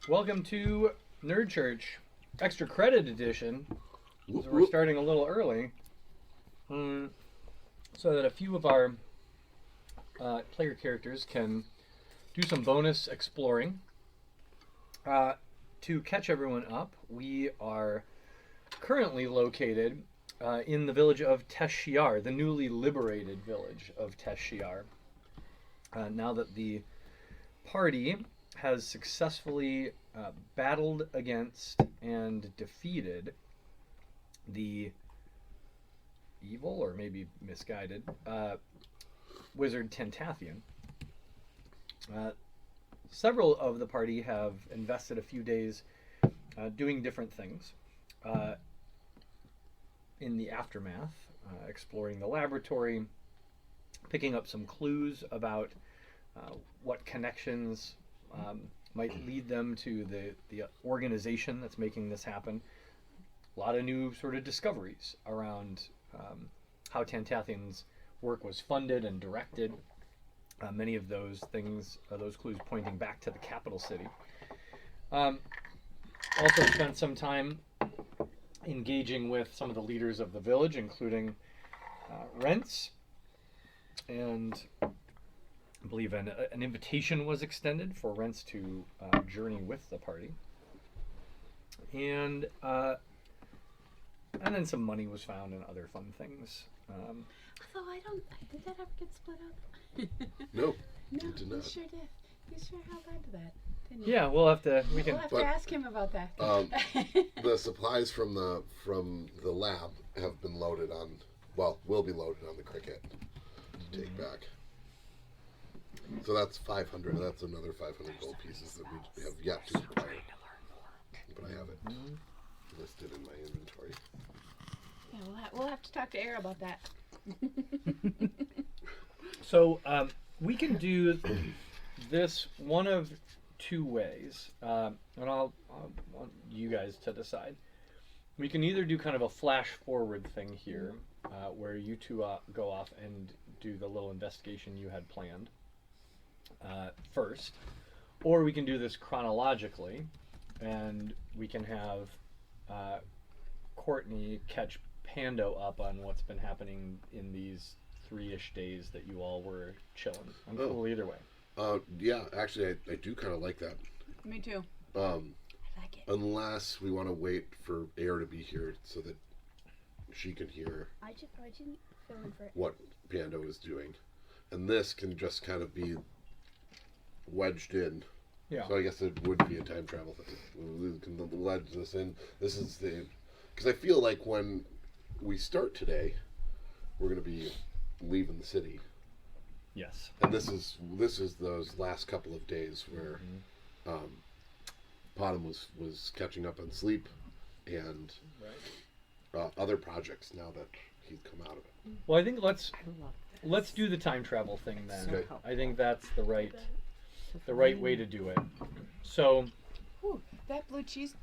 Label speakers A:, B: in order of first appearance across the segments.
A: Welcome to Nerd Church, extra credit edition.
B: Whoop,
A: So we're
B: whoop.
A: starting a little early, so that a few of our player characters can do some bonus exploring. To catch everyone up, we are currently located in the village of Tesh-Shiar, the newly liberated village of Tesh-Shiar. Now that the party has successfully battled against and defeated the evil, or maybe misguided, wizard Tentathian. Several of the party have invested a few days doing different things. In the aftermath, exploring the laboratory, picking up some clues about what connections might lead them to the organization that's making this happen. A lot of new sort of discoveries around how Tantathian's work was funded and directed. Many of those things, those clues pointing back to the capital city. Also spent some time engaging with some of the leaders of the village, including Rents, and I believe an invitation was extended for Rents to journey with the party. And then some money was found and other fun things.
C: Although did that ever get split up?
B: No,
C: No,
B: it did
C: you
B: not.
C: sure did. You sure held on to that, didn't you?
A: Yeah, we'll have to.
C: We'll
A: We can.
C: have
B: But,
C: to ask him about that.
B: The supplies from the lab have been loaded on. Well, will be loaded on the cricket to take back. So that's 500. That's another 500 gold pieces that we have yet to acquire. But I have it listed in my inventory.
C: Yeah, we'll have to talk to Air about that.
A: So we can do this one of two ways, and I'll want you guys to decide. We can either do kind of a flash forward thing here, where you two go off and do the little investigation you had planned first, or we can do this chronologically, and we can have Courtney catch Pando up on what's been happening in these 3-ish days that you all were chilling. I'm cool either way.
B: Yeah, actually, I do kind of like that.
C: Me too.
B: Um,
C: I like it.
B: unless we want to wait for Air to be here so that she can hear
D: I didn't fill in for it.
B: what Pando is doing, and this can just kind of be wedged in.
A: Yeah.
B: So I guess it would be a time travel thing. We can wedge this in. This is because I feel like when we start today, we're going to be leaving the city,
A: Yes.
B: and this is those last couple of days where Potham was catching up on sleep and
A: Right.
B: other projects now that he's come out of it.
A: Well, I think let's do the time travel thing then.
B: Okay.
A: I think that's the right way to do it. So
C: Ooh, that blue cheese.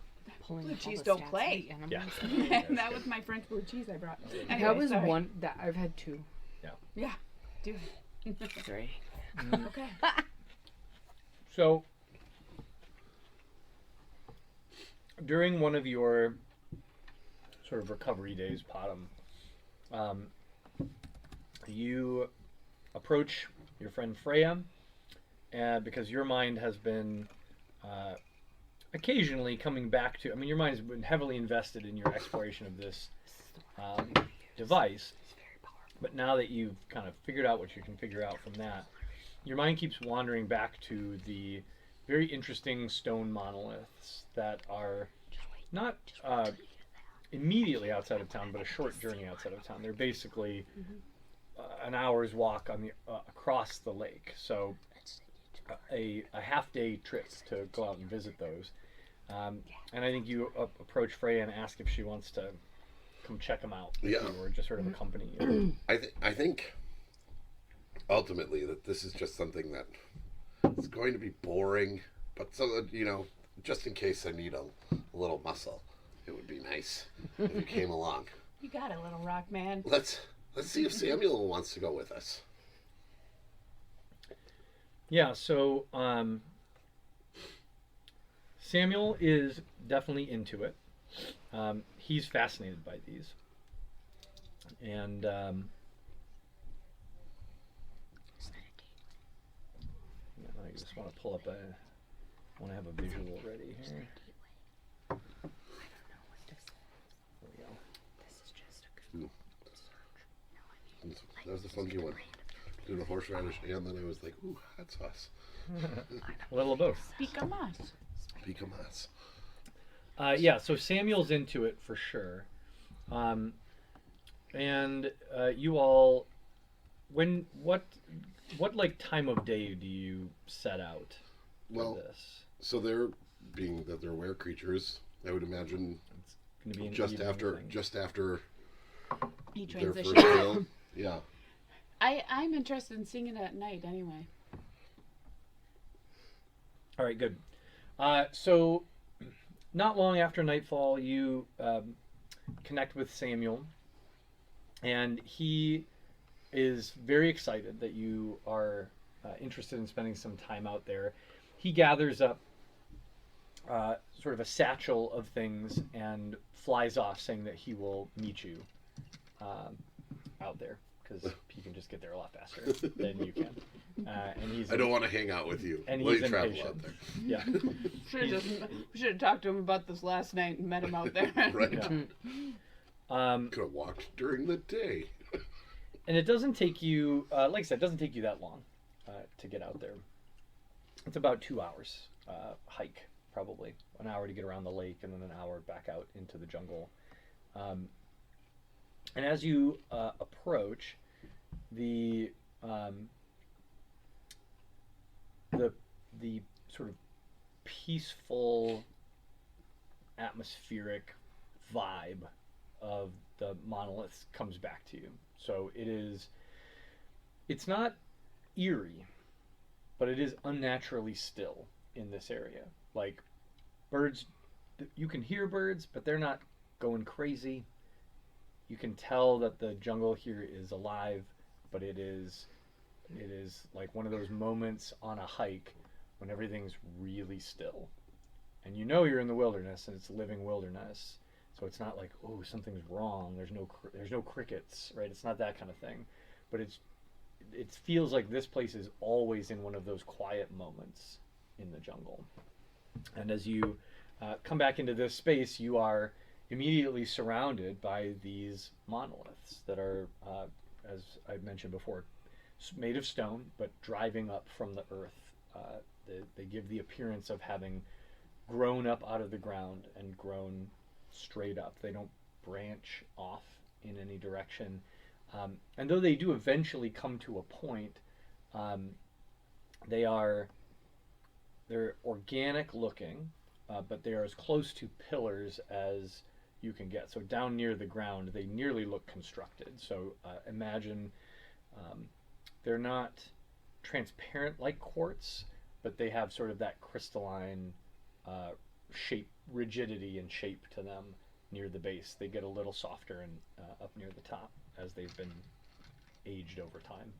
E: Pulling
C: Blue
E: up all
C: cheese
E: the
C: don't
E: stats of
C: play.
E: the animals.
A: Yeah.
C: That was my French blue cheese I brought.
E: That
C: Anyway,
E: was
C: sorry.
E: one that I've had two.
C: Yeah, do it.
E: Three.
C: Okay.
A: So, during one of your sort of recovery days, Potham, you approach your friend Freya, and because your mind has been occasionally coming back to, I mean, your mind has been heavily invested in your exploration of this device, but now that you've kind of figured out what you can figure out from that, your mind keeps wandering back to the very interesting stone monoliths that are not immediately outside of town, but a short journey outside of town. They're basically an hour's walk on the across the lake, so a half-day trip to go out and visit those. And I think you approach Freya and ask if she wants to come check them out,
B: Yeah.
A: or just sort of accompany you.
B: I think ultimately that this is just something that is going to be boring, but so that, just in case I need a little muscle, it would be nice if you came along.
C: You got it, little rock man.
B: Let's see if Samuel wants to go with us.
A: Yeah, so Samuel is definitely into it. He's fascinated by these. And I just want to pull up I want to have a visual ready here. There we go.
B: That was the funky one. Doing a horseradish, and then I was like, ooh, hot sauce.
A: A little of both.
E: Speak a mas.
B: Pica mas.
A: Yeah, so Samuel's into it for sure. And you all, what like time of day do you set out for
B: Well,
A: this?
B: so they're being that they're were creatures. I would imagine
A: It's going to be an
B: just
A: evening
B: after
A: thing.
E: He
B: their first
E: transitioned.
B: meal. Yeah.
E: I'm interested in seeing it at night anyway.
A: All right, good. So, not long after nightfall, you connect with Samuel, and he is very excited that you are interested in spending some time out there. He gathers up sort of a satchel of things and flies off, saying that he will meet you out there because he can just get there a lot faster than you can. And he's
B: I don't want to hang out with you.
A: and
B: While
A: he's
B: you travel
A: impatient.
B: out there.
A: Yeah.
E: We should have talked to him about this last night and met him out there.
B: Right.
A: Yeah.
B: Could have walked during the day.
A: And it doesn't take you, like I said, it doesn't take you that long to get out there. It's about 2 hours hike, probably. An hour to get around the lake and then an hour back out into the jungle. And as you approach, the sort of peaceful atmospheric vibe of the monoliths comes back to you. So it's not eerie, but it is unnaturally still in this area. Like birds, you can hear birds, but they're not going crazy. You can tell that the jungle here is alive, but it is like one of those moments on a hike when everything's really still. And you know you're in the wilderness and it's living wilderness. So it's not like, oh, something's wrong. There's no crickets, right? It's not that kind of thing. But it feels like this place is always in one of those quiet moments in the jungle. And as you come back into this space, you are immediately surrounded by these monoliths that are, as I mentioned before, made of stone, but driving up from the earth. They give the appearance of having grown up out of the ground and grown straight up. They don't branch off in any direction. And though they do eventually come to a point, they're organic looking, but they are as close to pillars as you can get. So down near the ground, they nearly look constructed. So imagine they're not transparent like quartz, but they have sort of that crystalline shape, rigidity and shape to them near the base. They get a little softer and up near the top as they've been aged over time.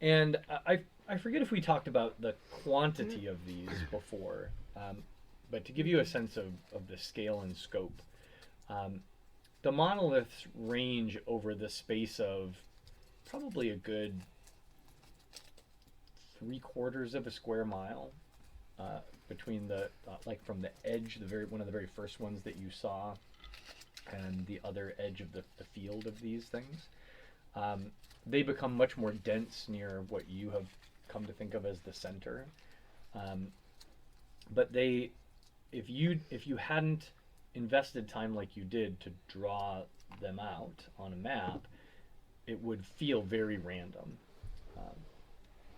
A: And I forget if we talked about the quantity of these before, but to give you a sense of the scale and scope, the monoliths range over the space of probably a good 3/4 of a square mile between the like from the edge, one of the very first ones that you saw, and the other edge of the field of these things. They become much more dense near what you have come to think of as the center. But if you hadn't invested time like you did to draw them out on a map, it would feel very random.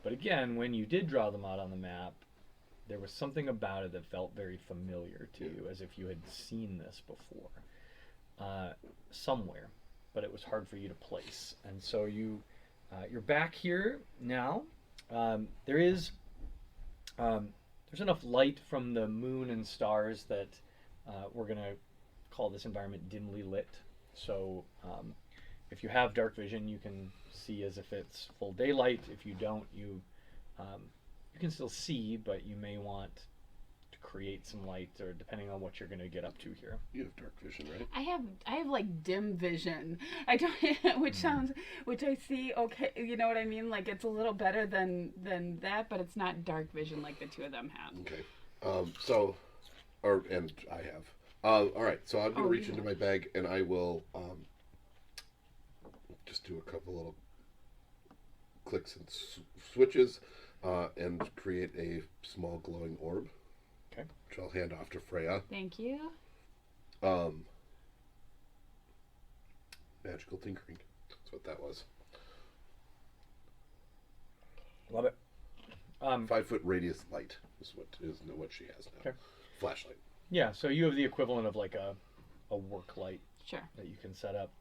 A: But again, when you did draw them out on the map, there was something about it that felt very familiar to you, as if you had seen this before somewhere, but it was hard for you to place. And so you're back here now. There's enough light from the moon and stars that we're going to call this environment dimly lit. So if you have dark vision, you can see as if it's full daylight. If you don't, you can still see, but you may want create some light, or depending on what you're going to get up to here.
B: You have dark vision, right?
E: I have like dim vision. I don't, which I see. Okay, you know what I mean? Like it's a little better than that, but it's not dark vision like the two of them have.
B: Okay. And I have. All right. So I'm gonna reach into my bag and I will just do a couple little clicks and switches, and create a small glowing orb.
A: Okay.
B: Which I'll hand off to Freya.
E: Thank you.
B: Magical tinkering. That's what that was.
A: Love it.
B: 5-foot radius light is what she has now.
A: Okay.
B: Flashlight.
A: Yeah, so you have the equivalent of like a work light
E: Sure.
A: that you can set up.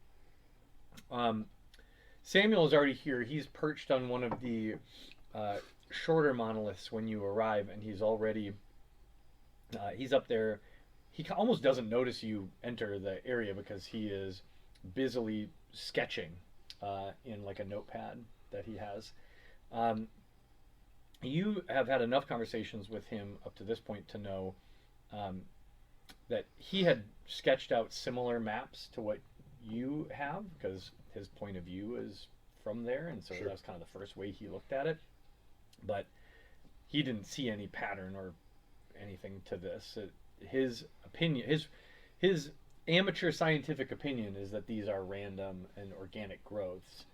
A: Samuel is already here. He's perched on one of the shorter monoliths when you arrive, and he's already he's up there. He almost doesn't notice you enter the area because he is busily sketching in like a notepad that he has. You have had enough conversations with him up to this point to know that he had sketched out similar maps to what you have, because his point of view is from there, and so
B: Sure.
A: that was kind of the first way he looked at it. But he didn't see any pattern or anything to this. His opinion, his amateur scientific opinion, is that these are random and organic growths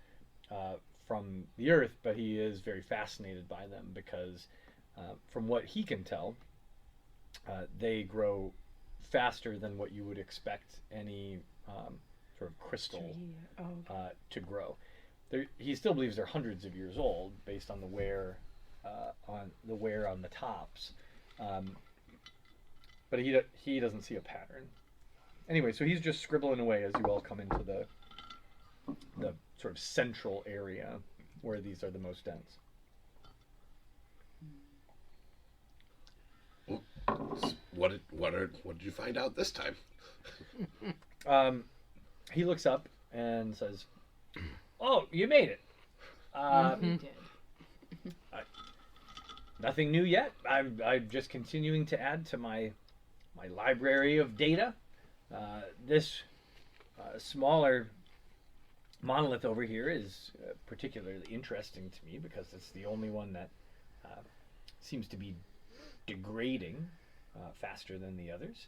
A: from the earth, but he is very fascinated by them because from what he can tell, they grow faster than what you would expect any sort of crystal to grow. He still believes they're hundreds of years old based on the wear on the tops, but he doesn't see a pattern. Anyway, so he's just scribbling away as you all come into the sort of central area where these are the most dense.
B: What did you find out this time?
A: He looks up and says, "Oh, you made it.
E: We did.
A: Nothing new yet. I'm just continuing to add to my library of data. This smaller monolith over here is particularly interesting to me because it's the only one that seems to be degrading faster than the others.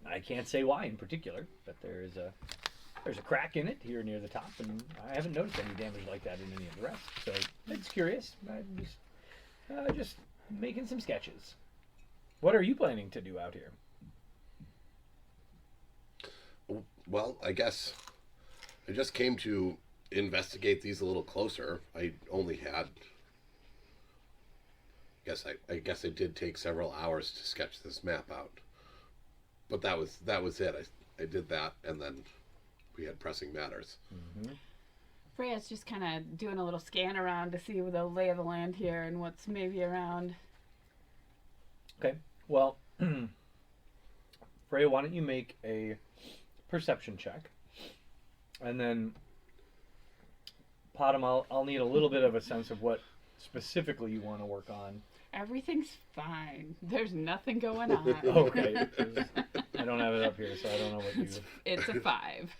A: I can't say why in particular, but there's a crack in it here near the top, and I haven't noticed any damage like that in any of the rest. So it's curious. I'm just making some sketches. What are you planning to do out here?"
B: Well, I guess I just came to investigate these a little closer. I only had. I guess I did take several hours to sketch this map out, but that was it. I did that, and then we had pressing matters.
A: Mm-hmm.
E: Freya's just kind of doing a little scan around to see the lay of the land here and what's maybe around.
A: Okay. Well, Freya, why don't you make a perception check, and then Potom, I'll need a little bit of a sense of what specifically you want to work on.
E: Everything's fine. There's nothing going on.
A: Okay. I don't have it up here, so I don't know what you.
E: It's a 5.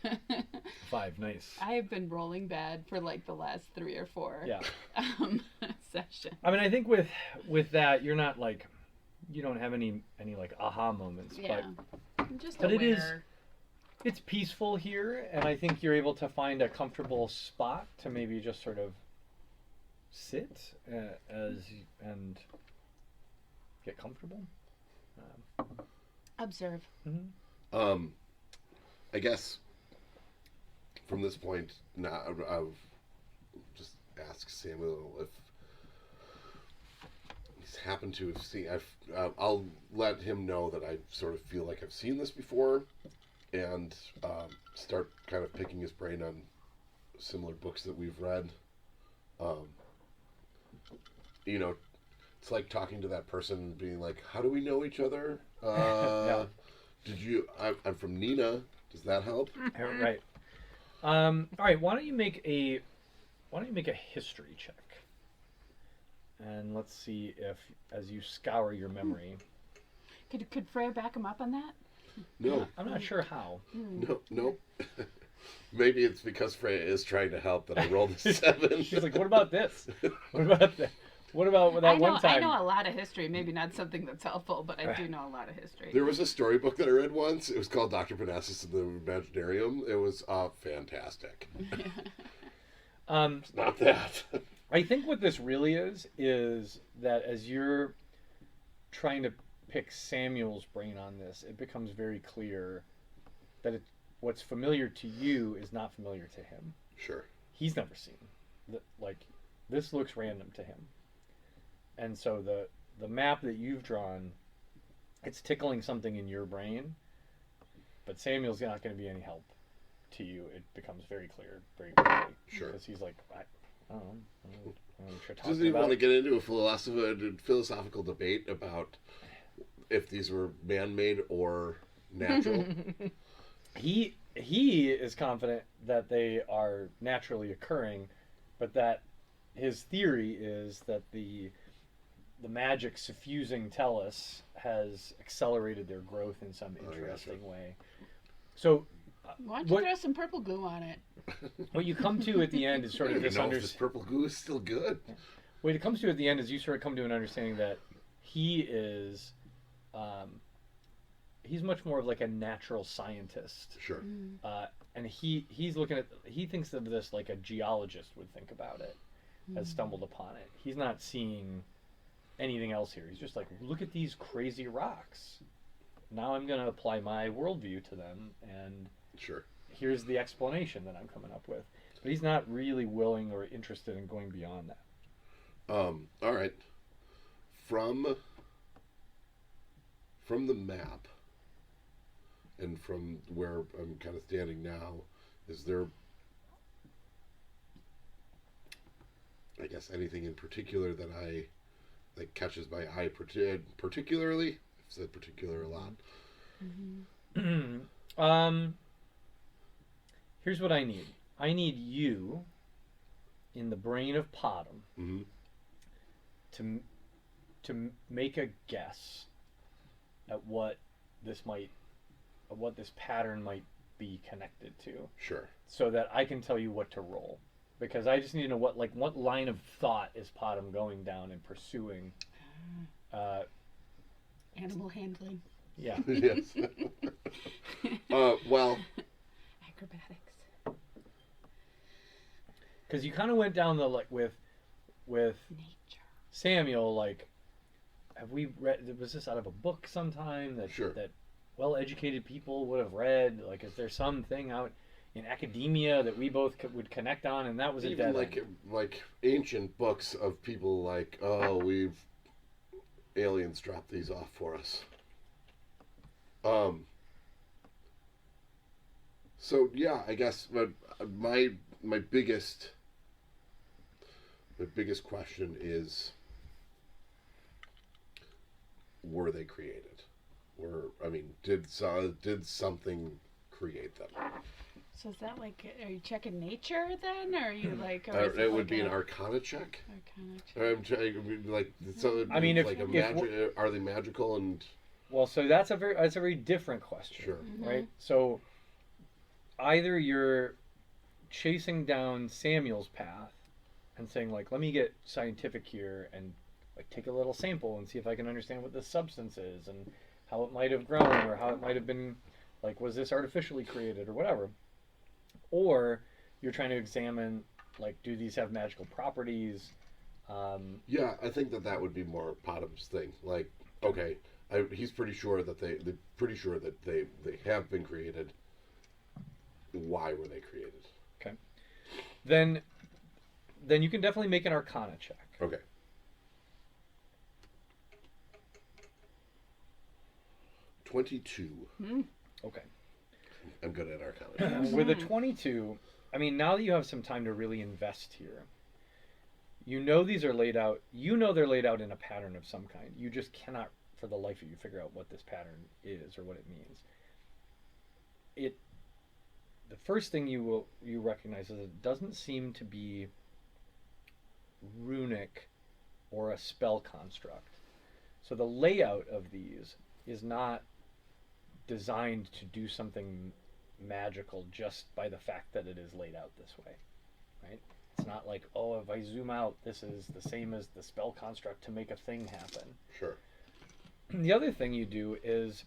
A: 5, nice.
E: I have been rolling bad for like the last 3 or 4
A: Yeah.
E: sessions.
A: I mean, I think with that, you're not like, you don't have any like aha moments,
E: Yeah.
C: I'm just
A: But
C: aware.
A: it's peaceful here, and I think you're able to find a comfortable spot to maybe just sort of sit and get comfortable.
E: Observe.
A: Mm-hmm.
B: I guess from this point now, I'll just ask Samuel if he's happened to have seen. I'll let him know that I sort of feel like I've seen this before, and start kind of picking his brain on similar books that we've read. It's like talking to that person and being like, "How do we know each other?"
A: Yeah.
B: Did you? I'm from Nina. Does that help?
A: Right. All right. Why don't you make a history check? and let's see if, as you scour your memory,
E: Could Freya back him up on that?
B: No,
A: I'm not sure how.
B: no. Maybe it's because Freya is trying to help that I rolled a 7.
A: She's like, what about this? What about that? What about that
E: I know,
A: one time?
E: I know a lot of history. Maybe not something that's helpful, but I do know a lot of history.
B: There was a storybook that I read once. It was called Dr. Parnassus and the Imaginarium. It was fantastic. It's not that.
A: I think what this really is that as you're trying to pick Samuel's brain on this, it becomes very clear that what's familiar to you is not familiar to him.
B: Sure.
A: He's never seen this looks random to him, and so the map that you've drawn, it's tickling something in your brain, but Samuel's not going to be any help to you. It becomes very clear very quickly.
B: Sure.
A: Because he's like, I don't know. I don't know what you're talking
B: Doesn't he
A: about.
B: want to get into a philosophical debate about if these were man-made or natural?
A: He is confident that they are naturally occurring, but that his theory is that the magic suffusing Tellus has accelerated their growth in some interesting way. So
E: Why don't you throw some purple goo on it?
A: what you come to at the end is sort of
B: I don't
A: this
B: even know if this purple goo is still good.
A: what it comes to at the end is you sort of come to an understanding that he is he's much more of like a natural scientist.
B: Sure.
A: And he thinks of this like a geologist would think about it, has stumbled upon it. He's not seeing anything else here. He's just like, look at these crazy rocks. Now I'm going to apply my worldview to them, and
B: Sure.
A: here's the explanation that I'm coming up with. But he's not really willing or interested in going beyond that.
B: All right. From the map and from where I'm kind of standing now, is there, I guess, anything in particular that catches my eye particularly? I've said particular a lot.
A: Here's what I need. I need you in the brain of Potom
B: Mm-hmm.
A: to make a guess at what this pattern might be connected to,
B: Sure.
A: so that I can tell you what to roll. Because I just need to know what line of thought is Potom going down and pursuing.
E: Animal handling.
A: Yeah.
B: Yes. Well,
E: Acrobatics.
A: Because you kind of went down with
E: Nature.
A: Samuel, like, have we read? Was this out of a book sometime that
B: Sure.
A: that well-educated people would have read? Like, is there something out in academia that we both would connect on? And that was a
B: even
A: dead end.
B: like ancient books of people like, oh, aliens dropped these off for us. So yeah, I guess my biggest question is, were they created? Did something create them?
E: So is that like, are you checking nature then, or are you like?
B: It would be an Arcana check.
E: Arcana check.
A: I mean, if
B: are they magical and
A: Well, so that's a very different question.
B: Sure.
A: Right? So either you're chasing down Samuel's path and saying, like, let me get scientific here and like take a little sample and see if I can understand what this substance is and how it might have grown, or how it might have been, like, was this artificially created or whatever. Or you're trying to examine, like, do these have magical properties?
B: Yeah, I think that would be more Potom's thing. Like, okay, he's pretty sure that they have been created. Why were they created?
A: Okay. Then you can definitely make an Arcana check.
B: Okay. $22.
A: Okay.
B: I'm good at Arcana.
A: With a 22, I mean, now that you have some time to really invest here, you know these are laid out. You know they're laid out in a pattern of some kind. You just cannot, for the life of you, figure out what this pattern is or what it means. The first thing you recognize is it doesn't seem to be runic or a spell construct. So the layout of these is not designed to do something magical just by the fact that it is laid out this way, right? It's not like, oh, if I zoom out, this is the same as the spell construct to make a thing happen.
B: Sure.
A: The other thing you do is,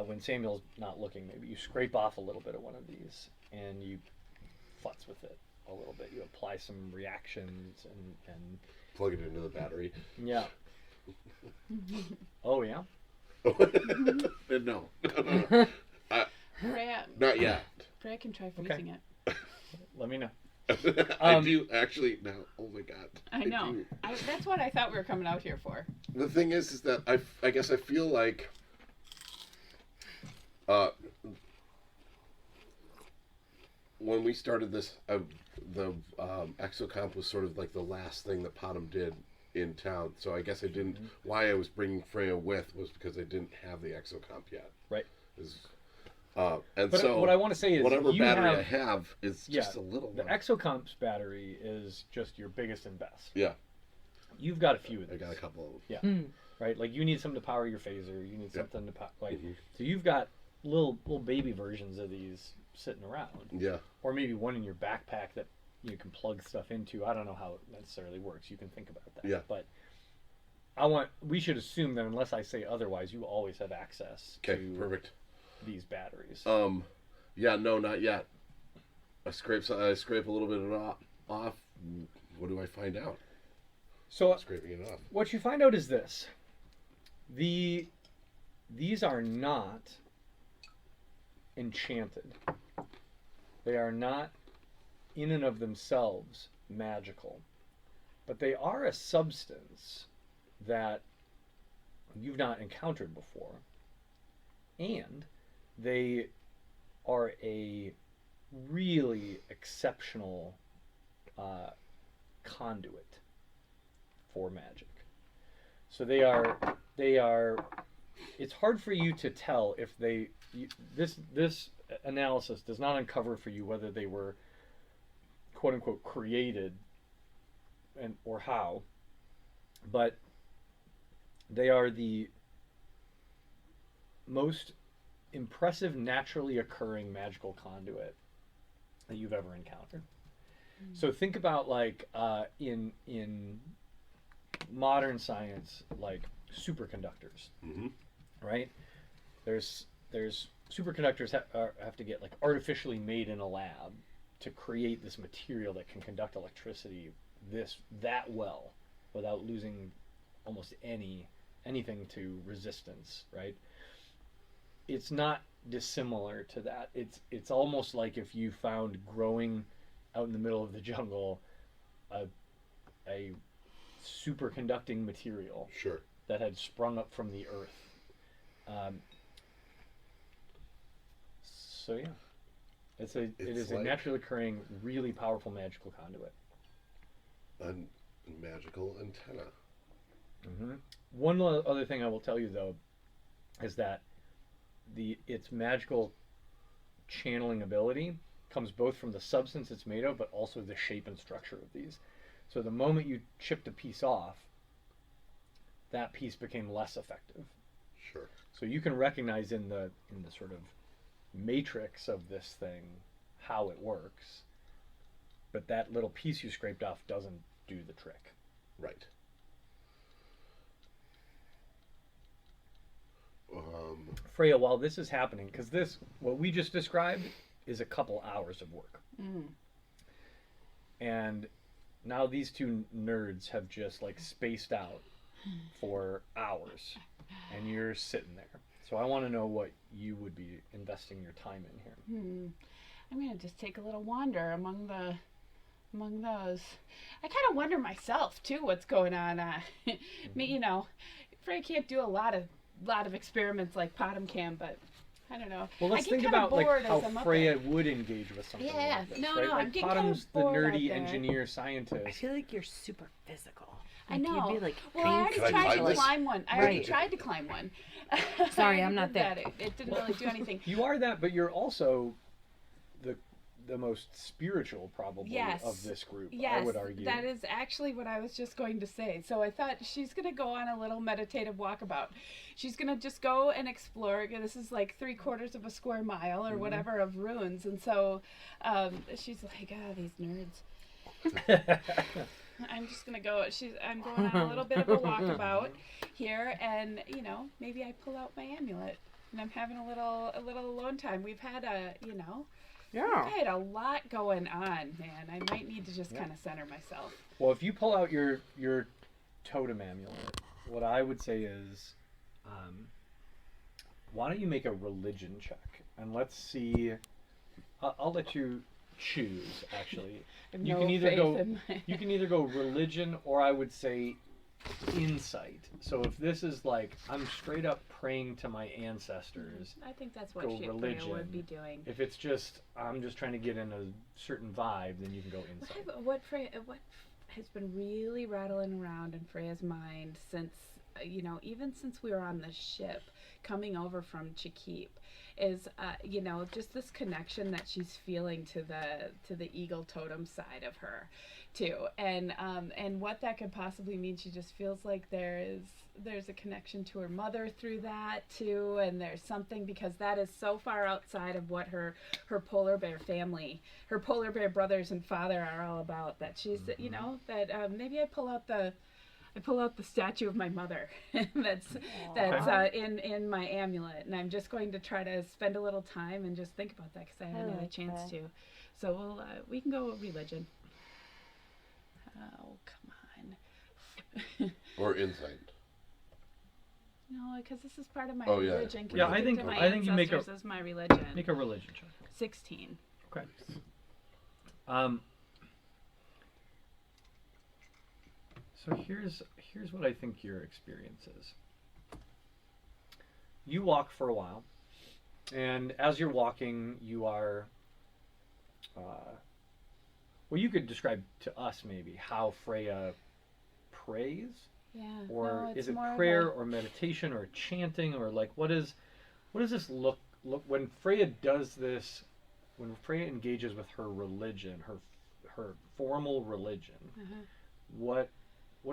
A: when Samuel's not looking, maybe you scrape off a little bit of one of these and you futz with it a little bit. You apply some reactions and
B: Plug it into the battery.
A: yeah. Oh yeah.
B: No.
E: Freya,
B: Not yet.
E: Freya can try
A: Okay.
E: freezing it.
A: Let me know.
B: I do actually now. Oh my god.
E: I know.
B: do.
E: That's what I thought we were coming out here for.
B: The thing is that I guess I feel like when we started this, the Exocomp was sort of like the last thing that Potham did in town. So I guess I didn't. Why I was bringing Freya with was because I didn't have the Exocomp yet.
A: Right.
B: And
A: But
B: so
A: what I want to say is
B: whatever
A: you
B: battery I
A: have,
B: have is just a little
A: the
B: one.
A: Exocomp's battery is just your biggest and best.
B: Yeah,
A: You've got a few of
B: I
A: these.
B: got a couple of them.
A: Yeah. Right? Like you need something to power your phaser, you need
B: Yeah.
A: something to like
B: Mhm.
A: so you've got little baby versions of these sitting around.
B: Yeah.
A: Or maybe one in your backpack that you can plug stuff into. I don't know how it necessarily works. You can think about that.
B: Yeah.
A: But we should assume that unless I say otherwise, you always have access
B: Okay,
A: to
B: perfect.
A: these batteries.
B: Yeah, no, not yet. I scrape a little bit of it off. What do I find out?
A: So
B: Scraping it off.
A: what you find out is this. These are not enchanted. They are not in and of themselves magical. But they are a substance that you've not encountered before. And they are a really exceptional conduit for magic. So they are. It's hard for you to tell if this analysis does not uncover for you whether they were quote unquote created or how, but they are the most impressive naturally occurring magical conduit that you've ever encountered. So think about like in modern science, like superconductors,
B: Mm-hmm.
A: right? There's superconductors have to get like artificially made in a lab to create this material that can conduct electricity that well without losing almost anything to resistance, right? It's not dissimilar to that. It's almost like if you found growing out in the middle of the jungle a superconducting material
B: Sure.
A: that had sprung up from the earth. So yeah, it is a
B: like-
A: naturally occurring, really powerful magical conduit.
B: A magical antenna.
A: Mm-hmm. One other thing I will tell you though is that its magical channeling ability comes both from the substance it's made of, but also the shape and structure of these. So the moment you chipped a piece off, that piece became less effective.
B: Sure.
A: So you can recognize in the sort of matrix of this thing how it works, but that little piece you scraped off doesn't do the trick.
B: Right.
A: Freya, while this is happening, because what we just described is a couple hours of work. And now these two nerds have just like spaced out for hours, and you're sitting there. So I want to know what you would be investing your time in here.
E: I'm gonna just take a little wander among those. I kind of wonder myself too what's going on. Me, Freya can't do a lot of experiments like Potham can, but I don't know.
A: Well, let's
E: I get
A: think
E: kinda
A: about like
E: bored
A: how
E: as I'm up
A: Freya
E: there.
A: would engage with something
E: Yeah,
A: like this,
E: no,
A: right?
E: no, I'm
A: Like
E: getting kinda
A: Bottom's the
E: bored out
A: nerdy
E: there.
A: engineer
C: I
A: scientist.
C: feel like you're super physical.
E: I
C: Like,
E: know.
C: You'd be like
E: Well, I already
B: Can I
E: tried
B: climb
E: to
B: this?
E: climb one. I already
C: Right.
E: tried to climb one.
C: Sorry,
E: I
C: I'm not
E: did
C: there.
E: that. It didn't really do anything.
A: You are that, but you're also the most spiritual probably
E: Yes.
A: of this group.
E: Yes,
A: I would argue.
E: that is actually what I was just going to say. So I thought she's going to go on a little meditative walkabout. She's going to just go and explore. This is like 3/4 of a square mile or whatever of ruins. And so she's like, these nerds. I'm just going to go. I'm going on a little bit of a walkabout here. And, maybe I pull out my amulet. And I'm having a little alone time. We've had We've had a lot going on, man. I might need to just kind of center myself.
A: Well, if you pull out your totem amulet, what I would say is, why don't you make a religion check, and let's see. I'll let you choose. Actually, you can either go religion, or I would say insight. So if this is like I'm straight up praying to my ancestors,
C: I think that's what
A: go
C: Freya
A: religion.
C: would be doing.
A: If it's just I'm just trying to get in a certain vibe, then you can go insight.
C: What has been really rattling around in Freya's mind since, even since we were on the ship coming over from Chikip, is just this connection that she's feeling to the eagle totem side of her too, and what that could possibly mean. She just feels like there's a connection to her mother through that too, and there's something, because that is so far outside of what her polar bear family, her polar bear brothers and father are all about, that she's that maybe I pull out the statue of my mother that's in my amulet, and I'm just going to try to spend a little time and just think about that, because I haven't had a chance to. So we can go with religion. Oh, come on.
B: Or insight.
C: No, because this is part of my
B: Oh, yeah.
C: religion.
A: Yeah, I think you make a
C: This is my religion.
A: make a religion check.
C: 16.
A: Okay. So here's what I think your experience is. You walk for a while, and as you're walking, you are. Well, you could describe to us maybe how Freya prays,
C: Yeah.
A: or
C: no, it's
A: is it
C: more of
A: prayer
C: a-
A: or meditation or chanting, or like what does this look when Freya does this? When Freya engages with her religion, her formal religion,
C: Uh-huh.
A: what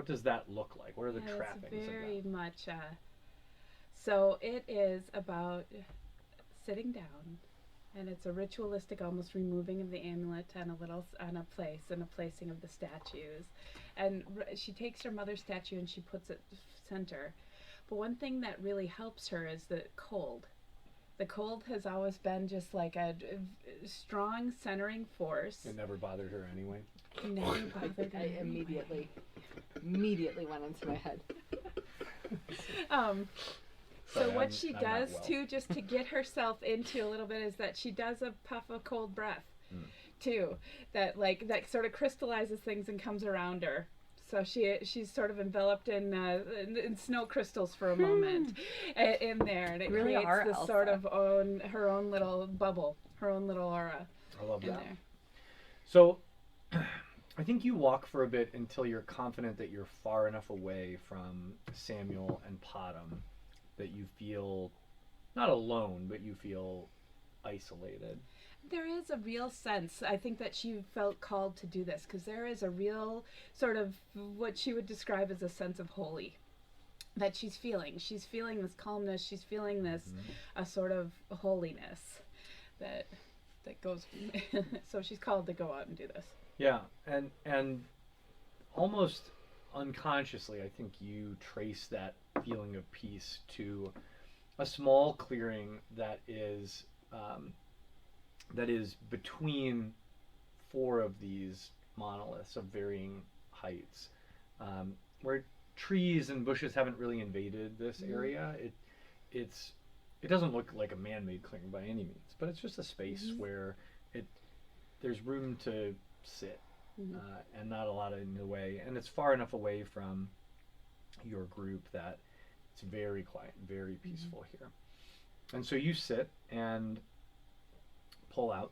A: does that look like? What are the
C: Yeah,
A: trappings
C: it's very
A: of that?
C: much. So it is about sitting down, and it's a ritualistic, almost removing of the amulet on a place and a placing of the statues. And she takes her mother's statue and she puts it center. But one thing that really helps her is the cold. The cold has always been just like a strong centering force.
A: It never bothered her anyway.
C: Never bothered her.
D: I immediately went into my head.
C: So
A: Sorry,
C: what
A: I'm
C: she
A: not
C: does
A: well.
C: too, just to get herself into a little bit, is that she does a puff of cold breath too, that sort of crystallizes things and comes around her. So she's sort of enveloped in snow crystals for a moment in there, and it
D: Really
C: creates
D: are
C: this
D: Elsa.
C: sort of her own little bubble, her own little aura
A: I love
C: in
A: that.
C: there.
A: So, I think you walk for a bit until you're confident that you're far enough away from Samuel and Potom that you feel not alone, but you feel isolated.
C: There is a real sense, I think, that she felt called to do this, because there is a real sort of what she would describe as a sense of holy that she's feeling. She's feeling this calmness. She's feeling this a sort of holiness that goes. So she's called to go out and do this.
A: Yeah, and almost unconsciously, I think you trace that feeling of peace to a small clearing that is between four of these monoliths of varying heights, where trees and bushes haven't really invaded this area. It doesn't look like a man-made clearing by any means, but it's just a space where there's room to sit and not a lot in the way, and it's far enough away from your group that it's very quiet, very peaceful here. And so you sit and pull out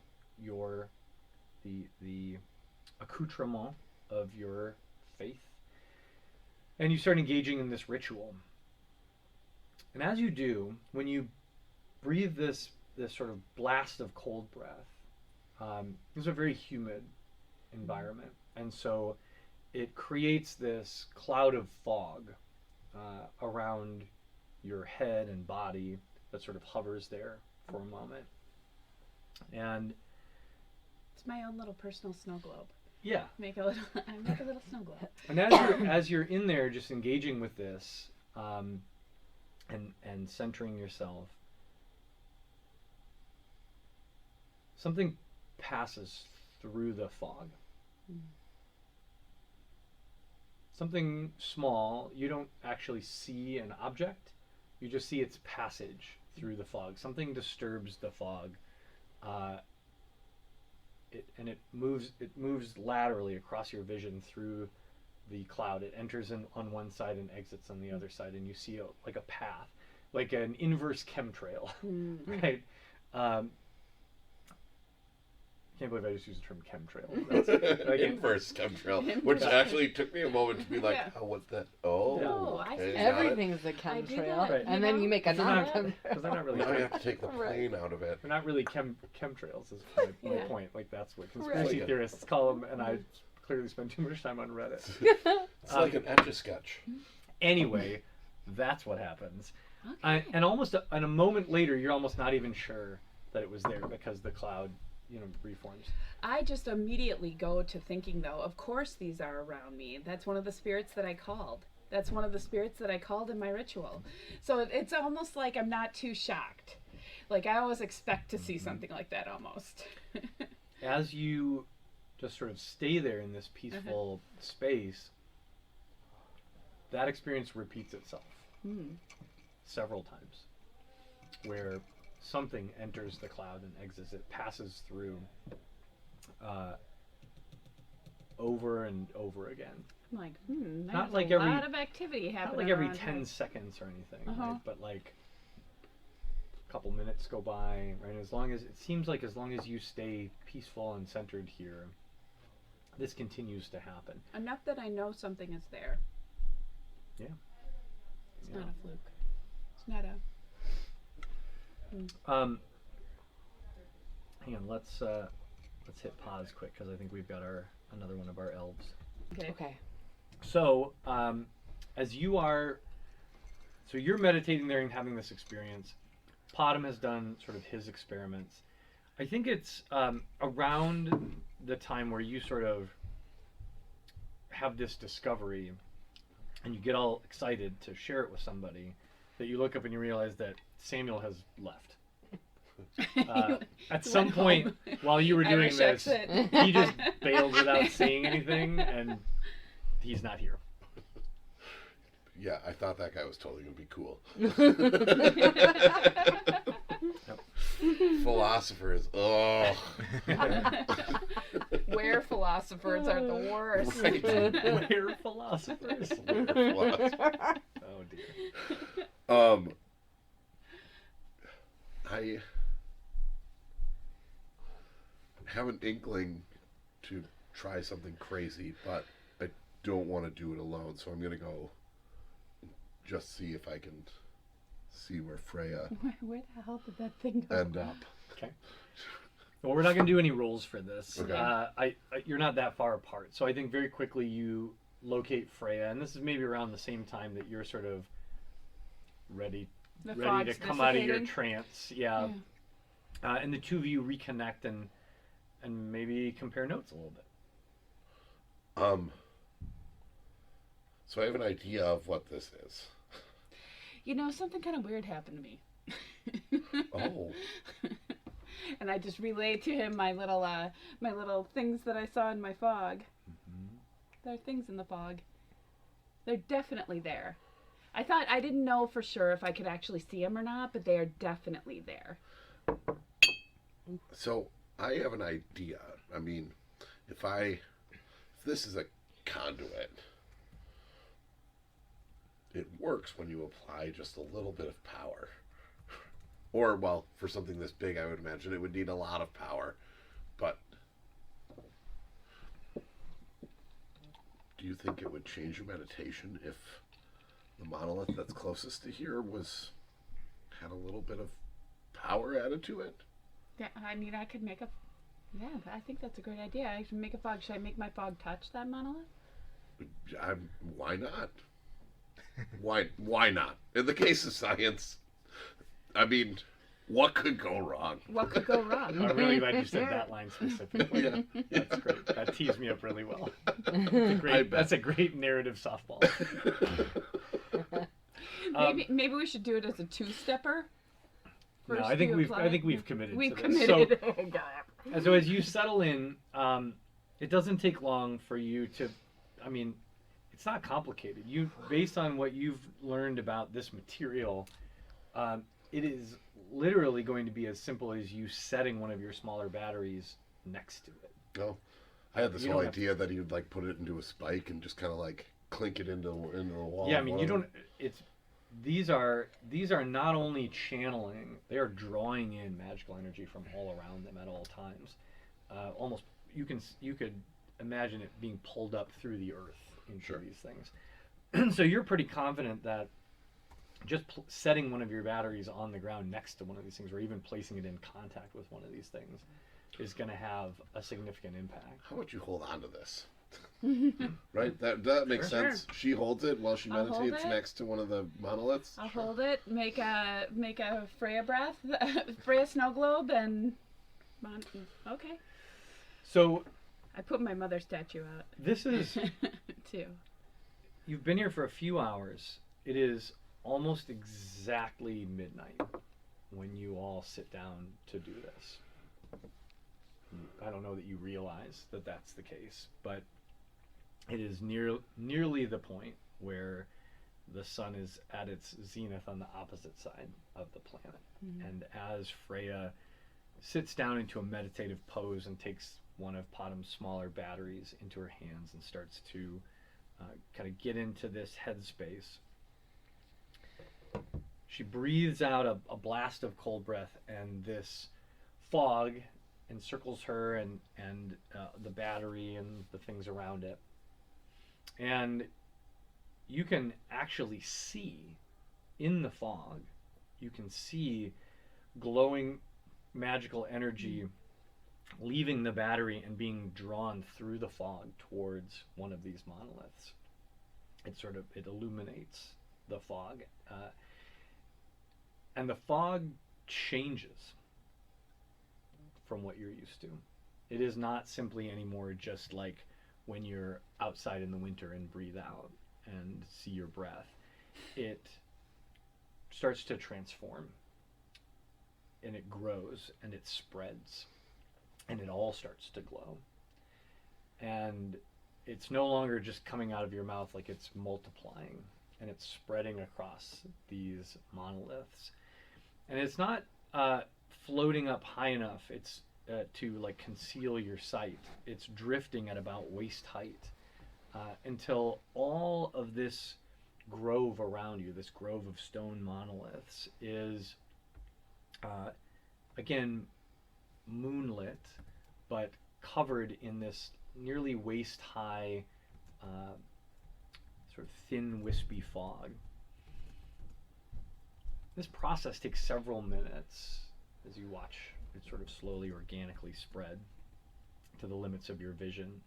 A: the accoutrement of your faith, and you start engaging in this ritual. And as you do, when you breathe this sort of blast of cold breath, It's a very humid environment, and so it creates this cloud of fog around your head and body that sort of hovers there for a moment. And
C: It's my own little personal snow globe.
A: yeah,
C: I make a little snow globe.
A: and as you're in there, just engaging with this, and centering yourself, something passes through the fog. Something small. You don't actually see an object. You just see its passage through the fog. Something disturbs the fog. It moves laterally across your vision through the cloud. It enters on one side and exits on the other side, and you see like a path, like an inverse chemtrail, right? Can't believe I just used the term chemtrail. That's, like,
B: Inverse chemtrail, which actually took me a moment to be like,
C: Yeah.
B: oh, what's that? Oh,
C: Oh, I
B: okay,
C: see.
B: got it.
D: Everything's a
C: I do
D: chemtrail,
C: that,
D: and
C: you
D: then
C: know?
D: you make a
A: They're not-
D: non-chemtrail.
A: because they're not really
B: Now you have to take the plane out of it.
A: they're not really chemtrails. Is my
C: Yeah.
A: point. Like that's what conspiracy
B: Right.
A: theorists call them, and I clearly spend too much time on Reddit.
B: It's like an Etch-a-Sketch.
A: Anyway, that's what happens.
C: Okay.
A: And almost and a moment later, you're almost not even sure that it was there because the cloud, reforms.
C: I just immediately go to thinking, though, of course these are around me. That's one of the spirits that I called. That's one of the spirits that I called in my ritual. So it's almost like I'm not too shocked. Like I always expect to see something like that almost.
A: As you just sort of stay there in this peaceful space, that experience repeats itself several times, where something enters the cloud and exits it, passes through over and over again.
C: I'm like, there's
A: Not like
C: a
A: every-
C: lot of activity happening.
A: Not like every
C: around
A: 10
C: here.
A: seconds or anything,
C: Uh-huh.
A: right? But like a couple minutes go by, right? As long as you stay peaceful and centered here, this continues to happen.
C: Enough that I know something is there.
A: Yeah.
C: It's
A: Yeah.
C: not a fluke. It's not a.
A: Hang on, let's hit pause quick because I think we've got another one of our elves.
D: Okay.
A: So, you're meditating there and having this experience. Potom has done sort of his experiments. I think it's around the time where you sort of have this discovery and you get all excited to share it with somebody that you look up and you realize that Samuel has left. At some point while you were doing
C: Irish
A: this,
C: exit.
A: he just bailed without saying anything, and he's not here.
B: Yeah, I thought that guy was totally going to be cool. Philosophers, oh.
C: Where philosophers are the worst.
B: Right.
A: We're philosophers.
B: Philosophers.
A: Oh dear.
B: I have an inkling to try something crazy, but I don't want to do it alone, so I'm going to go just see if I can see where Freya
C: Where the hell did that thing go?
B: end up.
A: Okay. Well, we're not going to do any rules for this.
B: Okay.
A: You're not that far apart, so I think very quickly you locate Freya, and this is maybe around the same time that you're sort of ready
C: The
A: to
C: fog's
A: come out of your
C: dissipating?
A: trance. Yeah. And the two of you reconnect and maybe compare notes a little bit.
B: So I have an idea of what this is.
C: You know, something kind of weird happened to me.
B: Oh.
C: And I just relayed to him my little things that I saw in my fog. There are things in the fog. They're definitely there. I didn't know for sure if I could actually see them or not, but they are definitely there.
B: So I have an idea. I mean, if this is a conduit, it works when you apply just a little bit of power. Or, well, for something this big, I would imagine it would need a lot of power. But do you think it would change your meditation if the monolith that's closest to here had a little bit of power added to it?
C: Yeah, I mean, I could make a Yeah, I think that's a great idea. I should make a fog. Should I make my fog touch that monolith?
B: Why not? Why not? In the case of science, I mean, what could go wrong?
C: What could go wrong?
A: I'm really glad you said that line specifically.
B: Yeah.
A: That's great. That teased me up really well.
B: I bet.
A: That's a great narrative softball.
C: Maybe we should do it as a two-stepper.
A: No,
C: First
A: I think
C: you
A: we've
C: apply it.
A: committed
C: We've
A: to this.
C: committed.
A: So as you settle in, it doesn't take long for you to, I mean, it's not complicated. Based on what you've learned about this material, it is literally going to be as simple as you setting one of your smaller batteries next to it.
B: No, I had this
A: You
B: whole
A: don't have
B: idea that he would like put it into a spike and just kind of like clink it into the wall.
A: Yeah, I mean, you don't. These are not only channeling; they are drawing in magical energy from all around them at all times. Almost, you could imagine it being pulled up through the earth into
B: Sure.
A: these things. So you're pretty confident that just setting one of your batteries on the ground next to one of these things, or even placing it in contact with one of these things, is going to have a significant impact.
B: How would you hold on to this? Right? That makes
C: Sure.
B: sense. She holds it while she
C: I'll hold
B: meditates
C: it.
B: next to one of the monoliths.
C: I'll hold it. Make a Freya breath, Freya snow globe, and okay.
A: So
C: I put my mother statue out
A: this is
C: too.
A: you've been here for a few hours. It is almost exactly midnight when you all sit down to do this. I don't know that you realize that that's the case, but it is nearly the point where the sun is at its zenith on the opposite side of the planet. And as Freya sits down into a meditative pose and takes one of Padam's smaller batteries into her hands and starts to kind of get into this headspace, she breathes out a blast of cold breath, and this fog encircles her and the battery and the things around it. And you can actually see in the fog, you can see glowing magical energy leaving the battery and being drawn through the fog towards one of these monoliths. It illuminates the fog, and the fog changes from what you're used to. It is not simply anymore just like when you're outside in the winter and breathe out and see your breath. It starts to transform, and it grows, and it spreads, and it all starts to glow. And it's no longer just coming out of your mouth, like it's multiplying, and it's spreading across these monoliths. And it's not floating up high enough to like conceal your sight. It's drifting at about waist height until all of this grove around you, this grove of stone monoliths, is again moonlit, but covered in this nearly waist high sort of thin wispy fog. This process takes several minutes as you watch it sort of slowly, organically spread to the limits of your vision.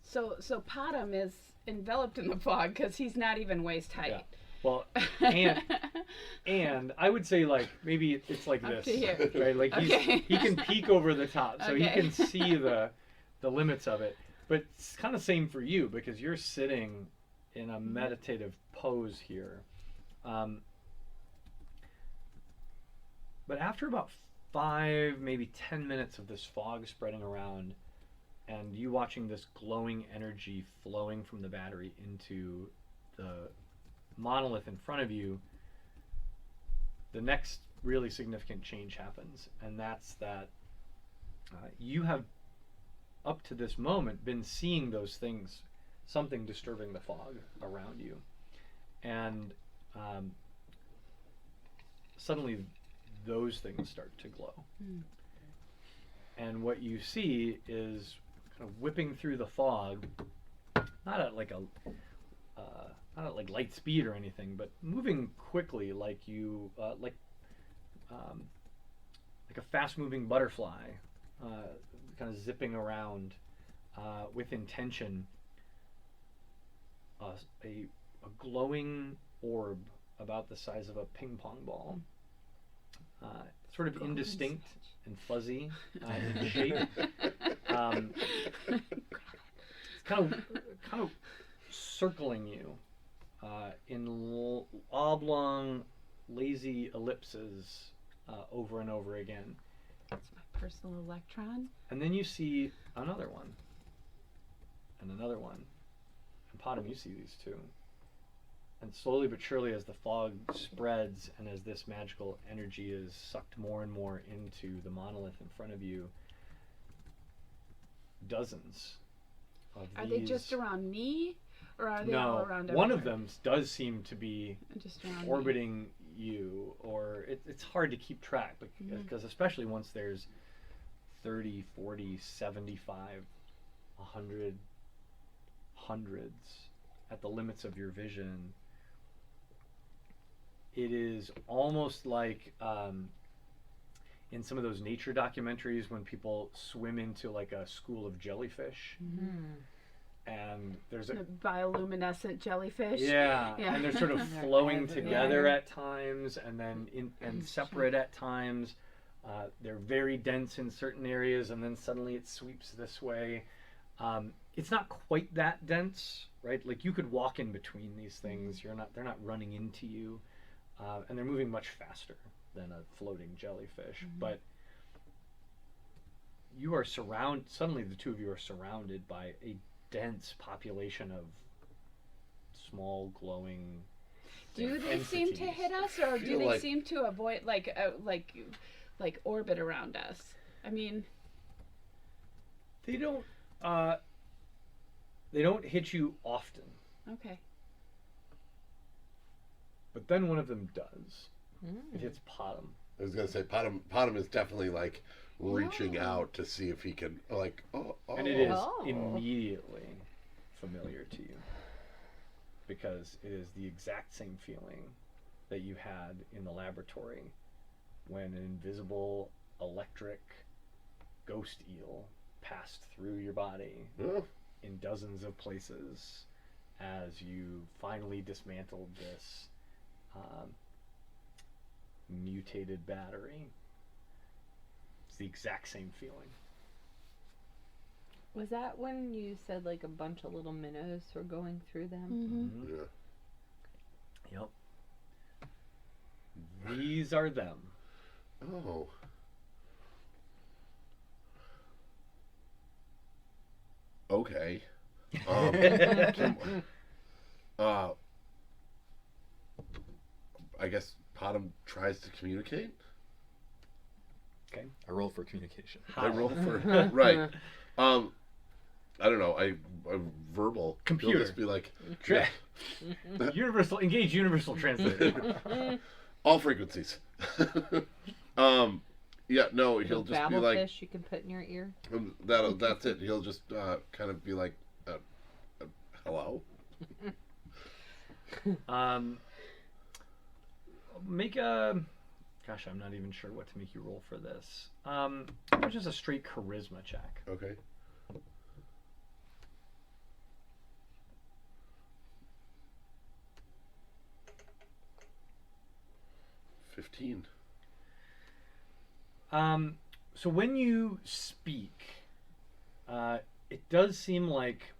C: So Padam is enveloped in the fog because he's not even waist height.
A: Yeah. Well, and I would say like maybe it's like
C: Up
A: this,
C: to here.
A: right? Like
C: Okay.
A: he can peek over the top, so he
C: Okay.
A: can see the limits of it. But it's kind of same for you because you're sitting in a meditative pose here. But after about 5, maybe 10 minutes of this fog spreading around, and you watching this glowing energy flowing from the battery into the monolith in front of you, the next really significant change happens, and that's that you have up to this moment been seeing those things, something disturbing the fog around you, and suddenly those things start to glow. And what you see is kind of whipping through the fog, not at like light speed or anything, but moving quickly, like you like a fast-moving butterfly kind of zipping around with intention, a glowing orb about the size of a ping pong ball, sort of indistinct and fuzzy in shape. It's kind of circling you in oblong, lazy ellipses over and over again.
C: That's my personal electron.
A: And then you see another one, and another one. And Potom, you see these too. And slowly but surely, as the fog spreads and as this magical energy is sucked more and more into the monolith in front of you, dozens of
C: Are
A: these...
C: they just around me, or are they all around
A: one of
C: everywhere?
A: them does seem to be
C: Just around me.
A: orbiting you, or it's hard to keep track because especially once there's 30, 40, 75, 100, hundreds at the limits of your vision. It is almost like in some of those nature documentaries when people swim into like a school of jellyfish, and there's a
C: The bioluminescent jellyfish.
A: yeah,
C: Yeah.
A: and they're sort of
D: They're
A: flowing
D: everywhere.
A: together at times, and then and separate at times. They're very dense in certain areas, and then suddenly it sweeps this way. It's not quite that dense, right? Like you could walk in between these things. They're not running into you, and they're moving much faster than a floating jellyfish. But you are suddenly the two of you are surrounded by a dense population of small glowing
C: Do they seem to
A: entities.
C: hit us, or do
B: Feel
C: they
B: like-
C: seem to avoid like orbit around us? I mean,
A: They don't hit you often,
C: okay.
A: but then one of them does. It hits Potom.
B: I was gonna say Potom is definitely like reaching
C: Wow.
B: out to see if he can like
A: And it is
D: Oh.
A: immediately familiar to you because it is the exact same feeling that you had in the laboratory when an invisible electric ghost eel passed through your body
B: Oh,
A: in dozens of places as you finally dismantled this mutated battery. It's the exact same feeling.
D: Was that when you said like a bunch of little minnows were going through them?
C: Mm-hmm.
B: yeah.
A: Yep. These are them.
B: Oh. Okay. I guess Potom tries to communicate.
F: I roll for communication.
B: I roll for right. I don't know. I verbal.
A: Computer.
B: He'll just be like
A: Tra- engage universal translator.
B: all frequencies. Yeah, no, he'll just be like
D: Babblefish you can put in your ear.
B: that's it. He'll just kind of be like, hello.
A: Make a. Gosh, I'm not even sure what to make you roll for this. Just a straight charisma check.
B: Okay. $15.
A: So when you speak, it does seem like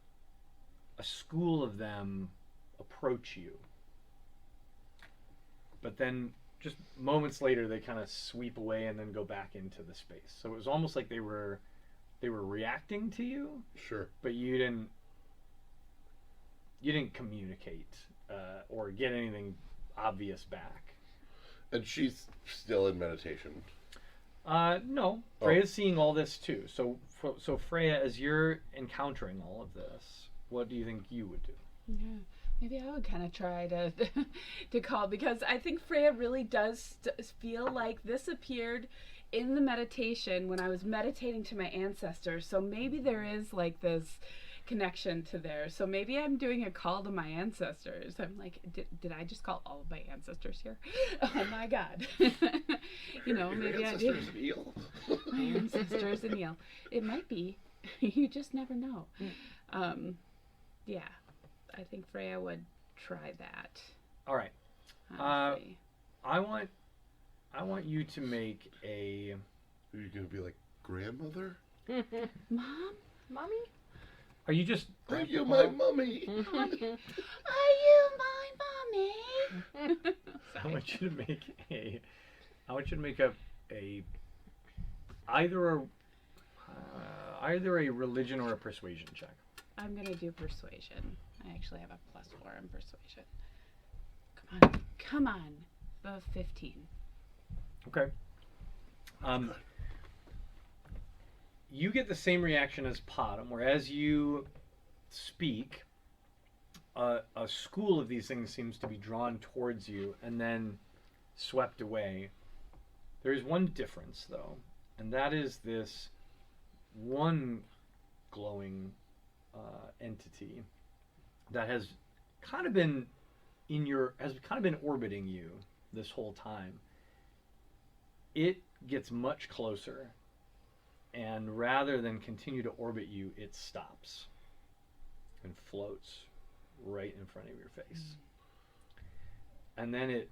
A: a school of them approach you, but then just moments later they kind of sweep away and then go back into the space. So it was almost like they were reacting to you,
B: Sure.
A: but you didn't communicate or get anything obvious back.
B: And she's still in meditation.
A: No, Freya's seeing all this too. So Freya, as you're encountering all of this, what do you think you would do?
C: Yeah, maybe I would kind of try to to call, because I think Freya really does feel like this appeared in the meditation when I was meditating to my ancestors. So maybe there is like this connection to there. So maybe I'm doing a call to my ancestors. I'm like, did I just call all of my ancestors here? Oh my God. You know,
B: Your
C: maybe I
B: ancestors
C: did.
B: an eel.
C: My ancestors and Neil. It might be. You just never know. Yeah, I think Freya would try that.
A: All right.
C: Honestly.
A: I want you to make a.
B: Are you gonna be like grandmother?
C: Mom?
D: Mommy?
A: Are you just?
B: Are you my mummy?
C: Are you my mommy?
A: I want you to make a. I want you to make a either a religion or a persuasion check.
C: I'm gonna do persuasion. I actually have a +4 in persuasion. Come on. 15.
A: Okay. You get the same reaction as Potom, where as you speak, a school of these things seems to be drawn towards you and then swept away. There is one difference, though, and that is this one glowing entity that has kind of been orbiting you this whole time. It gets much closer, and rather than continue to orbit you, it stops and floats right in front of your face. And then it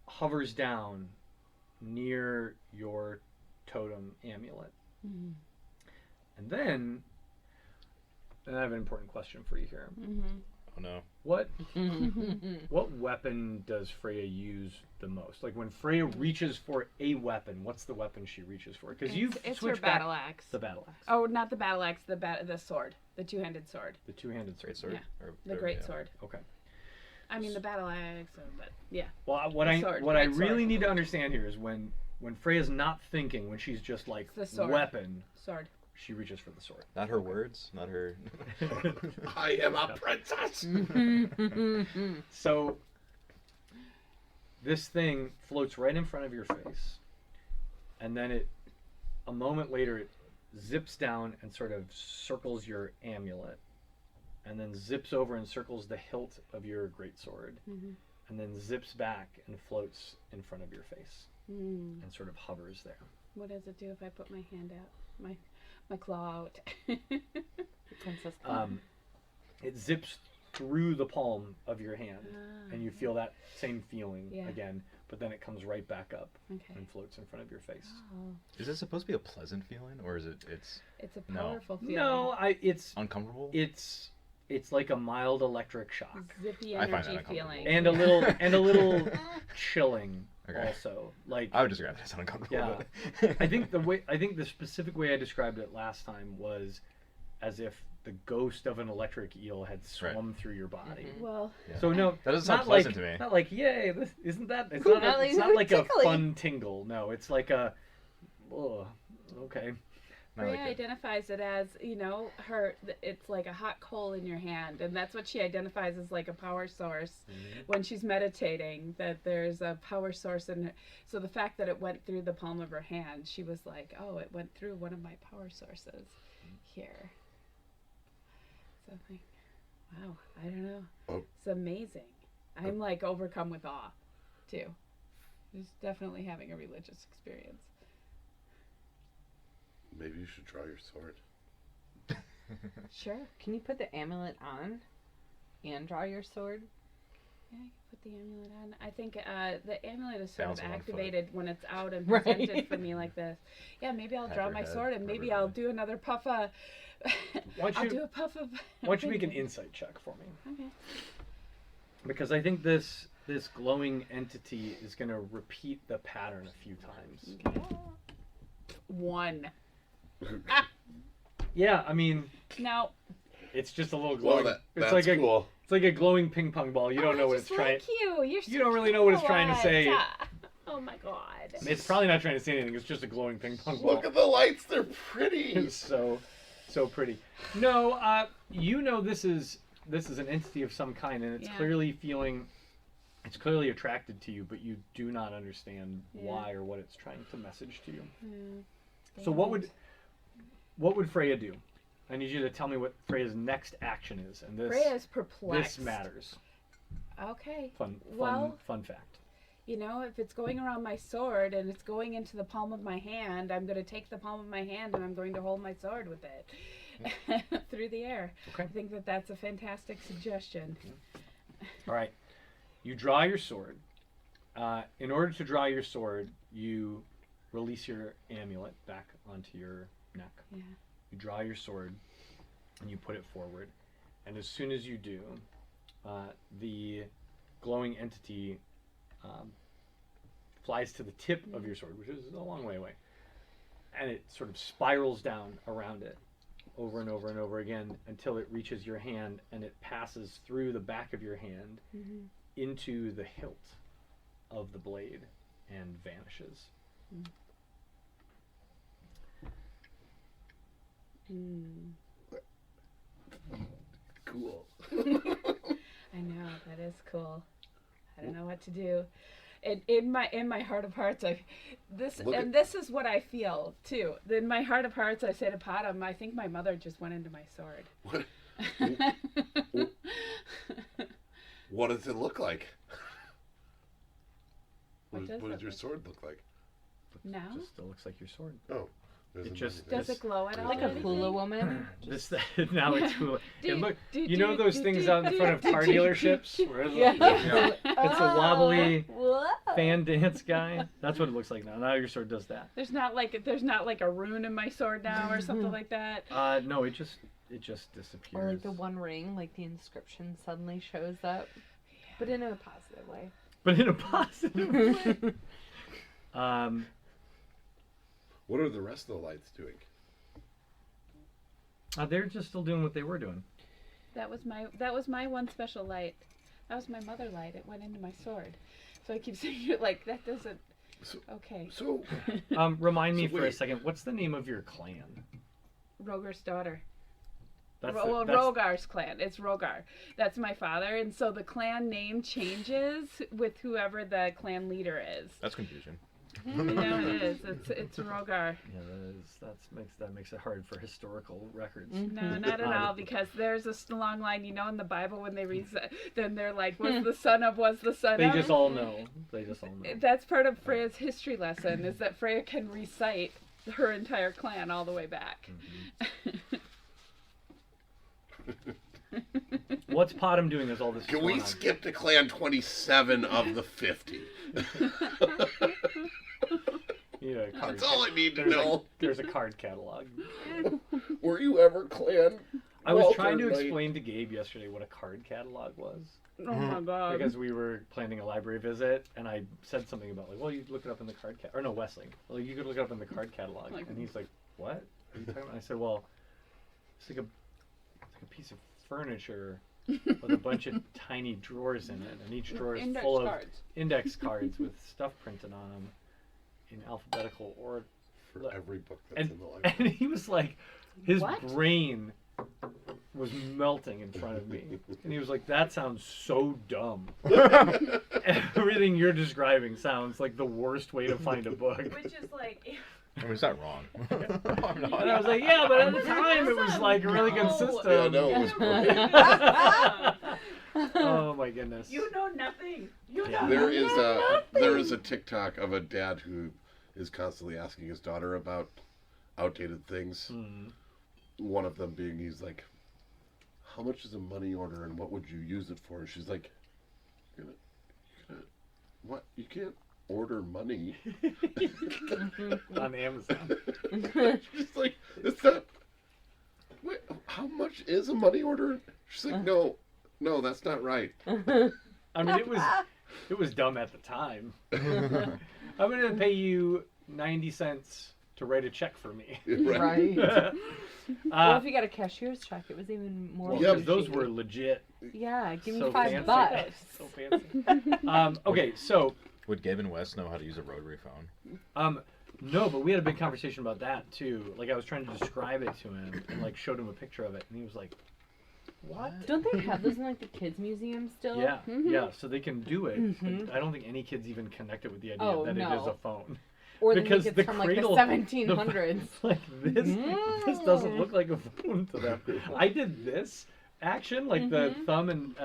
A: hovers down near your totem amulet.
C: Mm-hmm.
A: And then, and I have an important question for you here.
C: Mm-hmm.
F: Oh no.
A: What weapon does Freya use the most? Like when Freya reaches for a weapon, what's the weapon she reaches for? Because you've
C: It's her
A: switched back
C: battle axe.
A: the battle axe,
C: Oh, not the battle axe. The sword. The two-handed sword.
A: the two-handed sword.
F: Great sword.
C: Yeah.
F: Or-
C: The
F: or-
C: great
F: yeah.
C: sword.
A: Okay.
C: I mean the battle axe, but yeah.
A: Well, what
C: The
A: I
C: sword,
A: what I
C: great
A: really
C: sword.
A: need to understand here is when Freya's not thinking, when she's just like
C: It's the sword.
A: weapon,
C: Sword.
A: she reaches for the sword.
F: Not her words. Not her.
B: I am a princess.
A: So this thing floats right in front of your face, and then a moment later, it zips down and sort of circles your amulet, and then zips over and circles the hilt of your greatsword,
C: Mhm.
A: and then zips back and floats in front of your face
C: Mm.
A: and sort of hovers there.
C: What does it do if I put my hand out? My claw out.
D: Princess
A: It zips through the palm of your hand,
C: Ah,
A: and you feel that same feeling
C: Yeah.
A: again, but then it comes right back up
C: Okay.
A: and floats in front of your face.
C: Oh,
F: Is it supposed to be a pleasant feeling, or is it's
C: it's a
F: No.
C: powerful feeling.
A: No,
F: uncomfortable?
A: it's like a mild electric shock
C: Zippy
F: I find that
C: energy
F: uncomfortable.
C: feeling.
A: and a little chilling
F: Okay.
A: also. Like
F: I would describe it as uncomfortable.
A: Yeah.
F: but-
A: I think the specific way I described it last time was as if the ghost of an electric eel had swum through your body.
C: Well,
F: Yeah.
A: So no,
F: That doesn't sound
A: not
F: pleasant
A: like,
F: to me.
A: Not like yay, isn't that? It's
D: Ooh,
A: not.
D: not
A: It's
D: like-
A: not like a
D: tickly.
A: fun tingle. No, it's like a. Oh, okay.
F: Not
C: Freya
F: like it.
C: identifies it as, it's like a hot coal in your hand, and that's what she identifies as like a power source when she's meditating, that there's a power source in her. So the fact that it went through the palm of her hand, she was like, oh, it went through one of my power sources here. So I'm like, wow, I don't know.
B: Oh.
C: It's amazing. I'm like overcome with awe, too. Just definitely having a religious experience.
B: Maybe you should draw your sword.
C: Sure.
D: Can you put the amulet on and draw your sword?
C: Yeah, you put the amulet on. I think the amulet is sort
F: Balance
C: of
F: on one foot.
C: activated when it's out and
D: Right.
C: presented for me like this. Yeah, maybe I'll
F: Pat
C: draw
F: your
C: my
F: head,
C: sword and
F: rub
C: maybe
F: your
C: I'll
F: head.
C: do another puff of.
A: Why don't
C: I'll
A: you-
C: do a puff of.
A: Why don't you make an insight check for me?
C: Okay.
A: Because I think this glowing entity is going to repeat the pattern a few times.
C: 1.
A: Yeah, I mean,
C: Now.
A: it's just a little
B: Well,
A: glowing.
B: that's
A: it's like
B: cool.
A: it's like a glowing ping pong ball. You don't know what it's trying.
C: You
A: don't really know what it's trying to say.
C: Oh my god.
A: It's probably not trying to say anything. It's just a glowing ping pong ball.
B: Look at the lights; they're pretty.
A: It's so pretty. No, you know this is an entity of some kind, and it's
C: Yeah.
A: it's clearly attracted to you, but you do not understand
C: Yeah.
A: why or what it's trying to message to you.
C: Yeah.
A: So what would Freya do? I need you to tell me what Freya's next action is, and
C: Freya's perplexed.
A: this matters.
C: Okay.
A: Fun fact.
C: You know, if it's going around my sword and it's going into the palm of my hand, I'm going to take the palm of my hand and I'm going to hold my sword with it through the air.
A: Okay.
C: I think that that's a fantastic suggestion.
A: All right. You draw your sword. In order to draw your sword, you release your amulet back onto your neck.
C: Yeah.
A: You draw your sword and you put it forward. And as soon as you do, the glowing entity flies to the tip of your sword, which is a long way away. And it sort of spirals down around it over and over and over again until it reaches your hand, and it passes through the back of your hand into the hilt of the blade and vanishes.
B: Cool.
C: I know, that is cool. I don't know what to do. In my heart of hearts, this is what I feel too. In my heart of hearts, I say to Padam, I think my mother just went into my sword.
B: What? What does it look like?
C: What does
B: What
C: it
B: does your
C: look
B: sword look like?
C: Now?
A: Just still looks like your sword.
B: Oh, there's
A: It
B: a
A: just-
B: menu.
C: Does it glow at all?
D: Like
C: or
D: a
C: anything?
D: hula woman.
A: This now it's cool.
C: Do-
A: It look,
C: do-
A: you know
C: do-
A: those
C: do-
A: things
C: do-
A: out in front of
C: do-
A: car
C: do-
A: dealerships where it's,
D: Yeah.
A: it's a wobbly
D: Whoa.
A: fan dance guy. That's what it looks like now. Now your sword does that.
C: There's not like a rune in my sword now or something like that.
A: No, it just disappears.
D: Or like the one ring, like the inscription suddenly shows up, but in a positive way.
A: But in a positive way.
B: What are the rest of the lights doing?
A: They're just still doing what they were doing.
C: That was my one special light. That was my mother light. It went into my sword. So I keep saying like that doesn't.
B: So-
C: Okay.
B: So,
A: Remind me
B: So
A: for a
B: wait.
A: second. What's the name of your clan?
C: Rogar's daughter.
A: That's
C: Rogar's clan. It's Rogar. That's my father, and so the clan name changes with whoever the clan leader is.
F: That's confusion.
C: No, it is. It's Rogar.
A: Yeah, that makes it hard for historical records.
C: No, not at all. Because there's a long line, you know, in the Bible when they read, then they're like, "Was the son of? Was the son
A: They
C: of?"
A: just all know. They just all know.
C: That's part of Freya's history lesson. Is that Freya can recite her entire clan all the way back.
A: What's Potom doing as all this is
B: can
A: going
B: we
A: on?
B: skip to clan 27 of the 50?
A: You know, card
B: That's all I need to
A: there's
B: know.
A: there's a card catalog.
B: Were you ever clan?
A: I was
B: Walter
A: trying to
B: Knight?
A: explain to Gabe yesterday what a card catalog was.
C: Oh my god.
A: Because we were planning a library visit, and I said something about like, well, you look it up in the card or no, Wesley. Well, you could look it up in the card catalog,
C: Like-
A: and he's like, what? What are you talking about? I said, well, it's like a piece of furniture with a bunch of tiny drawers in it, and each drawer is
C: Index
A: full
C: cards.
A: of index cards with stuff printed on them in alphabetical order.
B: For every book that's
A: And,
B: in the library.
A: and he was like, his
C: What?
A: brain was melting in front of me. And he was like, that sounds so dumb. Everything you're describing sounds like the worst way to find a book.
C: Which is like,
F: I mean, it's not wrong. I'm
A: And I was like, yeah, but at the time it was like a really good
C: No.
A: system.
B: Yeah, no, it was great.
A: Oh my goodness.
C: you know nothing. You
A: Yeah.
C: know
B: There is a TikTok of a dad who is constantly asking his daughter about outdated things.
A: Hmm.
B: One of them being, he's like, how much is a money order and what would you use it for? And she's like, you're gonna what? You can't order money.
A: On Amazon.
B: She's like, it's not, wait, how much is a money order? She's like, no, that's not right.
A: I mean, it was dumb at the time. I'm going to pay you 90 cents to write a check for me.
D: Right. Well,
A: Uh,
D: if you got a cashier's check, it was even more.
A: well,
B: Yeah,
A: because those
D: appreciated.
A: were legit.
D: Yeah, give me
A: So
D: $5.
A: fancy. So fancy. Okay, so
F: Would Gabe and Wes know how to use a rotary phone?
A: no, but we had a big conversation about that too. Like I was trying to describe it to him and like showed him a picture of it, and he was like, "What?"
D: Don't they have those in like the kids' museum still?
A: Yeah,
C: Mhm.
A: yeah. So they can do it.
D: Mhm.
A: But I don't think any kids even connect it with the idea
D: Oh,
A: that it is
D: no.
A: a phone.
D: Or the
A: because
D: nakeds
A: the
D: from
A: cradle,
D: like the 1700s.
A: like this doesn't look like a phone to them. I did this action, like the thumb and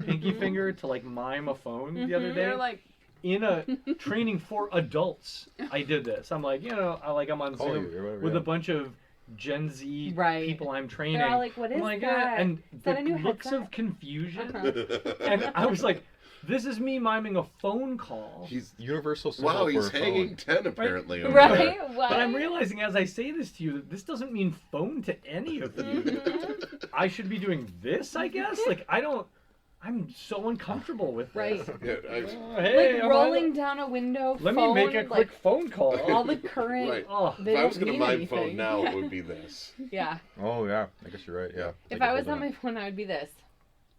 A: pinky finger to like mime a phone the other day.
C: They're like,
A: In a training for adults, I did this. I'm like, I'm on
F: Call
A: Zoom
F: you or whatever,
A: with
F: yeah.
A: a bunch of Gen Z
D: Right.
A: people I'm training.
D: They're all like, "What is
A: I'm like,
D: that?
A: And
D: Is that
A: the
D: a new
A: looks
D: headset?"
A: of confusion.
D: Uh-huh.
A: And I was like, this is me miming a phone call.
B: He's
F: Universal symbol
B: wow.
F: for
B: He's
F: a phone.
B: hanging 10 apparently. over
D: Right?
B: there.
D: What?
A: But I'm realizing as I say this to you that this doesn't mean phone to any of you. I should be doing this, I guess. Like I'm so uncomfortable with this.
D: Right.
B: Yeah,
A: Hey,
D: Like
A: I'm
D: rolling down a window.
A: Let
D: phone,
A: me make a quick
D: like,
A: phone call.
D: all the current.
B: Right.
A: Oh,
D: They
B: if I
D: don't
B: was gonna
D: mean
B: mime phone
D: anything.
B: now, it would be this.
D: Yeah.
F: Oh yeah, I guess you're right. Yeah.
D: If
F: Take a
D: I was
F: hold
D: on
F: of
D: my phone, I would be this.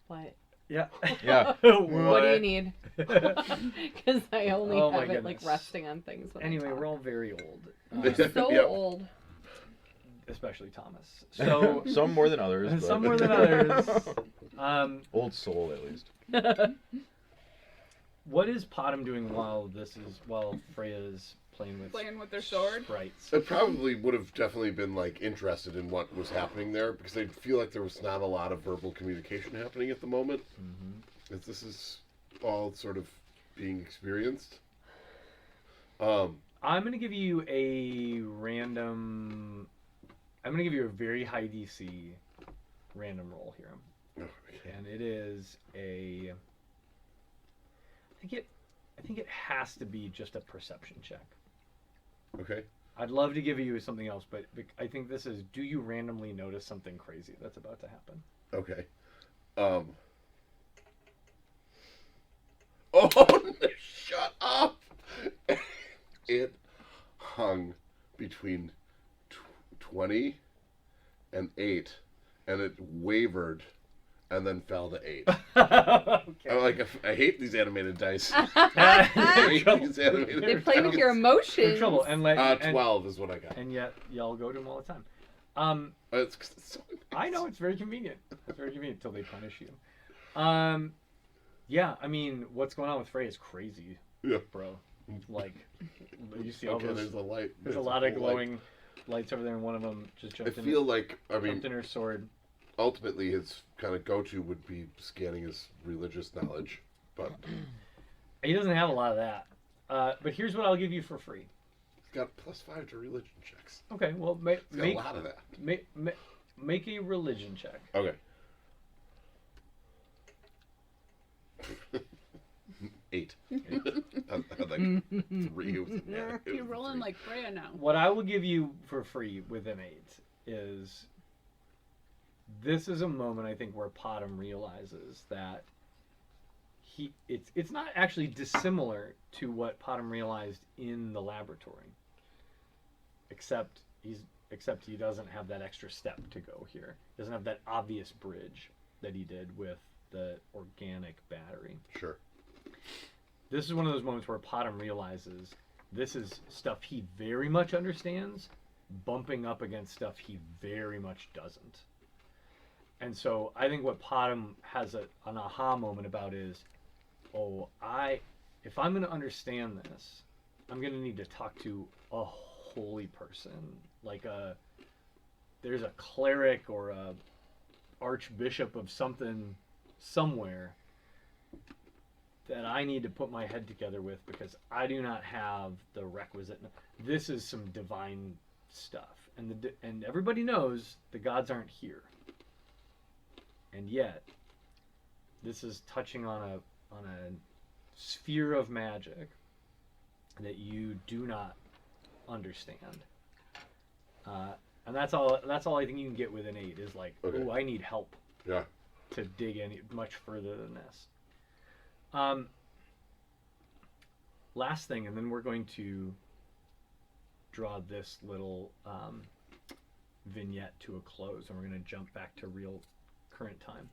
D: What?
A: yeah.
F: Yeah.
D: What do you need? Because I only
A: Oh my
D: have it like
A: goodness.
D: resting on things. When
A: Anyway,
D: I talk.
A: we're all very old,
D: So
B: Yep.
D: old.
A: especially Thomas. So
F: Some more than others. But...
A: some more than others.
F: Old soul, at least.
A: What is Potom doing while Freya's playing
C: playing with their sword.
A: sprites?
B: It probably would have definitely been like interested in what was happening there because they feel like there was not a lot of verbal communication happening at the moment.
A: Mm-hmm.
B: As this is all sort of being experienced.
A: I'm gonna give you a random. I'm gonna give you a very high DC random roll here, and it is a. I think it has to be just a perception check.
B: Okay.
A: I'd love to give you something else, but I think this is. Do you randomly notice something crazy that's about to happen?
B: Okay. Oh, shut up! It hung between 20 and 8, and it wavered, and then fell to 8.
A: Okay.
B: I hate these animated dice. I hate these animated
D: They play with your
A: You're
D: emotions.
A: in trouble, and like
B: 12 is what I got.
A: and yet y'all go to them all the time.
B: It's so
A: I know it's very convenient. It's very convenient until they punish you. Yeah, I mean, what's going on with Frey is crazy,
B: Yeah.
A: bro. Like, you see all
B: Okay,
A: those.
B: there's a light.
A: There's a
B: There's
A: lot of
B: whole light.
A: glowing lights over there, and one of them just
B: I
A: jumped in.
B: feel like,
A: Jumped in her sword.
B: ultimately his kind of go-to would be scanning his religious knowledge, but
A: He doesn't have a lot of that. But here's what I'll give you for free.
B: he's got +5 to religion checks.
A: Okay, well,
B: He's got a lot of that.
A: make a religion check.
B: Okay. 8. I had like 3. Yeah, it
C: You're
B: was
C: rolling
B: 3.
C: like Freya now.
A: What I will give you for free with an 8 is this is a moment I think where Potom realizes that it's not actually dissimilar to what Potom realized in the laboratory. Except he doesn't have that extra step to go here. He doesn't have that obvious bridge that he did with the organic battery.
B: Sure.
A: This is one of those moments where Potom realizes this is stuff he very much understands, bumping up against stuff he very much doesn't. And so I think what Potom has an aha moment about is, if I'm going to understand this, I'm going to need to talk to a holy person, like there's a cleric or a archbishop of something somewhere that I need to put my head together with because I do not have the requisite. This is some divine stuff, and everybody knows the gods aren't here, and yet this is touching on a sphere of magic that you do not understand. And that's all I think you can get with an 8 is like,
B: Okay.
A: I need help
B: Yeah.
A: to dig any much further than this. Last thing, and then we're going to draw this little vignette to a close, and we're going to jump back to real current time.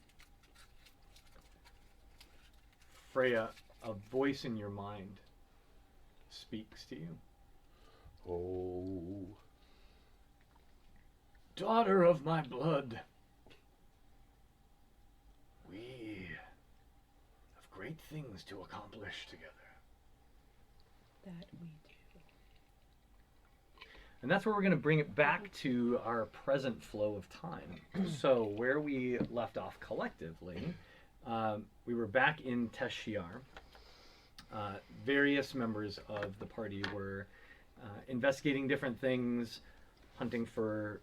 A: Freya, a voice in your mind speaks to you.
B: Oh.
A: Daughter of my blood, we have great things to accomplish together.
C: That we do.
A: And that's where we're going to bring it back to our present flow of time. So where we left off collectively, we were back in Teshiar. Various members of the party were investigating different things, hunting for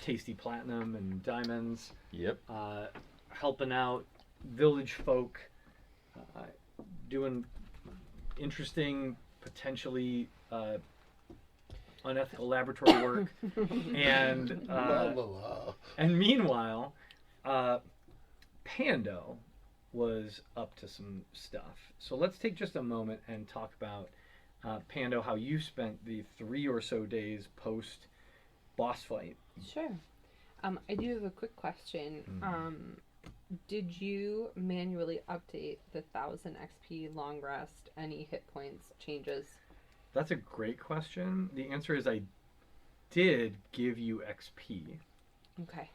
A: tasty platinum and diamonds,
F: Yep.
A: helping out village folk, doing interesting, potentially unethical laboratory work, and
B: La, la, la.
A: and meanwhile, Pando was up to some stuff. So let's take just a moment and talk about Pando, how you spent the 3 or so days post boss fight.
D: Sure. I do have a quick question. Did you manually update the 1000 XP long rest? Any hit points changes?
A: That's a great question. The answer is I did give you XP.
D: Okay.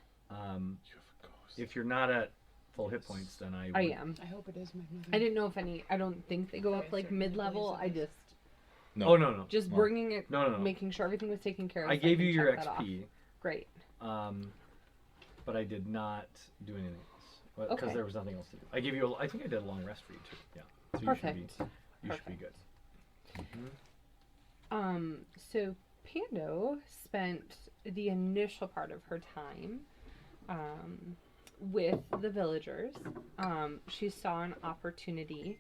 A: If you're not at full hit points, then I
D: I
A: would-
D: am.
E: I hope it is my mother.
D: I didn't know if any. I don't think they go up like
E: Certainly
D: mid level.
E: believes it
D: I
E: is.
D: just
F: No.
A: Oh no.
D: just
F: No.
D: bringing it,
A: No.
D: making sure everything was taken care of.
A: I
D: so
A: gave
D: can
A: you your
D: check that off.
A: XP,
D: Great.
A: but I did not do anything else because
D: Okay.
A: there was nothing else to do. I gave you. I think I did a long rest for you too. Yeah. So
D: Perfect.
A: you should be good.
D: So Pando spent the initial part of her time with the villagers. She saw an opportunity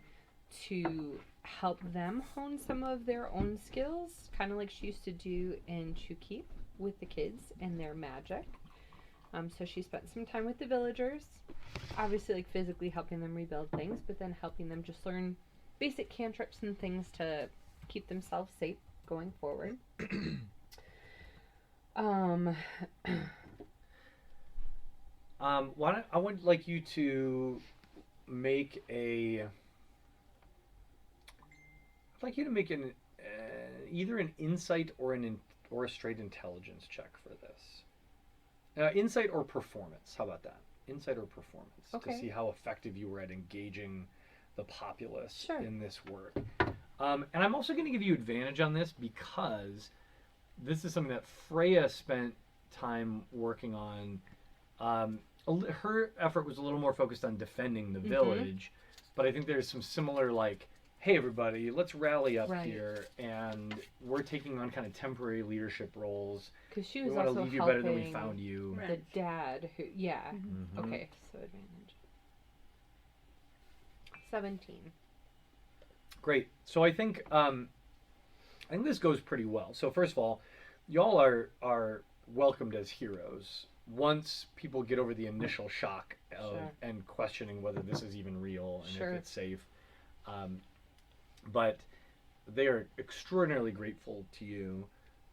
D: to help them hone some of their own skills, kind of like she used to do in Chukip with the kids and their magic. So she spent some time with the villagers, obviously like physically helping them rebuild things, but then helping them just learn basic cantrips and things to keep themselves safe going forward.
A: I would like you to make a. I'd like you to make an either an insight or or a straight intelligence check for this. Insight or performance. How about that? Insight or performance
D: Okay.
A: to see how effective you were at engaging the populace
D: Sure.
A: in this work. And I'm also going to give you advantage on this because this is something that Freya spent time working on. Her effort was a little more focused on defending the village, but I think there's some similar like, hey everybody, let's rally up
D: Right.
A: here, and we're taking on kind of temporary leadership roles.
D: Because she
A: We
D: was
A: want to
D: also
A: leave you
D: helping
A: better than we found you.
E: Right.
D: the dad who, yeah.
A: Mhm.
D: Okay, so advantage. 17.
A: Great. So I think this goes pretty well. So first of all, y'all are welcomed as heroes once people get over the initial shock of
D: Sure.
A: and questioning whether this is even real and
D: Sure.
A: if it's safe. But they are extraordinarily grateful to you.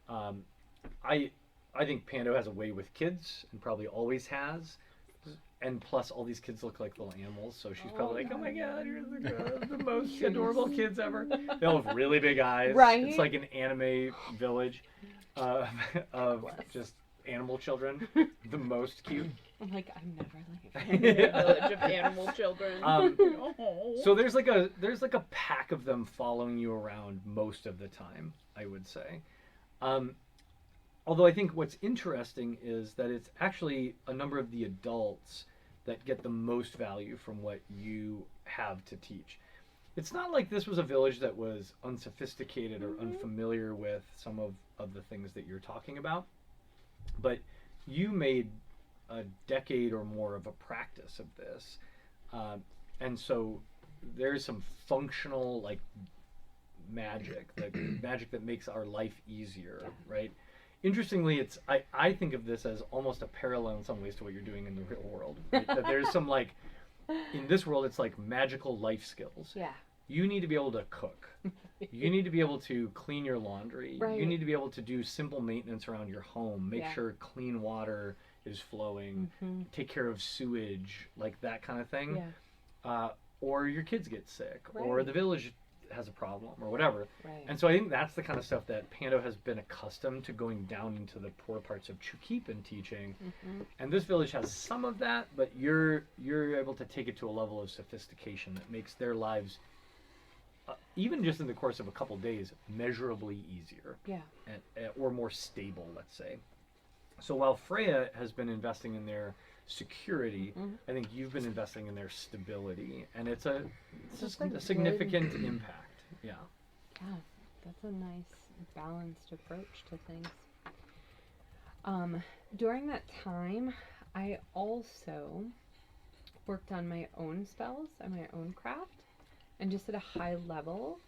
A: I think Pando has a way with kids and probably always has. And plus, all these kids look like little animals, so she's probably like, "Oh my God, you're the most adorable kids ever." They all have really big eyes.
D: Right.
A: It's like an anime village of just animal children, the most cute.
D: I'm like, I'm never leaving.
E: Village of animal children. Oh.
A: So there's like a pack of them following you around most of the time, I would say. Although I think what's interesting is that it's actually a number of the adults that get the most value from what you have to teach. It's not like this was a village that was unsophisticated or unfamiliar with some of the things that you're talking about, but you made a decade or more of a practice of this. And so there's some functional like magic that makes our life easier, right? Interestingly, I think of this as almost a parallel in some ways to what you're doing in the real world. Right? That there's some like, in this world, it's like magical life skills.
D: Yeah.
A: You need to be able to cook. You need to be able to clean your laundry.
D: Right.
A: You need to be able to do simple maintenance around your home. Make
D: Yeah.
A: sure clean water is flowing. Take care of sewage, like that kind of thing.
D: Yeah.
A: Or your kids get sick, or
D: Right.
A: the village has a problem, or whatever.
D: Right.
A: And so I think that's the kind of stuff that Pando has been accustomed to going down into the poor parts of Chukip and teaching. And this village has some of that, but you're able to take it to a level of sophistication that makes their lives even just in the course of a couple days, measurably easier.
D: Yeah.
A: Or more stable, let's say. So while Freya has been investing in their security, I think you've been investing in their stability, and it's a significant impact. Yeah.
D: Yeah, that's a nice balanced approach to things. During that time, I also worked on my own spells and my own craft, and just at a high level,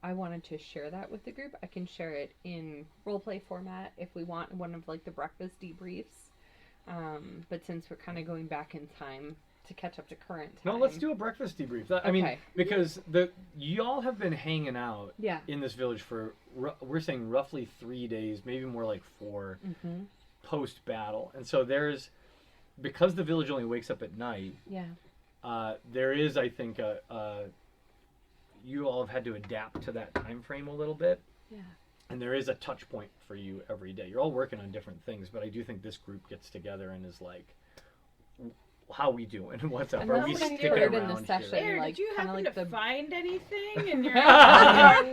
D: I wanted to share that with the group. I can share it in roleplay format if we want, one of like the breakfast debriefs. But since we're kind of going back in time to catch up to current time.
A: No, let's do a breakfast debrief. I mean, because y'all have been hanging out in this village for, we're saying roughly 3 days, maybe more like 4, post-battle. And so because the village only wakes up at night, there is, I think, you all have had to adapt to that time frame a little bit.
D: Yeah.
A: And there is a touch point for you every day. You're all working on different things, but I do think this group gets together and is like, how we doing? What's up?
D: And
A: Are
D: that's
A: we
D: what I
A: sticking
D: heard
A: around
D: in the session.
A: here?
E: Aaron,
D: Like,
E: did you
D: kinda
E: happen
D: like
E: to
D: the-
E: find anything in your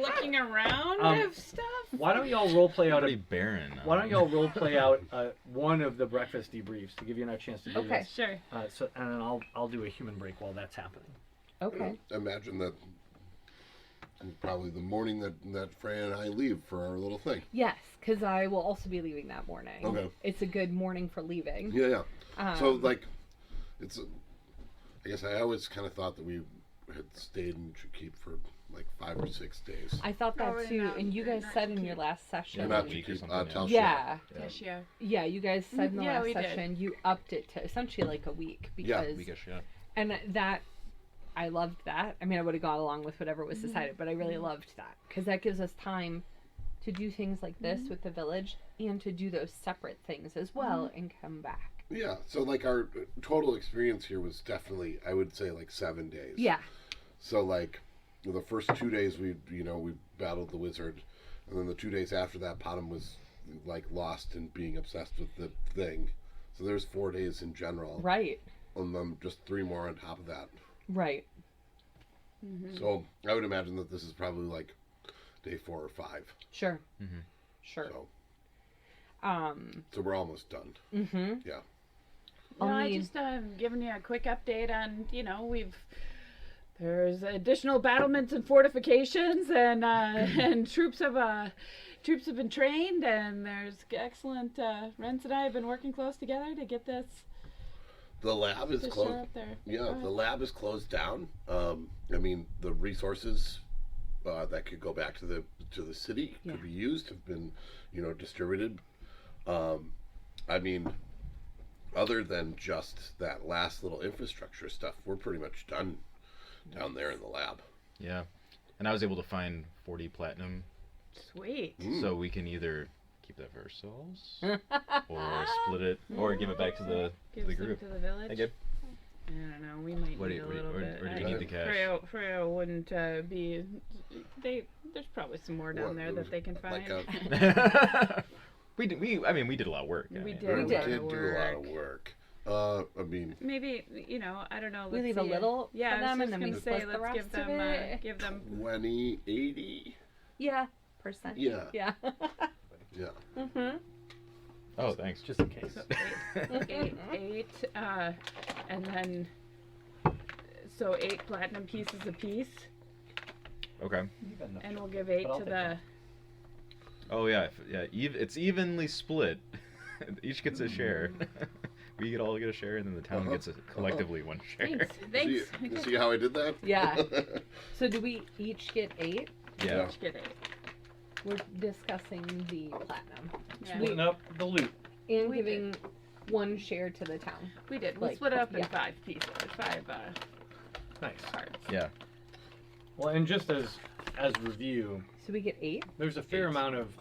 E: looking around of stuff?
A: Why don't y'all role play out
F: Pretty barren.
A: Why don't y'all role play out one of the breakfast debriefs to give you another chance to do
D: Okay.
A: this?
E: Sure.
A: And then I'll do a human break while that's happening.
D: Okay.
B: Imagine that probably the morning that Freya and I leave for our little thing.
D: Yes, because I will also be leaving that morning.
B: Okay.
D: It's a good morning for leaving.
B: Yeah. So
D: Um,
B: like, I guess I always kind of thought that we had stayed in Chukip for like 5 or 6 days.
D: I thought that
E: we're
D: too,
E: not-
D: and you
E: we're
D: guys
E: not
D: said in
E: keep-
D: your last session.
F: Yeah,
B: Not
F: a week or
B: Chukip,
F: something,
B: Tal
D: Yeah.
E: Yes,
D: Yeah, you guys said in the
E: Yeah,
D: last
E: we did.
D: session you upped it to essentially like a week
B: Yeah,
D: because
F: Weekish, yeah.
D: and that I loved that. I mean, I would have gone along with whatever was decided, but I really loved that because that gives us time to do things like this with the village and to do those separate things as well and come back.
B: Yeah. So like our total experience here was definitely, I would say, like 7 days.
D: Yeah.
B: So like the first 2 days we battled the wizard, and then the 2 days after that, Potom was like lost and being obsessed with the thing. So there's 4 days in general.
D: Right.
B: And then just 3 more on top of that.
D: Right.
B: So I would imagine that this is probably like day 4 or 5.
D: Sure.
F: Mm-hmm.
D: Sure.
B: So we're almost done. Yeah.
E: No, I
D: Only-
E: just giving you a quick update on, there's additional battlements and fortifications, and and troops have been trained, and there's excellent. Rents and I have been working close together to get this
B: The lab is
E: to
B: closed.
E: shore up there.
B: Yeah, the lab is closed down. I mean, the resources that could go back to the city could be used have been, distributed. I mean, other than just that last little infrastructure stuff, we're pretty much done down there in the lab.
F: Yeah. And I was able to find 40 platinum,
E: Sweet.
F: so we can either keep that for ourselves, or split it, or give it back to the
E: Give some
F: group.
E: to the village.
F: Hey, Gabe.
E: I don't know. We might
F: What do
E: need
F: you-
E: a
F: what do you-
E: little
F: where-
E: bit.
F: where do you
B: need
F: the cash?
E: Freya wouldn't be. There's probably some more down
B: What,
E: there that they can find.
B: like
F: we did a lot of work. I
E: We
F: mean,
E: did.
B: We
E: a
B: did
E: lot of
B: do a lot of work. I mean,
E: Maybe I don't know.
D: We
E: let's
D: leave a
E: see.
D: little for
E: Yeah, I was
D: them,
E: just
D: and then we
E: gonna say,
D: split the
E: let's
D: rest of it.
E: give them
B: 20, 80.
D: Yeah. Percent.
B: Yeah.
D: Yeah.
B: Yeah.
D: Mm-hmm.
F: Oh, thanks.
A: Just in case.
E: so eight, and then 8 platinum pieces apiece,
F: Okay.
E: and we'll give 8
A: But I'll
E: to
A: take
E: the.
A: that.
F: Oh yeah, it's evenly split. Each gets a share. We all get a share, and then the town gets collectively one share.
E: Thanks.
B: You see how I did that?
D: Yeah. So do we each get 8?
F: Yeah.
E: Each get 8.
D: We're discussing the platinum
E: Yeah.
A: Splitting up the loot.
D: and
E: We
D: giving one share to the town.
E: We did. We
D: Like,
E: split it up in
D: yeah.
E: 5 pieces, 5
A: Nice.
E: cards.
F: Yeah.
A: Well, and just as review,
D: So we get 8.
A: there's a fair
F: 8.
A: amount of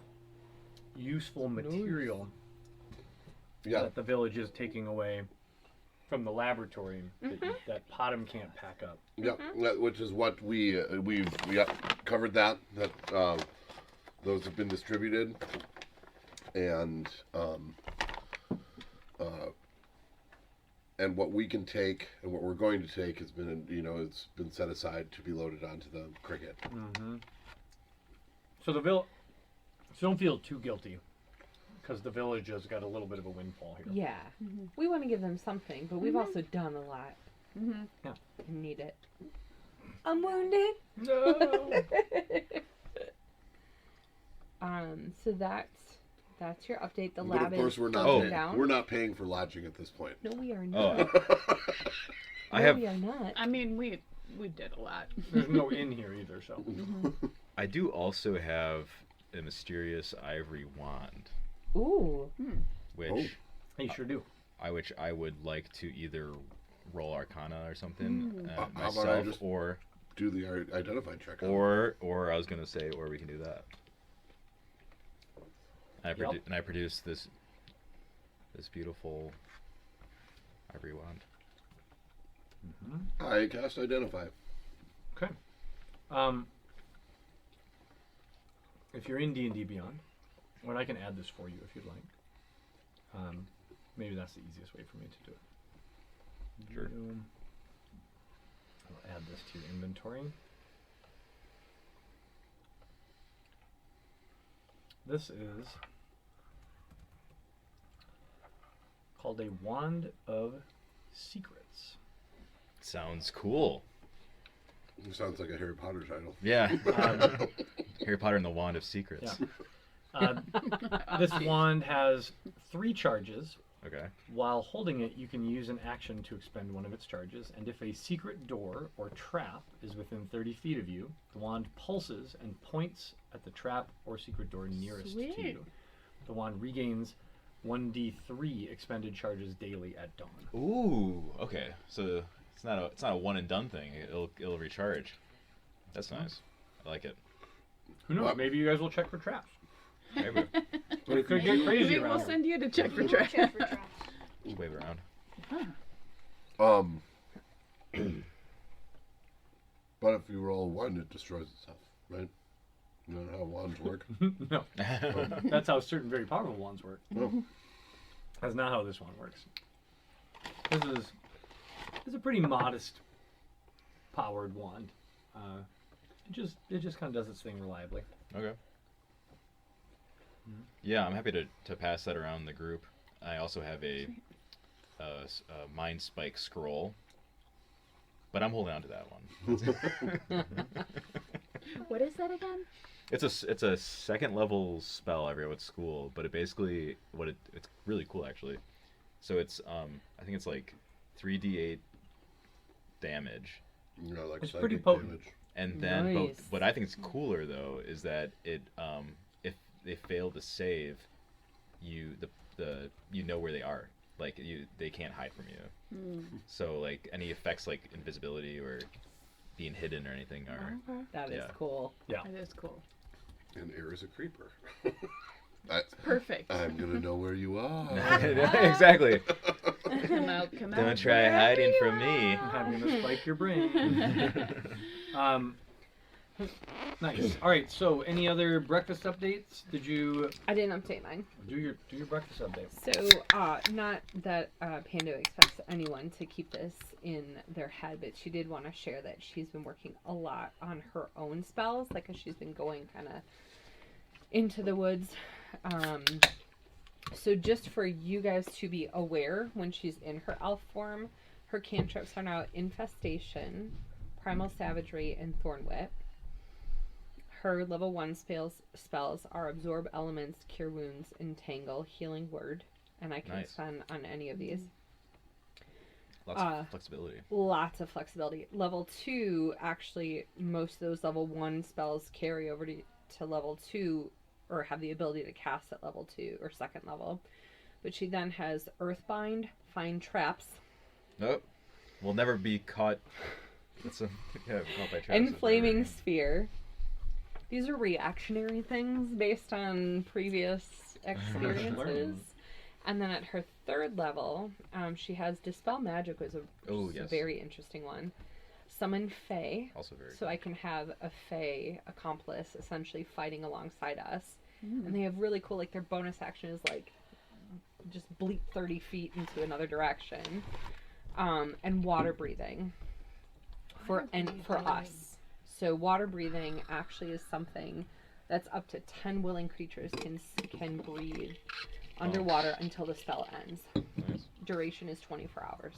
A: useful material
B: Yeah.
A: that the village is taking away from the laboratory that Potom can't pack up.
B: Yeah, that- which is what we've covered that those have been distributed, and what we can take and what we're going to take has been, it's been set aside to be loaded onto the cricket.
A: Mm-hmm. So the village, so don't feel too guilty, because the village has got a little bit of a windfall here.
D: Yeah. We want to give them something, but we've also done a lot
E: Mm-hmm.
D: and need it. I'm wounded.
A: No.
D: So that's your update. The
B: But
D: lab
B: of course,
D: is
B: we're not
D: closing
B: paying,
D: down.
B: we're not paying for lodging at this point.
D: No, we are
F: Oh,
D: not.
F: I
D: No,
F: have.
D: we are not.
E: I mean, we did a lot.
A: There's no inn here either, so.
F: I do also have a mysterious ivory wand,
D: Ooh.
F: which
A: You sure do.
F: which I would like to either roll Arcana or something
B: How about I
F: myself,
B: just-
F: or
B: Do the identify check.
F: or I was gonna say, or we can do that.
A: Yep.
F: And I produce this beautiful ivory wand.
B: I cast identify.
A: Okay. If you're in D&D Beyond, or I can add this for you if you'd like. Maybe that's the easiest way for me to do it.
F: Sure.
A: I'll add this to your inventory. This is called a Wand of Secrets.
F: Sounds cool.
B: It sounds like a Harry Potter title.
F: Yeah. Harry Potter and the Wand of Secrets.
A: Yeah. This wand has 3 charges.
F: Okay.
A: While holding it, you can use an action to expend one of its charges, and if a secret door or trap is within 30 feet of you, the wand pulses and points at the trap or secret door nearest to
E: Sweet.
A: you. The wand regains 1d3 expended charges daily at dawn.
F: Ooh. Okay. So it's not a one and done thing. It'll recharge. That's nice. I like it.
A: Who knows?
B: Well-
A: Maybe you guys will check for traps.
F: Maybe.
A: But it could get crazy
E: Maybe
A: around
E: we'll
A: here.
E: send you to check for traps.
G: Check for traps.
F: Just wave around.
B: But if you roll 1, it destroys itself, right? You know how wands work.
A: No, that's how certain very powerful wands work.
B: Oh.
A: That's not how this one works. This is a pretty modest powered wand. It just kind of does its thing reliably.
F: Okay. Yeah, I'm happy to pass that around the group. I also have a Mind Spike scroll, but I'm holding on to that one.
G: What is that again?
F: It's a second level spell I read at school, but it basically it's really cool actually. So it's I think it's like 3d8 damage,
B: Like
A: It's
B: psychic
A: pretty potent.
B: damage.
F: and then
D: Nice.
F: but what I think is cooler though is that it if they fail to save, you know where they are. Like they can't hide from you. So like any effects like invisibility or being hidden or anything are
D: That is
F: Yeah.
D: cool.
A: Yeah.
E: That is cool.
B: And air is a creeper.
E: Perfect.
B: I'm gonna know where you are.
F: exactly.
E: Come out, come out.
F: Don't try hiding from me.
A: I'm having to spike your brain. Nice. All right. So, any other breakfast updates? Did you
D: I didn't update mine.
A: do your breakfast update?
D: So, not that Pando expects anyone to keep this in their head, but she did want to share that she's been working a lot on her own spells, like as she's been going kind of into the woods. So just for you guys to be aware, when she's in her elf form, her cantrips are now Infestation, Primal Savagery, and Thorn Whip. Her level 1 spells are Absorb Elements, Cure Wounds, Entangle, Healing Word, and I can
F: Nice.
D: stun on any of these.
F: Lots of flexibility.
D: Lots of flexibility. Level 2, actually, most of those level 1 spells carry over to level 2, or have the ability to cast at level 2 or second level. But she then has Earthbind, Find Traps,
F: Nope. We'll never be caught. Caught by traps.
D: and Flaming Sphere. These are reactionary things based on previous experiences. And then at her third level, she has Dispel Magic, which is a very interesting one. Summon Fae.
F: Also very.
D: So I can have a Fae accomplice essentially fighting alongside us. And they have really cool, like their bonus action is like just bleep 30 feet into another direction. and water breathing for us. So water breathing actually is something that's up to 10 willing creatures can breathe underwater until the spell ends.
F: Nice.
D: Duration is 24 hours.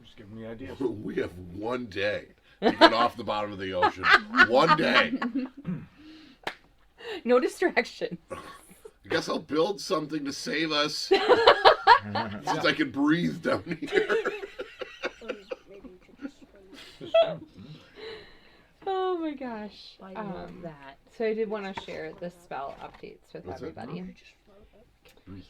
A: Just giving me ideas.
B: We have one day to get off the bottom of the ocean. One day.
D: No distraction.
B: I guess I'll build something to save us. Since I can breathe down here.
D: Oh my gosh.
G: I love that.
D: So I did want to share the spell updates with
B: What's it?
D: everybody.
B: Breathe.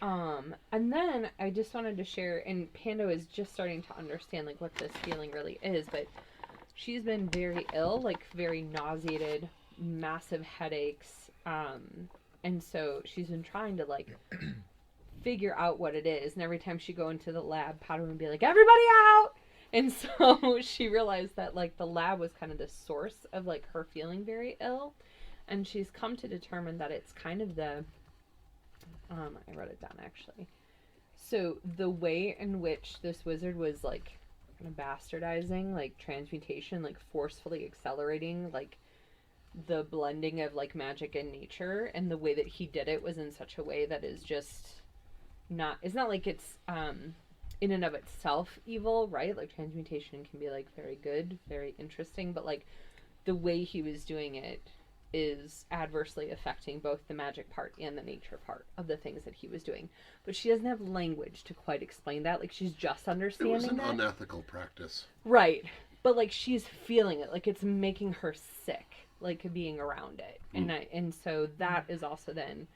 D: And then I just wanted to share, and Pando is just starting to understand like what this feeling really is, but she's been very ill, like very nauseated, massive headaches, and so she's been trying to like figure out what it is, and every time she go into the lab, Powder would be like, "Everybody out!" And so she realized that like the lab was kind of the source of like her feeling very ill, and she's come to determine that it's kind of the I wrote it down actually. So the way in which this wizard was like kind of bastardizing like transmutation, like forcefully accelerating like the blending of like magic and nature, and the way that he did it was in such a way that is just not, it's not like it's in and of itself evil, right? Like transmutation can be like very good, very interesting, but like the way he was doing it is adversely affecting both the magic part and the nature part of the things that he was doing. But she doesn't have language to quite explain that. Like she's just
B: It
D: understanding
B: was an
D: that.
B: unethical practice.
D: Right. But like she's feeling it. Like it's making her sick, like being around it. And so that is also then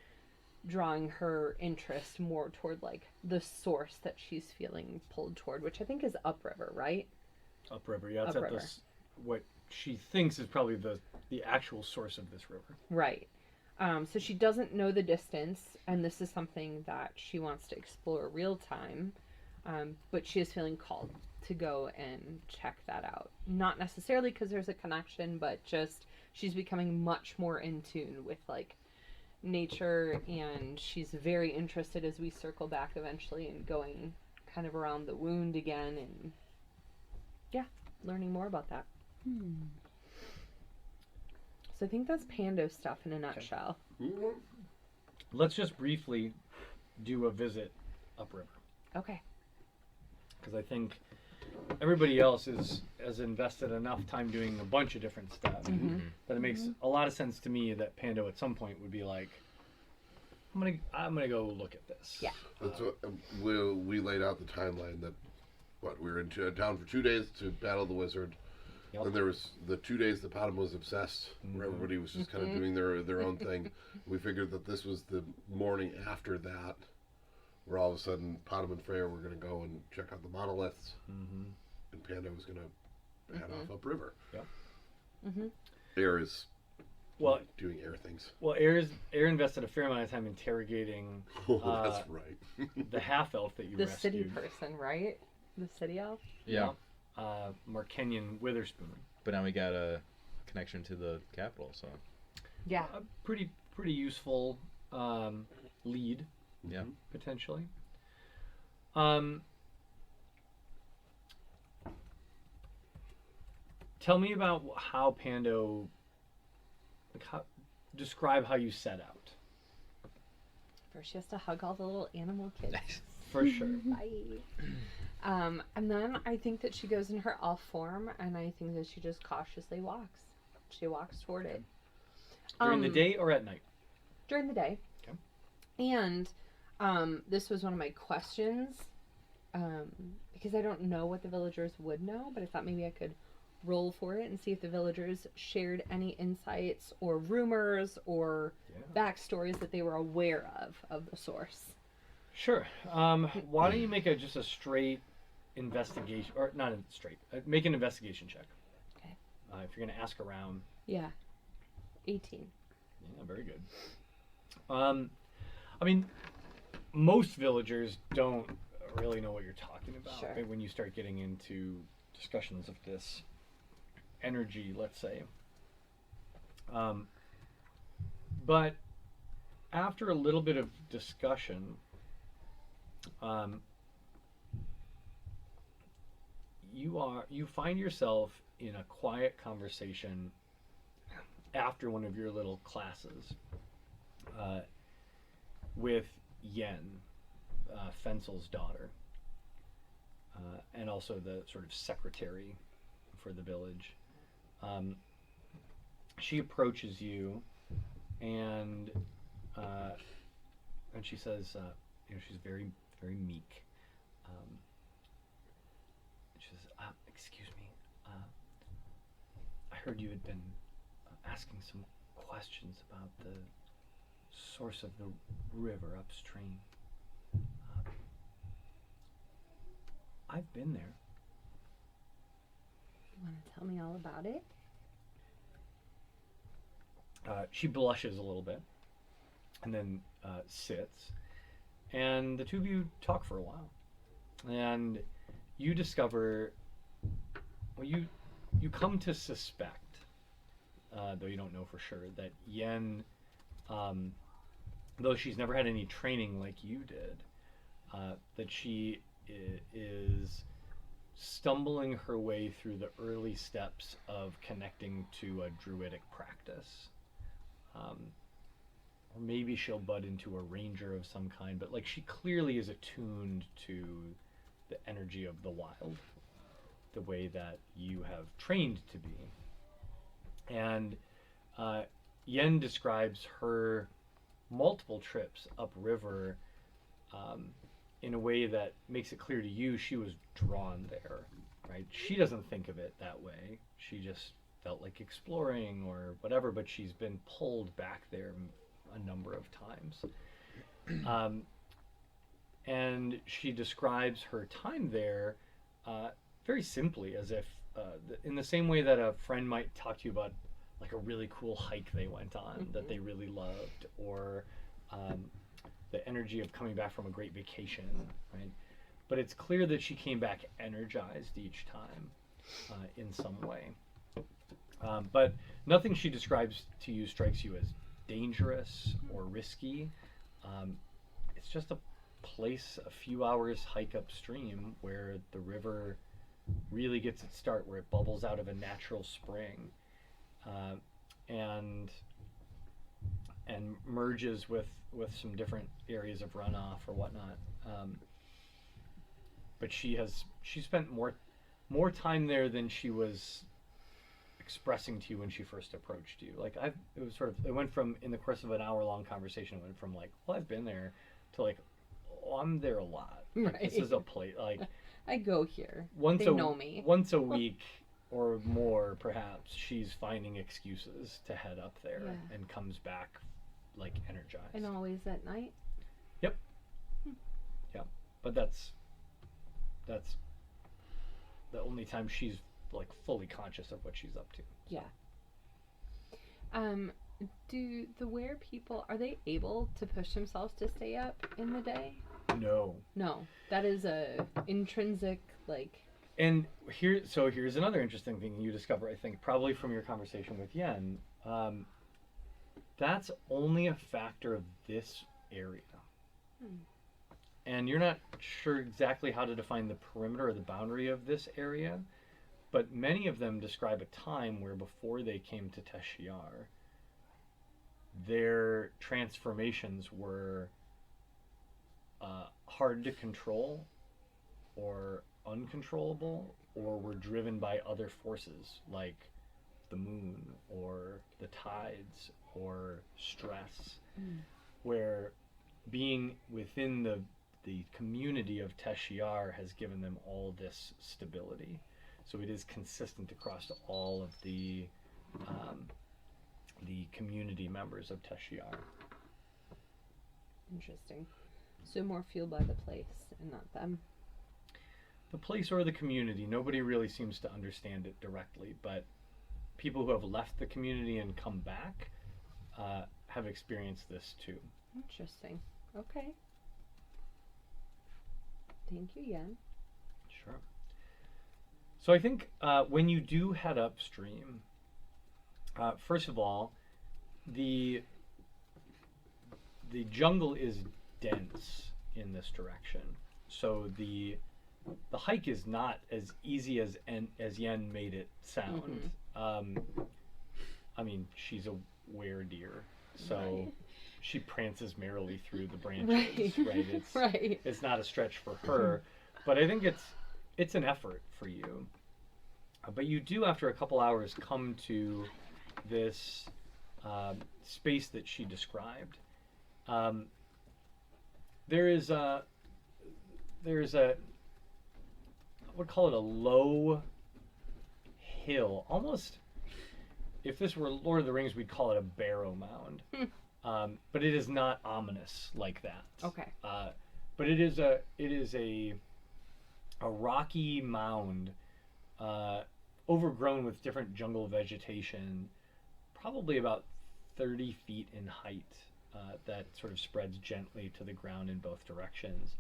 D: drawing her interest more toward like the source that she's feeling pulled toward, which I think is upriver, right?
A: Upriver, yeah, it's
D: Upriver.
A: at this what she thinks is probably the actual source of this river.
D: Right. So she doesn't know the distance, and this is something that she wants to explore real time, but she is feeling called to go and check that out. Not necessarily because there's a connection, but just she's becoming much more in tune with like nature, and she's very interested as we circle back eventually in going kind of around the wound again and yeah, learning more about that. So I think that's Pando stuff in a nutshell.
A: Let's just briefly do a visit upriver,
D: Okay.
A: because I think everybody else has invested enough time doing a bunch of different stuff that it makes a lot of sense to me that Pando at some point would be like, I'm gonna go look at this.
D: Yeah.
B: That's what we laid out the timeline that we were in town for 2 days to battle the wizard.
A: Yep.
B: And there was the 2 days that Potom was obsessed, where everybody was just kind of doing their own thing. We figured that this was the morning after that, where all of a sudden Potom and Freya were going to go and check out the monoliths, and Pando was going to head off upriver.
A: Yep.
B: Air is
A: Well,
B: doing air things.
A: well, Air invested a fair amount of time interrogating
B: Oh, that's right.
A: the half elf that you
D: The
A: rescued.
D: city person, right? The city elf?
F: Yeah.
A: Markenyan Witherspoon.
F: But now we got a connection to the capital, so
D: Yeah.
A: A pretty useful lead,
F: yeah.
A: potentially. Tell me about how Pando, describe how you set out.
D: First she has to hug all the little animal kids.
A: For sure.
D: Bye. And then I think that she goes in her elf form, and I think that she just cautiously walks. She walks toward it.
A: During the day or at night?
D: During the day.
A: Okay.
D: And this was one of my questions, because I don't know what the villagers would know, but I thought maybe I could roll for it and see if the villagers shared any insights or rumors or backstories that they were aware of the source.
A: Sure. Why don't you make just a straight investigation, or not a straight, make an investigation check.
D: Okay.
A: If you're going to ask around.
D: Yeah. 18.
A: Yeah, very good. I mean, most villagers don't really know what you're talking about
D: Sure.
A: right, when you start getting into discussions of this energy, let's say. But after a little bit of discussion, you find yourself in a quiet conversation after one of your little classes with Yen, Fensel's daughter, and also the sort of secretary for the village. She approaches you, and she says, she's very, very meek. She says, "Excuse me, I heard you had been asking some questions about the source of the river upstream. I've been there."
D: You want to tell me all about it?
A: She blushes a little bit, and then sits, and the two of you talk for a while, and you discover, well, you come to suspect, though you don't know for sure, that Yen, though she's never had any training like you did, that she is stumbling her way through the early steps of connecting to a druidic practice. Or maybe she'll butt into a ranger of some kind, but like she clearly is attuned to the energy of the wild, the way that you have trained to be. And Yen describes her multiple trips upriver in a way that makes it clear to you she was drawn there, right? She doesn't think of it that way. She just felt like exploring or whatever, but she's been pulled back there a number of times. And she describes her time there very simply, as if in the same way that a friend might talk to you about like a really cool hike they went on that they really loved, or the energy of coming back from a great vacation, right? But it's clear that she came back energized each time in some way. But nothing she describes to you strikes you as dangerous or risky. It's just a place a few hours hike upstream where the river really gets its start, where it bubbles out of a natural spring and merges with some different areas of runoff or whatnot. But she spent more time there than she was expressing to you when she first approached you. Like it went from, in the course of an hour-long conversation, it went from like, well, I've been there, to like, oh, I'm there a lot. Like, this is a place, like,
D: I go here.
A: They
D: know me.
A: Once a week or more, perhaps, she's finding excuses to head up there and comes back like energized.
D: And always at night?
A: Yep. Yeah. But that's the only time she's like fully conscious of what she's up to.
D: Yeah. Do the were people, are they able to push themselves to stay up in the day?
A: No.
D: No. That is a intrinsic, like...
A: And here's another interesting thing you discover, I think, probably from your conversation with Yen. That's only a factor of this area. And you're not sure exactly how to define the perimeter or the boundary of this area, but many of them describe a time where before they came to Teshiar, their transformations were hard to control or uncontrollable, or were driven by other forces like the moon or the tides or stress, where being within the community of Teshiar has given them all this stability. So it is consistent across all of the community members of Teshiar.
D: Interesting. So more fueled by the place and not them.
A: The place or the community, nobody really seems to understand it directly, but people who have left the community and come back have experienced this too.
D: Interesting. Okay. Thank you, Yen.
A: Sure. So I think when you do head upstream, first of all, the jungle is dense in this direction. So the the hike is not as easy as Yen made it sound. I mean, she's a were-deer, so
D: Right.
A: she prances merrily through the branches.
D: Right.
A: Right. It's
D: Right.
A: it's not a stretch for her, but I think it's an effort for you. But you do, after a couple hours, come to this space that she described. There's a I would call it a low hill, almost. If this were Lord of the Rings, we'd call it a barrow mound. But it is not ominous like that.
D: Okay.
A: But it is a rocky mound, overgrown with different jungle vegetation, probably about 30 feet in height, that sort of spreads gently to the ground in both directions.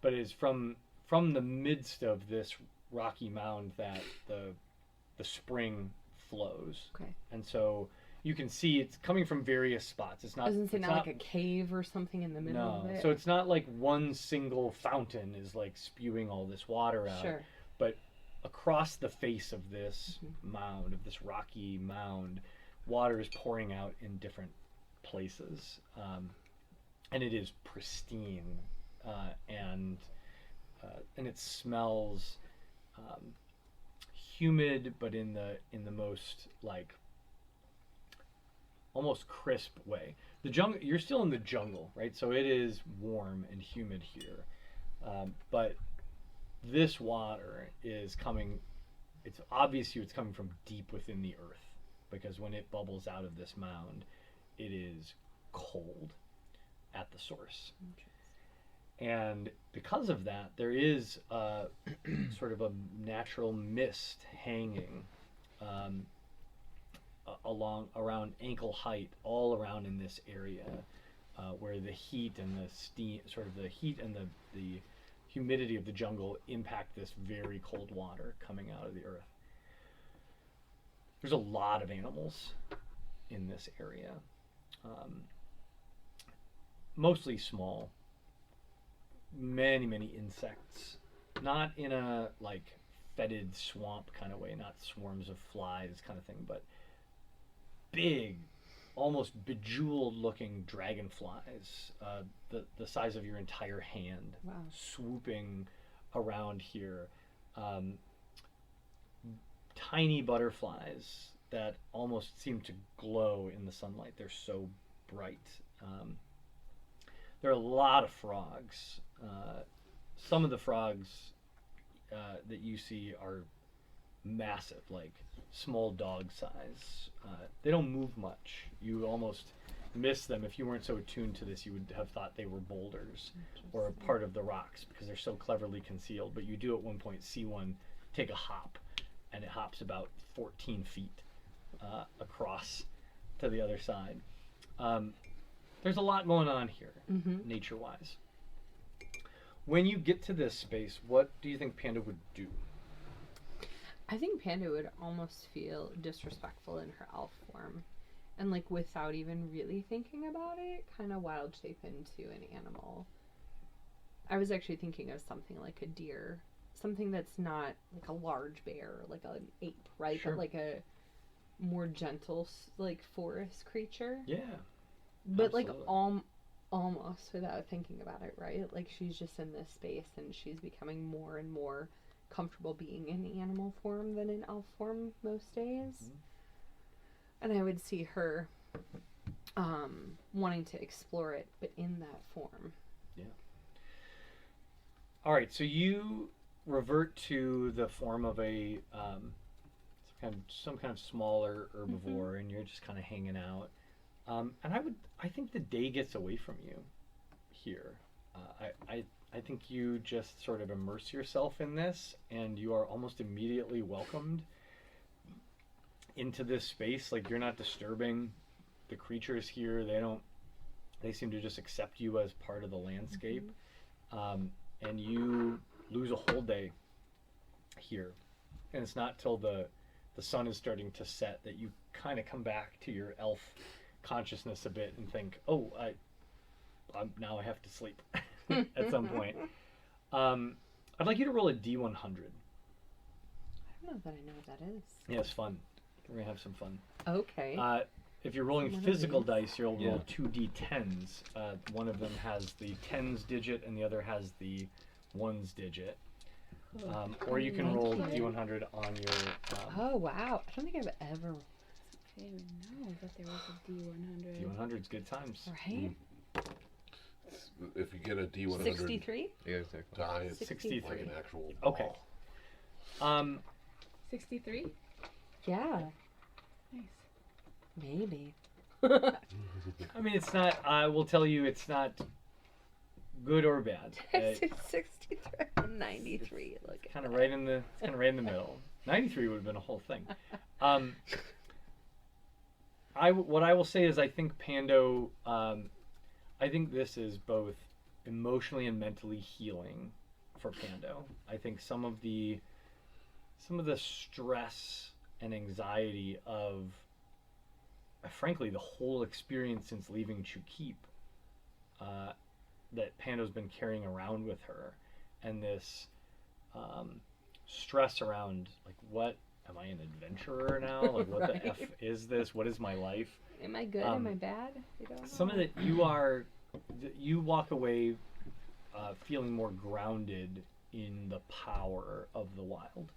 A: But it is from the midst of this rocky mound that the spring flows.
D: Okay.
A: And so you can see it's coming from various spots. It's not.
D: Isn't it
A: it's
D: not like a cave or something in the middle
A: no.
D: of it?
A: So it's not like one single fountain is like spewing all this water out.
D: Sure.
A: But across the face of this mound, of this rocky mound, water is pouring out in different places, and it is pristine, and it smells humid, but in the most like almost crisp way. The jungle, you're still in the jungle, right? So it is warm and humid here, but this water is coming. It's obvious to you it's coming from deep within the earth, because when it bubbles out of this mound, it is cold at the source. And because of that, there is sort of a natural mist hanging around ankle height, all around in this area, where the heat and the steam, sort of the heat and the humidity of the jungle impact this very cold water coming out of the earth. There's a lot of animals in this area, mostly small. Many insects, not in a like fetid swamp kind of way, not swarms of flies kind of thing, but big, almost bejeweled looking dragonflies, the size of your entire hand.
D: Wow.
A: Swooping around here. Tiny butterflies that almost seem to glow in the sunlight. They're so bright. There are a lot of frogs. Some of the frogs that you see are massive, like small dog size. They don't move much. You almost miss them. If you weren't so attuned to this, you would have thought they were boulders or a part of the rocks, because they're so cleverly concealed. But you do at one point see one take a hop, and it hops about 14 feet across to the other side. There's a lot going on here, nature-wise. When you get to this space, what do you think Panda would do?
D: I think Panda would almost feel disrespectful in her elf form. And like without even really thinking about it, kind of wild shape into an animal. I was actually thinking of something like a deer. Something that's not like a large bear, like an ape, right?
A: Sure.
D: But like a more gentle, like forest creature.
A: Yeah.
D: But like
A: absolutely.
D: almost without thinking about it, right? Like she's just in this space and she's becoming more and more comfortable being in animal form than in elf form most days. And I would see her wanting to explore it, but in that form.
A: Yeah. All right, so you revert to the form of a some kind of smaller herbivore, and you're just kind of hanging out. And I think the day gets away from you here. I think you just sort of immerse yourself in this, and you are almost immediately welcomed into this space. Like, you're not disturbing the creatures here. They seem to just accept you as part of the landscape. And you lose a whole day here. And it's not till the sun is starting to set that you kind of come back to your elf consciousness a bit and think, oh, now I have to sleep at some point. I'd like you to roll a D100.
D: I don't know that I know what that is.
A: Yeah, it's fun. We're gonna have some fun.
D: Okay.
A: If you're rolling
D: One of
A: physical
D: these.
A: dice, you'll roll
F: Yeah.
A: 2d10s. One of them has the tens digit, and the other has the ones digit. Or you can roll D100 on your.
D: Oh wow! I don't think I've ever.
C: I didn't even know that there was a D100.
A: D100's good times.
D: Right.
B: If you get a D100
D: 63.
F: Yeah, exactly.
B: die, it's
A: 63.
B: like an actual
A: Okay.
B: ball.
C: 63?
D: Yeah.
C: Nice.
D: Maybe.
A: I mean, it's not. I will tell you, it's not good or bad.
D: 63 and 93. Look at
A: Kind of
D: that.
A: right in the. It's kind of right in the middle. 93 would have been a whole thing. What I will say is, I think Pando. I think this is both emotionally and mentally healing for Pando. I think some of the stress and anxiety of, frankly, the whole experience since leaving Chukip, that Pando's been carrying around with her, and this stress around, like, what am I, an adventurer now? Like, what the F
D: Right.
A: is this? What is my life?
D: Am I good? Am I bad? I don't know.
A: Some of it you walk away feeling more grounded in the power of the wild,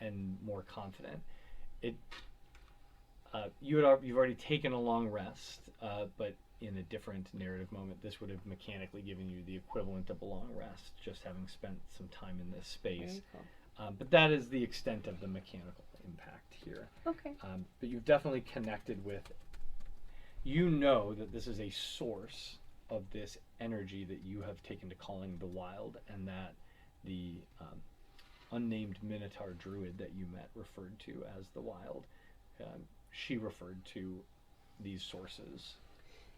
A: and more confident. You've already taken a long rest, but in a different narrative moment, this would have mechanically given you the equivalent of a long rest, just having spent some time in this space.
D: Very cool.
A: But that is the extent of the mechanical impact here.
D: Okay.
A: But you've definitely connected with. You know that this is a source of this energy that you have taken to calling the wild, and that the unnamed Minotaur druid that you met referred to as the wild. She referred to these sources.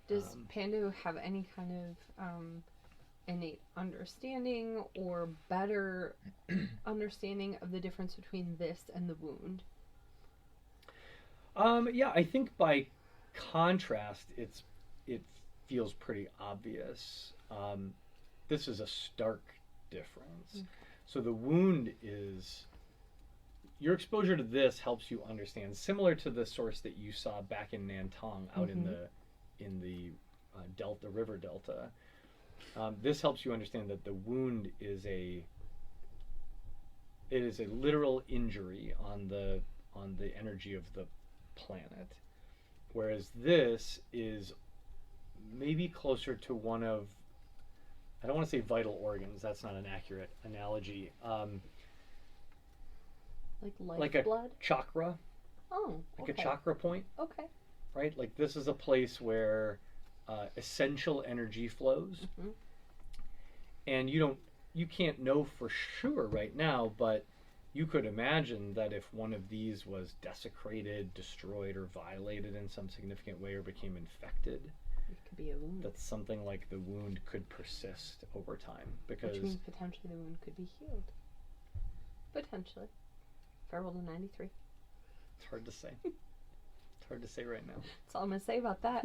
D: Does Pando have any kind of innate understanding or better understanding of the difference between this and the wound?
A: Yeah, I think by contrast, it feels pretty obvious. This is a stark difference. So the wound is, your exposure to this helps you understand, similar to the source that you saw back in Nantong, out in the delta, river delta. This helps you understand that the wound is a literal injury on the energy of the planet, whereas this is maybe closer to one of, I don't want to say vital organs, that's not an accurate analogy,
D: Like
A: a
D: blood?
A: chakra,
D: Oh.
A: like
D: Okay.
A: a chakra point,
D: Okay.
A: right? Like this is a place where essential energy flows,
D: Mhm.
A: and you can't know for sure right now, but you could imagine that if one of these was desecrated, destroyed, or violated in some significant way, or became infected,
D: It could be a wound.
A: that something like the wound could persist over time, because
D: Which means potentially the wound could be healed. Potentially. If I rolled a 93.
A: it's hard to say. It's hard to say right now.
D: That's all I'm going to say about that.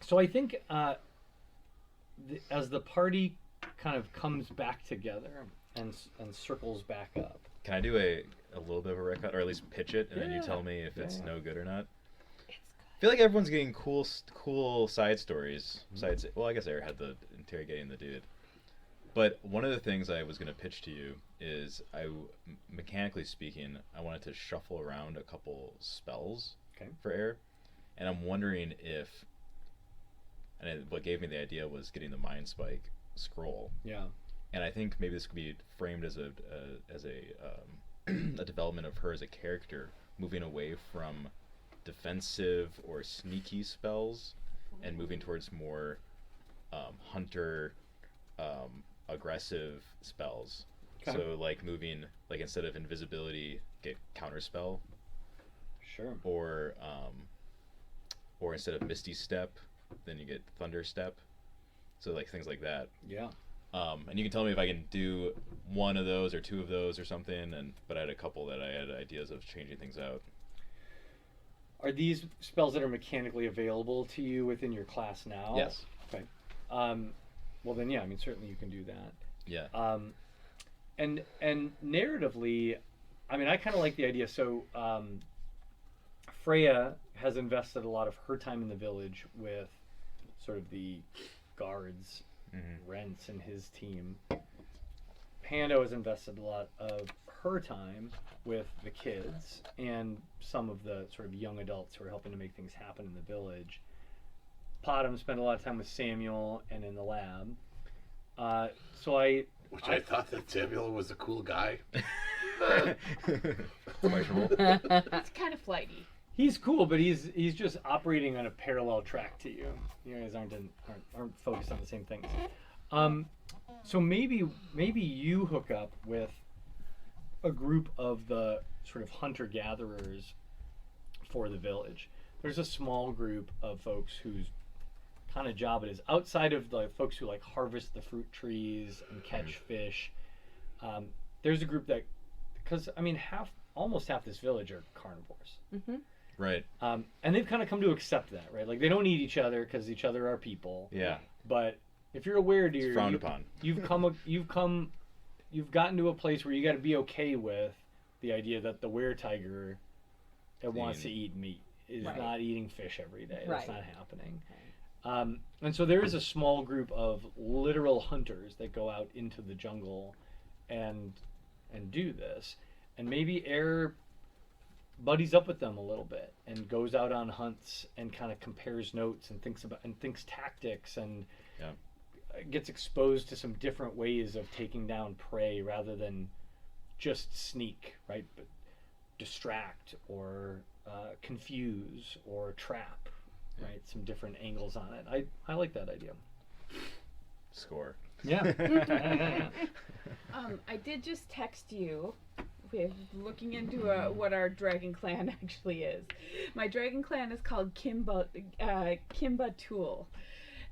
A: So I think as the party kind of comes back together and circles back up.
F: Can I do a little bit of a recut, or at least pitch it, and then you
A: Yeah.
F: tell me if it's
A: Yeah.
F: no good or not?
D: It's
F: I feel like everyone's getting cool side stories. Besides, well, I guess I had the interrogating the dude. But one of the things I was going to pitch to you is, mechanically speaking, I wanted to shuffle around a couple spells for air, and I'm wondering if, what gave me the idea was getting the Mind Spike scroll.
A: Yeah.
F: And I think maybe this could be framed as a a development of her as a character, moving away from defensive or sneaky spells and moving towards more hunter, aggressive spells.
A: Okay.
F: So like moving, like instead of invisibility, get counterspell,
A: Sure.
F: or instead of Misty Step, then you get Thunder Step. So like things like that.
A: Yeah.
F: And you can tell me if I can do one of those or two of those or something. But I had a couple that I had ideas of changing things out.
A: Are these spells that are mechanically available to you within your class now?
F: Yes.
A: Okay. well then, yeah, I mean, certainly you can do that.
F: Yeah.
A: And narratively, I mean, I kind of like the idea. So Freya has invested a lot of her time in the village with sort of the guards, Rents and his team. Pando has invested a lot of her time with the kids and some of the sort of young adults who are helping to make things happen in the village. Potham spent a lot of time with Samuel and in the lab.
B: Which I thought that Samuel was a cool guy.
F: Questionable.
E: It's kind of flighty.
A: He's cool, but he's just operating on a parallel track to you. You guys aren't focused on the same things. So maybe you hook up with a group of the sort of hunter-gatherers for the village. There's a small group of folks whose kind of job it is, outside of the folks who like harvest the fruit trees and catch fish. There's a group that, because I mean, almost half this village are carnivores.
F: Right.
A: And they've kind of come to accept that, right? Like they don't eat each other because each other are people.
F: Yeah.
A: But if you're a were-deer,
F: It's frowned upon.
A: you've gotten to a place where you got to be okay with the idea that the were-tiger that wants to eat meat is
D: Right.
A: not eating fish every day. That's
D: Right.
A: not happening. And so there is a small group of literal hunters that go out into the jungle and do this. And maybe Air buddies up with them a little bit and goes out on hunts and kind of compares notes and thinks tactics and gets exposed to some different ways of taking down prey rather than just sneak, right? But distract or confuse or trap, right? Some different angles on it. I like that idea.
F: Score.
A: Yeah.
C: I did just text you with looking into what our dragon clan actually is. My dragon clan is called Kimba Tool.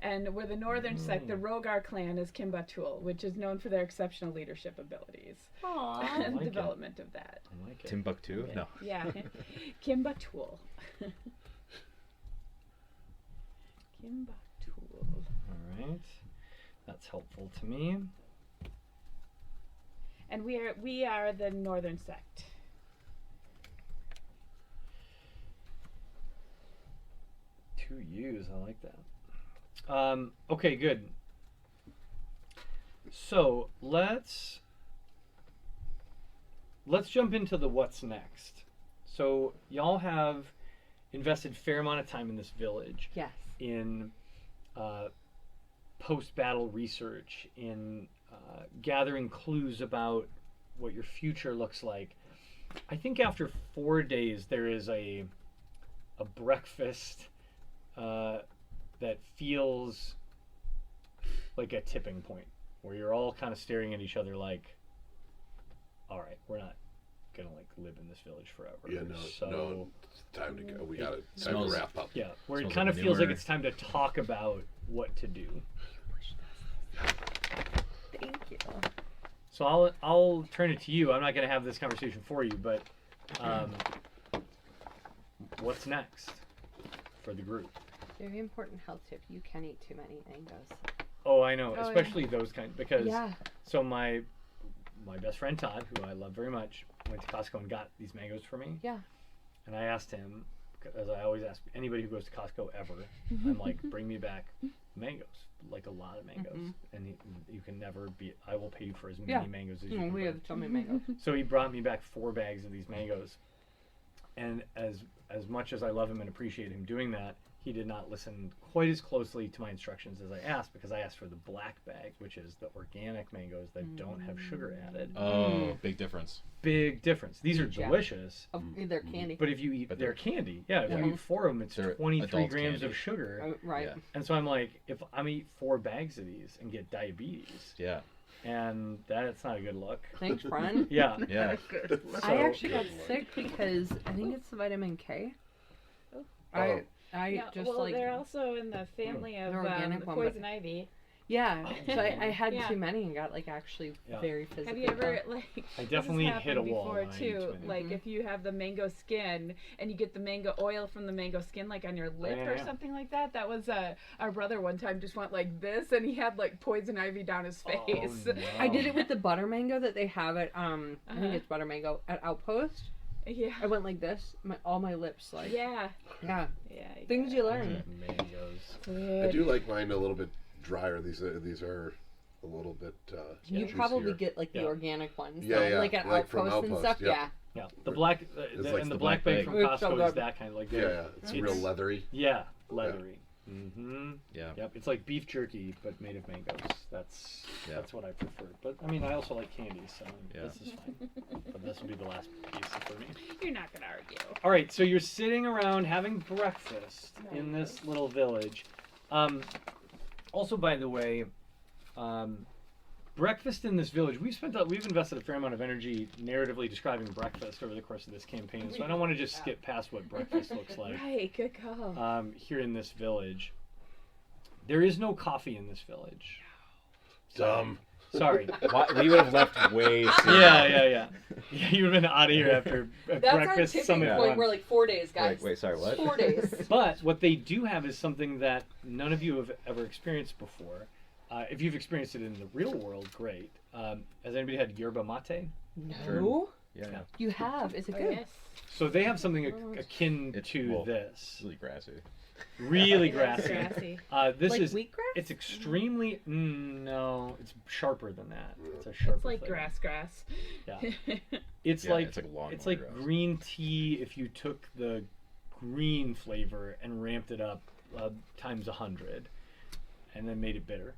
C: And we're the northern sect. The Rogar clan is Kimba Tool, which is known for their exceptional leadership abilities.
D: Aww.
C: And
A: like it.
C: development of that.
A: I like it.
F: Timbuktu?
C: Yeah.
F: No.
C: Yeah. Kimba Tool. Kimba Tool.
A: All right. That's helpful to me.
C: And we are the northern sect.
A: Two U's. I like that. Okay, good. So let's jump into the what's next. So y'all have invested a fair amount of time in this village,
D: Yes.
A: in post-battle research, in gathering clues about what your future looks like. I think after 4 days there is a breakfast that feels like a tipping point where you're all kind of staring at each other like, all right, we're not gonna like live in this village forever.
B: Yeah,
A: So
B: no, it's time to go. We got time to
F: Smells-
B: wrap up.
A: yeah, where it
F: Smells
A: kind
F: like
A: of feels like
F: manure.
A: it's time to talk about what to do.
D: Thank you.
A: So I'll turn it to you. I'm not gonna have this conversation for you, but what's next for the group?
D: Very important health tip. You can't eat too many mangoes.
A: Oh, I know,
C: Oh, yeah.
A: especially those kind, because
D: Yeah.
A: so my best friend Todd, who I love very much, went to Costco and got these mangoes for me.
D: Yeah.
A: And I asked him, as I always ask anybody who goes to Costco ever, I'm like, bring me back mangoes, like a lot of mangoes, and you can never be. I will pay you for as many
D: Yeah.
A: mangoes as you
D: No,
A: can
D: we
A: bring.
D: have so many mangoes.
A: So he brought me back 4 bags of these mangoes, and as much as I love him and appreciate him doing that, he did not listen quite as closely to my instructions as I asked, because I asked for the black bag, which is the organic mangoes that don't have sugar added.
F: Oh, big difference.
A: Big difference. These are
D: Yeah.
A: delicious,
D: Oh, they're candy.
A: but if you eat
F: But
A: their candy, yeah, if
D: Yeah.
A: you eat 4 of them, it's
F: They're
A: 23
F: adult
A: grams
F: candy.
A: of sugar.
D: Right.
F: Yeah.
A: And so I'm like, if I'm eat 4 bags of these and get diabetes,
F: Yeah.
A: and that's not a good look.
D: Thanks, friend.
A: Yeah.
F: Yeah.
D: I
A: So-
D: actually got sick because I think it's the vitamin K. I
C: Yeah,
D: just
C: well,
D: like
C: they're also in the family of
D: They're organic one, but-
C: poison ivy.
D: Yeah, so I had
C: Yeah.
D: too many and got like actually
A: Yeah.
D: very physically.
C: Have you ever
D: ill.
C: like?
A: I
C: this has
A: definitely hit a
C: happened
A: wall
C: before
A: when I ate
C: too.
A: too many.
C: Like
D: Mhm.
C: if you have the mango skin and you get the mango oil from the mango skin, like on your lip
A: Yeah,
C: or
A: yeah.
C: something like that. That was our brother one time just went like this, and he had like poison ivy down his face.
A: Oh, no.
D: I did it with the butter mango that they have at I
C: Uh-huh.
D: think it's butter mango at Outpost.
C: Yeah.
D: I went like this, all my lips like
C: Yeah.
D: yeah.
C: Yeah.
D: Things you learn.
A: Mangoes.
B: I do like mine a little bit drier. These are a little bit.
D: You
B: juicier.
D: probably get like the
A: Yeah.
D: organic ones,
B: Yeah,
D: though,
B: yeah,
D: like at
B: like from
D: Outpost and
B: Outpost,
D: stuff.
B: yeah.
A: Yeah, the black
B: It's
A: the,
B: like
A: and
B: the
A: the black
F: black
A: bag from
D: bag. It's so
A: Costco is
D: good.
A: that kind of like
B: Yeah,
A: they're-
B: yeah. It's
A: It's-
B: real leathery.
A: Yeah, leathery. Mm-hmm.
F: Yeah.
A: Yep, it's like beef jerky but made of mangoes. That's
F: Yeah.
A: what I prefer. But I mean, I also like candy, so
F: Yeah.
A: this is fine. But this will be the last piece for me.
C: You're not gonna argue.
A: All right, so you're sitting around having breakfast in this little village. Also, by the way, breakfast in this village. We've invested a fair amount of energy narratively describing breakfast over the course of this campaign. So I don't want to just skip past what breakfast looks like
C: Right. Good call.
A: here in this village. There is no coffee in this village.
B: Dumb.
A: Sorry.
F: Why, we would have left way sooner.
A: Yeah. You would have been out of here after
D: That's
A: breakfast
D: our
A: summit
D: tipping
A: one.
D: point. We're like 4 days, guys.
F: Wait, sorry, what?
D: 4 days.
A: But what they do have is something that none of you have ever experienced before. If you've experienced it in the real world, great. Has anybody had yerba mate?
D: No,
F: Yeah.
D: you have. Is it
C: Oh,
D: good?
C: yes.
A: So they have something akin
F: It's-
A: to
F: well,
A: this.
F: Really grassy.
A: Really
C: That's
A: grassy.
C: grassy.
A: This
D: Like
A: is.
D: wheatgrass?
A: It's extremely. No, it's sharper than that. It's a sharper.
C: It's like
A: flavor.
C: grass.
A: Yeah. It's
F: Yeah,
A: like
F: it's like lawnmower
A: it's like
F: grass.
A: green tea if you took the green flavor and ramped it up times 100, and then made it bitter.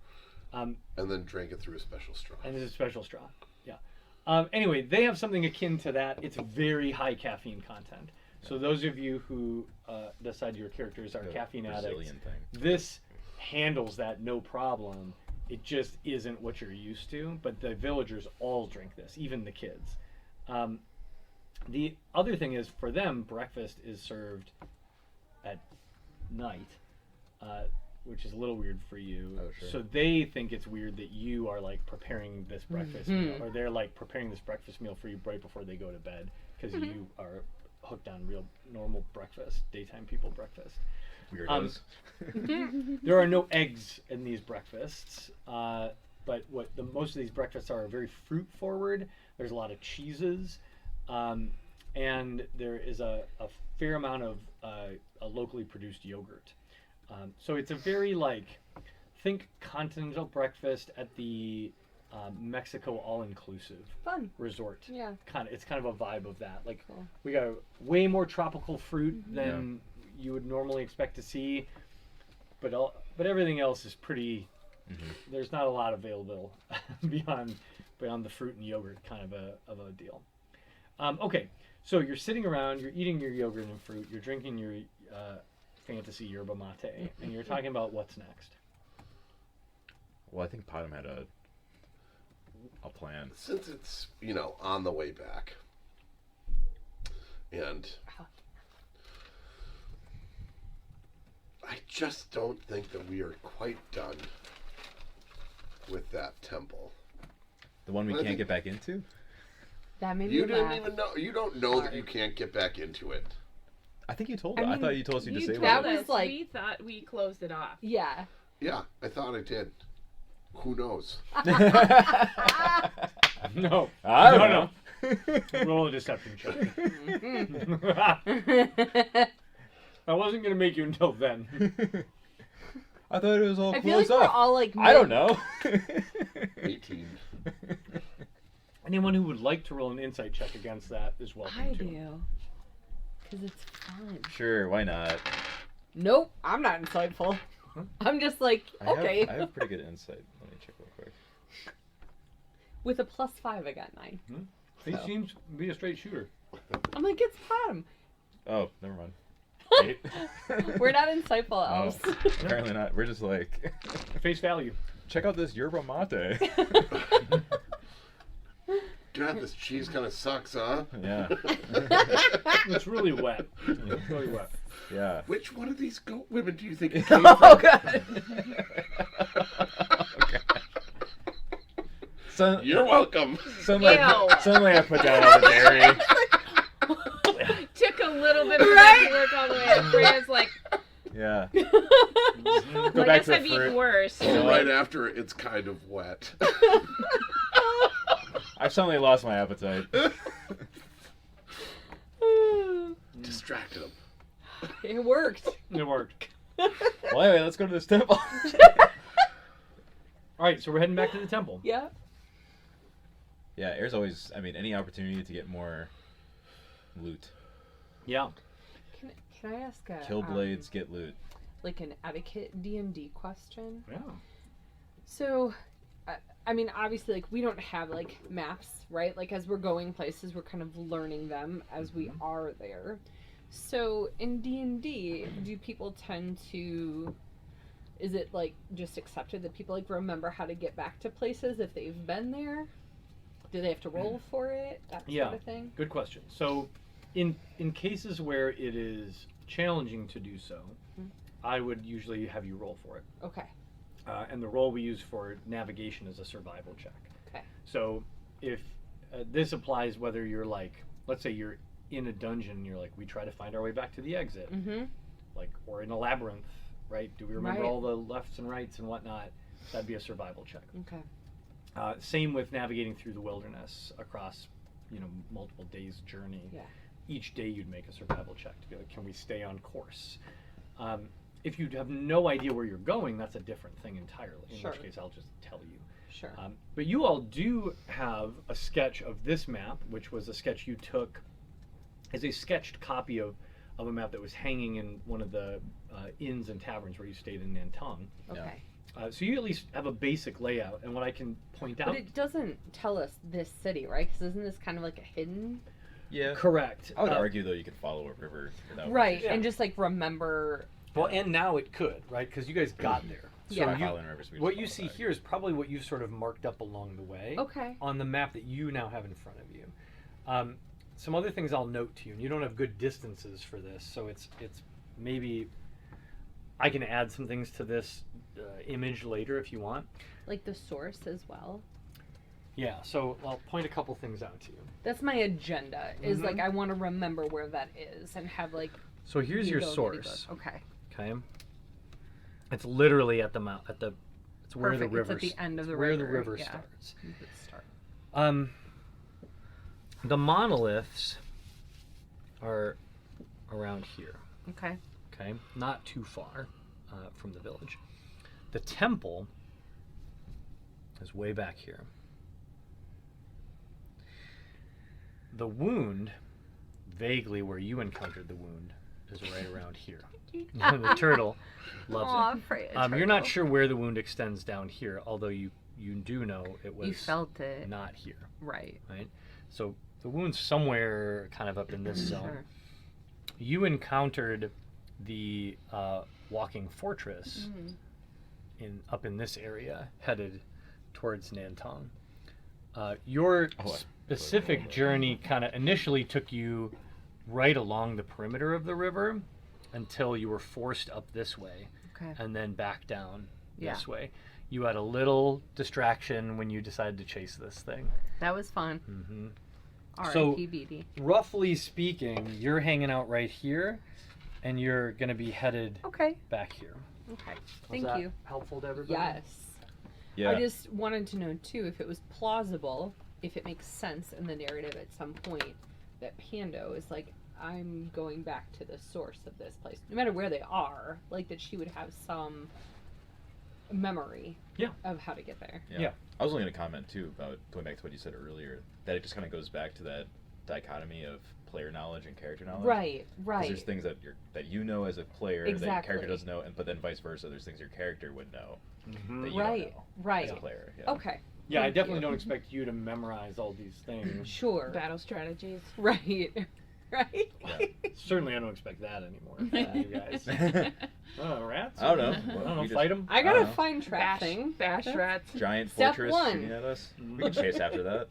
B: And then drank it through a special straw.
A: And there's a special straw. Yeah. Anyway, they have something akin to that. It's very high caffeine content. So those of you who decide your characters are
F: The
A: caffeine addicts,
F: Brazilian thing.
A: this handles that no problem. It just isn't what you're used to. But the villagers all drink this, even the kids. The other thing is, for them, breakfast is served at night, which is a little weird for you.
F: Oh, sure.
A: So they think it's weird that you are like preparing this breakfast meal, or they're like preparing this breakfast meal for you right before they go to bed, because you are hooked on real normal breakfast, daytime people breakfast.
F: Weirdos.
A: There are no eggs in these breakfasts, but what most of these breakfasts are very fruit forward. There's a lot of cheeses, and there is a fair amount of a locally produced yogurt. So it's a very think continental breakfast at the Mexico all-inclusive
D: Fun.
A: resort.
D: Yeah.
A: It's kind of a vibe of that. Like
D: Cool.
A: we got way more tropical fruit than you would normally expect to see, but everything else is pretty. There's not a lot available beyond the fruit and yogurt kind of a deal. Okay, so you're sitting around, you're eating your yogurt and fruit, you're drinking your fantasy yerba mate, and you're talking about what's next.
F: Well, I think Potom had a plan.
B: Since it's, on the way back. And I just don't think that we are quite done with that temple.
F: The one we
B: I
F: can't
B: think-
F: get back into?
D: That made
B: You
D: me
B: didn't
D: laugh.
B: even know. You don't know that you can't get back into it.
F: I think you told
D: I
F: us. I
D: mean,
F: thought you told us you
C: You
F: disabled
D: that
C: told
F: it.
D: was
C: us.
D: like-
C: We thought we closed it off.
D: Yeah.
B: Yeah, I thought I did. Who knows?
A: No,
F: I
A: no,
F: don't
A: no.
F: know.
A: Roll a deception check. I wasn't gonna make you until then.
F: I thought it was all
D: I feel like
F: closed
D: we're
F: off.
D: all like.
F: I don't know.
B: 18.
A: Anyone who would like to roll an insight check against that is welcome
D: I
A: to.
D: do. Because it's fun.
F: Sure, why not?
D: Nope, I'm not insightful. I'm just like, okay.
F: I have pretty good insight. Let me check real quick.
D: With a +5, I got 9.
A: He
D: So.
A: seems to be a straight shooter.
D: I'm like, it's fun.
F: Oh, never mind. 8.
D: We're not insightful
F: Oh,
D: elves.
F: apparently not. We're just like,
A: Face value.
F: check out this yerba mate.
B: God, this cheese kind of sucks, huh?
F: Yeah.
A: It's really wet. It's really wet.
F: Yeah.
B: Which one of these goat women do you think it came
F: Oh
B: from?
F: god.
B: You're welcome.
F: Suddenly,
C: Ew.
F: suddenly I put down all the dairy.
C: Took a little bit for that to work all the way up. Freya's like,
F: Yeah.
C: I
F: Go back
C: guess
F: to
C: I've
F: the
C: eaten
F: fruit.
C: worse.
F: know
B: Right
F: what?
B: after it's kind of wet.
F: I've suddenly lost my appetite.
B: Distracted him.
D: It worked.
A: It worked.
F: Well, anyway, let's go to this temple.
A: All right, so we're heading back to the temple.
D: Yeah.
F: Yeah, Air's always. I mean, any opportunity to get more loot.
A: Yeah.
D: Can I ask a
F: Kill blades, get loot.
D: like an etiquette D&D question?
A: Yeah.
D: So, I mean, obviously, like, we don't have, like, maps, right? Like, as we're going places, we're kind of learning them as we are there. So, in D&D, do people tend to... Is it, like, just accepted that people, like, remember how to get back to places if they've been there? Do they have to roll for it? That
A: Yeah.
D: sort of thing?
A: Good question. So, in cases where it is challenging to do so, I would usually have you roll for it.
D: Okay.
A: And the roll we use for navigation is a survival check.
D: Okay.
A: So if this applies whether you're like, let's say you're in a dungeon and you're like, we try to find our way back to the exit,
D: Mm-hmm.
A: like, or in a labyrinth, right? Do we remember
D: Right.
A: all the lefts and rights and whatnot? That'd be a survival check.
D: Okay.
A: Same with navigating through the wilderness across, multiple days' journey.
D: Yeah.
A: Each day you'd make a survival check to be like, can we stay on course? If you have no idea where you're going, that's a different thing entirely. In
D: Sure.
A: which case, I'll just tell you.
D: Sure.
A: But you all do have a sketch of this map, which was a sketch you took as a sketched copy of a map that was hanging in one of the inns and taverns where you stayed in Nantong.
D: Okay.
A: So you at least have a basic layout. And what I can point out...
D: But it doesn't tell us this city, right? Because isn't this kind of like a hidden...
F: Yeah.
A: Correct.
F: I would argue though you could follow a river without.
D: Right,
A: Yeah.
D: and just like remember...
A: Well, and now it could, right? Because you guys got there. So
D: Yeah.
A: you,
F: Following rivers, we just
A: what you
F: follow
A: see
F: back.
A: here is probably what you've sort of marked up along the way
D: Okay.
A: on the map that you now have in front of you. Some other things I'll note to you, and you don't have good distances for this, so it's maybe I can add some things to this image later if you want.
D: Like the source as well.
A: Yeah, so I'll point a couple things out to you.
D: That's my agenda. Is
A: Mhm.
D: like I want to remember where that is and have like.
A: So here's your
D: go, go,
A: source.
D: go. Okay.
A: Okay. It's literally at the mount it's where
D: Perfect.
A: the river
D: It's at the end of the
A: where
D: river.
A: the river
D: yeah.
A: starts.
D: You could start.
A: The monoliths are around here.
D: Okay.
A: Okay, not too far from the village. The temple is way back here. The wound, vaguely where you encountered the wound, is right around here. The turtle loves it. You're not sure where the wound extends down here, although you do know it was
D: You felt it.
A: not here,
D: Right.
A: right? So the wound's somewhere kind of up in this zone.
D: Sure.
A: You encountered the walking fortress up in this area, headed towards Nantong. Your specific journey kind of initially took you right along the perimeter of the river until you were forced up this way
D: Okay.
A: and then back down
D: Yeah.
A: this way. You had a little distraction when you decided to chase this thing.
D: That was fun.
A: Mm-hmm. So-
D: R.I.P. BD.
A: Roughly speaking, you're hanging out right here, and you're going to be headed
D: Okay.
A: back here.
D: Okay.
A: Was
D: Thank
A: that
D: you.
A: helpful to everybody?
D: Yes.
F: Yeah.
D: I just wanted to know too if it was plausible, if it makes sense in the narrative at some point that Pando is like, I'm going back to the source of this place, no matter where they are. Like that she would have some memory.
A: Yeah.
D: Of how to get there.
A: Yeah.
F: I was only going to comment too about going back to what you said earlier, that it just kind of goes back to that dichotomy of player knowledge and character knowledge.
D: Right.
F: 'Cause
D: Right.
F: there's things that you know as a player that your
D: Exactly.
F: character doesn't know, but then vice versa. There's things your character would know
A: Mhm.
F: that you
D: Right.
F: don't know
D: Right.
F: as a player. Yeah.
D: Okay.
A: Yeah, I
D: Thank
A: definitely
D: you.
A: don't expect you to memorize all these things.
D: Sure.
E: Battle strategies.
D: Right. Right.
F: Yeah.
A: Certainly, I don't expect that anymore. You guys. Oh, rats?
F: I don't know.
A: I
F: Well,
A: don't know.
F: we just-
A: Fight them.
D: I gotta
F: I don't know.
D: find trap
E: Bash,
D: thing.
E: bash rats.
F: Giant
D: Step
F: fortress
D: one.
F: shooting at us. We can chase after that.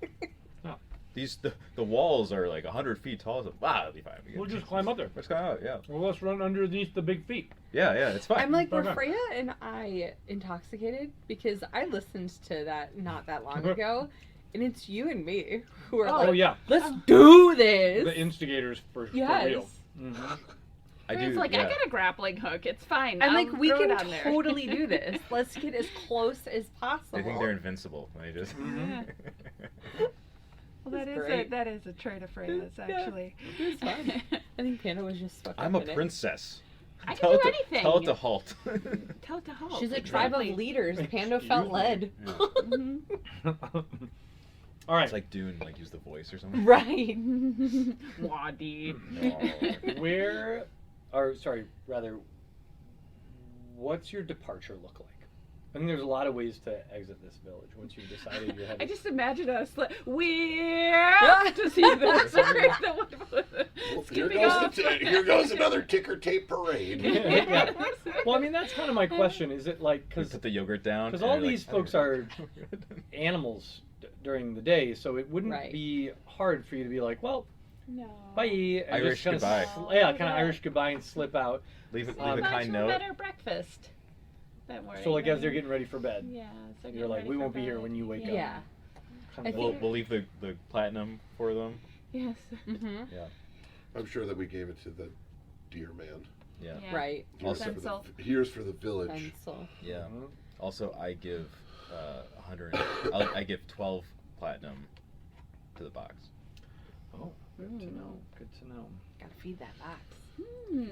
F: the walls are like 100 feet tall. So, wow, it'll be fine.
A: We'll just climb up there.
F: Let's climb out. Yeah.
A: Well, let's run underneath the big feet.
F: Yeah, it's fine.
D: I'm like, were
A: Okay.
D: Freya and I intoxicated? Because I listened to that not that long ago, and it's you and me who are
A: Oh,
D: like,
A: yeah.
D: let's do this.
A: The instigators for
D: Yes.
A: real. Mm-hmm.
F: I
E: Freya's
F: do.
E: like,
F: yeah.
E: I got a grappling hook. It's fine.
D: I'm
E: I'll
D: like, we
E: throw it
D: can
E: on there."
D: totally do this. Let's get as close as possible.
F: They think they're invincible. They just.
E: Yeah. Well, that
D: That's
E: is a
D: great.
E: that is a trait of Freya's,
D: Yeah.
E: actually.
D: It was fun. I think Panda was just swept
F: I'm
D: up
F: a
D: in it.
F: princess.
E: I
F: Tell
E: can
F: it
E: do
F: to-
E: anything.
F: Tell it to halt.
E: Tell it to halt.
D: She's a tribe of
E: Exactly.
D: leaders. Panda
A: Excuse
D: felt
A: me.
D: led.
E: Mhm.
A: All right.
F: It's like Dune, like use the voice or something.
D: Right.
E: Wadi.
A: Where, or sorry, rather, what's your departure look like? I think there's a lot of ways to exit this village once you've decided you're
E: I
A: headed.
E: just imagine us like, we're off to see this.
B: Well, here goes another ticker tape parade.
A: Yeah. Well, I mean, that's kind of my question. Is it like
F: You
A: because
F: put the yogurt down. and
A: all
F: you're like,
A: these folks are animals during the day, so it wouldn't
D: Right.
A: be hard for you to be like, well,
E: No.
A: bye, and
F: Irish
A: just kinda
F: goodbye.
A: yeah, kind of Irish goodbye and slip out.
F: leave a
A: Um,
F: kind note.
E: better breakfast that morning.
A: So like as they're getting ready for bed,
E: Yeah. So
A: you're
E: getting
A: like,
E: ready
A: we
E: for
A: won't be here
E: bed.
A: when you wake up.
D: Yeah.
A: kind
D: I
A: of
D: think-
F: We'll leave the platinum for them.
E: Yes.
D: Mm-hmm.
B: I'm sure that we gave it to the deer man.
F: Yeah.
E: Yeah.
D: Right.
E: Pencil.
B: Here's for the village.
D: Pencil.
F: Yeah.
A: Mhm.
F: Also, I give 100. I give 12 platinum to the box.
A: Oh, good to know. Good to know.
D: Gotta feed that box.
E: Hmm.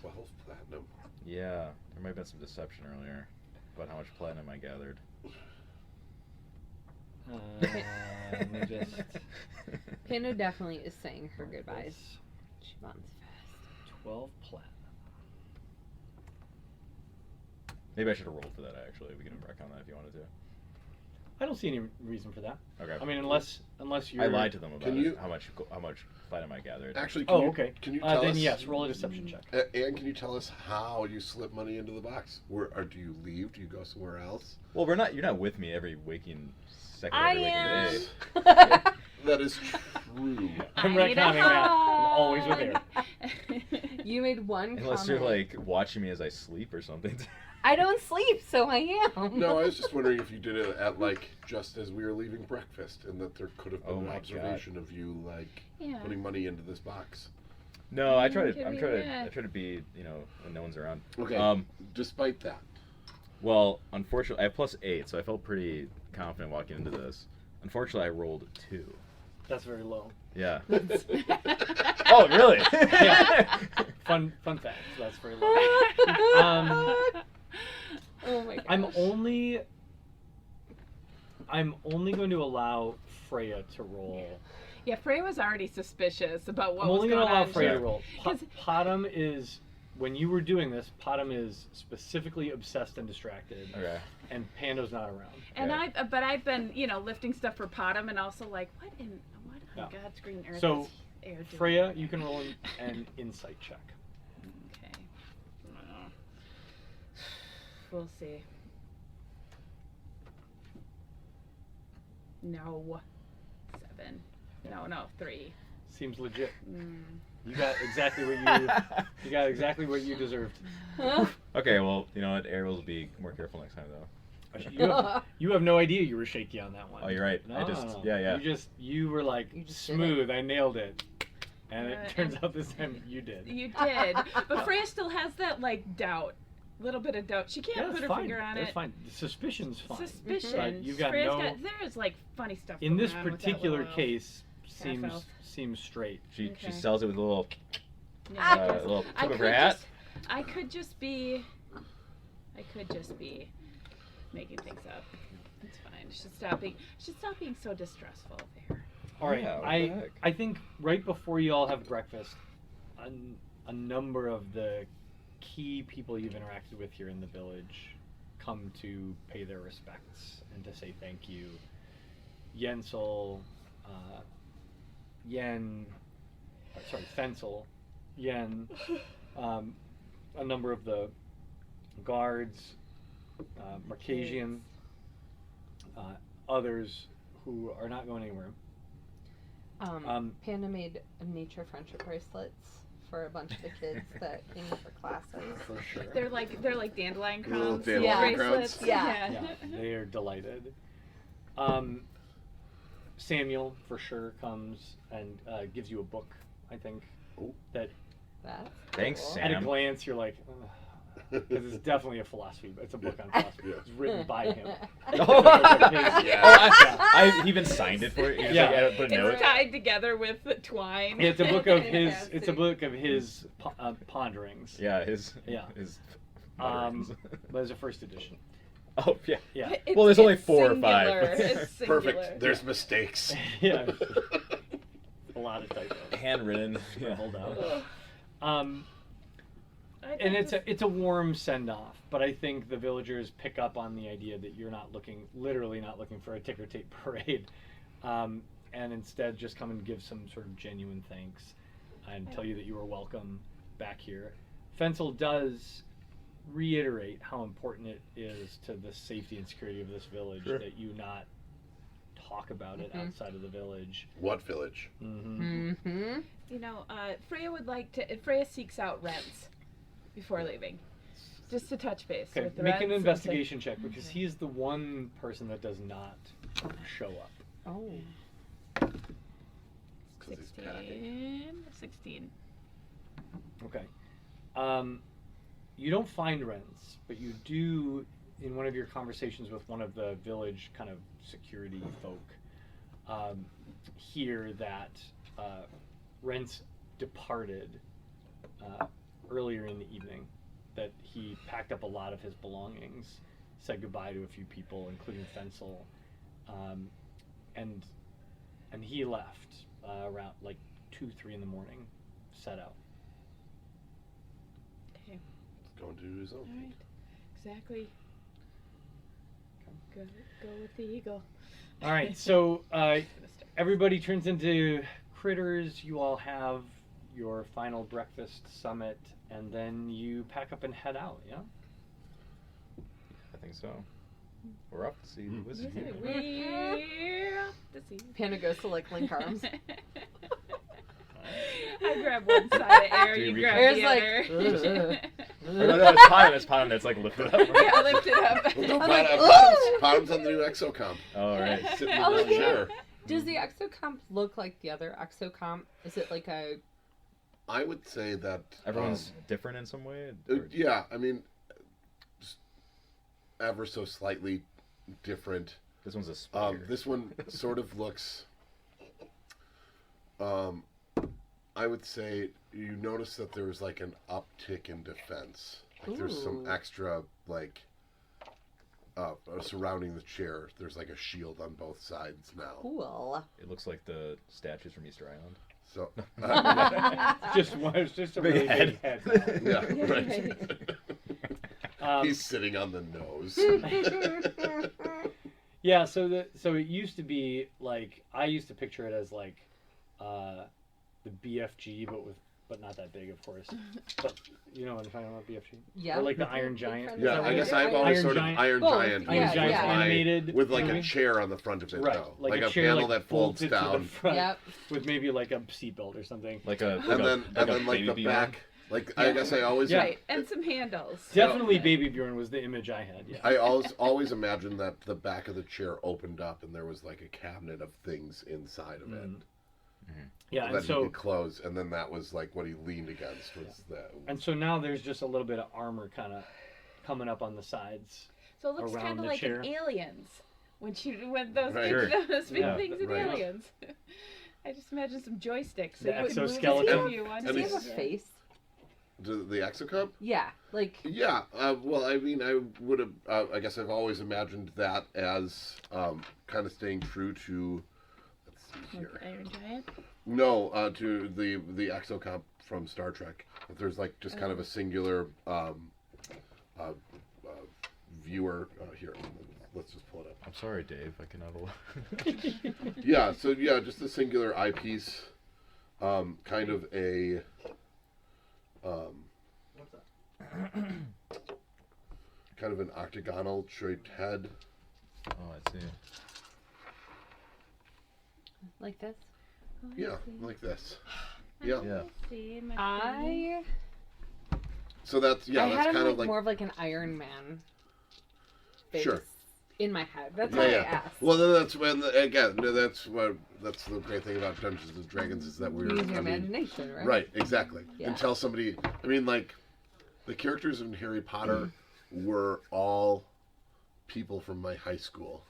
B: 12 platinum.
F: Yeah, there might have been some deception earlier about how much platinum I gathered.
A: Let me just.
D: Panda definitely is saying her goodbyes.
A: This
D: She runs fast.
A: 12 platinum.
F: Maybe I should have rolled for that. Actually, we can wreck on that if you wanted to.
A: I don't see any reason for that.
F: Okay.
A: I mean, unless you're.
F: I lied to them about
B: Can
F: it,
B: you-
F: how much platinum I gathered.
B: Actually,
A: Oh, okay.
B: Can you tell
A: then
B: us?
A: yes, roll a deception check.
B: And can you tell us how you slip money into the box? Or do you leave? Do you go somewhere else?
F: Well, you're not with me every waking second.
D: I
F: every waking
D: am.
F: day.
B: That is true.
A: I'm
E: I need a
A: retconning that. I'm
E: hug.
A: always with her.
D: You made one
F: Unless
D: comment.
F: you're like watching me as I sleep or something.
D: I don't sleep, so I am.
B: No, I was just wondering if you did it at like just as we were leaving breakfast, and that there could have been
F: Oh
B: an
F: my God.
B: observation of you like
E: Yeah.
B: putting money into this box.
F: No, I try
E: Could
F: to.
E: be, yeah.
F: I try to be, when no one's around.
B: Okay. Despite that,
F: Well, unfortunately, I have +8, so I felt pretty confident walking into this. Unfortunately, I rolled 2.
A: That's very low.
F: Yeah. Oh, really?
A: Fun fact. That's very low.
D: Oh my god.
A: I'm only going to allow Freya to roll.
E: Yeah, Freya was already suspicious about what
A: I'm
E: was
A: only
E: going
A: going to allow
E: on.
A: Freya
F: Yeah.
A: to roll.
E: 'Cause-
A: Potom is, when you were doing this, Potom is specifically obsessed and distracted,
F: Okay.
A: and Pando's not around.
E: And
F: Okay.
E: I've been, lifting stuff for Potom and also like, what on
A: Yeah.
E: God's green earth
A: So,
E: is air doing?
A: Freya, you can roll an insight check.
E: Okay. We'll see. No. 7. No, 3.
A: Seems legit.
E: Mm.
A: You got exactly what you deserved.
F: Okay, well, you know what? Ariel will be more careful next time, though.
A: You have no idea you were shaky on that one.
F: Oh, you're right.
A: No,
F: I just,
A: no.
F: yeah.
A: You were like
D: You just did
A: smooth. I nailed it, and it
E: Uh,
A: turns out this time you did.
E: You did. But Freya still has that, doubt. Little bit of doubt. She can't
A: Yeah,
E: put
A: that's
E: her
A: fine.
E: finger on
A: That's
E: it.
A: fine. Suspicion's fine.
E: Suspicion.
A: Right, you've got
E: Freya's
A: no-
E: there's, funny stuff
A: In
E: going
A: this
E: on with that
A: particular
E: little elf.
A: case,
E: elf.
A: seems straight.
F: She
E: Okay.
F: sells it with a little,
E: Yeah,
F: little
E: I
F: tip of
E: could
F: her hat.
E: I could just be making things up. It's fine. Should stop being so distressful there.
A: All right,
F: Yeah, what the heck?
A: I think right before you all have breakfast, a number of the key people you've interacted with here in the village come to pay their respects and to say thank you. Yensel, Fensel, Yen, a number of the guards, Marcasian, others who are not going anywhere.
D: Panda made nature friendship bracelets for a bunch of the kids that came for classes.
A: For sure.
C: They're like dandelion
B: Little
C: crowns.
B: dandelion
C: bracelets.
B: crowns.
D: Yeah.
A: Yeah, they are delighted. Samuel for sure comes and gives you a book. I think
B: Oh.
A: that
D: That's
F: Thanks,
D: cool.
F: Sam.
A: at a glance you're like, because it's definitely a philosophy. It's a book on philosophy.
B: Yeah.
A: It's written by him.
F: Oh,
B: Yeah.
F: I even signed it for you. Just,
A: Yeah.
F: like, put a note.
C: It's tied together with twine.
A: It's a book of his.
C: Fantastic.
A: It's a book of his ponderings.
F: Yeah, his
A: Um, but it's a first edition.
F: oh yeah.
A: Yeah,
C: It's-
F: Well, there's only
C: it's
F: 4 or 5.
C: singular. It's singular.
B: Perfect. There's mistakes.
A: yeah. A lot of typos.
F: Handwritten. Yeah.
A: Hold out.
C: Ugh.
A: Um,
C: I
A: and
C: think
A: it's a warm send off, but I think the villagers pick up on the idea that you're not literally not looking for a ticker tape parade, and instead just come and give some sort of genuine thanks and tell you that you are welcome back here. Fensel does reiterate how important it is to the safety and security of this village
F: Sure.
A: that you not talk about it
D: Mhm.
A: outside of the village.
B: What village?
A: Mm-hmm.
D: Mm-hmm.
C: You know, Freya would like to. Freya seeks out Rents before leaving, just to touch base
A: Okay,
C: with the
A: make
C: Rents
A: an
C: and
A: investigation check because
C: Okay.
A: he's the one person that does not show up.
D: Oh.
B: 'Cause he's
C: say
B: packing.
C: 16.
A: Okay. You don't find Rents, but you do, in one of your conversations with one of the village kind of security folk, hear that Rents departed earlier in the evening, that he packed up a lot of his belongings, said goodbye to a few people, including Fensel, and he left around like 2-3 in the morning, set out.
C: Okay.
B: Going to do his own
C: All
B: thing.
C: right. Exactly. Go with the eagle.
A: All right, so everybody turns into critters. You all have your final breakfast summit, and then you pack up and head out. Yeah.
F: I think so. We're off to see the wizard.
C: We're off to see.
D: Panda goes to like link arms.
C: I grab one side of air,
F: Do you
C: you
F: reach
C: grab
D: Air's
C: the
D: like,
C: other.
F: No, it's Pine. It's Pine that's like lifted up.
C: Yeah, lift it up.
B: Well, no,
D: I'm like,
B: Bottom's on the new exocomp.
F: Oh, right.
B: Sitting in
D: Oh,
B: the
D: yeah.
B: chair.
D: Does the exocomp look like the other exocomp? Is it like a
B: I would say that
F: Everyone's different in some way.
B: yeah, I mean, just ever so slightly different.
F: This one's a spider.
B: This one sort of looks. I would say you notice that there's like an uptick in defense. Like there's some
D: Ooh.
B: extra like surrounding the chair. There's like a shield on both sides now.
D: cool?
F: It looks like the statues from Easter Island.
B: So
A: It's just a
F: Big
A: really
F: head.
A: big head.
B: yeah, right.
A: Um,
B: He's sitting on the nose.
A: Yeah, so it used to be like I used to picture it as like the BFG, but not that big, of course. But you know what I'm talking about, BFG?
D: Yeah.
A: Or like the Iron Giant.
B: Yeah, I guess I've
A: Iron
B: always sort of
A: Giant.
B: Iron
D: Both.
B: Giant
D: Iron
B: was
D: Giant's
B: my-
A: animated
B: with like
A: movie.
B: a chair on the front of it
A: Right,
B: though,
A: like a
B: a
A: chair
B: panel that folds
A: bolted to
B: down,
A: the front
D: Yep.
A: with maybe like a seatbelt or something.
F: Like a
B: and then like
F: baby
B: the
F: Bjorn.
B: back. Like I guess I always
A: Yeah.
C: Right, and some handles.
A: Definitely Baby Bjorn was the image I had. Yeah.
B: I always imagined that the back of the chair opened up and there was like a cabinet of things inside of it
A: Yeah,
B: that
A: and
B: he
A: so
B: could close, and then that was like what he leaned against was that.
A: and so now there's just a little bit of armor kind of coming up on the sides.
C: So it looks
A: Around
C: kind of
A: the
C: like
A: chair.
C: in Aliens when those
B: Right.
C: big,
F: Sure.
C: those big
A: Yeah,
C: things in
B: right.
C: Aliens. I just imagine some joysticks.
A: The
C: that would move
A: exoskeleton.
C: if you wanted
D: Does he
B: And
D: have a
C: to.
D: face?
B: The exocomp?
D: Yeah, like
B: Yeah. Well, I mean, I would have. I guess I've always imagined that as kind of staying true to. Let's see
C: Like
B: here.
C: Iron Giant.
B: No, to the exocomp from Star Trek. If there's like just kind of a singular viewer here. Let's just pull it up.
F: I'm sorry, Dave. I cannot.
B: Yeah. So yeah, just a singular eyepiece. Kind of a. Kind of an octagonal shaped head.
F: Oh, I see.
D: like this.
B: Yeah, like this. Yeah.
F: Yeah.
G: See my
D: I
B: So that's
D: I
B: that's
D: had him
B: kind
D: like
B: of like
D: more of like an Iron Man face
B: Sure.
D: in my head. That's
B: Yeah,
D: why
B: yeah.
D: I asked.
B: Well, then that's when again that's the great thing about Dungeons and Dragons is that we're
D: Use your
B: I mean,
D: imagination, right?
B: right, exactly.
D: Yeah.
B: Until somebody, I mean, like the characters in Harry Potter were all people from my high school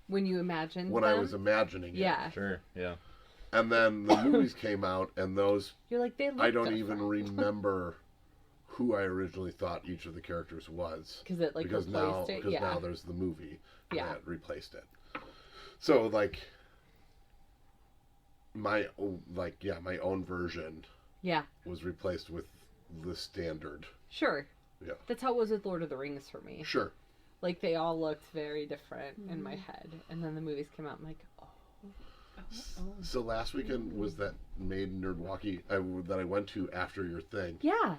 D: When you imagine
B: when
D: them,
B: I was imagining it.
D: yeah,
F: Sure. Yeah.
B: And then the movies came out, and those
D: you're like they look
B: I don't even remember who I originally thought each of the characters was.
D: because it like
B: Because
D: replaced it. Yeah,
B: now there's the movie
D: Yeah.
B: that replaced it. So like my own version
D: yeah,
B: was replaced with the standard.
D: sure.
B: Yeah.
D: That's how it was with Lord of the Rings for me.
B: Sure.
D: Like they all looked very different in my head, and then the movies came out. I'm like, oh,
B: So last weekend was that Made Nerdwalkie that I went to after your thing.
D: yeah.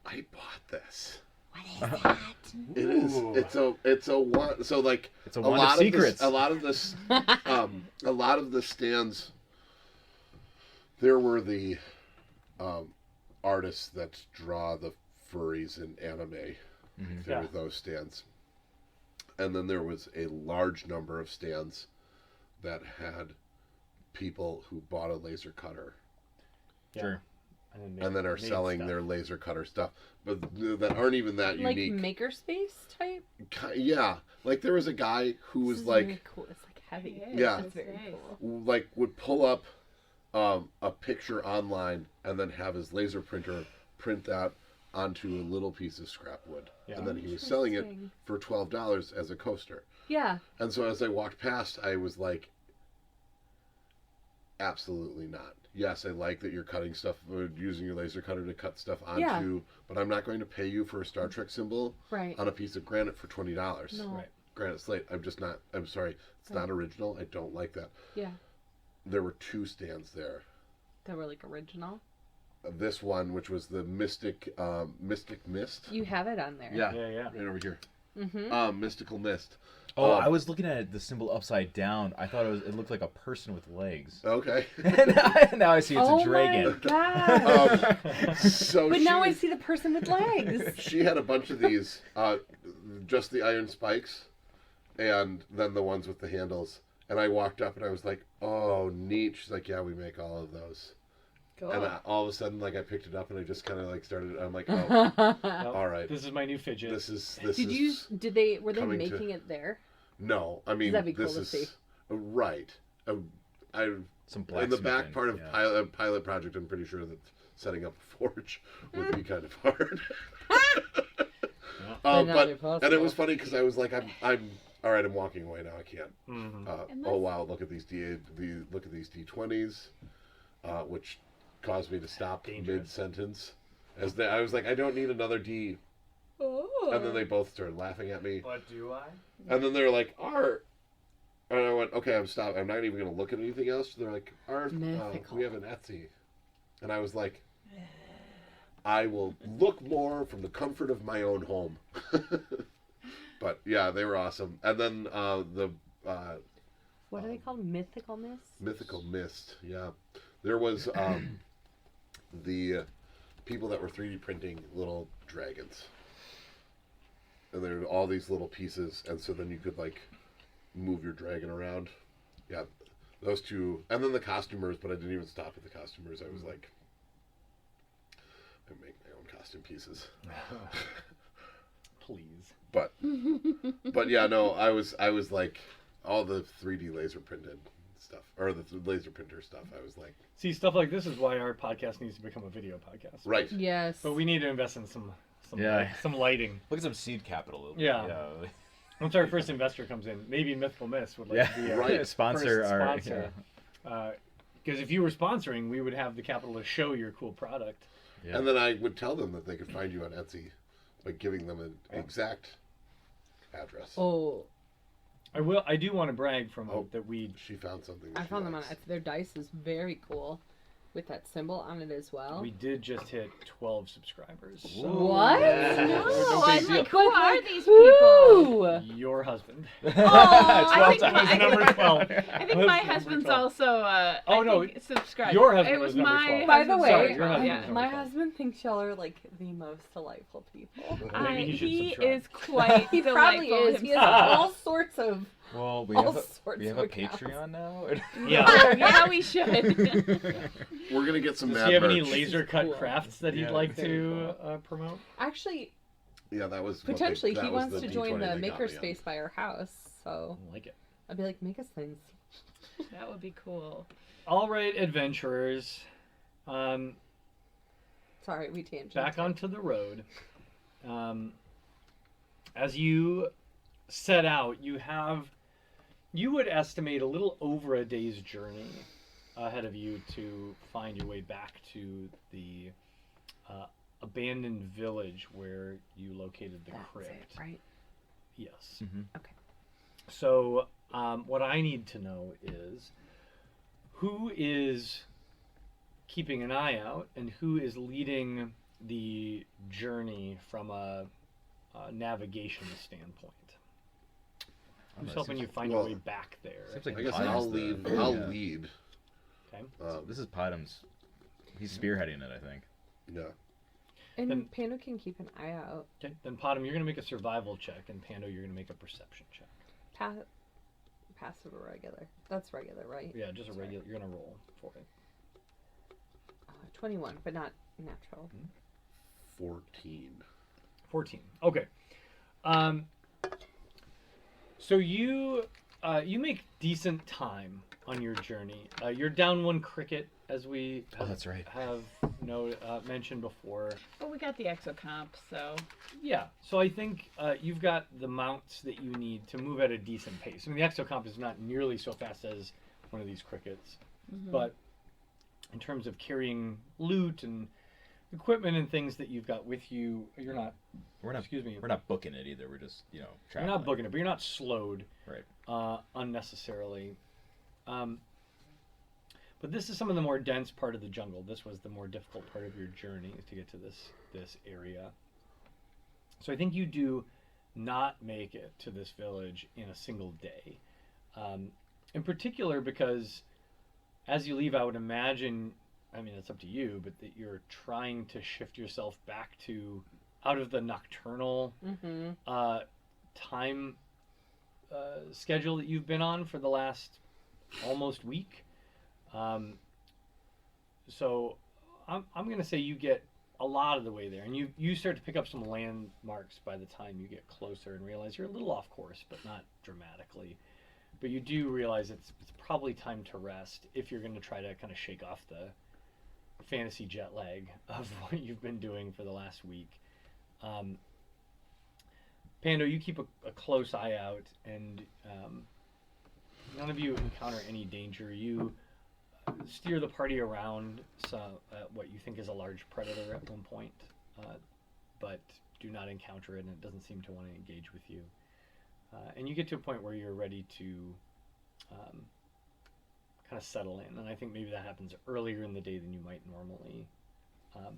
B: I bought this.
G: What is that?
B: It is. It's a one. So like
F: It's a wand of secrets.
B: A lot of this. A lot of the stands. There were the artists that draw the furries in anime. There were
A: Yeah.
B: those stands, and then there was a large number of stands that had people who bought a laser cutter
F: Sure.
B: and then are selling their laser cutter stuff, but that aren't even that
D: Like
B: unique.
D: makerspace type.
B: Yeah, like there was a guy who
D: This
B: was
D: is
B: like
D: really cool. It's like heavy.
B: Yeah.
D: It's very
C: Nice.
D: cool.
B: like would pull up a picture online and then have his laser printer print that onto a little piece of scrap wood,
A: Yeah.
B: and then he was selling it
D: Interesting.
B: for $12 as a coaster.
D: Yeah.
B: And so as I walked past, I was like, absolutely not. Yes, I like that you're cutting stuff, using your laser cutter to cut stuff onto,
D: Yeah.
B: but I'm not going to pay you for a Star Trek symbol
D: Right.
B: on a piece of granite for $20.
D: No.
A: Right.
B: Granite slate. I'm just not. I'm sorry. It's not original. I don't like that.
D: Yeah.
B: There were two stands there.
D: That were like original.
B: This one, which was the Mystic Mist.
D: You have it on there.
B: Yeah,
A: Yeah, yeah.
B: right over here.
D: Mm-hmm.
B: Mystical Mist.
F: Oh, I was looking at the symbol upside down. I thought it looked like a person with legs.
B: Okay.
F: Now I see it's
D: Oh
F: a dragon.
D: my god.
B: So
D: But
B: she,
D: now I see the person with legs.
B: she had a bunch of these, just the iron spikes, and then the ones with the handles. And I walked up and I was like, "Oh, neat." She's like, "Yeah, we make all of those."
C: Cool.
B: And all of a sudden, like I picked it up and I just kind of like started. I'm like, "Oh, all right.
A: This is my new fidget.
B: This is
D: Were they
B: coming to-
D: making it there?
B: no. I mean,
D: That'd be cool
B: this
D: to
B: is
D: see.
B: right. I
F: Some
B: in the back
F: blacksmithing,
B: part of
F: yeah.
B: pilot project, I'm pretty sure that setting up a forge would be kind of hard.
D: But not
B: but
D: impossible.
B: and it was funny because I was like, I'm all right. I'm walking away now. I can't.
A: Mhm.
C: And
B: Oh
C: let's-
B: wow! Look at these look at these D20s, which caused me to stop
A: Dangerous.
B: mid sentence. I was like, I don't need another D.
C: Oh.
B: And then they both started laughing at me.
A: What do I?
B: And then they're like, art. And I went, okay, I'm stopped. I'm not even going to look at anything else. They're like, art,
D: Mythical.
B: we have an Etsy. And I was like, I will look more from the comfort of my own home. But yeah, they were awesome. And then the
D: What are they called? Mythical Mist?
B: Mythical Mist, yeah. There was the people that were 3D printing little dragons. And there were all these little pieces, and so then you could like move your dragon around. Yeah, those two, and then the costumers. But I didn't even stop at the costumers. I was like, I make my own costume pieces.
A: Please.
B: But yeah, no, I was like all the 3D laser printed stuff or the laser printer stuff. I was like,
A: See, stuff like this is why our podcast needs to become a video podcast.
B: right.
D: Yes.
A: But we need to invest in some
F: Yeah.
A: some lighting.
F: Look at some seed capital.
A: Yeah. Once our first investor comes in, maybe Mythical Mist would like
F: Yeah.
A: to be our
B: Right.
F: Sponsor
A: first
F: our.
A: sponsor. Because if you were sponsoring, we would have the capital to show your cool product.
F: Yeah.
B: And then I would tell them that they could find you on Etsy by giving them an exact address.
D: Oh,
A: I do want to brag from
B: Oh.
A: that we
B: She found something.
D: I
B: she
D: found them on
B: likes.
D: Etsy. Their dice is very cool. with that symbol on it as well.
A: We did just hit 12 subscribers. So
D: What?
E: No, I'm
F: deal.
E: like, who are these people?
D: Who?
A: your husband.
E: Oh, I think
A: was
E: my,
A: number 12.
E: I think
A: Was
E: my
A: number
E: husband's
A: 12.
E: also
A: Oh, no,
E: subscribed.
A: your husband
E: it was
A: was number
E: my
A: 12.
D: By the
E: husband's
D: way,
A: Sorry, your husband
E: yeah.
A: was number
D: my
A: 12.
D: husband thinks y'all are like the most delightful people.
A: Maybe he should
E: He
A: subscribe.
E: is quite
D: He probably
E: delightful
D: is. He has
E: himself.
D: all sorts of.
F: Well, we
D: All
F: have
D: sorts
F: we have
D: of
F: a
D: accounts.
F: Patreon now.
A: Yeah.
E: Oh, yeah, we should.
B: We're gonna get some
A: Does
B: mad
A: he have any
B: merch.
A: laser cut
D: Cool.
A: crafts that he'd
F: Yeah.
A: like
D: Very
A: to promote?
D: Actually,
B: Yeah, that was what
D: potentially
B: that
D: he
B: was
D: wants
B: the
D: to join
B: D20
D: the
B: they got me on.
D: makerspace by our house. So
A: I like it.
D: I'd be like, make us things.
E: That would be cool.
A: All right, adventurers.
D: Sorry, we tangent.
A: Back onto the road. As you set out, you would estimate a little over a day's journey ahead of you to find your way back to the abandoned village where you located the
D: That's
A: crypt.
D: it, right?
A: Yes.
F: Mhm.
D: Okay.
A: So, what I need to know is who is keeping an eye out and who is leading the journey from a navigation standpoint. Who's helping you find your
B: well,
A: way back there?
F: Seems like
B: I guess
F: Podham's
B: I'll
F: the-
B: lead. I'll
F: yeah.
B: lead.
A: Okay.
F: This is Podham's. He's spearheading it, I think.
B: Yeah.
D: And
A: Then-
D: Pando can keep an eye out.
A: Okay. Then Potom, you're going to make a survival check, and Pando, you're going to make a perception check.
D: Passive or regular? That's regular, right?
A: Yeah, just a
D: Sorry.
A: regular. You're going to roll for it.
D: 21, but not natural.
B: 14.
A: 14. Okay. So you make decent time on your journey. You're down one cricket, as we
F: Oh, that's right.
A: have mentioned before.
E: But we got the exocomp, so
A: Yeah. So I think you've got the mounts that you need to move at a decent pace. I mean, the exocomp is not nearly so fast as one of these crickets, but in terms of carrying loot and equipment and things that you've got with you, you're not.
F: We're not.
A: Excuse me.
F: We're not booking it either. We're just
A: You're
F: traveling.
A: not booking it, but you're not slowed
F: Right.
A: unnecessarily. But this is some of the more dense part of the jungle. This was the more difficult part of your journey to get to this area. So I think you do not make it to this village in a single day. In particular because as you leave, I would imagine, I mean, it's up to you, but that you're trying to shift yourself back to out of the nocturnal
D: Mm-hmm.
A: time schedule that you've been on for the last almost week. So I'm going to say you get a lot of the way there, and you start to pick up some landmarks by the time you get closer and realize you're a little off course, but not dramatically. But you do realize it's probably time to rest if you're going to try to kind of shake off the fantasy jet lag of what you've been doing for the last week. Pando, you keep a close eye out, and none of you encounter any danger. You steer the party around what you think is a large predator at one point, but do not encounter it, and it doesn't seem to want to engage with you. And you get to a point where you're ready to kind of settle in, and I think maybe that happens earlier in the day than you might normally.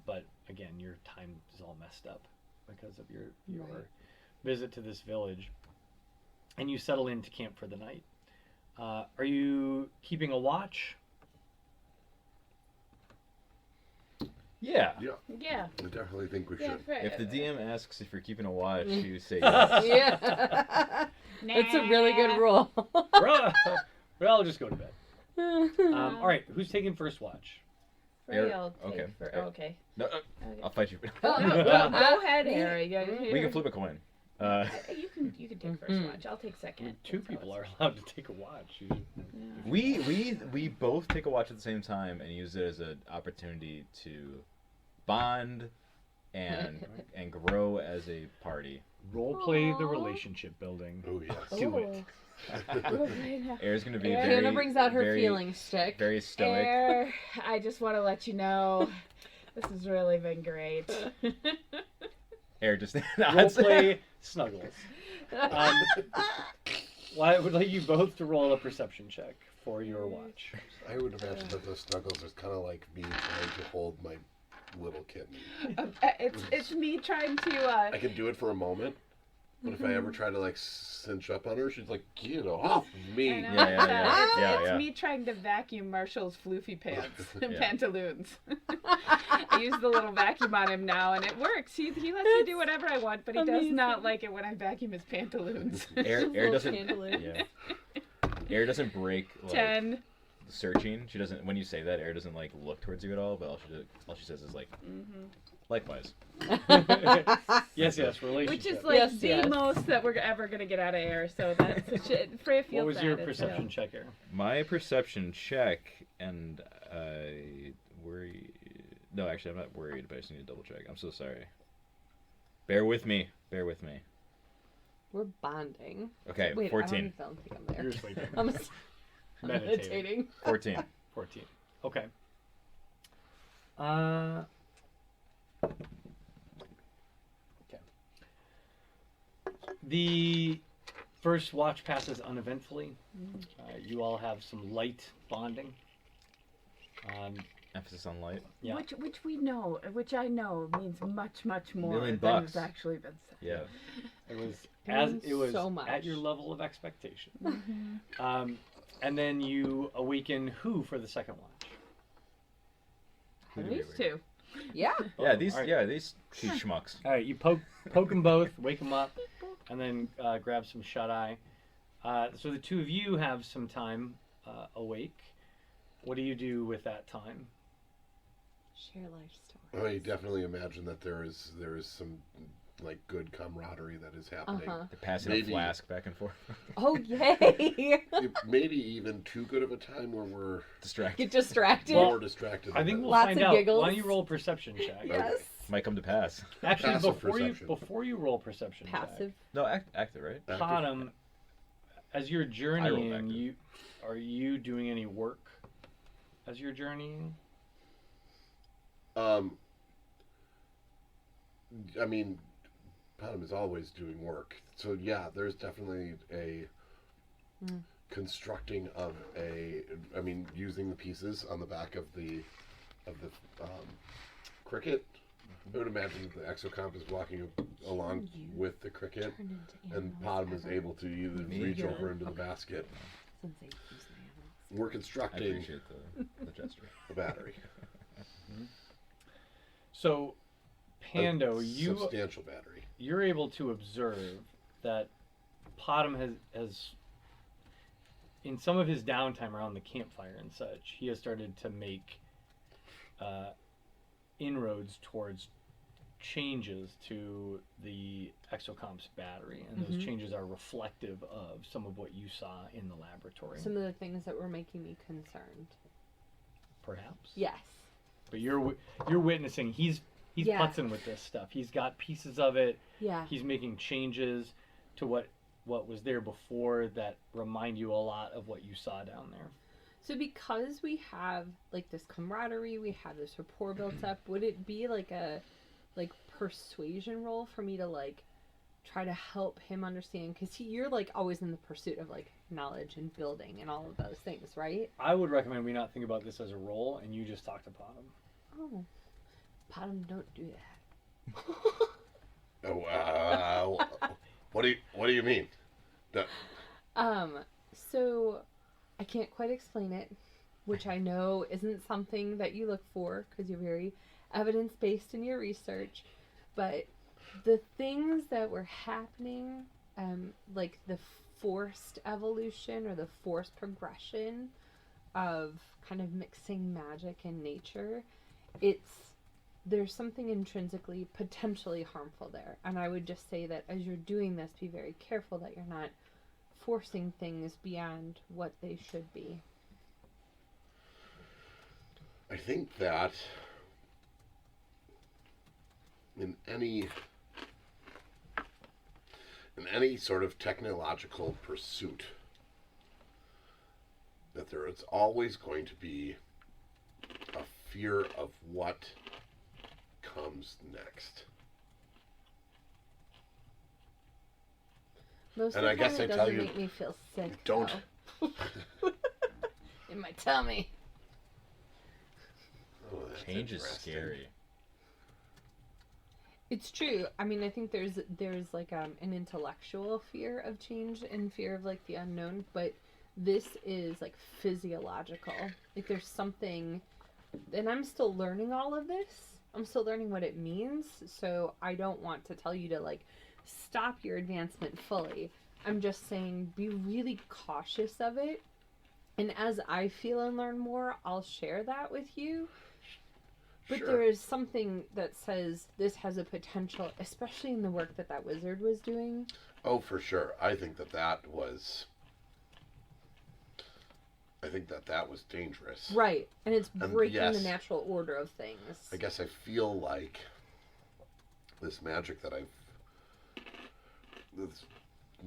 A: But again, your time is all messed up because of your
D: Right.
A: visit to this village, and you settle into camp for the night. Are you keeping a watch?
F: Yeah.
B: Yeah.
E: yeah.
B: I definitely think we
E: Yeah,
B: should.
E: right.
F: If the DM asks if you're keeping a watch, you say yes.
D: Yeah. That's a really good rule.
A: well, I'll just go to bed. All right, who's taking first watch?
E: Frey,
F: Eric-
E: I'll take
F: okay.
E: for-
F: Eric.
E: okay.
F: No,
E: Okay.
F: I'll fight you.
E: No, go ahead, Harry.
F: We can flip a coin.
E: You can take first watch. I'll take second.
A: Two
E: That's
A: people
E: how
A: are
E: it's-
A: allowed to take a watch.
E: Yeah.
F: We both take a watch at the same time and use it as an opportunity to bond and grow as a party.
A: Role play the
D: Aw.
A: relationship building.
B: Oh yes.
A: Do it.
F: Air's gonna be
E: Air-
F: very.
D: Panda brings out her
F: very,
D: feeling stick.
F: Very stoic.
E: Air, I just want to let you know, this has really been great.
F: Air just
A: Role
F: nods.
A: play snuggles. Well, I would like you both to roll a perception check for your watch.
B: I would imagine that the snuggles is kind of like me trying to hold my little kitten.
E: It's me trying to.
B: I can do it for a moment, but if I ever try to like cinch up on her, she's like, "Get off me!"
E: I know.
F: Yeah,
E: It's
F: yeah.
E: me trying to vacuum Marshall's floofy pants and
F: Yeah.
E: pantaloons. I use the little vacuum on him now, and it works. He lets me do whatever I want, but he does not like it when I vacuum his pantaloons.
F: Air
D: Little
F: doesn't.
D: pantaloons.
F: Yeah. Air doesn't break. Like,
E: 10.
F: searching. She doesn't. When you say that, Air doesn't like look towards you at all. But all she says is like, likewise.
A: Yes, relationship.
E: Which is like
D: Yes,
E: the
D: yes.
E: most that we're ever gonna get out of Air. So that's a shit. Freya feels
A: What was
E: that.
A: your
E: It's
A: perception check here?
F: My perception check, and I worry. No, actually, I'm not worried, but I just need to double check. I'm so sorry. Bear with me. Bear with me.
D: We're bonding.
F: Okay,
D: Wait,
F: 14.
D: I don't think I'm there.
A: You're sleeping.
D: I'm
A: Meditating.
D: meditating.
F: 14.
A: 14. Okay. Okay. The first watch passes uneventfully. You all have some light bonding.
F: Emphasis on light.
A: Yeah.
E: Which we know, which I know means much more
F: $1,000,000
E: than has actually been said.
F: Yeah.
A: It was
D: means
A: it was
D: so much.
A: at your level of expectation. And then you awaken who for the second watch?
F: Who do we
E: These
F: wake?
E: two.
D: Yeah.
F: Yeah,
A: Oh,
F: these
A: all right.
F: these two schmucks.
A: All right, you poke them both, wake them up, and then grab some shut eye. So the two of you have some time awake. What do you do with that time?
D: Share life story.
B: I definitely imagine that there is some like good camaraderie that is happening.
D: Uh-huh.
F: They're passing
B: Maybe.
F: a flask back and forth.
D: Oh yay!
B: Maybe even too good of a time where we're
F: Distracted.
D: Get distracted.
B: more distracted.
A: I
B: than
A: think
B: that.
A: we'll
D: Lots
A: find
D: of
A: out.
D: giggles.
A: Why don't you roll a perception check?
D: Yes.
F: Might come to pass.
A: Actually,
B: Passive perception.
A: before you roll perception
D: Passive.
F: No, active, right?
B: Active.
A: Bottom, as you're
F: active.
A: journeying, are you doing any work as you're journeying?
B: I mean, Padam is always doing work, so yeah, there's definitely a constructing of I mean, using the pieces on the back of the cricket. I would imagine the exocomp is walking along with the cricket, and Padam is able to either reach over into the basket. We're
F: I
B: constructing
F: appreciate the gesture.
B: the battery.
A: So, Pando,
B: A substantial battery.
A: you're able to observe that Potom has in some of his downtime around the campfire and such, he has started to make inroads towards changes to the exocomp's battery, and those changes are reflective of some of what you saw in the laboratory,
D: Some of the things that were making me concerned.
A: perhaps.
D: Yes.
A: But you're witnessing he's
D: Yeah.
A: putzing with this stuff. He's got pieces of it.
D: Yeah.
A: He's making changes to what was there before that remind you a lot of what you saw down there.
D: So because we have like this camaraderie, we have this rapport built up, would it be like a persuasion role for me to like try to help him understand, because you're like always in the pursuit of like knowledge and building and all of those things, right?
A: I would recommend we not think about this as a role and you just talk to Potom.
D: Oh, Potom, don't do that.
B: Oh, what do you mean?
D: So I can't quite explain it, which I know isn't something that you look for because you're very evidence-based in your research, but the things that were happening, like the forced evolution or the forced progression of kind of mixing magic and nature, there's something intrinsically potentially harmful there. And I would just say that as you're doing this, be very careful that you're not forcing things beyond what they should be.
B: I think that in any sort of technological pursuit, that there is always going to be a fear of what comes next.
D: Most
B: And
D: of
B: I
D: the
B: guess
D: time it
B: I tell
D: doesn't
B: you,
D: make me feel sick.
B: don't-
D: though. in my tummy.
B: Oh, that's
F: Change is
B: interesting.
F: scary.
D: It's true. I mean, I think there's like an intellectual fear of change and fear of like the unknown, but this is like physiological. Like there's something, and I'm still learning all of this. I'm still learning what it means, so I don't want to tell you to like stop your advancement fully. I'm just saying be really cautious of it. And as I feel and learn more, I'll share that with you. But
B: Sure.
D: there is something that says this has a potential, especially in the work that wizard was doing.
B: Oh, for sure. I think that was dangerous.
D: Right. And it's
B: And
D: breaking
B: yes.
D: the natural order of things.
B: I guess I feel like this magic that this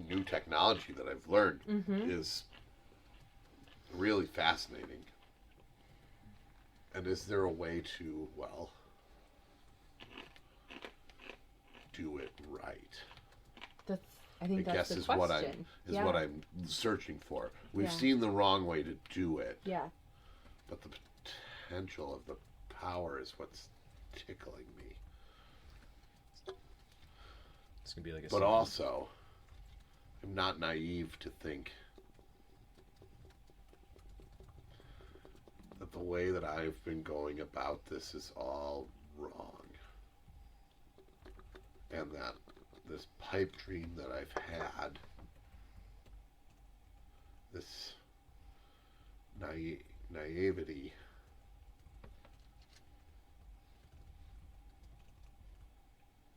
B: new technology that I've learned
D: Mm-hmm.
B: is really fascinating. And is there a way to, well, do it right?
D: I think
B: I
D: that's
B: guess
D: the
B: is
D: question.
B: what I'm searching for. We've
D: Yeah.
B: seen the wrong way to do it,
D: Yeah.
B: but the potential of the power is what's tickling me.
F: It's gonna be like a.
B: But also, I'm not naive to think that the way that I've been going about this is all wrong. And that this pipe dream that I've had, this naivety,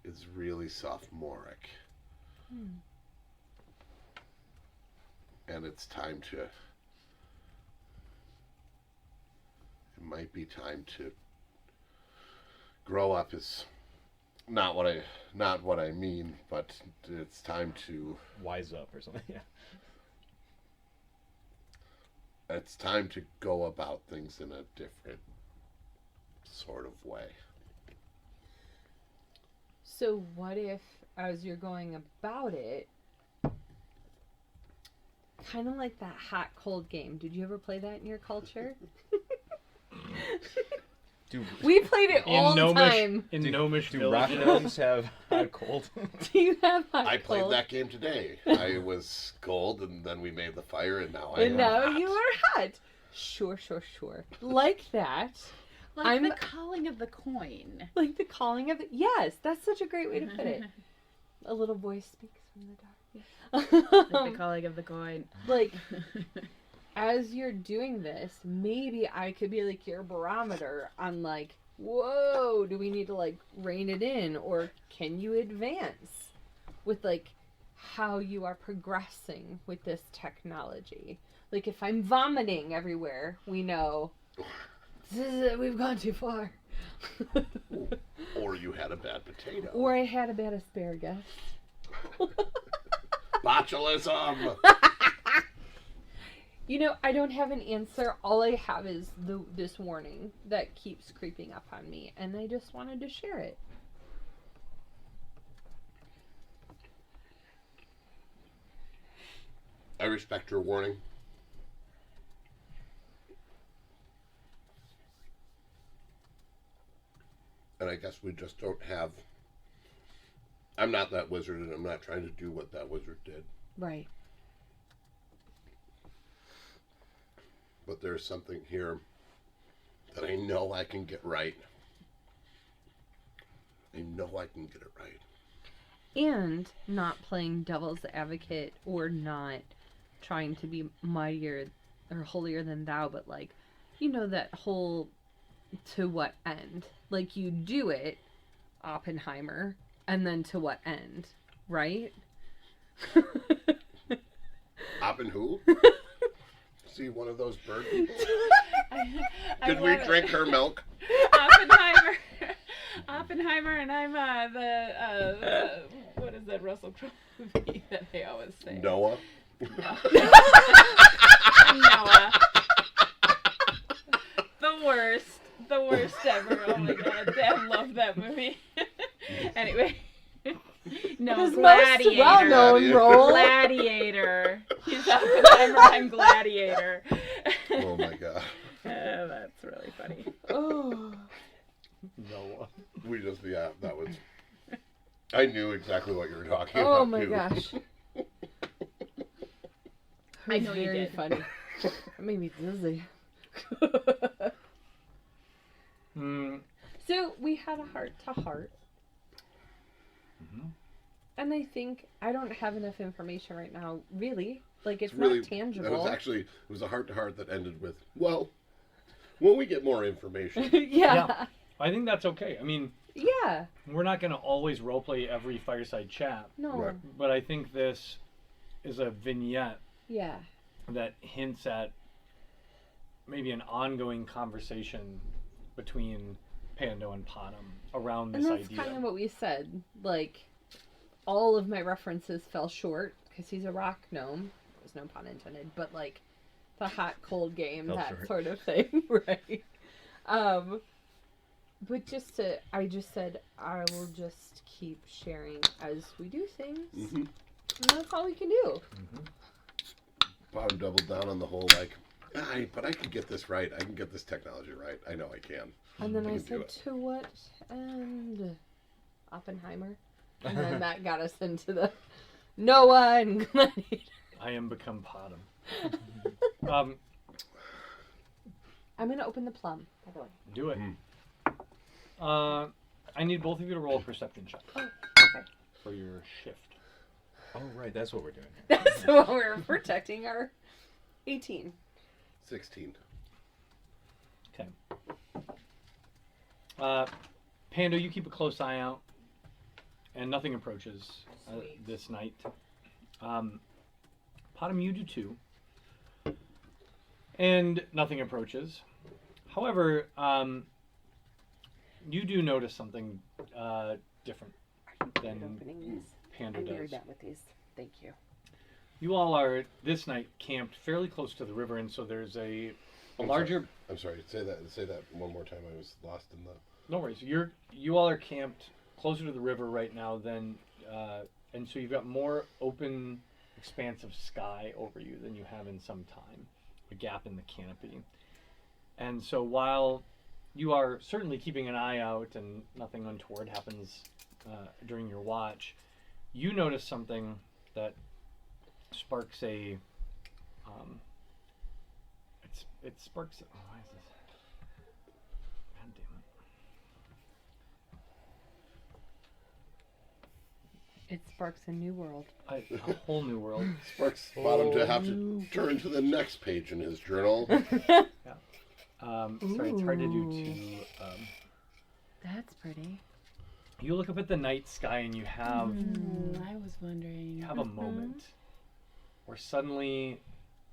B: is really sophomoric. And it's time to, it might be time to grow up is not what I mean, but it's time to,
F: Wise up or something. Yeah.
B: it's time to go about things in a different sort of way.
D: So what if, as you're going about it, kind of like that hot cold game? Did you ever play that in your culture?
F: Do
D: We played it all the time.
A: In
F: do
A: Gnomish
F: rock
A: villages.
F: gnomes have hot cold?
D: Do you have hot
B: I played
D: cold?
B: that game today. I was cold, and then we made the fire, and now I
D: And
B: am
D: now
B: hot.
D: you are hot. Sure. Like that.
E: Like
D: I'm-
E: the calling of the coin.
D: Like the calling of it. Yes, that's such a great way to put it. A little voice speaks from the dark.
E: Like the calling of the coin.
D: Like, as you're doing this, maybe I could be like your barometer on like, whoa, do we need to like rein it in, or can you advance with like how you are progressing with this technology? Like if I'm vomiting everywhere, we know we've gone too far.
B: Or you had a bad potato.
D: Or I had a bad asparagus.
B: Botulism!
D: You know, I don't have an answer. All I have is this warning that keeps creeping up on me, and I just wanted to share it.
B: I respect your warning. And I guess we just don't have. I'm not that wizard, and I'm not trying to do what that wizard did.
D: Right.
B: But there's something here that I know I can get right. I know I can get it right.
D: And not playing devil's advocate or not trying to be mightier or holier than thou, but like, you know, that whole to what end? Like you do it, Oppenheimer, and then to what end, right?
B: Oppen who? See one of those bird people?
E: I
B: Did we
E: love it.
B: drink her milk?
E: Oppenheimer. Oppenheimer, and I'm the what is that Russell Crowe movie that they always say?
B: Noah?
E: Noah. The worst ever. Oh my god, I love that movie. Anyway, no,
D: His most
E: Gladiator.
D: well-known role.
E: Gladiator. He's Oppenheimer, I'm Gladiator.
B: Oh my god.
E: That's really funny.
C: Oh.
A: No.
B: We just that was. I knew exactly what you were talking about.
G: Oh my
B: too.
G: gosh.
E: I know you
G: Very
E: did.
G: funny. That made me dizzy.
A: Mm,
D: So we had a heart to heart.
A: Mhm.
D: And I think I don't have enough information right now, really. Like, it's
B: really
D: not tangible.
B: It was a heart to heart that ended with, well, when we get more information.
D: yeah.
A: I think that's okay. I mean,
D: Yeah.
A: we're not going to always roleplay every fireside chat,
D: No.
B: Right.
A: but I think this is a vignette
D: Yeah.
A: that hints at maybe an ongoing conversation between Pando and Potem around
D: And
A: this
D: that's
A: idea.
D: kind of what we said. Like, all of my references fell short because he's a rock gnome. There's no pun intended, but like the hot cold game,
F: Fell
D: that
F: short.
D: sort of thing, right? But I just said I will just keep sharing as we do things,
B: Mm-hmm.
D: and that's all we can do.
B: Bottom doubled down on the whole but I can get this right. I can get this technology right. I know I can.
D: And then
B: I
D: I
B: can do
D: said,
B: it.
D: to what end? Oppenheimer. And then that got us into the Noah and Gladiator.
A: I am become Potem.
D: I'm gonna open the plum, by the way.
A: Do it.
B: Mm.
A: I need both of you to roll a perception check
D: Oh, okay.
A: for your shift.
F: Oh, right. That's what we're doing.
D: That's what we're protecting our 18.
B: 16.
A: Okay. Pando, you keep a close eye out, and nothing approaches this night. Potem, you do too, and nothing approaches. However, you do notice something different than
G: Opening these.
A: Pando
G: I'm very
A: does.
G: bad with these. Thank you.
A: You all are this night camped fairly close to the river, and so there's a larger.
B: I'm sorry. Say that one more time. I was lost in the.
A: No worries. You all are camped closer to the river right now than, and so you've got more open, expansive sky over you than you have in some time. A gap in the canopy, and so while you are certainly keeping an eye out and nothing untoward happens during your watch, you notice something that sparks a. It sparks. Oh, why is this? God damn it.
D: It sparks a new world.
A: A whole new world.
B: Sparks Bottom to have to turn to the next page in his journal.
A: Sorry, it's hard to do two.
G: That's pretty.
A: You look up at the night sky and you have
E: I was wondering.
A: a moment where suddenly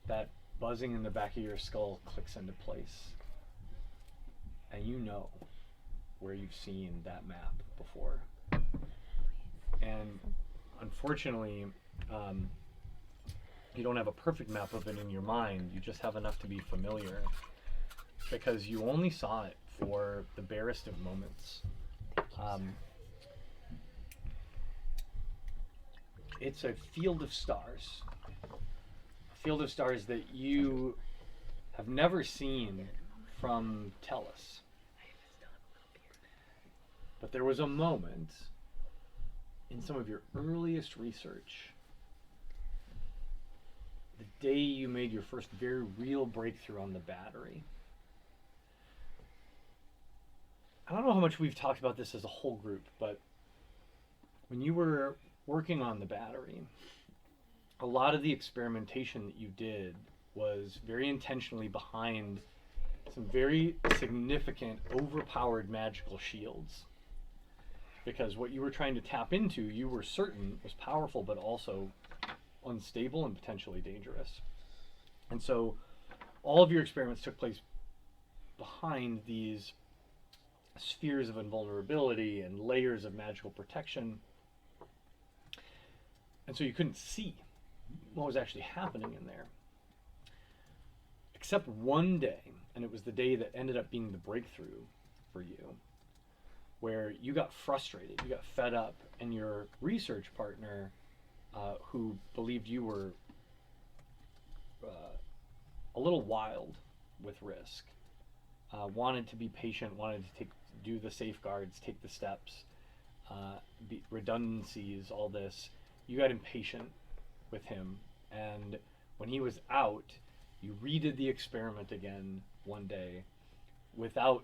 A: that buzzing in the back of your skull clicks into place, and you know where you've seen that map before. And unfortunately, you don't have a perfect map of it in your mind. You just have enough to be familiar, because you only saw it for the barest of moments. It's a field of stars. A field of stars that you have never seen from Tellus. But there was a moment in some of your earliest research, the day you made your first very real breakthrough on the battery. I don't know how much we've talked about this as a whole group, but when you were working on the battery, a lot of the experimentation that you did was very intentionally behind some very significant, overpowered magical shields. Because what you were trying to tap into, you were certain was powerful, but also unstable and potentially dangerous. And so all of your experiments took place behind these spheres of invulnerability and layers of magical protection. And so you couldn't see what was actually happening in there. Except one day, and it was the day that ended up being the breakthrough for you, where you got frustrated, you got fed up, and your research partner, who believed you were a little wild with risk. Wanted to be patient, wanted to do the safeguards, take the steps, redundancies, all this. You got impatient with him, and when he was out, you redid the experiment again one day without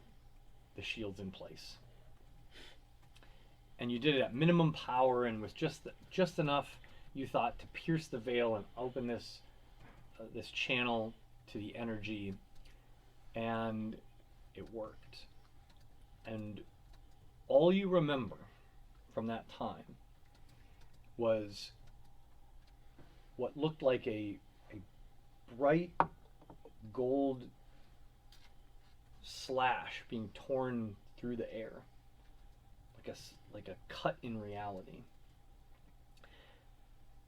A: the shields in place. And you did it at minimum power and with just enough, you thought, to pierce the veil and open this channel to the energy, and it worked. And all you remember from that time was what looked like a bright gold slash being torn through the air, like a cut in reality,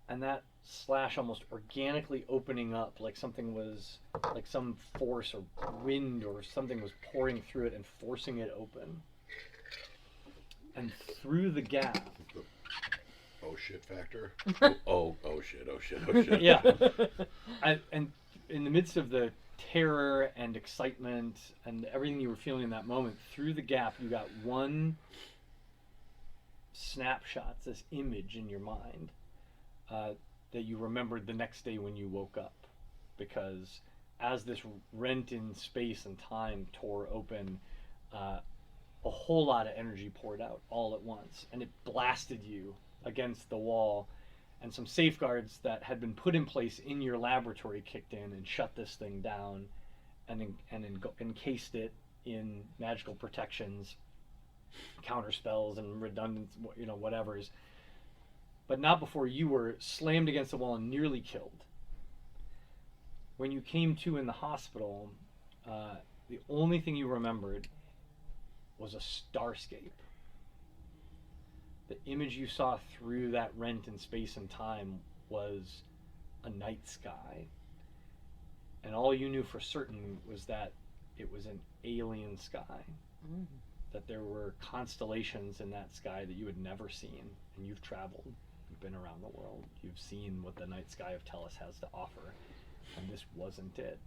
A: and that slash almost organically opening up, like something was, like some force or wind or something was pouring through it and forcing it open. And through the gap,
B: Oh shit factor. Oh shit.
A: yeah, and in the midst of the terror and excitement and everything you were feeling in that moment, through the gap you got one snapshot, this image in your mind that you remembered the next day when you woke up, because as this rent in space and time tore open, a whole lot of energy poured out all at once, and it blasted you against the wall, and some safeguards that had been put in place in your laboratory kicked in and shut this thing down and encased it in magical protections, counter spells and redundant, whatevers, but not before you were slammed against the wall and nearly killed. When you came to in the hospital, the only thing you remembered was a starscape. The image you saw through that rent in space and time was a night sky. And all you knew for certain was that it was an alien sky.
G: Mm.
A: That there were constellations in that sky that you had never seen. And you've traveled. You've been around the world. You've seen what the night sky of Tellus has to offer. And this wasn't it.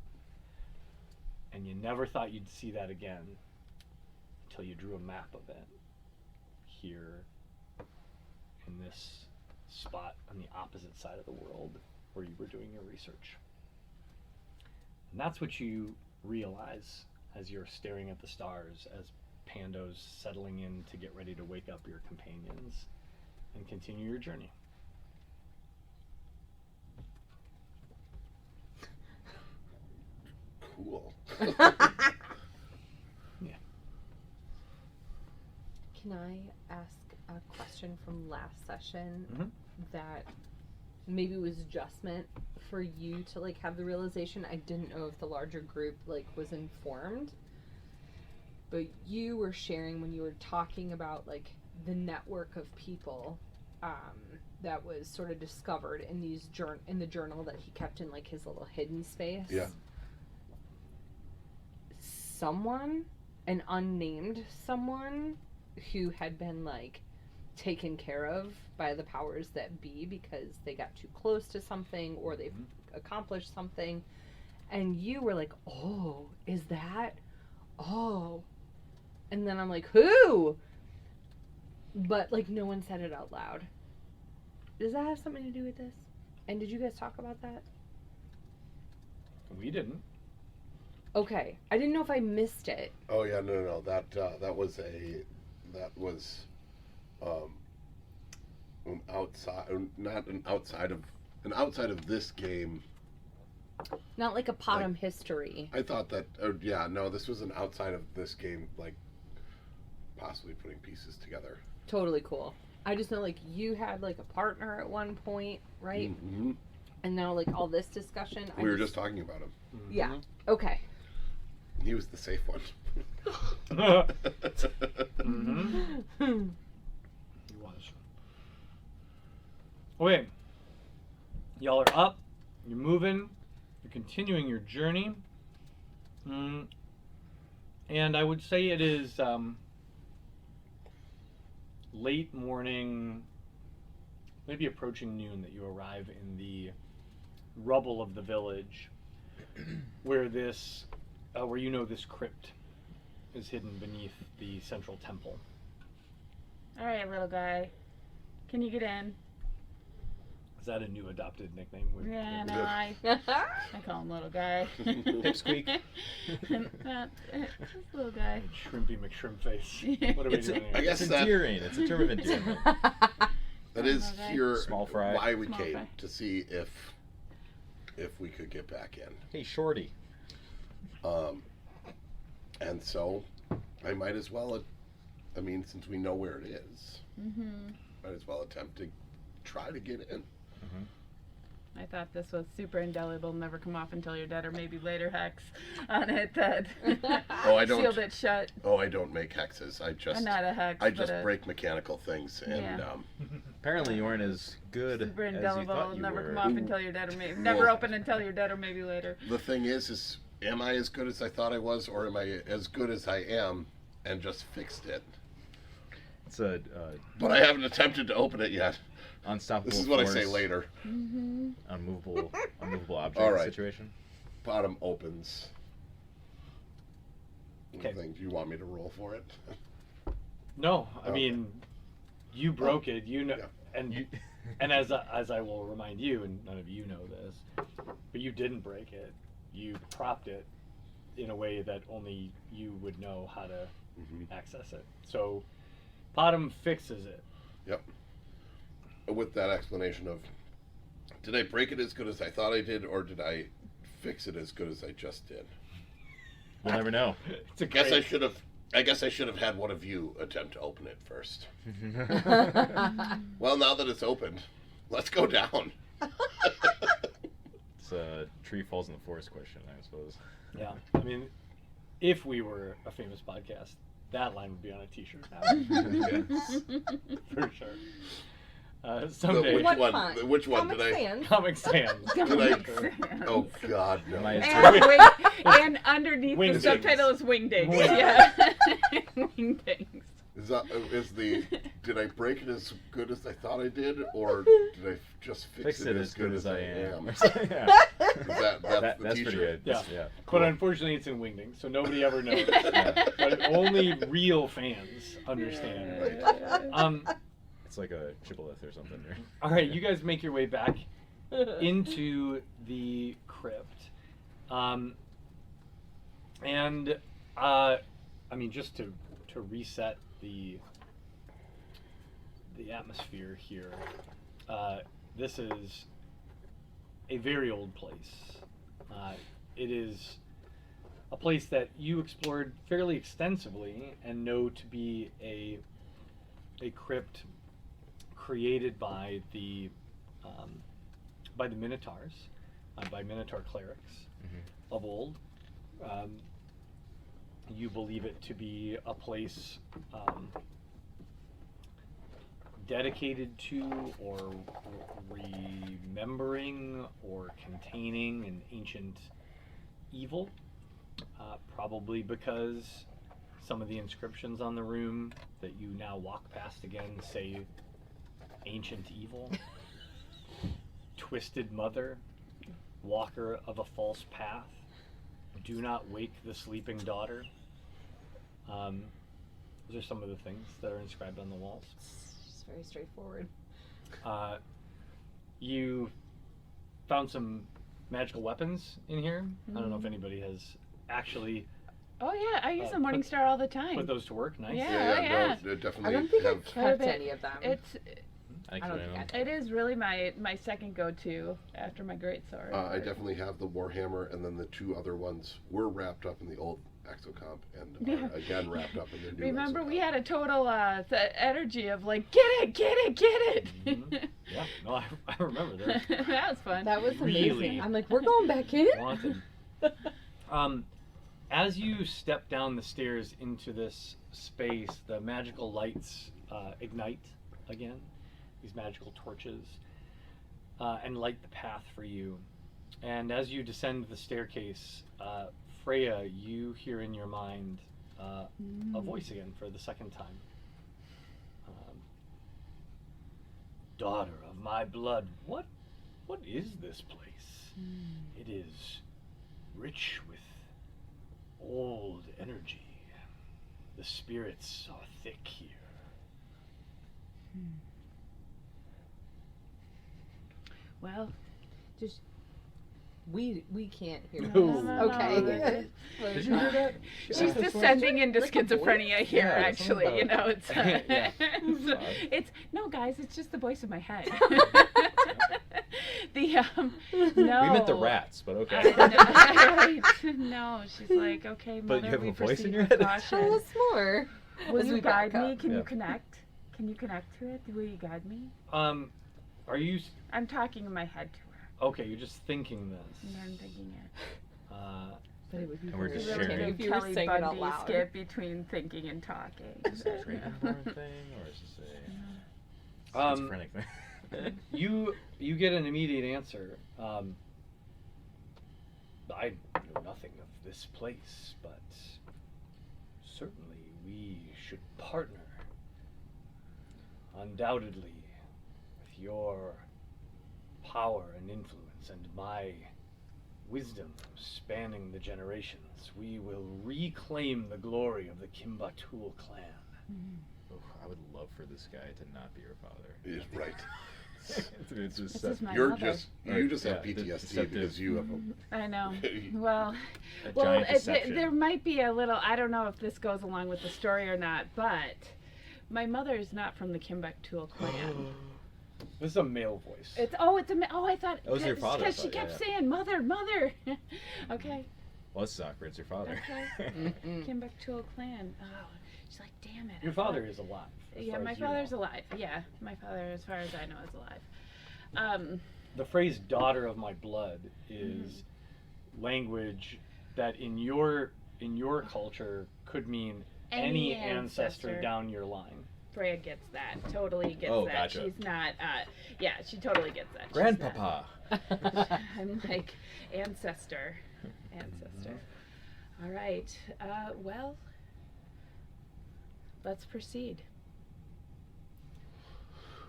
A: And you never thought you'd see that again until you drew a map of it. Here, in this spot on the opposite side of the world where you were doing your research. And that's what you realize as you're staring at the stars, as Pando's settling in to get ready to wake up your companions and continue your journey.
B: Cool.
A: Yeah.
D: Can I ask a question from last session
A: Mhm.
D: that maybe was adjustment for you to like have the realization? I didn't know if the larger group like was informed, but you were sharing when you were talking about like the network of people that was sort of discovered in these in the journal that he kept in like his little hidden space.
B: Yeah.
D: Someone, an unnamed someone who had been like taken care of by the powers that be because they got too close to something or they've accomplished something, and you were like, oh, is that? Oh. And then I'm like, who? But like no one said it out loud. Does that have something to do with this? And did you guys talk about that?
A: We didn't.
D: Okay, I didn't know if I missed it.
B: Oh yeah, no. That was an outside of this game.
D: Not like a Potom history.
B: I thought that. This was an outside of this game, like possibly putting pieces together.
D: Totally cool. I just know like you had like a partner at one point, right?
B: Mm-hmm.
D: And now like all this discussion.
B: We were just talking about him.
D: Yeah. Okay.
B: He was the safe one.
A: Mm-hmm. He was. Okay. Y'all are up. You're moving. You're continuing your journey. And I would say it is late morning, maybe approaching noon, that you arrive in the rubble of the village, where this, where you know this crypt is hidden beneath the central temple.
E: All right, little guy. Can you get in?
A: Is that a new adopted nickname?
E: Yeah, no,
B: Yeah.
E: I call him little guy.
F: Pipsqueak.
E: Just little guy.
A: Shrimpy McShrimpface. What are we
F: It's,
A: doing
B: I
A: here?
B: guess
F: it's
B: that-
F: endearing. It's a term of endearment.
B: That is
E: Okay.
B: here
F: Small fry.
B: why we
E: Small
B: came
E: fry.
B: to see if we could get back in.
F: Hey, Shorty.
B: And so I might as well. I mean, since we know where it is, might as well attempt to try to get in.
E: I thought this was super indelible, never come off until you're dead, or maybe later hex on it that
B: Oh, I don't.
E: sealed it shut.
B: Oh, I don't make hexes. I just.
E: I'm not a hex.
B: I just
E: but
B: break mechanical things, and
E: Yeah.
F: Apparently, you weren't as good
E: super
F: as you
E: indelible,
F: thought you
E: never
F: were.
E: come off until you're dead, or maybe never
B: Well-
E: open until you're dead, or maybe later.
B: the thing is, am I as good as I thought I was, or am I as good as I am, and just fixed it?
F: It's a
B: But I haven't attempted to open it yet.
F: unstoppable.
B: This is what I
F: force,
B: say later.
F: Unmovable object
B: All right.
F: situation.
B: Bottom opens.
A: Okay.
B: Thing. Do you want me to roll for it?
A: No, I
B: Okay.
A: mean, you broke it. You know,
B: Yeah.
A: and
F: You,
A: and as I will remind you, and none of you know this, but you didn't break it. You propped it in a way that only you would know how to access it. So, Bottom fixes it.
B: Yep. With that explanation of, did I break it as good as I thought I did, or did I fix it as good as I just did?
F: we'll never know.
A: It's a
B: Guess I
A: great.
B: should have. I guess I should have had one of you attempt to open it first. Well, now that it's opened, let's go down.
F: It's a tree falls in the forest question, I suppose.
A: Yeah, I mean, if we were a famous podcast, that line would be on a T-shirt now, for sure. Someday,
B: Which
G: What
B: one?
G: font?
B: Which one
G: Comic
B: did I?
G: Sans.
A: Comic Sans.
B: Did I? Oh God, no.
F: Am I as
E: And, and underneath the
A: Wingdings.
E: subtitle is Wingdings.
A: Wingdings.
E: Yeah. Wingdings.
B: Is the? Did I break it as good as I thought I did, or did I just fix it as good as I am?
F: yeah.
B: Is that, that's the
F: That's pretty
B: T-shirt?
F: good.
A: Yeah.
F: Yeah.
A: But unfortunately, it's in Wingdings, so nobody ever knows. But only real fans understand.
F: It's like a shibboleth or something. Or...
A: All right, you guys make your way back into the crypt, and I mean, just to reset the atmosphere here. This is a very old place. It is a place that you explored fairly extensively and know to be a crypt created by the Minotaurs, by Minotaur clerics of old. You believe it to be a place dedicated to or remembering or containing an ancient evil, probably because some of the inscriptions on the room that you now walk past again say ancient evil, twisted mother, walker of a false path, do not wake the sleeping daughter. Those are some of the things that are inscribed on the walls.
G: It's very straightforward.
A: You found some magical weapons in here. I don't know if anybody has actually
E: Oh yeah, I use
A: Uh,
E: the Morningstar all the time.
A: put those to work. Nice.
E: Yeah.
B: No,
G: I
B: definitely
G: don't think I
B: have.
G: kept
E: bit.
G: any of them.
E: It's
F: I
G: I don't
F: don't
G: think
F: know.
G: I
E: it is really my second go-to after my greatsword.
B: I definitely have the Warhammer, and then the two other ones were wrapped up in the old Exocomp, and
E: Yeah.
B: are again wrapped up in the new.
E: Remember, we
B: Exocomp.
E: had a total energy of like, get it, get it, get it.
A: Mhm. Yeah, no, I remember that.
E: That was fun.
G: That was
A: Really?
G: amazing. I'm like, we're going back in.
A: Wanted. As you step down the stairs into this space, the magical lights ignite again, these magical torches, and light the path for you. And as you descend the staircase, Freya, you hear in your mind a voice again for the second time. Daughter of my blood, what is this place? It is rich with old energy. The spirits are thick here.
E: Well,
G: We can't hear
A: No.
G: this.
E: No,
G: Okay.
A: Did you hear that?
E: she's descending into
G: Like a
E: schizophrenia here.
F: Yeah,
E: Actually,
F: something
E: you know, it's
A: Yeah.
E: it's no, guys. It's just the voice of my head. No.
F: We meant the rats, but okay.
E: Right. No, she's like, okay,
F: But
E: mother,
F: you have
E: we
F: a voice
E: proceed
F: in your
E: with
F: head?
E: caution.
G: Tell us more.
E: Will
G: as
E: you
G: we back
E: guide me?
G: up.
E: Can you
F: Yeah.
E: connect? Can you connect to it? Will you guide me?
A: Are you
E: I'm talking in my head to her.
A: okay? You're just thinking this.
E: And I'm thinking it.
G: But it would be
F: And we're
G: very
F: just
E: Really
F: sharing.
G: entertaining
E: do
G: if you were
E: Kelly
G: saying it out
E: Bundy
G: loud.
E: skip between thinking and talking.
F: Is it a Dragonborn thing or is this a
A: Um,
F: schizophrenic thing?
A: you get an immediate answer. I know nothing of this place, but certainly we should partner. Undoubtedly, with your power and influence and my wisdom spanning the generations, we will reclaim the glory of the Kimbatul clan.
F: Oof, I would love for this guy to not be your father.
B: He's right.
F: It's just
E: This is my
B: You're
E: mother.
B: just you just have
F: Yeah,
B: PTSD
F: deceptive.
B: because you have
E: I know.
B: a
E: Well,
F: a
E: well,
F: giant deception.
E: there might be a little. I don't know if this goes along with the story or not, but my mother is not from the Kimbuktu clan.
A: This is a male voice.
E: It's I thought
F: That was your father, I
E: because she
F: thought, yeah,
E: kept
F: yeah.
E: saying mother, mother. Okay,
F: Well, this is awkward. It's your father.
E: okay. Kimbuktu clan. Oh, she's like, damn it.
A: Your
E: I thought-
A: father is alive. as
E: Yeah,
A: far
E: my
A: as you
E: father's
A: know.
E: alive. Yeah, my father, as far as I know, is alive.
A: The phrase "daughter of my blood" is language that in your culture could mean any ancestor down your line.
E: Freya gets that. Totally gets
F: Oh,
E: that.
F: gotcha.
E: She's not. Yeah, she totally gets that. She's not-
F: Grandpapa.
E: I'm like ancestor. All right. Well, let's proceed.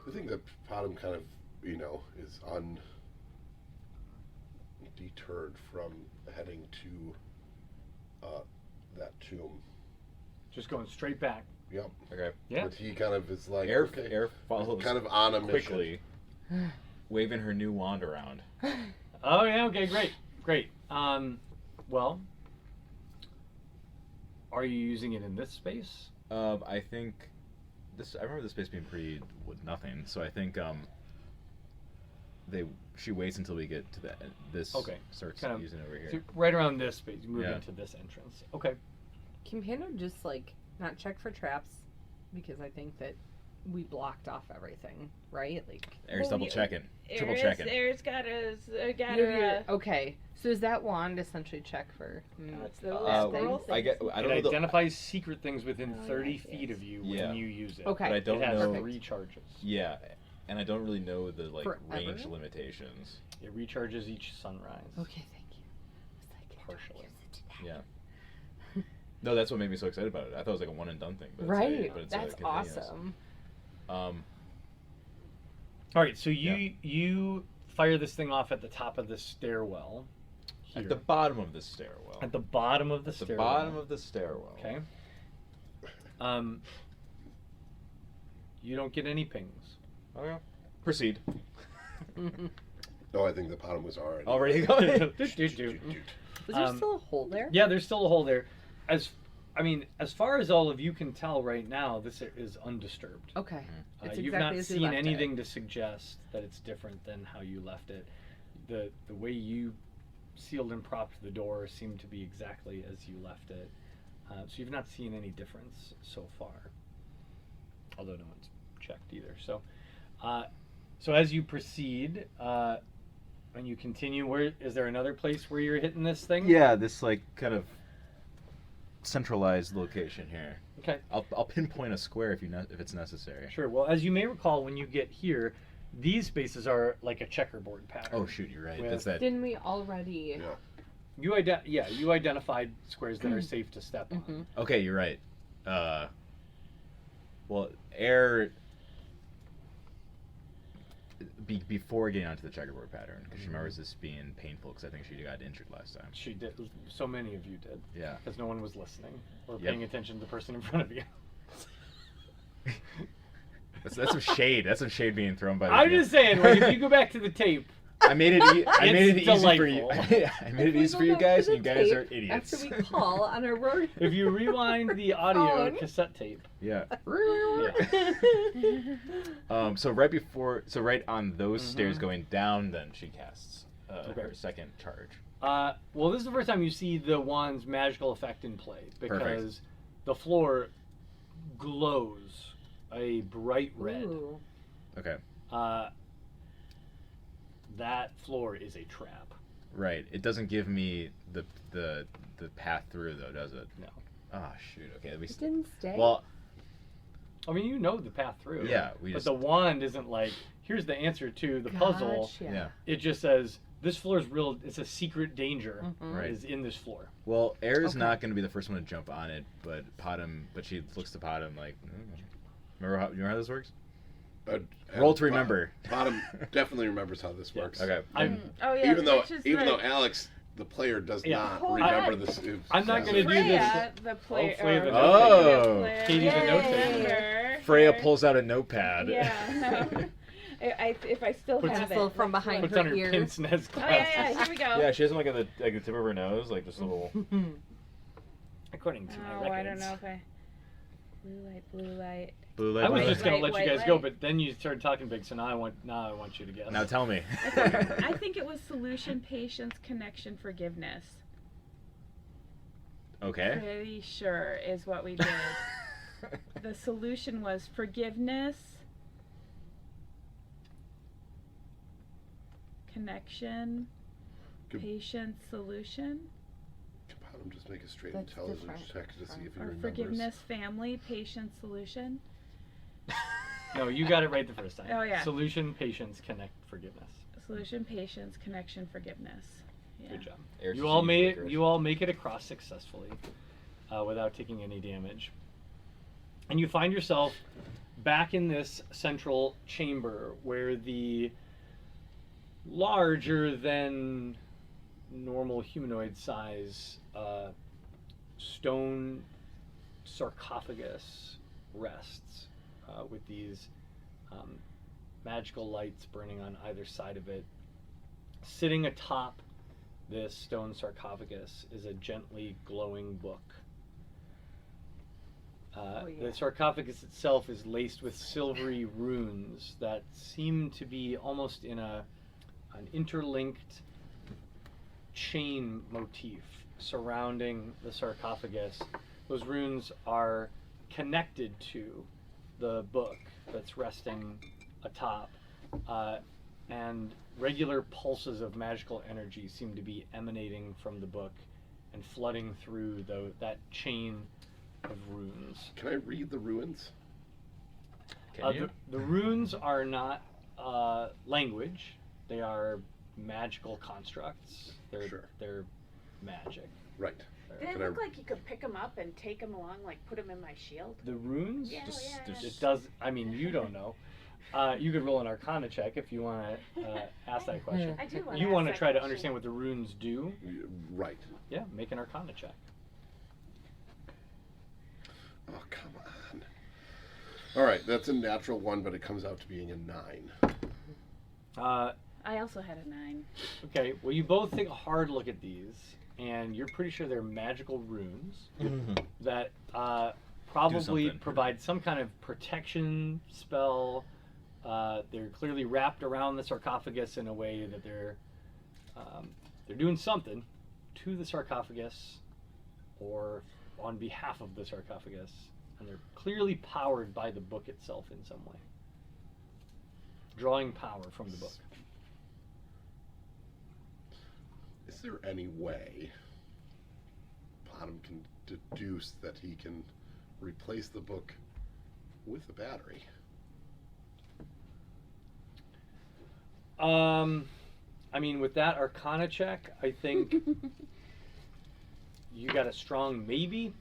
B: I think that Potom kind of, is undeterred from heading to that tomb.
A: Just going straight back.
B: Yep.
F: Okay.
A: Yeah.
B: But he kind of is like okay,
F: Air follows
B: kind of on a
F: quickly, waving her new wand around.
A: Oh yeah. Okay. Great. Well, are you using it in this space?
F: I think I remember this space being pretty with nothing, so I think she waits until we get to this.
A: Okay.
F: Starts
A: Kind of-
F: using it over here.
A: So right around this space, you move
F: Yeah.
A: into this entrance. Okay.
G: Can Panda just not check for traps? Because I think that we blocked off everything, right?
F: Air's
E: Well,
F: double
E: you-
F: checking, triple checking.
E: Air's got his. Got
G: You're-
E: her.
G: you're- okay, so is that wand essentially check for?
E: That's the
G: squirrel
E: things.
F: I
G: things?
F: don't
A: It
F: know.
A: identifies secret things within
E: Oh,
A: 30
E: yes,
A: feet
E: yes.
A: of you
F: Yeah.
A: when you use it.
G: Okay.
F: But I don't
A: it has
F: know.
A: recharges.
F: Yeah, and I don't really know the range
G: Forever?
F: limitations.
A: It recharges each sunrise.
G: Okay, thank you. I was like,
A: Partially.
F: Yeah. No, that's what made me so excited about it. I thought it was like a one and done thing, but
G: right,
F: it's but it's
G: that's
F: continuous.
G: awesome.
A: All right, so you fire this thing off at the top of the stairwell. Here.
F: At the bottom of the stairwell.
A: At the bottom of the
F: At the
A: stairwell.
F: bottom of the stairwell.
A: Okay. You don't get any pings.
F: Okay. Proceed.
B: No, I think the Potom was already.
F: Already going.
A: Doot, doot, doot.
G: Was there
A: Um,
G: still a hole there?
A: Yeah, there's still a hole there. As far as all of you can tell right now, this is undisturbed.
G: Okay. It's
A: You've
G: exactly
A: not
G: as we
A: seen
G: left
A: anything to suggest that it's different than how you left it. The way you sealed and propped the door seemed to be exactly as you left it. So you've not seen any difference so far. Although no one's checked either. So as you proceed, and you continue, where is there another place where you're hitting this thing?
F: Yeah, this kind of centralized location here.
A: Okay.
F: I'll pinpoint a square if it's necessary.
A: Sure. Well, as you may recall, when you get here, these spaces are like a checkerboard pattern.
F: Oh shoot, you're right.
A: With-
F: That's that.
G: Didn't we already?
B: Yeah.
A: You identified squares that are safe to step on.
G: Mhm.
F: Okay, you're right. Well, air. before getting onto the checkerboard pattern, because she remembers this being painful, because I think she got injured last time.
A: She did. So many of you did.
F: Yeah.
A: Because no one was listening or
F: Yep.
A: paying attention to the person in front of you.
F: That's some shade. That's some shade being thrown by the
A: I'm
F: GM.
A: just saying, like, if you go back to the tape,
F: I made it. I made it
A: It's
F: easy for you.
A: delightful.
F: I made it
G: If we
F: easy
G: go
F: for you
G: back to
F: guys,
G: the
F: and you guys
G: tape
F: are idiots.
G: After we call on our road.
A: if you rewind the audio
G: Phone.
A: cassette tape,
F: Yeah.
A: yeah.
F: So right on those stairs going down, then she casts her second charge.
A: Well, this is the first time you see the wand's magical effect in play because the floor glows a bright red.
G: Ooh.
F: Okay.
A: That floor is a trap.
F: Right. It doesn't give me the path through though, does it?
A: No.
F: Ah, shoot. Okay.
G: It didn't stay.
F: Well,
A: I mean, you know the path through.
F: yeah.
A: But the wand isn't like, here's the answer to the puzzle.
G: Gotcha.
F: Yeah.
A: It just says, this floor is real, it's a secret danger
F: Right.
A: is in this floor.
F: Well, Air is
G: Okay.
F: not going to be the first one to jump on it, but she looks to Potom like, you remember how this works? Roll to remember.
B: Bottom definitely remembers how this works.
F: Okay.
A: I'm,
E: Oh yeah.
B: Even though
E: which is
B: even
E: the-
B: though Alex, the player, does
A: Yeah.
B: not
E: Oh,
B: remember
E: I-
B: this.
A: I'm not gonna do this.
E: Freya, the player.
A: Freya the
E: or-
F: note
E: the player.
A: Katie's a note
G: taker.
E: Remember.
F: Freya pulls out a notepad.
E: Yeah. If I still
A: Puts
E: have
G: Pencil
E: it
G: from
E: let's
G: behind
A: puts
E: look.
A: on her
G: ear.
A: pince nez
E: Oh
A: glasses.
E: yeah, here we go.
F: Yeah, she has them like at the tip of her nose, like this little.
A: According to my
E: Oh,
A: records.
E: I don't know if I. Blue light.
F: Blue
A: I
F: light.
A: was
F: blue
A: just
F: light.
A: gonna
E: White,
A: let you
E: white
A: guys go,
E: light.
A: but then you started talking big, so now I want you to guess.
F: Now tell me.
E: I think it was solution, patience, connection, forgiveness.
F: Okay.
E: Pretty sure is what we did. The solution was forgiveness, connection,
B: Good.
E: patience, solution,
B: Can Bottom just make a straight
G: That's
B: intelligence
G: different.
B: check to see if he
E: or
B: remembers?
E: forgiveness, family, patience, solution.
A: No, you got it right the first time.
E: Oh, yeah.
A: Solution, patience, connect, forgiveness.
E: Solution, patience, connection, forgiveness. Yeah.
A: Good job.
F: Air
A: You all made it.
F: licorice.
A: You all make it across successfully, without taking any damage. And you find yourself back in this central chamber where the larger than normal humanoid size stone sarcophagus rests with these magical lights burning on either side of it. Sitting atop this stone sarcophagus is a gently glowing book. The sarcophagus itself is laced with silvery runes that seem to be almost in an interlinked chain motif surrounding the sarcophagus. Those runes are connected to the book that's resting atop, and regular pulses of magical energy seem to be emanating from the book and flooding through that chain of runes.
B: Can I read the ruins?
F: Can you?
A: The runes are not language; they are magical constructs. They're magic.
B: Right.
E: Did it
B: Can I-
E: look like you could pick them up and take them along, like put them in my shield?
A: The runes?
E: Yeah, yeah.
A: It does. I mean, you don't know. You could roll an Arcana check if you want to ask that question.
E: I do want
A: You
E: want
A: want to try to understand what the runes do?
B: Right.
A: Yeah, make an Arcana check.
B: Oh, come on. All right, that's a natural one, but it comes out to being a 9.
E: I also had a 9.
A: Okay, well, you both take a hard look at these, and you're pretty sure they're magical runes that probably
F: something.
A: provide some kind of protection spell. They're clearly wrapped around the sarcophagus in a way that they're doing something to the sarcophagus or on behalf of the sarcophagus, and they're clearly powered by the book itself in some way, drawing power from the book.
B: Is there any way Bottom can deduce that he can replace the book with a battery?
A: I mean, with that Arcana check, I think you got a strong maybe,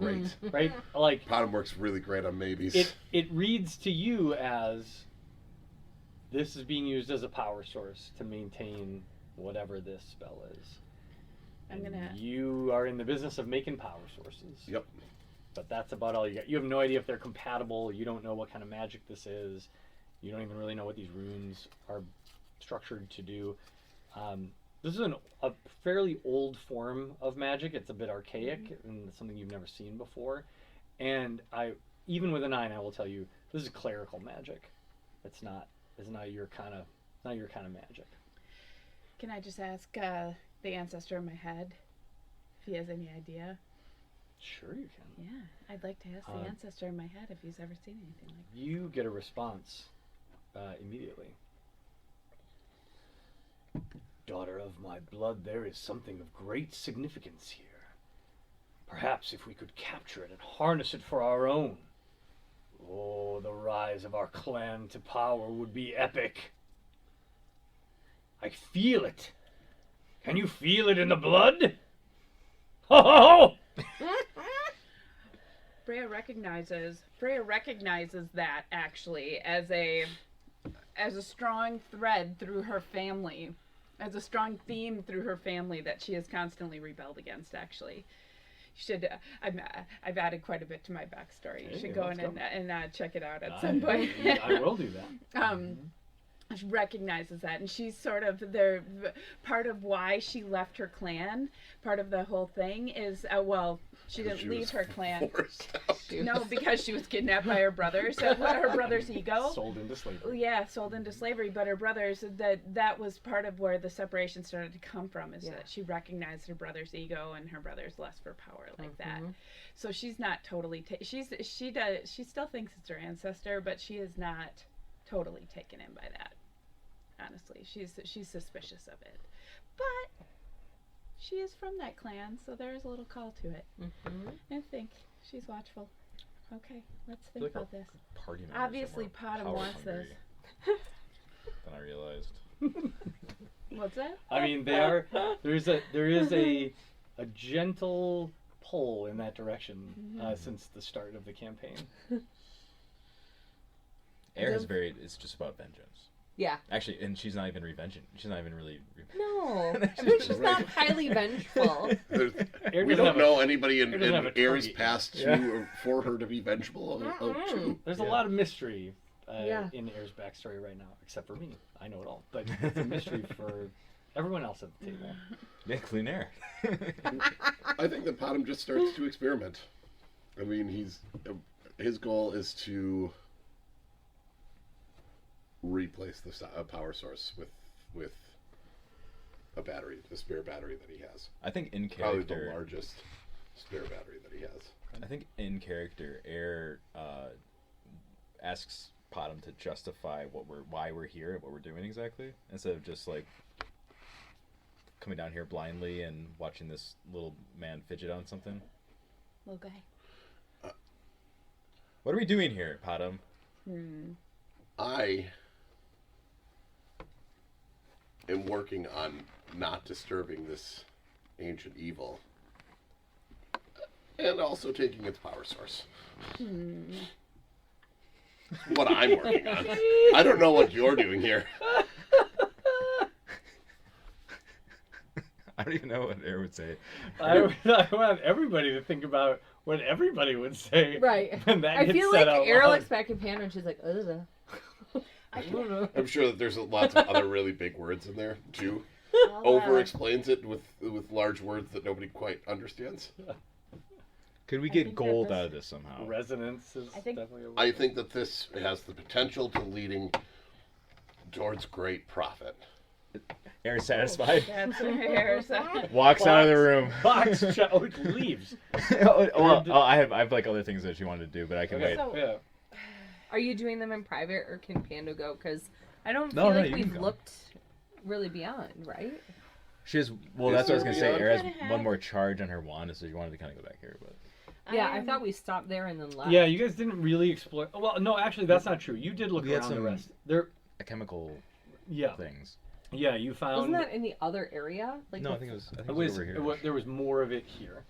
B: Great.
A: right? Like
B: Bottom works really great on maybes.
A: it reads to you as this is being used as a power source to maintain whatever this spell is.
C: I'm
A: And
C: gonna.
A: You are in the business of making power sources.
B: Yep.
A: But that's about all you got. You have no idea if they're compatible. You don't know what kind of magic this is. You don't even really know what these runes are structured to do. This is a fairly old form of magic. It's a bit archaic and something you've never seen before. And even with a 9, I will tell you, this is clerical magic. It's not your kind of magic.
C: Can I just ask the ancestor in my head if he has any idea?
A: Sure, you can.
C: Yeah, I'd like to ask the ancestor in my head if he's ever seen anything like
A: You get a response immediately. Daughter of my blood, there is something of great significance here. Perhaps if we could capture it and harness it for our own. Oh, the rise of our clan to power would be epic. I feel it. Can you feel it in the blood? Ho ho ho!
C: Freya recognizes that actually as a strong thread through her family, as a strong theme through her family that she has constantly rebelled against. Actually, I've added quite a bit to my backstory. You should go in and check it out at some point.
A: I will do that.
C: She recognizes that, and she's sort of part of why she left her clan. Part of the whole thing is she didn't leave her clan. No, because she was kidnapped by her brothers. So her brother's ego.
A: Sold into slavery.
C: Yeah, sold into slavery. But her brothers, that was part of where the separation started to come from. Is that she recognized her brother's ego and her brother's lust for power like that. So she's not totally. She still thinks it's her ancestor, but she is not totally taken in by that. Honestly, she's suspicious of it, but she is from that clan, so there's a little call to it. I think she's watchful. Okay, let's think about this.
F: Party members
C: Obviously,
F: are more
C: Potham
F: power
C: wants
F: hungry
C: this.
F: Than I realized.
C: What's that?
A: I mean, they are. There is a gentle pull in that direction since the start of the campaign.
F: Air is it's just about vengeance.
G: Yeah.
F: Actually, and she's not even revenging. She's not even really.
G: No. I mean, she's not highly vengeful.
B: We don't know anybody in
A: doesn't have a
B: Air's
A: target.
B: past for her to be vengeful.
A: There's a lot of mystery in Air's backstory right now, except for me. I know it all, but it's a mystery for everyone else at the table.
F: Yeah, clean air.
B: I think that Potham just starts to experiment. I mean, his goal is to replace the power source with a battery, a spare battery that he has.
F: I think in
B: Probably
F: character,
B: the largest spare battery that he has.
F: I think in character, Air asks Potham to justify why we're here, what we're doing exactly, instead of just like coming down here blindly and watching this little man fidget on something.
C: Little guy.
F: What are we doing here, Potham?
B: I am working on not disturbing this ancient evil and also taking its power source. What I'm working on. I don't know what you're doing here.
F: I don't even know what Air would say.
A: I want everybody to think about what everybody would say.
G: Right.
A: When that
G: I
A: gets
G: feel
A: said
G: like
A: out
G: Air
A: loud.
G: looks back at Panda and she's like, ugh. I don't know.
B: I'm sure that there's lots of other really big words in there too. Over explains it with large words that nobody quite understands.
F: Could we
C: I
F: get
C: think
F: gold
C: that
F: out of this somehow?
A: Resonance is
C: I think-
A: definitely a word.
B: I think that this has the potential to leading towards great profit.
F: Air satisfied.
C: That's hers.
F: Walks out of the room.
A: Box leaves.
F: I have like other things that she wanted to do, but I can
A: Okay.
F: wait.
C: So-
A: Yeah.
G: Are you doing them in private or can Pando go? Because I don't
F: No,
G: feel
F: no,
G: like
F: you can
G: we've
F: go.
G: looked really beyond, right?
F: She has. Well, that's what I was gonna say.
B: Yeah.
F: Air has
C: Kinda
F: one
C: have-
F: more charge on her wand, so she wanted to kind of go back here, but.
G: Yeah, I thought we stopped there and then left.
A: Yeah, you guys didn't really explore. Well, no, actually, that's not true. You did look
F: We had
A: around the
F: some-
A: rest. There,
F: A chemical
A: yeah,
F: things.
A: yeah. You found.
G: Wasn't that in the other area? Like
F: No,
G: the-
F: I think it was. I think
A: It
F: it
A: was,
F: was over here.
A: there was more of it here.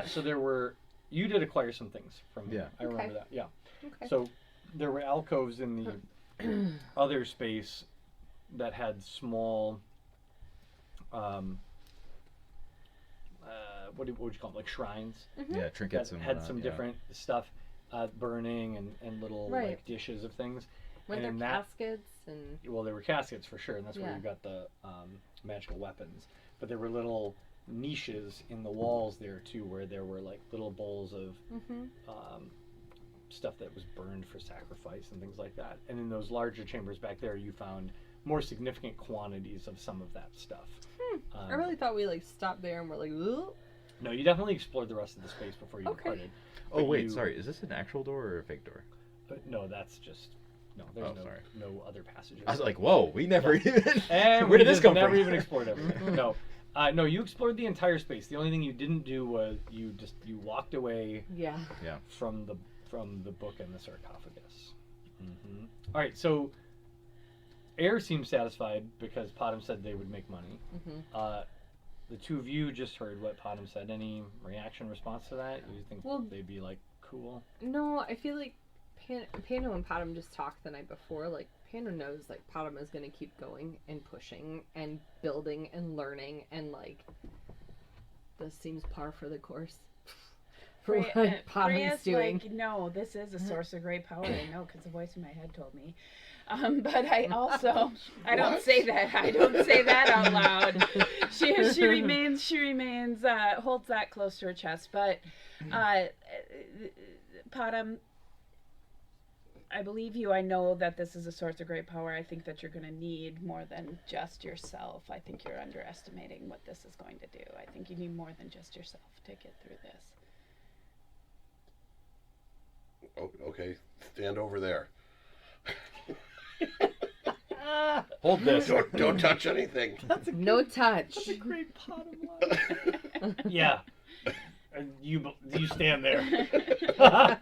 A: So there were. You did acquire some things from.
F: Yeah.
A: I remember
G: Okay.
A: that. Yeah.
G: Okay.
A: So there were alcoves in the other space that had small, what would you call them, like shrines
F: Yeah, trinkets
A: that
F: and
A: had
F: whatnot,
A: some
F: yeah.
A: different stuff, burning and little
G: Right.
A: like dishes of things.
G: Were
A: And
G: there
A: in that-
G: caskets and
A: Well, there were caskets for sure, and that's where
G: Yeah.
A: you got the magical weapons. But there were little niches in the walls there too, where there were like little bowls of stuff that was burned for sacrifice and things like that. And in those larger chambers back there, you found more significant quantities of some of that stuff.
G: I really thought we like stopped there and we're like, ooh.
A: No, you definitely explored the rest of the space before you
G: Okay.
A: departed.
F: Oh
A: But
F: wait,
A: you-
F: sorry. Is this an actual door or a fake door?
A: No, that's just there's
F: Oh, sorry.
A: no other passages.
F: I was like, whoa, we never even.
A: And
F: Where
A: we
F: did this
A: just
F: come
A: never
F: from?
A: even explored everything. No, no, you explored the entire space. The only thing you didn't do was you walked away
G: Yeah.
A: from the book and the sarcophagus. All right, so Air seems satisfied because Potom said they would make money. The two of you just heard what Potom said. Any reaction, response to that? You think
G: Well-
A: they'd be like, cool?
G: No, I feel like Pano and Potom just talked the night before. Like, Pano knows, like, Potom is going to keep going and pushing and building and learning. And, like, this seems par for the course. For what Potom's
E: Freya's
G: doing.
E: like, no, this is a source of great power. I know, because the voice in my head told me. But I also, I don't
B: What?
E: say that. I don't say that out loud. She remains, holds that close to her chest. But, Potom, I believe you. I know that this is a source of great power. I think that you're going to need more than just yourself. I think you're underestimating what this is going to do. I think you need more than just yourself to get through this.
B: Oh, okay, stand over there.
A: Hold this.
B: Don't touch anything.
G: No touch.
A: Great Potom line. Yeah. And you stand there.
B: I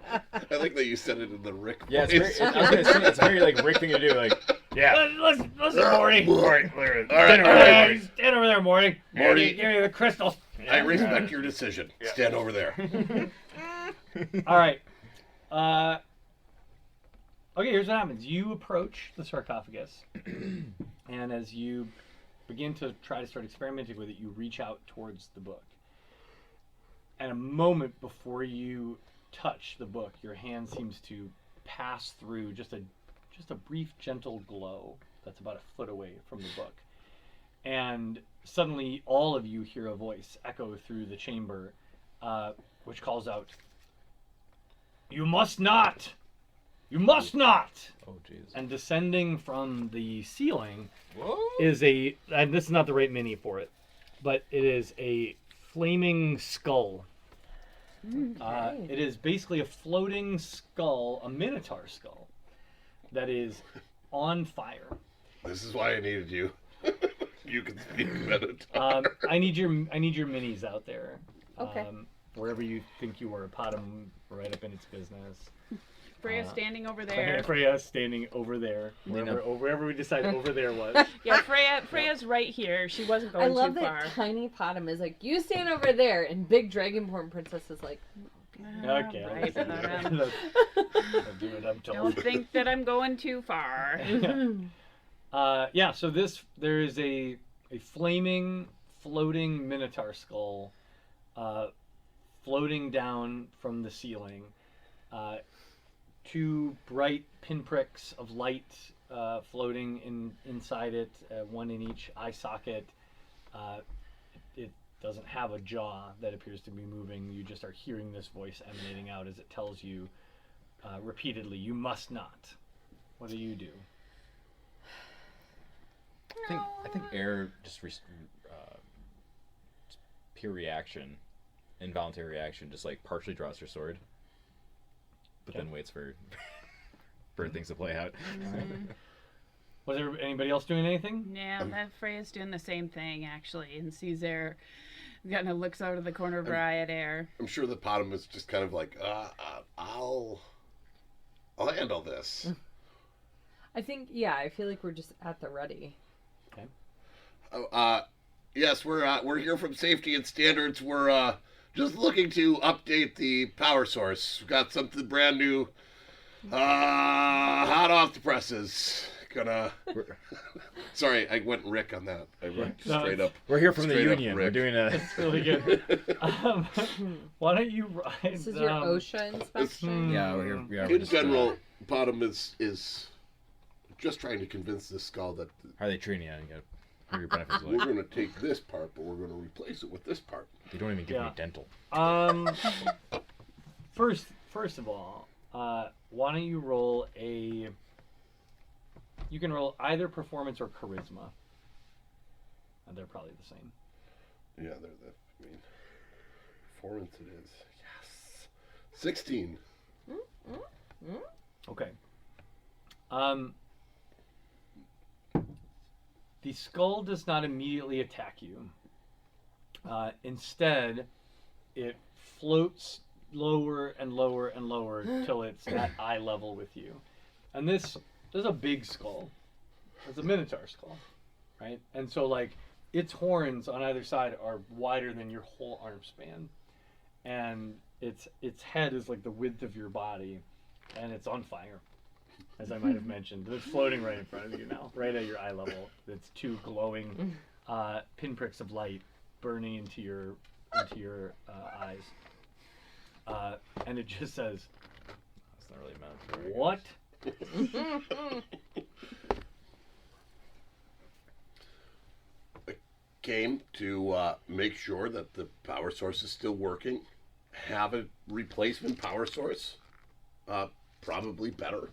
B: like that you said it in the Rick
F: Yeah,
B: voice.
F: I was gonna say it's very like Rick thing to do. Like, yeah.
A: Listen, Morty.
B: Morty.
A: All right,
B: Morty.
A: stand over there, Morty.
B: Morty.
A: Give me the crystal.
B: I respect your decision. Stand over there.
A: All right. Okay, here's what happens. You approach the sarcophagus, and as you begin to try to start experimenting with it, you reach out towards the book. And a moment before you touch the book, your hand seems to pass through just a brief, gentle glow that's about a foot away from the book. And suddenly, all of you hear a voice echo through the chamber, which calls out, "You must not! You must not!"
F: Oh jeez.
A: And descending from the ceiling
F: Whoa.
A: is and this is not the right mini for it, but it is a flaming skull. It is basically a floating skull, a minotaur skull, that is on fire.
B: This is why I needed you. You can speak Minotaur.
A: I need your minis out there.
G: Okay.
A: Wherever you think you were, Potom right up in its business.
E: Freya standing over there.
A: Freya standing over there, wherever we decided over there was.
E: Yeah, Freya's right here. She wasn't
G: I
E: going
G: love
E: too far.
G: that tiny Potom is like, you stand over there, and big Dragonborn Princess is like,
A: Okay,
E: Right,
A: I'll do what I'm told.
E: Don't think that I'm going too far.
A: Yeah, so there is a flaming, floating minotaur skull floating down from the ceiling. Two bright pinpricks of light floating inside it, one in each eye socket. It doesn't have a jaw that appears to be moving. You just are hearing this voice emanating out as it tells you repeatedly, "You must not." What do you do?
F: I think Air just pure reaction, involuntary reaction, just like partially draws her sword, but then waits for things to play out.
A: Was there anybody else doing anything?
E: Yeah, that Freya's doing the same thing actually, and sees Air. Kind of looks out of the corner of her eye at Air.
B: I'm sure the Potom is just kind of like, I'll handle this.
G: I think, yeah, I feel like we're just at the ready.
B: Yes, we're here from Safety and Standards. We're just looking to update the power source. We've got something brand new Hot off the presses. Gonna. Sorry, I went Rick on that. I went
A: No,
B: straight up.
F: We're here from the
B: Straight up
F: union. We're
B: Rick.
F: doing a.
A: It's really good. Why don't you write?
G: This is your OSHA inspection.
F: Yeah, we're here. Yeah, we're
B: In
F: just,
B: general, Bottom is just trying to convince this skull that
F: how are they treating you? You got what are your benefits
B: we're
F: like?
B: going to take this part, but we're going to replace it with this part.
F: They don't even give
A: Yeah.
F: me dental.
A: First of all, why don't you roll a? You can roll either performance or charisma. They're probably the same.
B: Yeah, they're the. I mean, performance it is. Yes. 16.
A: Okay. The skull does not immediately attack you. Instead, it floats lower and lower and lower till it's at eye level with you. And this is a big skull. It's a minotaur skull, right? And so like its horns on either side are wider than your whole arm span, and its head is like the width of your body, and it's on fire, as I might have mentioned. It's floating right in front of you now, right at your eye level. It's two glowing pinpricks of light burning into your eyes, and it just says,
F: That's not really meant.
A: "What?"
B: Came to make sure that the power source is still working. Have a replacement power source. Probably better.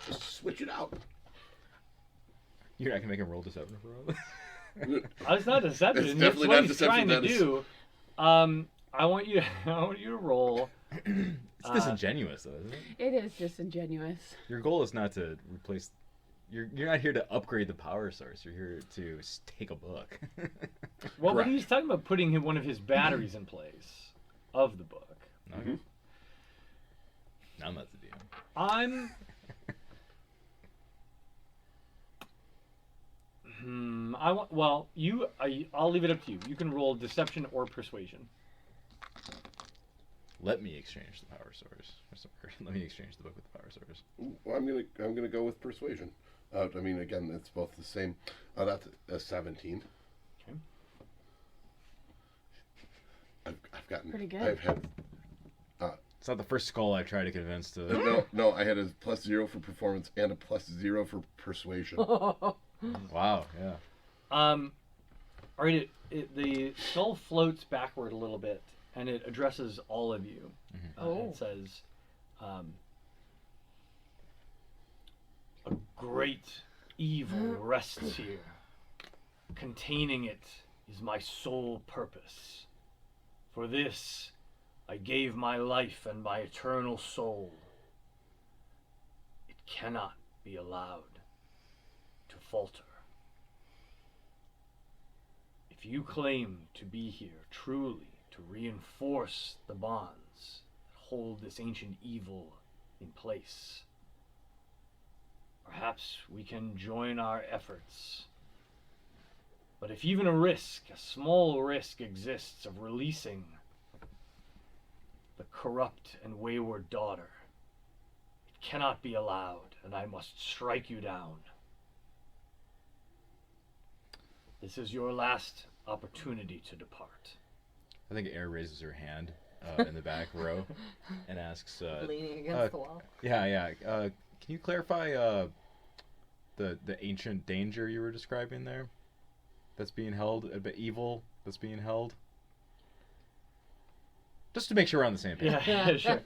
B: Just switch it out.
F: You're not gonna make him roll deception for us.
A: It's not deception.
B: It's
A: It's
B: definitely
A: what
B: not
A: he's
B: deception,
A: trying to
B: that is-
A: do. I want you to roll.
F: It's disingenuous, though, isn't it?
E: It is disingenuous.
F: Your goal is not to replace. You're not here to upgrade the power source. You're here to take a book.
A: Well, when
B: Correct.
A: he's talking about putting one of his batteries in place of the book,
F: Okay. Now that's the DM.
A: I'm. I want. Well, I'll leave it up to you. You can roll deception or persuasion.
F: Let me exchange the power source. Let me exchange the book with the power source.
B: Well, I'm gonna go with persuasion. I mean, again, it's both the same. That's a 17.
A: Okay.
B: I've gotten.
E: Pretty good.
B: I've had.
F: It's not the first skull I've tried to convince to.
B: No. I had a +0 for performance and a +0 for persuasion.
F: Wow. Yeah.
A: All right. The skull floats backward a little bit, and it addresses all of you.
G: Oh.
A: It says, "A great evil rests here. Containing it is my sole purpose. For this, I gave my life and my eternal soul. It cannot be allowed to falter. If you claim to be here truly to reinforce the bonds that hold this ancient evil in place, perhaps we can join our efforts. But if even a small risk exists of releasing the corrupt and wayward daughter, it cannot be allowed, and I must strike you down. This is your last opportunity to depart."
F: I think Air raises her hand in the back row and asks,
G: Leaning against the wall.
F: "Yeah. Can you clarify the ancient danger you were describing there? That's being held, a bit evil. That's being held. Just to make sure we're on the same page.
A: Yeah, sure.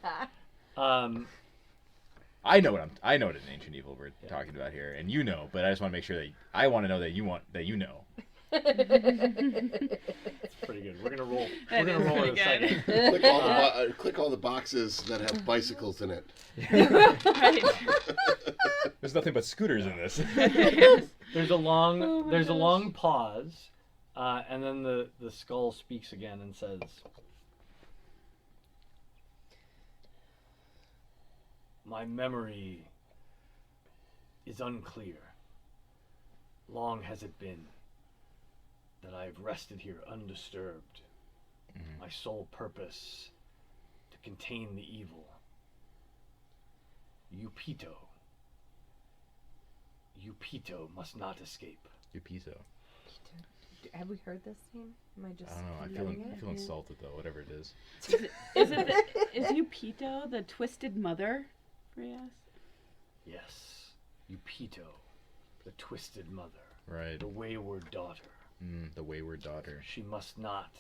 F: I know what an ancient evil we're talking about here, and you know, but I just want to make sure that I want to know that you know.
A: It's pretty good. We're gonna roll.
E: That
A: We're gonna
E: is
A: roll in a
E: pretty
A: second.
B: Click all the boxes that have bicycles in it.
E: Right.
F: There's nothing but scooters in this.
A: There's a long
E: Oh my
A: there's a
E: gosh.
A: long pause, and then the skull speaks again and says, "My memory is unclear. Long has it been that I've rested here undisturbed. My sole purpose to contain the evil. Yupito. Yupito must not escape.
F: Yupito.
G: Have we heard this name? Am I just?
F: I don't know. I
G: feeling
F: feel insulted though. Whatever it is.
E: Is Yupito the twisted mother? Freya?
A: Yes, Yupito, the twisted mother,
F: Right.
A: the wayward daughter.
F: The wayward daughter.
A: She must not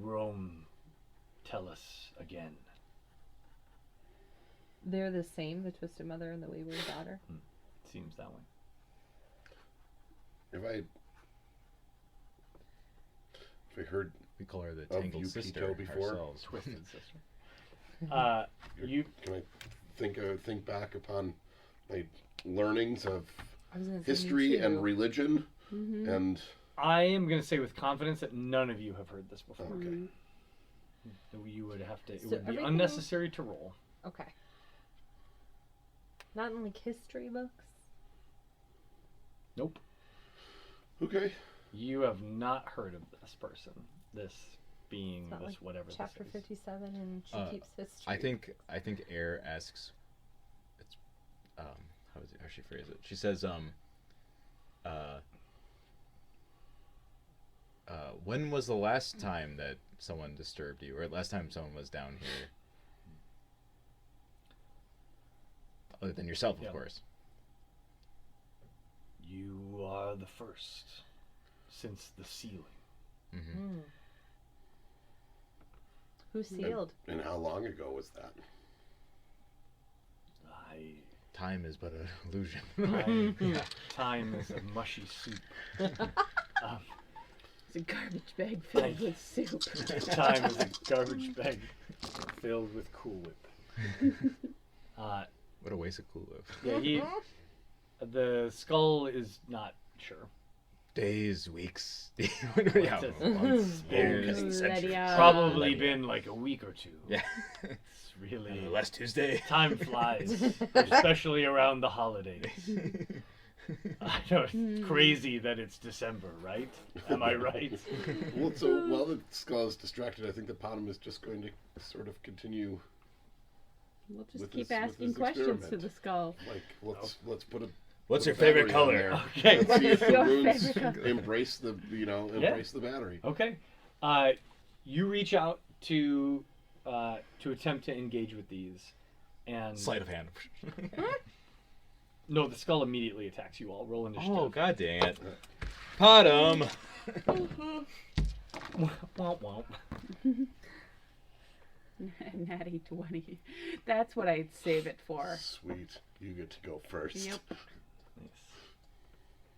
A: roam Tellus again.
G: They're the same, the twisted mother and the wayward daughter.
A: Seems that way.
B: If I heard
F: We call her the
B: Of
F: tangled
B: Yupito
F: sister
B: before?
F: ourselves.
A: Twisted sister. You
B: can I think back upon my learnings of
G: I was gonna say me
B: history
G: too.
B: and religion and
A: I am going to say with confidence that none of you have heard this before.
B: okay.
A: You would have to. It
G: So
A: would be
G: everything-
A: unnecessary to roll.
G: Okay. Not in like history books.
A: Nope.
B: Okay.
A: You have not heard of this person. This being
G: It's not
A: this
G: like
A: whatever
G: Chapter
A: this is.
G: 57, and she keeps history.
F: I think Air asks. It's how she phrase it? She says when was the last time that someone disturbed you, or last time someone was down here? Other than yourself, of
A: Yeah.
F: course.
A: You are the first since the sealing.
F: Mm-hmm.
G: Who sealed?
B: And how long ago was that?
F: Time is but an illusion.
A: Time is a mushy soup.
E: It's a garbage bag filled with soup.
A: Time is a garbage bag filled with Cool Whip.
F: What a waste of Cool Whip.
A: Yeah, the skull is not sure.
F: Days, weeks,
A: Yeah,
F: months, years,
G: Let
F: centuries.
G: it out.
A: Probably been like a week or two.
F: Yeah.
A: It's really
F: Last Tuesday.
A: time flies, especially around the holidays. I know it's crazy that it's December, right? Am I right?
B: Well, so while the skull is distracted, I think the Potom is just going to sort of continue.
E: We'll just
B: With
E: keep
B: this- with
E: asking
B: this
E: questions to
B: experiment.
E: the skull.
B: Like, let's put a.
F: What's
B: put
F: your
B: a
F: favorite
B: battery in
F: color?
B: there.
A: Okay.
B: Let's see if the
E: Your
B: runes
E: favorite color.
B: embrace the embrace the battery.
A: Okay. You reach out to attempt to engage with these, and
F: Sleight of hand.
A: no, the skull immediately attacks you all. Roll initiative.
F: Oh, god dang it. Potom!
A: Womp womp.
E: Natty 20. That's what I'd save it for.
B: Sweet, you get to go first.
E: Yep.
A: Nice.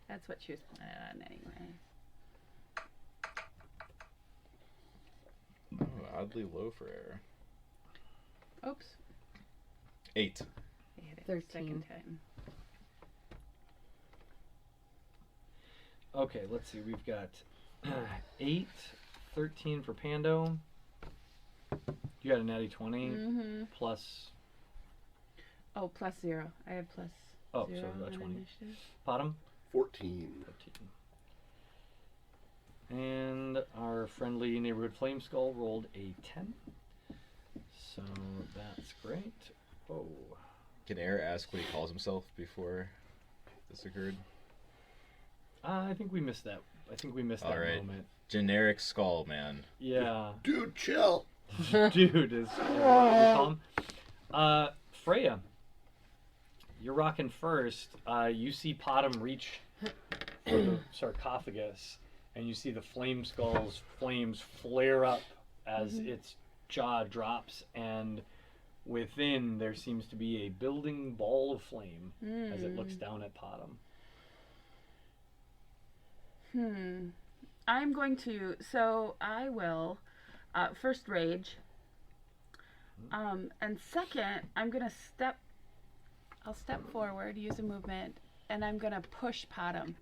E: That's what she was planning on anyway.
F: Oh, oddly low for air.
E: Oops.
F: 8.
E: I hit it
G: 13.
E: second time.
A: Okay, let's see. We've got 8, 13 for Pando. You got a natty 20
E: Mm-hmm.
A: plus.
E: Oh, plus 0. I have plus
A: Oh,
E: 0
A: so about
E: on
A: 20.
E: initiative.
A: Bottom.
B: 14.
A: 14. And our friendly neighborhood flame skull rolled a 10. So that's great. Oh.
F: Can Air ask what he calls himself before this occurred?
A: I think we missed that. I think we missed that
F: Alright.
A: moment.
F: Generic skull, man.
A: Yeah.
B: Dude, chill.
A: Dude is what we call him. Freya, you're rocking first. You see Potom reach for the sarcophagus, and you see the flame skull's flames flare up as its jaw drops, and within there seems to be a building ball of flame as it looks down at Potom.
E: I'm going to. So I will. First rage. And second, I'm gonna step. I'll step forward, use a movement, and I'm gonna push Potom.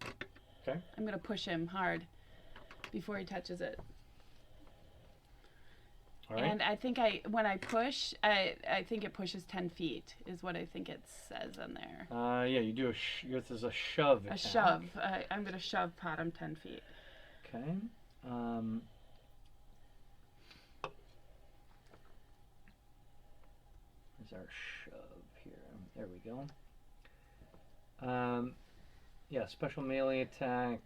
A: Okay.
E: I'm gonna push him hard before he touches it.
A: All right.
E: And I think when I push, I think it pushes 10 feet is what I think it says in there.
A: Yeah, you do this is a shove
E: A
A: attack.
E: shove. I'm gonna shove Potom 10 feet.
A: Okay. Where's our shove There we go. Yeah, special melee attack.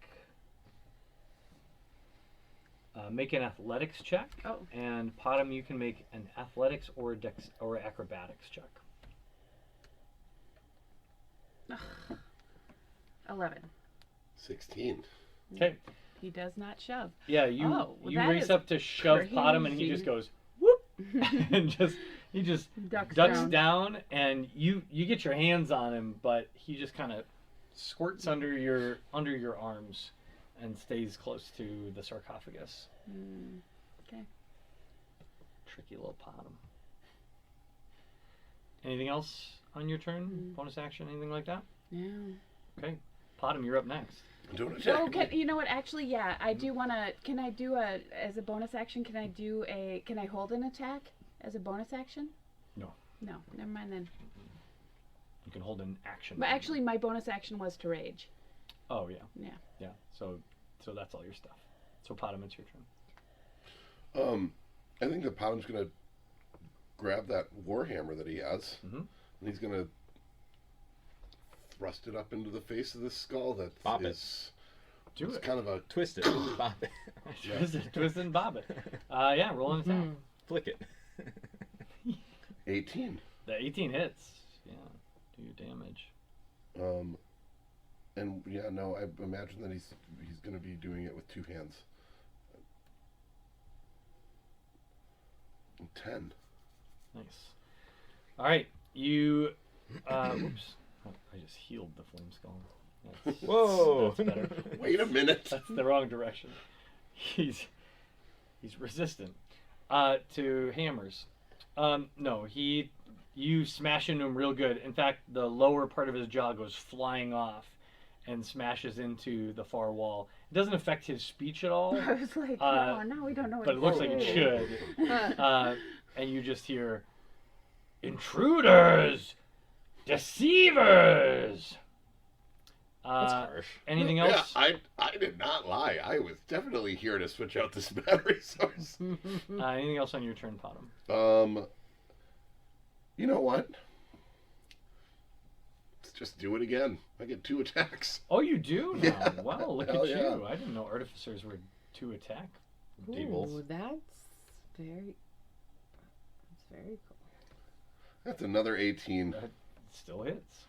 A: Make an athletics check.
C: Oh.
A: And Potom, you can make an athletics or acrobatics check.
E: 11.
B: 16.
A: Okay.
E: He does not shove.
A: Yeah, you
E: Oh, well,
A: you
E: that
A: race
E: is
A: up to shove Potom, and he
E: crazy.
A: just goes whoop, and he just
C: Ducks
A: down, and you get your hands on him, but he just kind of squirts under your arms and stays close to the sarcophagus.
C: Okay.
A: Tricky little Potom. Anything else on your turn? Bonus action, anything like that?
E: Yeah.
A: Okay, Potom, you're up next.
B: Don't attack.
E: Oh, you know what? Actually, yeah, I do want to. Can I do as a bonus action? Can I hold an attack as a bonus action?
A: No.
E: No, never mind then.
A: You can hold an action.
E: But actually, my bonus action was to rage.
A: Oh yeah.
E: Yeah.
A: Yeah. So that's all your stuff. So Potom, it's your turn.
B: I think that Potom's gonna grab that warhammer that he has,
A: Mhm.
B: and he's gonna thrust it up into the face of this skull. That
F: Bop it.
B: is
A: Do
B: it's
A: it.
B: kind of a
F: Twist it. Bop it.
A: Twist and bob it. Yeah, roll an attack.
F: Flick it.
B: 18.
A: The 18 hits. Yeah, do your damage.
B: And yeah, no, I imagine that he's gonna be doing it with two hands. 10.
A: Nice. All right, you. Oops, I just healed the flame skull. That's,
F: Whoa.
A: That's better.
B: Wait a minute.
A: That's the wrong direction. He's resistant to hammers. No, you smash into him real good. In fact, the lower part of his jaw goes flying off and smashes into the far wall. It doesn't affect his speech at all,
C: I was like,
A: Uh,
C: oh, now we don't know what
A: but it
C: to
A: looks like it
C: do.
A: should. And you just hear, "Intruders, deceivers."
F: That's harsh.
A: Anything
B: Yeah,
A: else?
B: I did not lie. I was definitely here to switch out this battery source.
A: Anything else on your turn, Potom?
B: You know what? Let's just do it again. I get 2 attacks.
A: Oh, you do now.
B: Yeah.
A: Wow, look
B: Hell
A: at
B: yeah.
A: you. I didn't know artificers were 2 attack.
F: Tables.
G: Ooh, that's very cool.
B: That's another 18.
A: That still hits.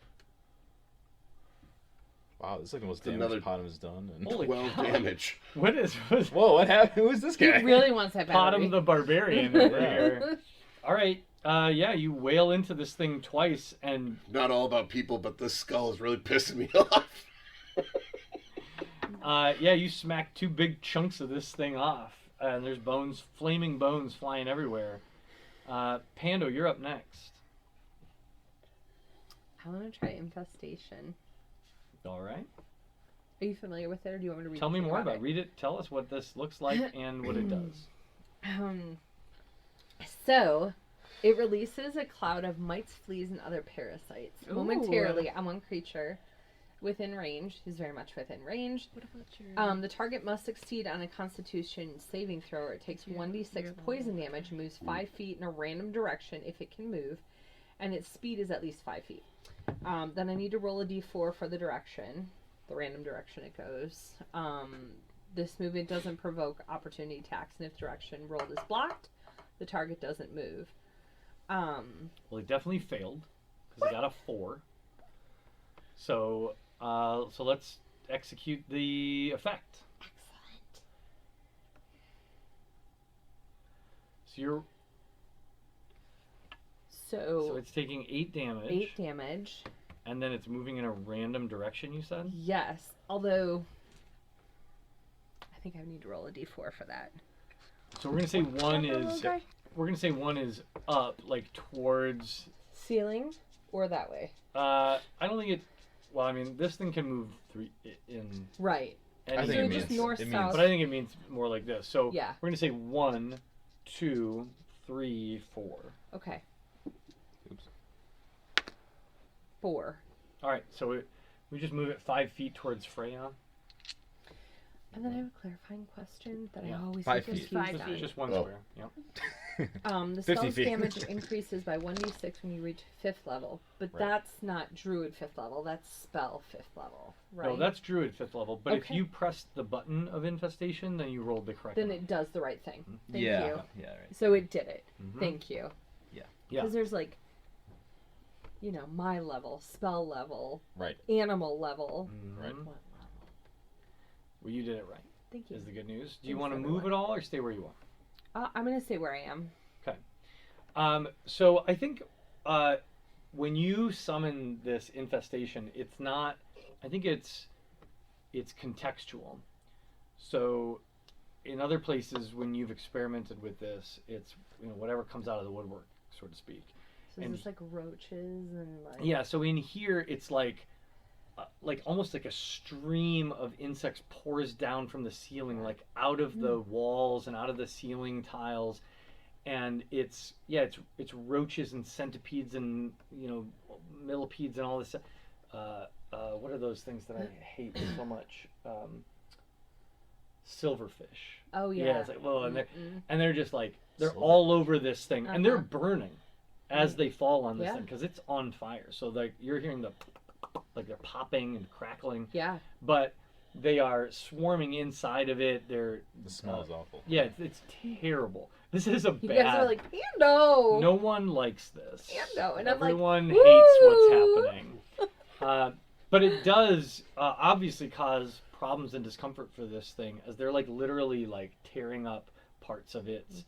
F: Wow, this is like the most
B: It's
F: damage
B: another-
F: Potom has done. And...
A: Holy
B: 12
A: cow.
B: damage.
A: What is
F: Whoa, what happened? Who is this
G: He
F: guy?
G: really wants that battery.
A: Potom the barbarian over
F: Yeah.
A: here? All right. Yeah, you wail into this thing twice, and
B: Not all about people, but this skull is really pissing me off.
A: yeah, you smack 2 big chunks of this thing off, and there's bones, flaming bones, flying everywhere. Pando, you're up next.
G: I want to try infestation.
A: All right.
G: Are you familiar with it, or do you want me to read?
A: Tell me
G: anything
A: more about
G: it?
A: it. Read it. Tell us what this looks like and what it does.
G: So, it releases a cloud of mites, fleas, and other parasites
E: Ooh.
G: momentarily on one creature within range, who's very much within range.
E: What about your?
G: The target must succeed on a Constitution saving throw, or it takes
E: Yeah,
G: 1d6
E: you're the
G: poison
E: one.
G: damage and moves 5 feet in a random direction if it can move, and its speed is at least 5 feet. Then I need to roll a d4 for the direction, the random direction it goes. This movement doesn't provoke opportunity attacks, and if direction rolled is blocked, the target doesn't move.
A: Well, it definitely failed because it got a 4. So, so let's execute the effect.
G: Excellent.
A: So you're
G: So
A: so it's taking 8 damage,
G: 8 damage.
A: and then it's moving in a random direction. You said.
G: Yes, although I think I need to roll a d4 for that.
A: So we're gonna say one is
G: Okay.
A: we're gonna say one is up, like towards.
G: Ceiling or that way?
A: I don't think it. Well, I mean, this thing can move 3 in.
G: Right.
F: I
A: Any
F: think
G: So
F: it
G: just
F: means,
G: north,
F: it
G: south.
F: means
A: But I think it means more like this. So
G: Yeah.
A: we're gonna say 1, 2, 3, 4.
G: Okay.
F: Oops.
G: 4.
A: All right. So we just move it 5 feet towards Freya.
G: And then I have a clarifying question that
A: Yeah.
G: I always
F: 5
G: get
F: feet.
G: confused
E: 5
G: on.
E: feet.
A: Just one
B: Oh.
A: square. Yep.
G: The
F: 50
G: spell's
F: feet.
G: damage increases by 1d6 when you reach 5th level, but
F: Right.
G: that's not druid 5th level. That's spell 5th level, right?
A: No, that's druid 5th level. But if
G: Okay.
A: you pressed the button of infestation, then you rolled the correct.
G: Then
A: amount.
G: it does the right thing. Thank
F: yeah.
G: you.
F: Yeah. Right.
G: So it did it.
A: Mhm.
G: Thank you.
F: Yeah.
A: Yeah.
G: Because there's like, you know, my level, spell level,
F: Right.
G: animal level.
A: Mhm.
F: Right.
G: What level?
A: Well, you did it right.
G: Thank you.
A: Is the good news. Do you
G: Thanks,
A: want to
G: everyone.
A: move at all or stay where you are?
G: I'm gonna stay where I am.
A: So I think when you summon this infestation, it's not. I think it's contextual. So in other places, when you've experimented with this, it's whatever comes out of the woodwork, so to speak.
G: So
A: And-
G: is this like roaches and like?
A: Yeah. So in here, it's like almost like a stream of insects pours down from the ceiling, like out of the walls and out of the ceiling tiles. And it's roaches and centipedes and millipedes and all this. What are those things that I hate so much? Silverfish.
G: Oh yeah.
A: Yeah, it's like and they're just like they're
F: Silver.
A: all over this thing, and they're
G: Uh-huh.
A: burning as they fall on this
G: Yeah.
A: thing because it's on fire. So like you're hearing like they're popping and crackling,
G: Yeah.
A: but they are swarming inside of it. They're
F: The smell is awful.
A: yeah, it's terrible. This is a
G: You
A: bad.
G: guys are like, Pando.
A: No one likes this.
G: Pando, and I'm like,
A: Everyone
G: "Woo!"
A: hates what's happening. But it does obviously cause problems and discomfort for this thing, as they're like literally like tearing up parts of its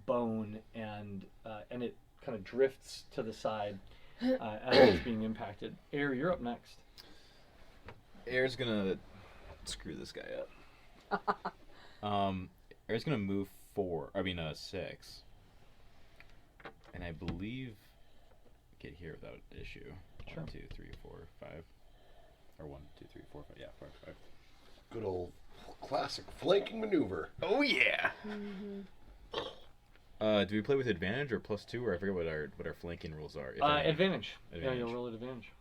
A: bone, and it kind of drifts to the side as it's being impacted. Air, you're up next.
F: Air's gonna screw this guy up. Air's gonna move 6, and I believe get here without issue.
A: Sure.
F: 1, 2, 3, 4, 5, or 1, 2, 3, 4, 5. Yeah, 4, 5.
B: Good old classic flanking maneuver.
F: Oh yeah. Do we play with advantage or +2, or I forget what our flanking rules are? If any.
A: Advantage. Yeah,
F: Advantage.
A: you'll roll at advantage.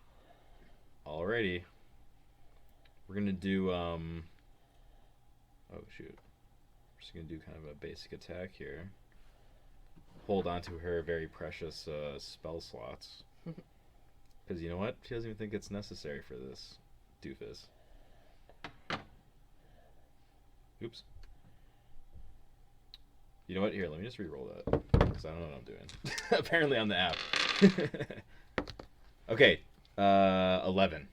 F: Alrighty. We're gonna do oh shoot. We're just gonna do kind of a basic attack here. Hold on to her very precious spell slots. Because you know what? She doesn't even think it's necessary for this doofus. Oops. You know what? Here, let me just re-roll that. Because I don't know what I'm doing. Apparently on the app. Okay. 11.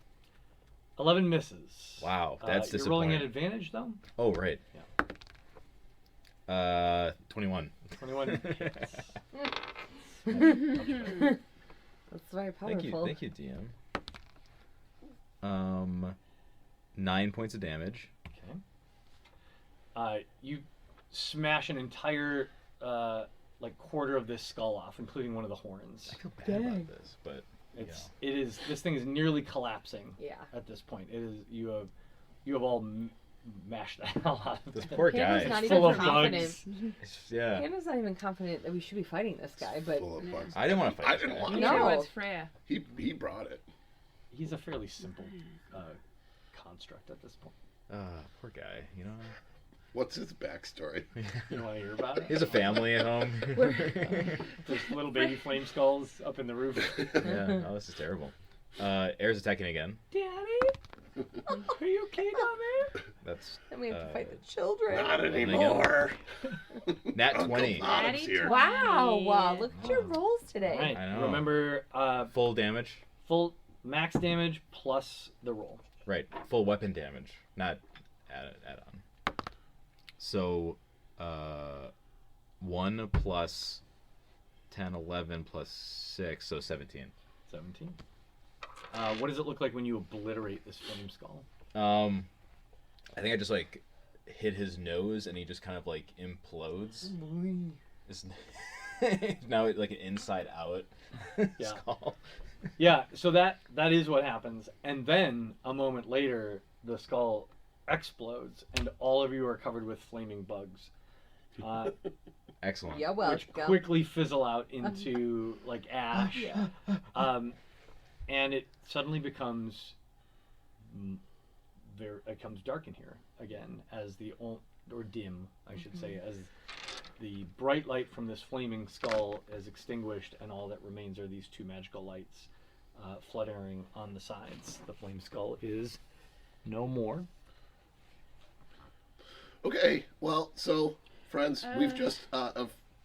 A: 11 misses.
F: Wow, that's
A: You're rolling at
F: disappointing.
A: advantage though.
F: Oh, right. 21.
A: 21 hits.
G: That's very
F: Thank you,
G: powerful.
F: DM. 9 points of damage.
A: Okay. You smash an entire like quarter of this skull off, including one of the horns.
F: I feel bad about this, but
A: This thing is nearly collapsing
G: Yeah.
A: at this point. It is you have all mashed the hell out of
F: this
A: it.
F: poor
G: Panda's
F: guy.
G: not
A: Full
G: even
A: of
G: confident.
A: bugs.
F: Yeah,
G: Panda's not even confident that we should be fighting this guy, but
B: Full of bugs.
F: I didn't want to fight.
B: I
F: this
B: didn't
F: guy.
B: want
G: No.
E: No, it's Freya.
B: He brought it.
A: He's a fairly simple construct at this point.
F: Poor guy. You know,
B: What's his backstory?
A: You want to hear about it?
F: he has a family at home.
A: There's little baby flame skulls up in the roof.
F: Yeah. Oh, this is terrible. Air's attacking again.
A: Daddy, are you okay down there?
F: That's
G: then we have to fight the children.
B: Not
F: again.
B: anymore.
F: Nat
B: Uncle
F: 20.
B: Bottom's
E: Daddy
B: here.
G: Wow,
E: Twenty.
G: look at your rolls today.
A: Right.
F: I know.
A: Remember,
F: Full damage.
A: full max damage plus the roll.
F: Right. Full weapon damage, not add on. So, 1 plus 10, 11 plus 6, so 17.
A: 17. What does it look like when you obliterate this flame skull?
F: I think I just like hit his nose and he just kind of like implodes. It's now like an inside out
A: Yeah.
F: skull.
A: Yeah, so that is what happens, and then a moment later, the skull explodes, and all of you are covered with flaming bugs,
F: Excellent.
G: Yeah, well,
A: which quickly fizzle out into like ash, and it suddenly becomes it becomes dark in here again, as or dim, I should say, as the bright light from this flaming skull is extinguished, and all that remains are these two magical lights fluttering on the sides. The flame skull is no more.
H: Okay, well, so, friends, we've just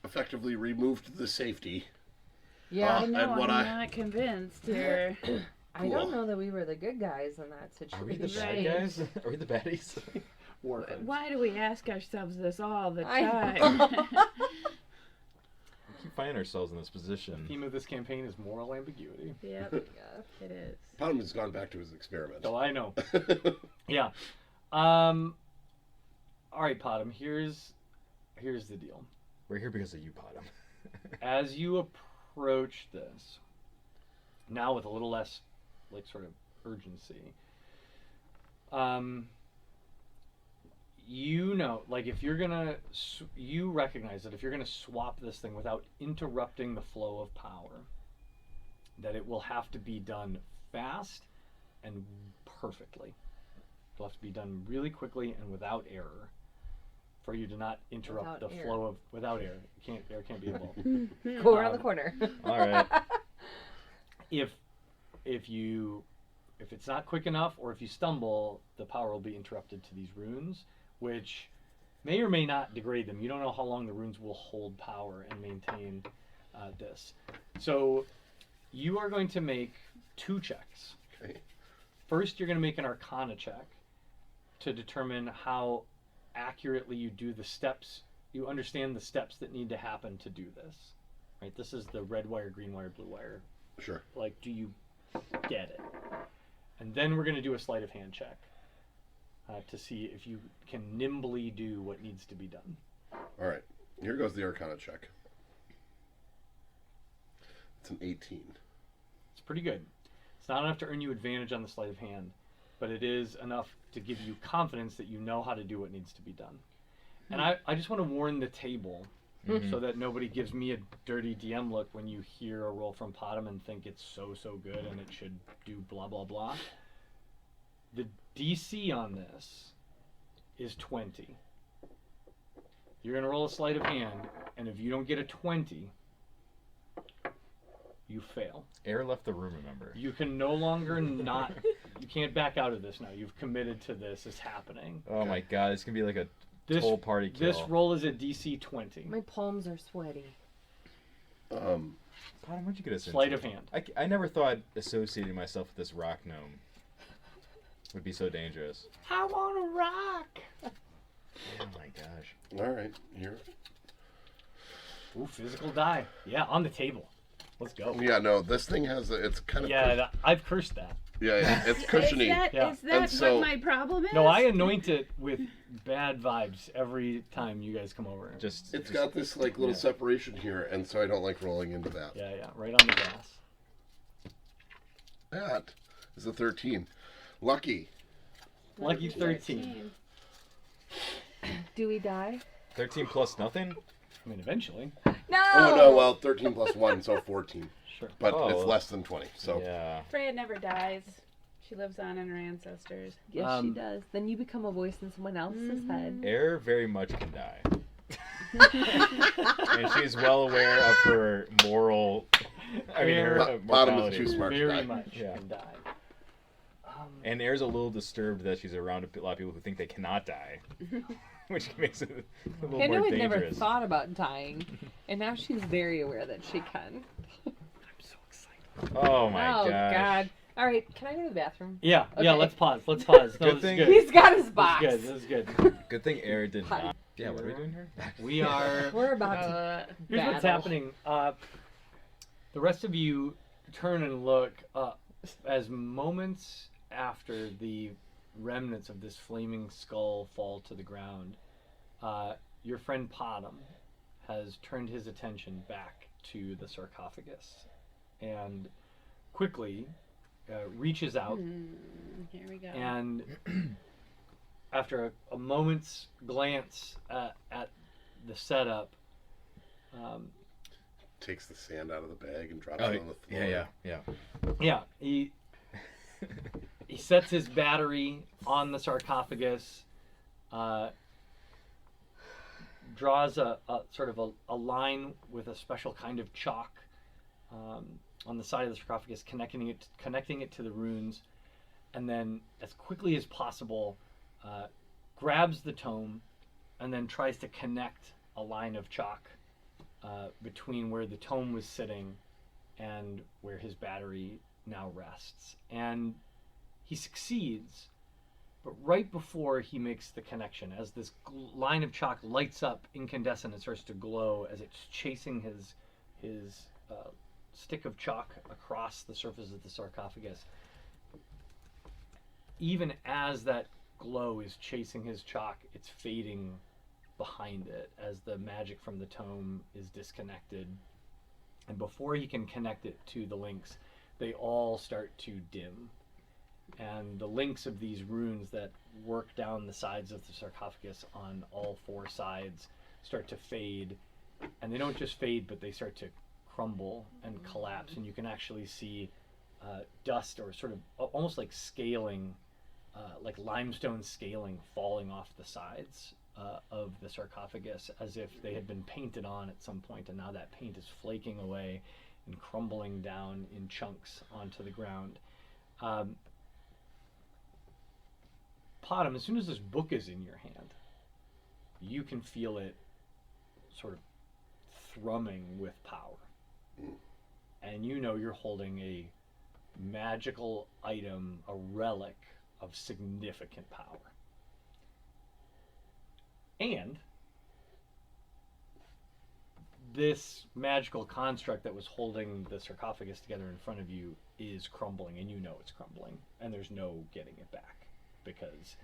H: effectively removed the safety.
G: Yeah.
E: I know,
H: and what
E: I'm not convinced here.
G: I don't know that we were the good guys in that situation.
F: Are we the bad
E: Right.
F: guys? Are we the baddies?
E: Why do we ask ourselves this all the
G: I
E: time?
F: We keep finding ourselves in this position.
A: Theme of this campaign is moral ambiguity.
E: Yep,
G: Yeah.
E: it is.
H: Potem has gone back to his experiment.
A: So I know. Yeah. All right, Potem. Here's the deal.
F: We're here because of you, Potem.
A: As you approach this, now with a little less, like, sort of urgency, you know, like, if you're gonna, you recognize that if you're gonna swap this thing without interrupting the flow of power, that it will have to be done fast and perfectly. It'll have to be done really quickly and without error, for you to not interrupt
G: Without
A: the
G: error.
A: flow of without error. Air can't be involved.
G: Go around the corner.
F: All right.
A: if it's not quick enough, or if you stumble, the power will be interrupted to these runes, which may or may not degrade them. You don't know how long the runes will hold power and maintain this. So you are going to make 2 checks.
H: Okay.
A: First, you're going to make an Arcana check to determine how accurately you do the steps. You understand the steps that need to happen to do this. Right? This is the red wire, green wire, blue wire.
H: Sure.
A: Like, do you get it? And then we're going to do a sleight of hand check to see if you can nimbly do what needs to be done.
H: All right. Here goes the Arcana check. It's an 18.
A: It's pretty good. It's not enough to earn you advantage on the sleight of hand, but it is enough to give you confidence that you know how to do what needs to be done. And I just want to warn the table so that nobody gives me a dirty DM look when you hear a roll from Potem and think it's so good and it should do blah blah blah. The DC on this is 20. You're going to roll a sleight of hand, and if you don't get a 20, you fail.
F: Air left the room, remember?
A: You can no longer not. You can't back out of this now. You've committed to this. It's happening.
F: Oh my god, it's gonna be like a
A: This
F: whole party kill.
A: This roll is a DC 20.
G: My palms are sweaty.
F: Potem, where'd you get us
A: Sleight
F: into?
A: of hand.
F: I never thought associating myself with this rock gnome would be so dangerous.
A: I want to rock.
F: Oh my gosh.
H: All right. Here.
A: Ooh, physical die. Yeah, on the table. Let's go.
H: Yeah, no, this thing has it's kind of
A: I've cursed that.
H: yeah, it's cushiony.
A: Yeah.
E: Is that
H: And so-
E: what my problem is?
A: No, I anoint it with bad vibes every time you guys come over.
F: Just
H: It's got this like little separation here, and so I don't like rolling into that.
A: Yeah, right on the gas.
H: That is a 13. Lucky.
A: Lucky 13.
G: Do we die?
F: 13 plus nothing?
A: I mean, eventually.
G: No!
H: Oh no, well 13 plus 1, so 14.
A: Sure.
H: But
F: Oh,
H: it's
F: well.
H: less than 20. So
F: Yeah.
E: Freya never dies. She lives on in her ancestors.
G: Yes, she does. Then you become a voice in someone else's head.
F: Air very much can die. And she's well aware of her moral. I mean, her
A: Air-
H: Bottom is
F: mortality.
H: too smart to
A: Very
H: die.
A: much
F: Yeah.
A: can die.
F: And Air's a little disturbed that she's around a lot of people who think they cannot die, which makes it a little
G: Hannah
F: more
G: had never
F: dangerous.
G: thought about dying, and now she's very aware that she can.
A: I'm so excited.
F: Oh my
G: oh
F: gosh.
G: God! All right, can I go to the bathroom?
A: Yeah,
G: Okay.
A: yeah. Let's pause. No,
F: Good
A: this is
F: thing-
A: good.
G: He's got his
A: This
G: box.
A: is good. This is good.
F: Good thing Air did
G: Hi.
F: not. Yeah, what are we doing here?
A: We are.
G: We're about to.
A: Here's what's
G: battle.
A: happening. The rest of you turn and look up as moments after the remnants of this flaming skull fall to the ground. Your friend Potem has turned his attention back to the sarcophagus and quickly reaches out
E: Here we go.
A: and after a moment's glance at the setup,
H: takes the sand out of the bag and drops
F: Oh,
H: it on the floor.
F: yeah.
A: he sets his battery on the sarcophagus. draws a sort of a line with a special kind of chalk on the side of the sarcophagus, connecting it to the runes, and then as quickly as possible grabs the tome and then tries to connect a line of chalk between where the tome was sitting and where his battery now rests. And he succeeds, but right before he makes the connection, as this line of chalk lights up incandescent and starts to glow as it's chasing his stick of chalk across the surface of the sarcophagus, even as that glow is chasing his chalk, it's fading behind it as the magic from the tome is disconnected. And before he can connect it to the links, they all start to dim. And the links of these runes that work down the sides of the sarcophagus on all four sides start to fade. And they don't just fade, but they start to crumble and collapse. And you can actually see dust, or sort of almost like scaling, like limestone scaling falling off the sides of the sarcophagus, as if they had been painted on at some point, and now that paint is flaking away and crumbling down in chunks onto the ground. Potom, as soon as this book is in your hand, you can feel it sort of thrumming with power. And you know you're holding a magical item, a relic of significant power. And this magical construct that was holding the sarcophagus together in front of you is crumbling, and you know it's crumbling, and there's no getting it back, because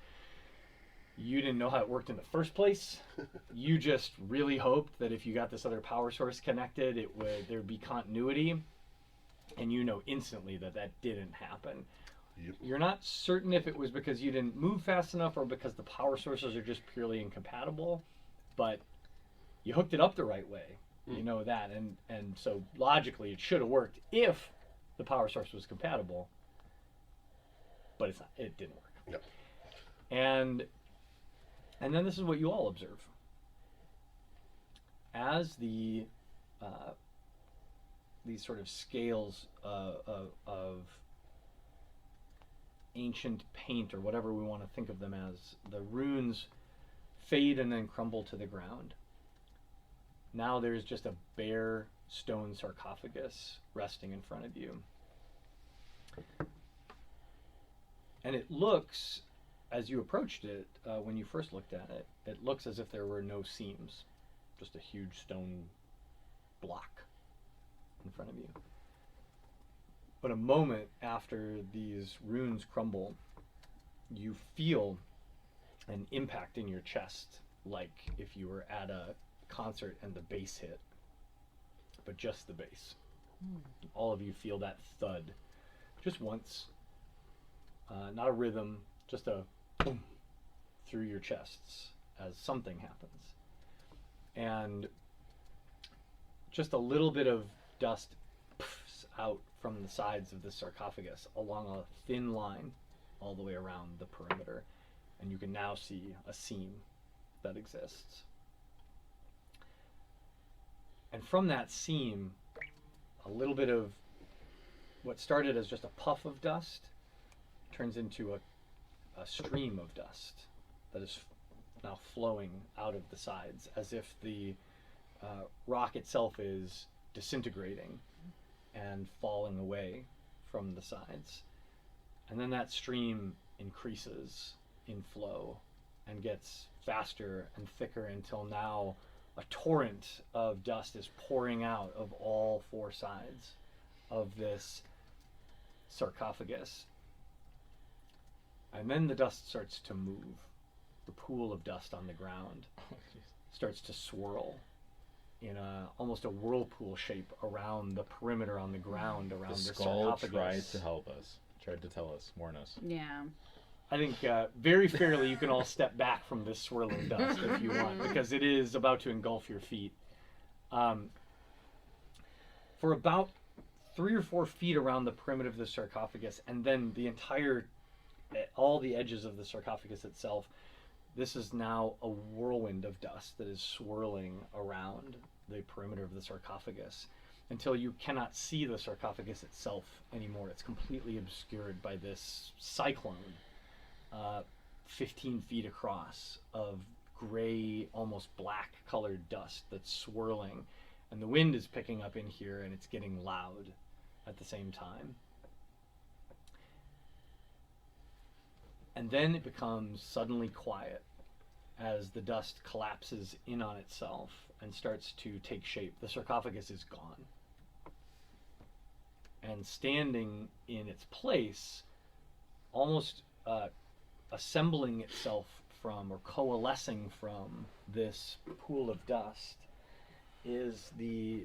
A: you didn't know how it worked in the first place. You just really hoped that if you got this other power source connected, there'd be continuity, and you know instantly that didn't happen.
H: Yep.
A: You're not certain if it was because you didn't move fast enough or because the power sources are just purely incompatible, but you hooked it up the right way. You know that, and so logically it should have worked if the power source was compatible, but it's not. It didn't work.
H: Yep.
A: And then this is what you all observe. As these sort of scales of ancient paint, or whatever we want to think of them as, the runes fade and then crumble to the ground. Now there's just a bare stone sarcophagus resting in front of you. And it looks, as you approached it, when you first looked at it, it looks as if there were no seams, just a huge stone block in front of you. But a moment after these runes crumble, you feel an impact in your chest, like if you were at a concert and the bass hit, but just the bass. All of you feel that thud just once, not a rhythm, just a boom through your chests as something happens. And just a little bit of dust puffs out from the sides of the sarcophagus along a thin line all the way around the perimeter, and you can now see a seam that exists. And from that seam, a little bit of what started as just a puff of dust turns into a stream of dust that is now flowing out of the sides, as if the rock itself is disintegrating and falling away from the sides. And then that stream increases in flow and gets faster and thicker until now a torrent of dust is pouring out of all four sides of this sarcophagus. And then the dust starts to move. The pool of dust on the ground starts to swirl in almost a whirlpool shape around the perimeter on the ground around
F: The
A: the
F: skull
A: sarcophagus.
F: tried to help us, tried to tell us, warn us.
E: Yeah.
A: I think very fairly you can all step back from this swirling dust if you want, because it is about to engulf your feet. For about 3 or 4 feet around the perimeter of the sarcophagus, and then the entire, all the edges of the sarcophagus itself, this is now a whirlwind of dust that is swirling around the perimeter of the sarcophagus until you cannot see the sarcophagus itself anymore. It's completely obscured by this cyclone, 15 feet across, of gray, almost black colored dust that's swirling. And the wind is picking up in here, and it's getting loud at the same time. And then it becomes suddenly quiet as the dust collapses in on itself and starts to take shape. The sarcophagus is gone. And standing in its place, almost assembling itself from, or coalescing from, this pool of dust, is the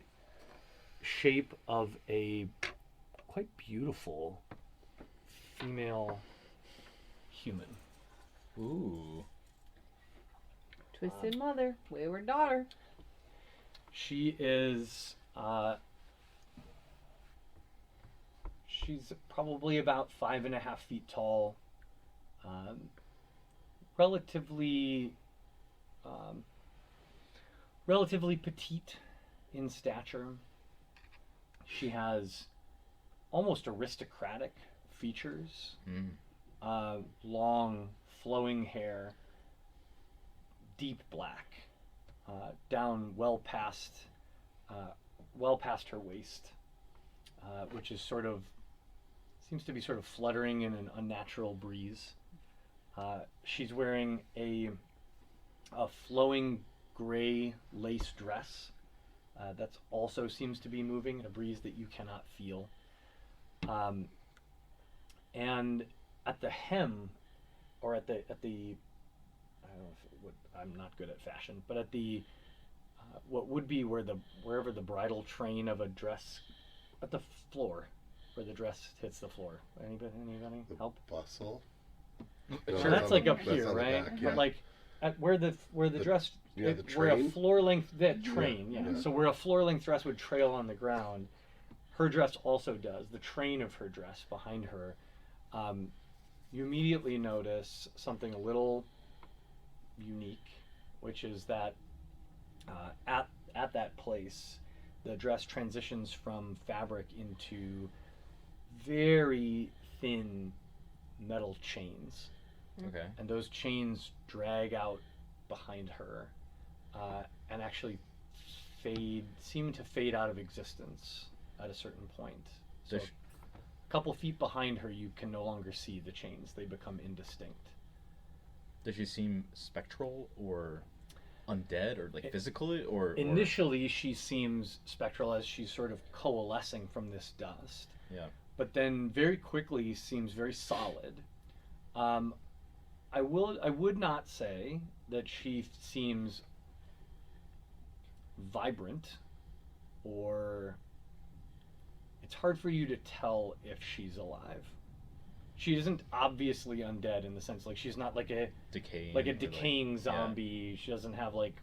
A: shape of a quite beautiful female human.
F: Ooh.
G: Twisted mother, wayward daughter.
A: She is she's probably about 5.5 feet tall, relatively petite in stature. She has almost aristocratic features, long flowing hair, deep black, down well past her waist, which is seems to be sort of fluttering in an unnatural breeze. She's wearing a flowing gray lace dress that also seems to be moving in a breeze that you cannot feel. And at the hem, or at the I don't know if it would, I'm not good at fashion, but at the what would be wherever the bridal train of a dress, at the floor, where the dress hits the floor. Anybody help?
B: Bustle.
A: So that's like up
B: That's
A: here,
B: on the
A: right?
B: back,
A: But
B: yeah.
A: like at where the dress,
B: Yeah, the
A: where a
B: train?
A: floor length, that train, yeah.
B: yeah.
A: So where a floor length dress would trail on the ground, her dress also does. The train of her dress behind her, you immediately notice something a little unique, which is that at that place, the dress transitions from fabric into very thin metal chains,
F: Okay.
A: and those chains drag out behind her and actually seem to fade out of existence at a certain point. So
F: Does
A: a couple feet behind her, you can no longer see the chains. They become indistinct.
F: Does she seem spectral or undead or like physically or
A: Initially, she seems spectral as she's sort of coalescing from this dust.
F: Yeah.
A: But then very quickly seems very solid. I would not say that she seems vibrant, or it's hard for you to tell if she's alive. She isn't obviously undead in the sense, like, she's not like a decaying zombie. She doesn't have like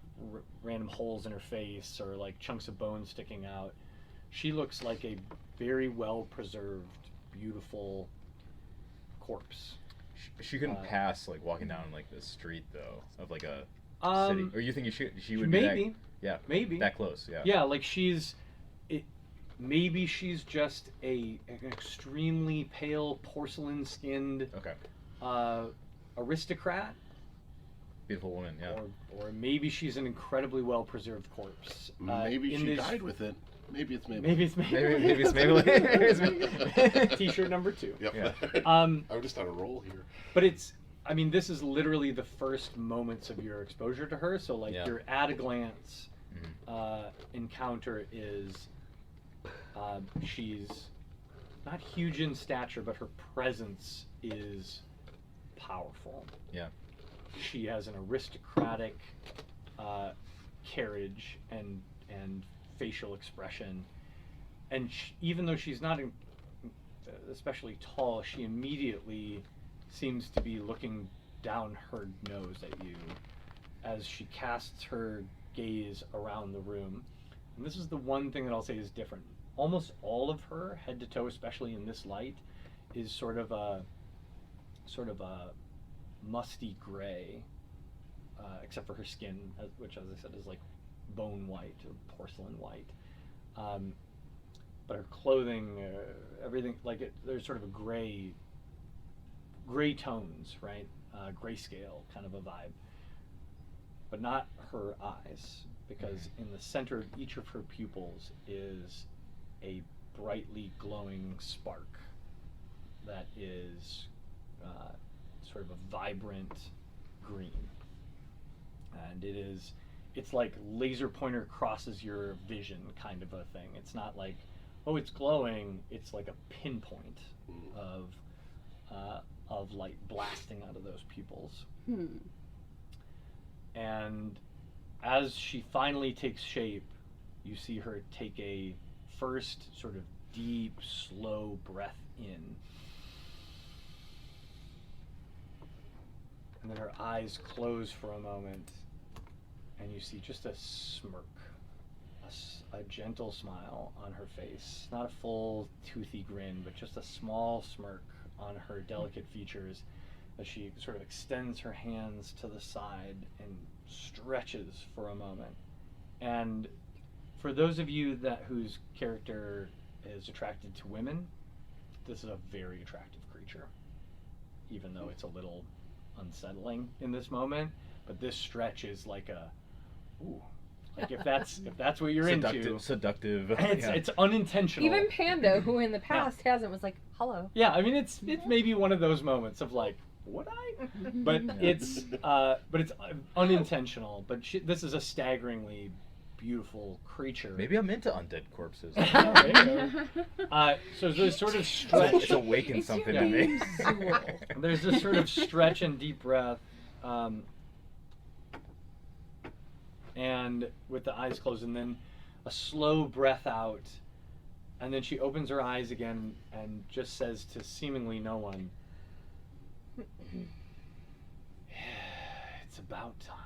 A: random holes in her face or like chunks of bone sticking out. She looks like a very well preserved, beautiful corpse.
F: She couldn't pass like walking down like the street though of like a
A: Um,
F: city. Or you think she would
A: maybe,
F: be that,
A: maybe
F: that close? Yeah.
A: Yeah, like maybe she's just an extremely pale, porcelain-skinned
F: Okay.
A: Aristocrat,
F: Beautiful woman. Yeah.
A: or maybe she's an incredibly well-preserved corpse.
H: Maybe
A: in
H: she
A: this-
H: died with it. Maybe it's Maybelline.
A: Maybe it's
F: Maybe it's Maybelline.
A: T-shirt number 2.
H: Yep.
F: Yeah.
B: I'm just on a roll here.
A: But this is literally the first moments of your exposure to her. So like
F: Yeah.
A: your at-a-glance encounter is she's not huge in stature, but her presence is powerful.
F: Yeah.
A: She has an aristocratic carriage and facial expression, and even though she's not especially tall, she immediately seems to be looking down her nose at you as she casts her gaze around the room. And this is the one thing that I'll say is different. Almost all of her, head to toe, especially in this light, is sort of a musty gray, except for her skin, which, as I said, is like bone white or porcelain white. But her clothing, everything, there's sort of a gray tones, right? Grayscale kind of a vibe. But not her eyes, because in the center of each of her pupils is a brightly glowing spark that is sort of a vibrant green. And it's like laser pointer crosses your vision kind of a thing. It's not like, oh, it's glowing. It's like a pinpoint of light blasting out of those pupils. And as she finally takes shape, you see her take a first sort of deep, slow breath in. And then her eyes close for a moment, and you see just a smirk, a gentle smile on her face. Not a full toothy grin, but just a small smirk on her delicate features as she sort of extends her hands to the side and stretches for a moment. And for those of you whose character is attracted to women, this is a very attractive creature, even though it's a little unsettling in this moment. But this stretch is like if that's what you're into,
F: seductive.
A: It's unintentional.
G: Even Panda, who in the past hasn't, was like, hello.
A: Yeah, I mean it's maybe one of those moments of like, would I? But it's unintentional. But this is a staggeringly beautiful creature.
F: Maybe I'm into undead corpses.
A: So there's sort of stretch.
F: It's awakened something in me.
A: There's this sort of stretch and deep breath, and with the eyes closed, and then a slow breath out, and then she opens her eyes again and just says to seemingly no one, "It's about time."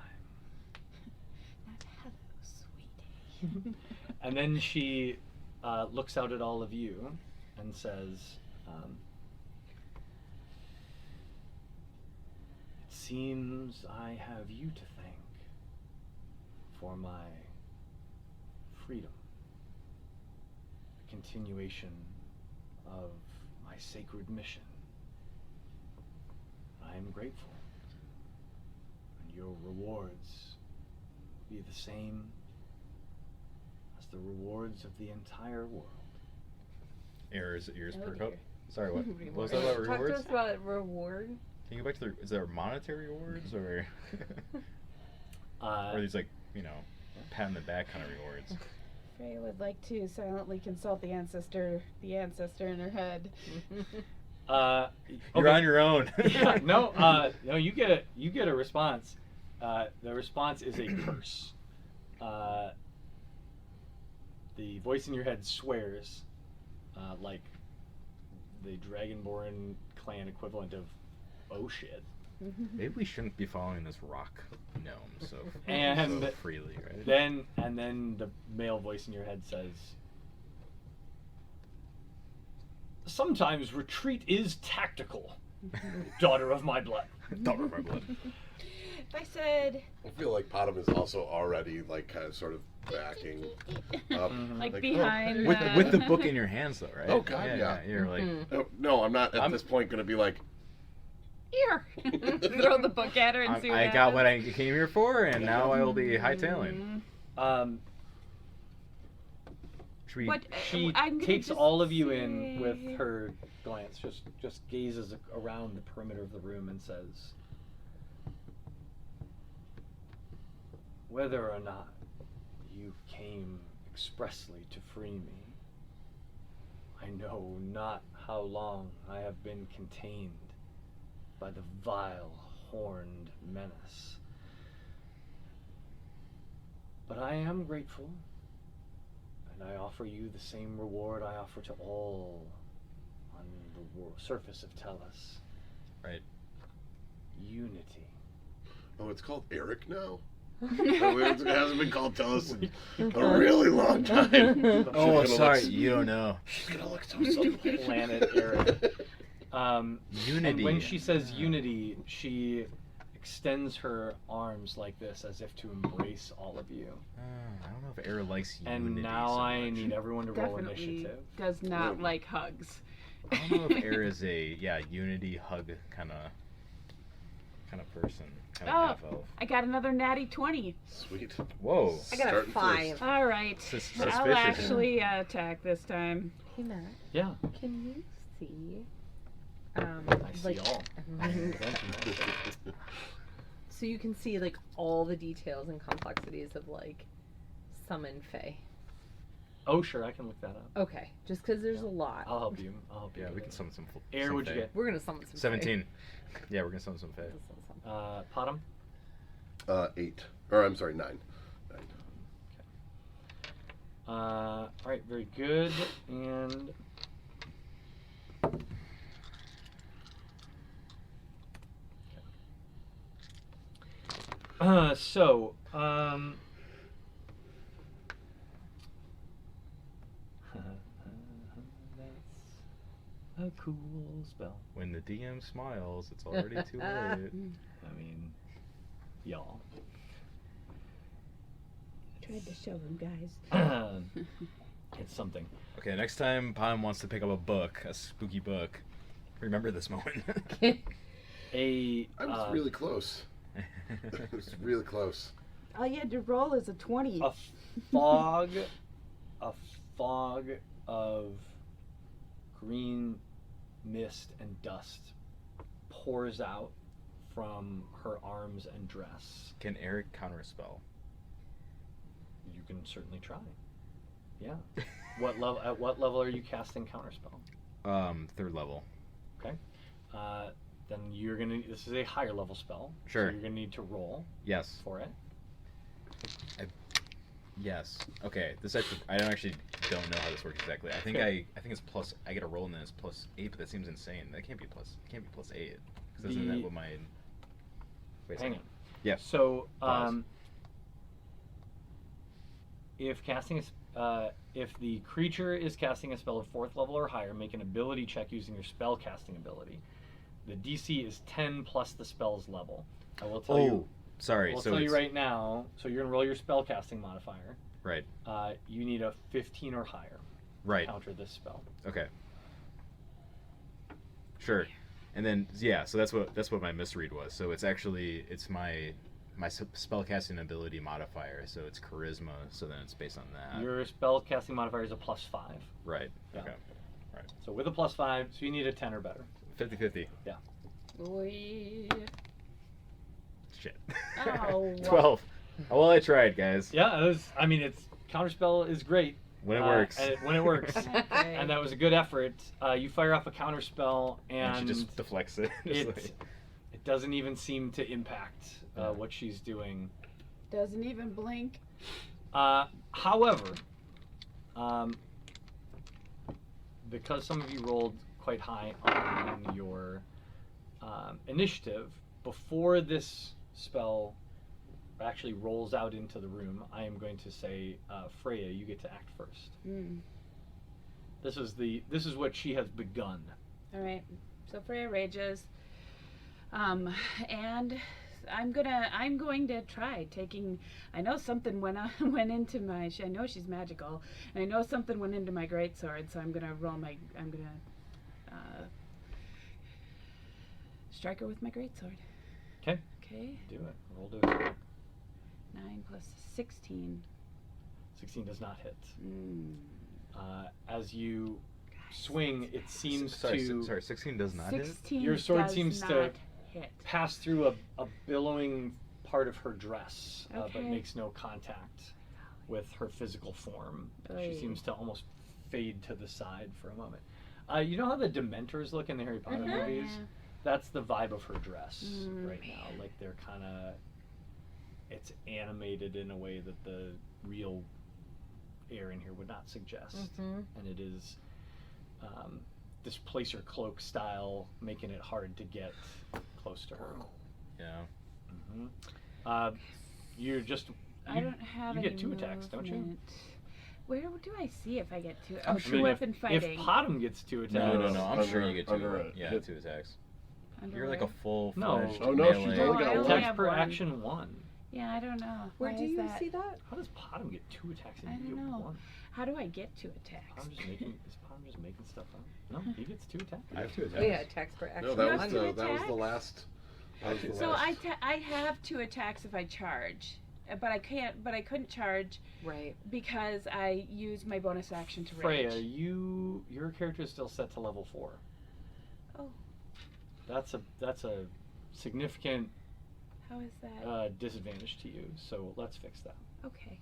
A: And then she looks out at all of you and says, "It seems I have you to thank for my freedom, the continuation of my sacred mission. I am grateful, and your rewards will be the same as the rewards of the entire world."
F: Ears
G: Oh,
F: perk
G: dear.
F: up. Sorry, what? What was that about
G: Talk to
F: rewards?
G: us about reward.
F: Can you go back to is there monetary rewards or or are these like, pat on the back kind of rewards?
E: Freya would like to silently consult the ancestor in her head.
F: You're on your own.
A: Yeah, no, you get a response. The response is a curse. The voice in your head swears, like the Dragonborn clan equivalent of "oh shit."
F: Maybe we shouldn't be following this rock gnome so freely, right?
A: Then the male voice in your head says, "Sometimes retreat is tactical, daughter of my blood."
F: Daughter of my blood.
E: If I said,
B: I feel like Potom is also already like kind of sort of backing up,
E: like behind
F: With the book in your hands, though, right?
B: Oh, God, yeah.
F: You're like,
B: No, I'm not at this point going to be like,
E: here, throw the book at her and see what
F: I got what I came here for, and now I will be hightailing. Should we?
A: She
E: I'm gonna
A: takes
E: just
A: all of you in
E: say-
A: with her glance, just gazes around the perimeter of the room and says, "Whether or not you came expressly to free me, I know not how long I have been contained by the vile, horned menace. But I am grateful, and I offer you the same reward I offer to all on the surface of Tellus.
F: Right.
A: Unity."
B: oh, it's called Eric now? It hasn't been called Tellus in a really long time.
F: Oh,
B: She's gonna
F: sorry,
B: look-
F: you don't know.
B: She's going to look so silly.
A: Planet Eric.
F: Unity.
A: And when she says unity, she extends her arms like this as if to embrace all of you.
F: I don't know if Air likes
A: And
F: unity
A: now
F: so
A: I
F: much.
A: need everyone to roll
E: Definitely
A: initiative.
E: does not like hugs.
F: I don't know if Air is a unity hug kind of person, kind of
E: Oh.
F: half elf.
E: I got another natty 20.
B: Sweet.
F: Whoa.
G: I got a
B: Starting
G: 5.
E: All right.
F: Suspicious.
E: I'll actually attack this time.
G: Hey Matt,
A: Yeah,
G: can you see?
A: I see all.
G: So you can see like all the details and complexities of like summon Fae.
A: Oh, sure, I can look that up.
G: Okay, just because there's a lot.
A: I'll help you.
F: Yeah,
A: with
F: we can
A: it.
F: summon some.
A: Air,
F: some
A: what'd you
F: fae.
A: get?
G: We're gonna summon some.
F: 17. Yeah, we're gonna summon some fae.
G: Fae.
A: Potom?
H: 8. Or I'm sorry, 9.
A: All right, very good. And so that's a cool spell.
F: When the DM smiles, it's already too late.
A: I mean, y'all.
C: Tried to show him, guys.
A: It's something.
F: Okay, next time Pam wants to pick up a book, a spooky book, remember this moment.
A: A
B: I was really close. It was really close.
C: All you had to roll is a 20.
A: a fog of green mist and dust pours out from her arms and dress.
F: Can Eric counter a spell?
A: You can certainly try. Yeah. What level? At what level are you casting counterspell?
F: 3rd level.
A: Then you're gonna. This is a higher level spell.
F: Sure.
A: So you're gonna need to roll
F: Yes.
A: for it.
F: Yes. Okay. This actually, I don't know how this works exactly. I think
A: Okay.
F: I think it's plus. I get a roll and then it's +8, but that seems insane. That can't be plus. It can't be +8. Because isn't that
A: The-
F: what my? Wait a
A: Hang
F: second.
A: on.
F: Yeah.
A: So,
F: Pause.
A: if casting if the creature is casting a spell of 4th level or higher, make an ability check using your spell casting ability. The DC is 10 plus the spell's level. I will tell you.
F: Sorry.
A: I'll
F: so
A: tell you
F: it's,
A: right now. So you're gonna roll your spell casting modifier.
F: Right.
A: You need a 15 or higher
F: Right.
A: to counter this spell.
F: Okay. Sure. And then so that's what my misread was. So it's actually my spellcasting ability modifier. So it's charisma. So then it's based on that.
A: Your spell casting modifier is a +5.
F: Right.
A: Yeah.
F: Okay.
A: So with a +5, so you need a 10 or better.
F: 50-50.
E: Oy.
F: Shit.
E: Oh, wow.
F: 12. Oh, well, I tried, guys.
A: Yeah, it was. I mean, it's counterspell is great
F: When it works.
A: when it works.
E: Okay.
A: And that was a good effort. You fire off a counter spell,
F: And
A: and
F: she just deflects it. Just
A: it
F: like-
A: it doesn't even seem to impact what she's doing.
E: Doesn't even blink.
A: However, because some of you rolled quite high on your initiative, before this spell actually rolls out into the room, I am going to say, Freya, you get to act first.
E: Mm.
A: This is what she has begun.
E: All right. So Freya rages, and I'm going to try taking. I know something went into my. I know she's magical, and I know something went into my greatsword. So I'm gonna strike her with my greatsword.
A: 'Kay.
E: Okay.
A: Do it. Roll to it.
E: 9 plus 16.
A: 16 does not hit.
E: Mm.
A: As you swing, it seems
F: sorry,
A: to
F: 16 does not hit?
E: 16.
A: Your sword
E: does
A: seems to
E: not hit.
A: pass through a billowing part of her dress, but
E: Okay.
A: makes no contact with her physical form.
E: Oy.
A: She seems to almost fade to the side for a moment. You know how the Dementors look in the Harry Potter movies?
E: Yeah.
A: That's the vibe of her dress
E: Mm.
A: right now. Like they're kind of, it's animated in a way that the real air in here would not suggest,
G: Mhm.
A: and it is displacer cloak style, making it hard to get close to her.
F: Yeah.
A: You're just.
E: I don't have
A: you
E: any
A: get 2 attacks, don't you?
E: movement. Where do I see if I get 2?
A: I
E: Oh,
A: mean,
E: two weapon
A: if
E: fighting.
A: Potom gets 2 attacks.
F: No. I'm sure you get 2.
H: Under a
F: Yeah,
H: hit.
F: 2 attacks. You're like a
C: underwear?
F: full-fledged
H: Oh, no, she's
F: melee.
H: only got
C: I only
H: one.
A: Attacks
C: have
A: per
C: one.
A: action 1.
C: Yeah, I don't know.
G: Where
C: Why
G: do
C: is
G: you
C: that?
G: see that?
A: How does Potom get 2 attacks and
C: I
A: you
C: don't
A: get
C: know.
A: 1?
C: How do I get 2 attacks?
A: Potom just making is Potom just making stuff up? No, he gets 2 attacks.
F: I have 2 attacks.
G: Oh yeah, attacks per action.
B: No, that
C: You
B: was
C: have
B: the
C: two
B: that was the
C: attacks?
B: last. That was the
C: So
B: last.
C: I have 2 attacks if I charge, but I can't. But I couldn't charge
G: Right.
C: because I used my bonus action to
A: Freya,
C: rage.
A: your character is still set to level 4.
C: Oh.
A: That's a significant
C: How is that?
A: disadvantage to you. So let's fix that.
C: Okay.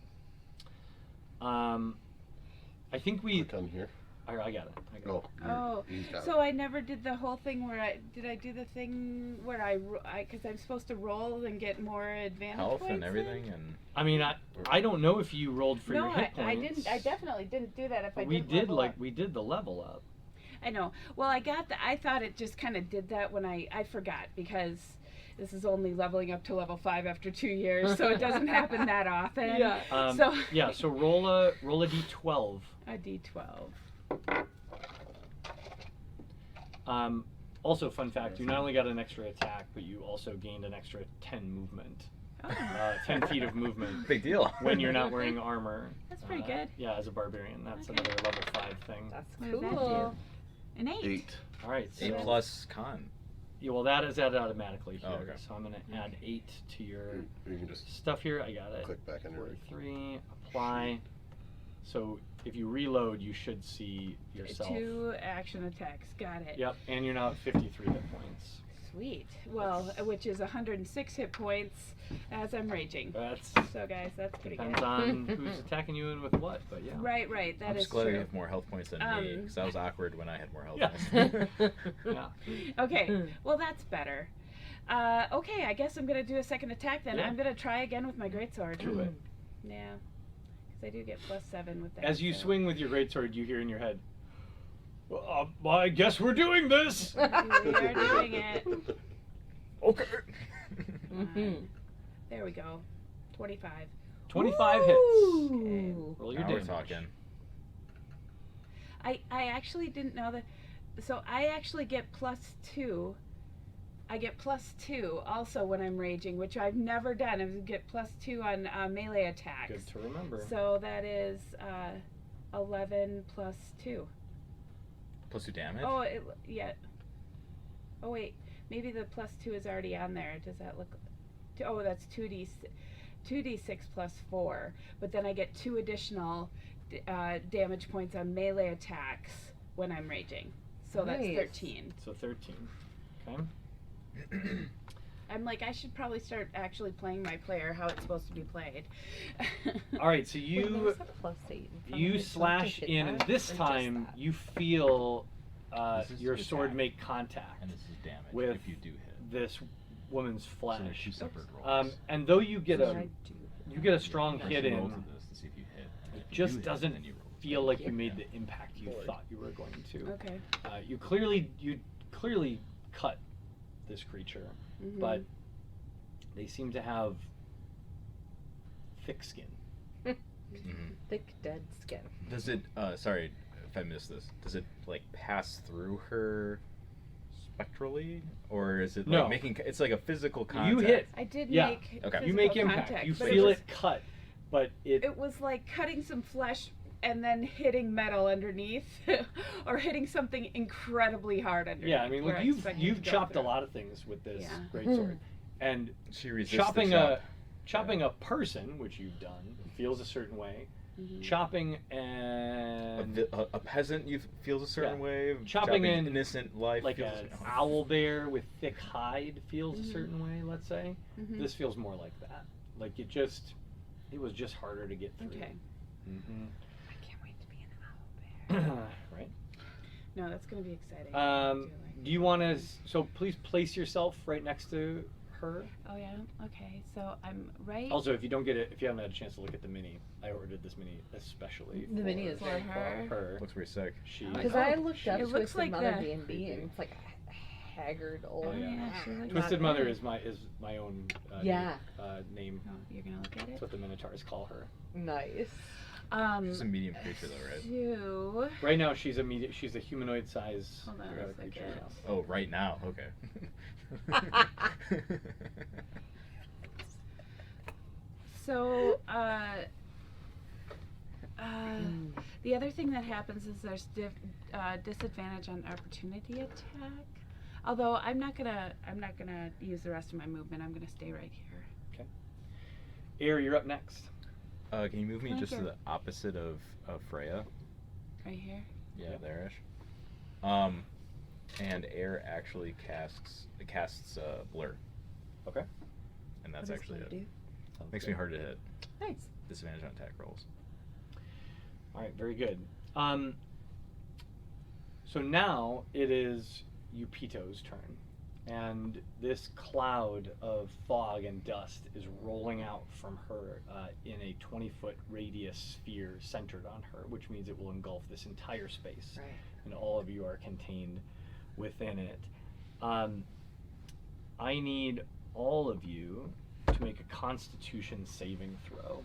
A: I think we.
B: Click on here.
A: I got it. I got
B: Oh.
A: it.
C: Oh,
B: He's got
C: so I never did the whole thing where I do the thing where I because I'm supposed to roll and get more advantage
F: Health
C: points
F: and
C: then?
F: everything, and
A: I mean, I don't know if you rolled for
C: No,
A: your hit
C: I
A: points.
C: didn't. I definitely didn't do that. If I
A: We
C: did
A: did
C: level
A: like
C: up.
A: we did the level up.
C: I know. Well, I got the. I thought it just kind of did that when I forgot because this is only leveling up to level 5 after 2 years, so it doesn't happen that often.
G: Yeah.
C: So
A: Yeah. So roll a d12.
C: a d12.
A: Also, fun fact: you not only got an extra attack, but you also gained an extra 10 movement,
C: Oh,
A: 10 feet of movement
F: big deal.
A: when you're not wearing armor.
C: That's pretty good.
A: Yeah, as a barbarian, that's
C: Okay.
A: another level 5 thing.
G: That's
C: What does that
G: cool.
C: an 8.
B: 8.
A: All right. So
F: 8 plus con.
A: Yeah, well, that is added automatically here.
F: Oh, okay.
A: So I'm gonna add 8 to your
B: You can just
A: stuff here. I got it.
B: click back on your.
A: 43. Apply. So if you reload, you should see yourself.
C: 2 action attacks. Got it.
A: Yep, and you're now at 53 hit points.
C: Sweet. Well, which is 106 hit points as I'm raging.
A: That's
C: So guys, that's pretty
A: depends
C: good.
A: on who's attacking you and with what, but yeah.
C: Right, right. That
F: I'm
C: is
F: just glad
C: true.
F: you have more health points than me, because that was awkward when I had more health
A: Yeah.
F: points.
A: Yeah.
C: Okay, well that's better. Okay, I guess I'm gonna do a second attack then.
A: Yeah.
C: I'm gonna try again with my greatsword.
A: Do it.
C: Yeah, because I do get +7 with that.
A: As you
C: so.
A: swing with your greatsword, you hear in your head, well, I guess we're doing this.
C: We are doing it.
F: Okay.
C: There we go. 25.
A: 25 hits.
C: Okay.
A: Roll your
F: Now we're
A: damage.
F: talking.
C: I actually didn't know that. So I actually get +2. I get +2 also when I'm raging, which I've never done. I get +2 on melee attacks.
A: Good to remember.
C: So that is 11 +2.
F: Plus 2 damage?
C: Oh, yeah. Oh wait, maybe the +2 is already on there. Does that look? Oh, that's 2d6 +4. But then I get 2 additional damage points on melee attacks when I'm raging. So that's
G: Nice.
C: 13.
A: So 13. Okay.
C: I'm like, I should probably start actually playing my player how it's supposed to be played.
A: All right, so
G: Wait,
A: you
G: there's a +8 in front
A: you
G: of it.
A: slash
G: Don't you
A: in,
G: hit
A: and
G: that,
A: this
G: or just
A: time
G: that?
A: you feel
F: This is
A: your
F: two
A: sword
G: attack.
A: make contact
F: And this is damage
A: with
F: if you do hit.
A: this woman's
F: So there's
A: flesh.
F: two separate rolls.
A: And though you get
G: So
A: a
G: I do
A: you get a strong
F: First
A: hit
F: you roll
A: in,
F: to this to see if you hit. And if you
A: just
F: do hit,
A: doesn't
F: then you roll.
A: feel like you
G: you.
A: made the impact you thought you were going to.
C: Okay.
A: You clearly cut this creature,
C: Mhm.
A: but they seem to have thick skin.
F: Mhm.
G: thick dead skin.
F: Does it, sorry if I missed this, does it like pass through her spectrally? Or is it like
A: No.
F: making, it's like a physical contact?
A: You hit.
C: I did
A: Yeah.
C: make
F: Okay.
A: You make
C: physical
A: impact.
C: contact,
A: You
C: but
A: feel
C: was-
A: it cut, but
C: It was like cutting some flesh and then hitting metal underneath, or hitting something incredibly hard underneath.
A: yeah. I mean,
C: where
A: look,
C: I expected
A: you've
C: to go
A: chopped a
C: through.
A: lot of things with this
C: Yeah.
A: greatsword, and
F: She resists
A: chopping
F: the
A: chopping a person, which you've done, feels a certain way.
C: Mhm.
A: Chopping
F: a,
A: and
F: a peasant you feels a certain
A: Yeah.
F: way.
A: Chopping an-
F: innocent life
A: like
F: feels a
A: an
F: certain way.
A: owl bear with thick hide feels a
C: Mhm.
A: certain way. Let's say
C: Mhm.
A: this feels more like that. Like it was just harder to get through.
C: Okay.
A: Mm-hmm.
G: I can't wait to be an owl bear.
A: Right.
C: No, that's gonna be exciting.
A: Do you want to? So please place yourself right next to her.
C: Oh yeah. Okay. So I'm right.
A: Also, if you don't get it, if you haven't had a chance to look at the mini, I ordered this mini especially
G: The mini is
C: For
G: very
C: her.
G: cool.
A: her.
F: Looks pretty sick.
A: She.
G: Because
C: Oh,
G: I looked up
C: it looks
G: Twisted
C: like
G: Mother
C: the-
G: D&D, and it's like a haggard old.
A: Oh, yeah.
C: she looks
A: Twisted
C: good.
A: Mother is my own
G: Yeah.
A: name.
C: Oh, you're gonna look at
A: That's
C: it.
A: what the Minotaurs call her.
G: Nice.
F: She's a medium creature though, right?
C: 2.
A: Right now, she's a humanoid size
C: Hold on a
A: creature.
C: second.
A: Yes.
F: Oh, right now. Okay.
C: So, the other thing that happens is there's disadvantage on opportunity attack. Although I'm not gonna use the rest of my movement. I'm gonna stay right here.
A: Air, you're up next.
F: Can you move me just to
C: Flanker.
F: the opposite of Freya?
C: Right here.
F: Yeah,
A: Yep.
F: there-ish. And Air actually casts Blur.
A: Okay.
F: And that's
G: What does
F: actually
G: Blur
F: it.
G: do?
A: Sounds
F: Makes
A: good.
F: me hard to hit.
G: Nice.
F: Disadvantage on attack rolls.
A: All right, very good. So now it is Yupito's turn, and this cloud of fog and dust is rolling out from her in a 20-foot radius sphere centered on her, which means it will engulf this entire space,
G: Right.
A: and all of you are contained within it. I need all of you to make a Constitution saving throw.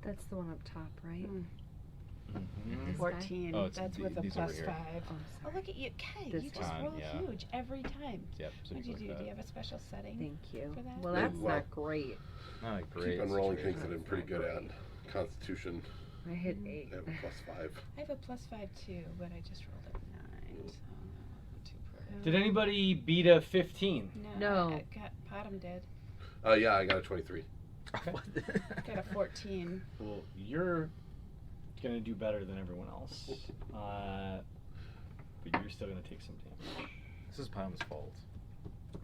G: That's the one up top, right?
A: Mm-hmm.
G: This guy?
C: 14.
F: Oh, it's
C: That's with a
F: these over
C: plus
F: here.
C: 5.
G: Oh,
C: Oh,
G: sorry.
C: look at you, Kay.
G: This
C: You just
F: one.
C: roll
F: Yeah.
C: huge every time.
F: Yep. So
C: What
F: you
C: did you do?
F: click
C: Do you
F: that.
C: have a special setting?
G: Thank you.
C: for that?
G: Well,
B: Yeah,
G: that's
B: well,
G: not great.
F: Not great.
B: Keep on rolling things
F: situation.
B: that I'm pretty good at. Constitution,
G: I hit 8.
B: I have a +5.
C: I have a plus 5 too, but I just rolled a 9, so not too perfect.
A: Did anybody beat a 15?
G: No.
C: I got Bottom did.
B: Yeah, I got a 23.
C: Got a 14.
A: Well, you're gonna do better than everyone else, but you're still gonna take some damage.
F: This is Palm's fault.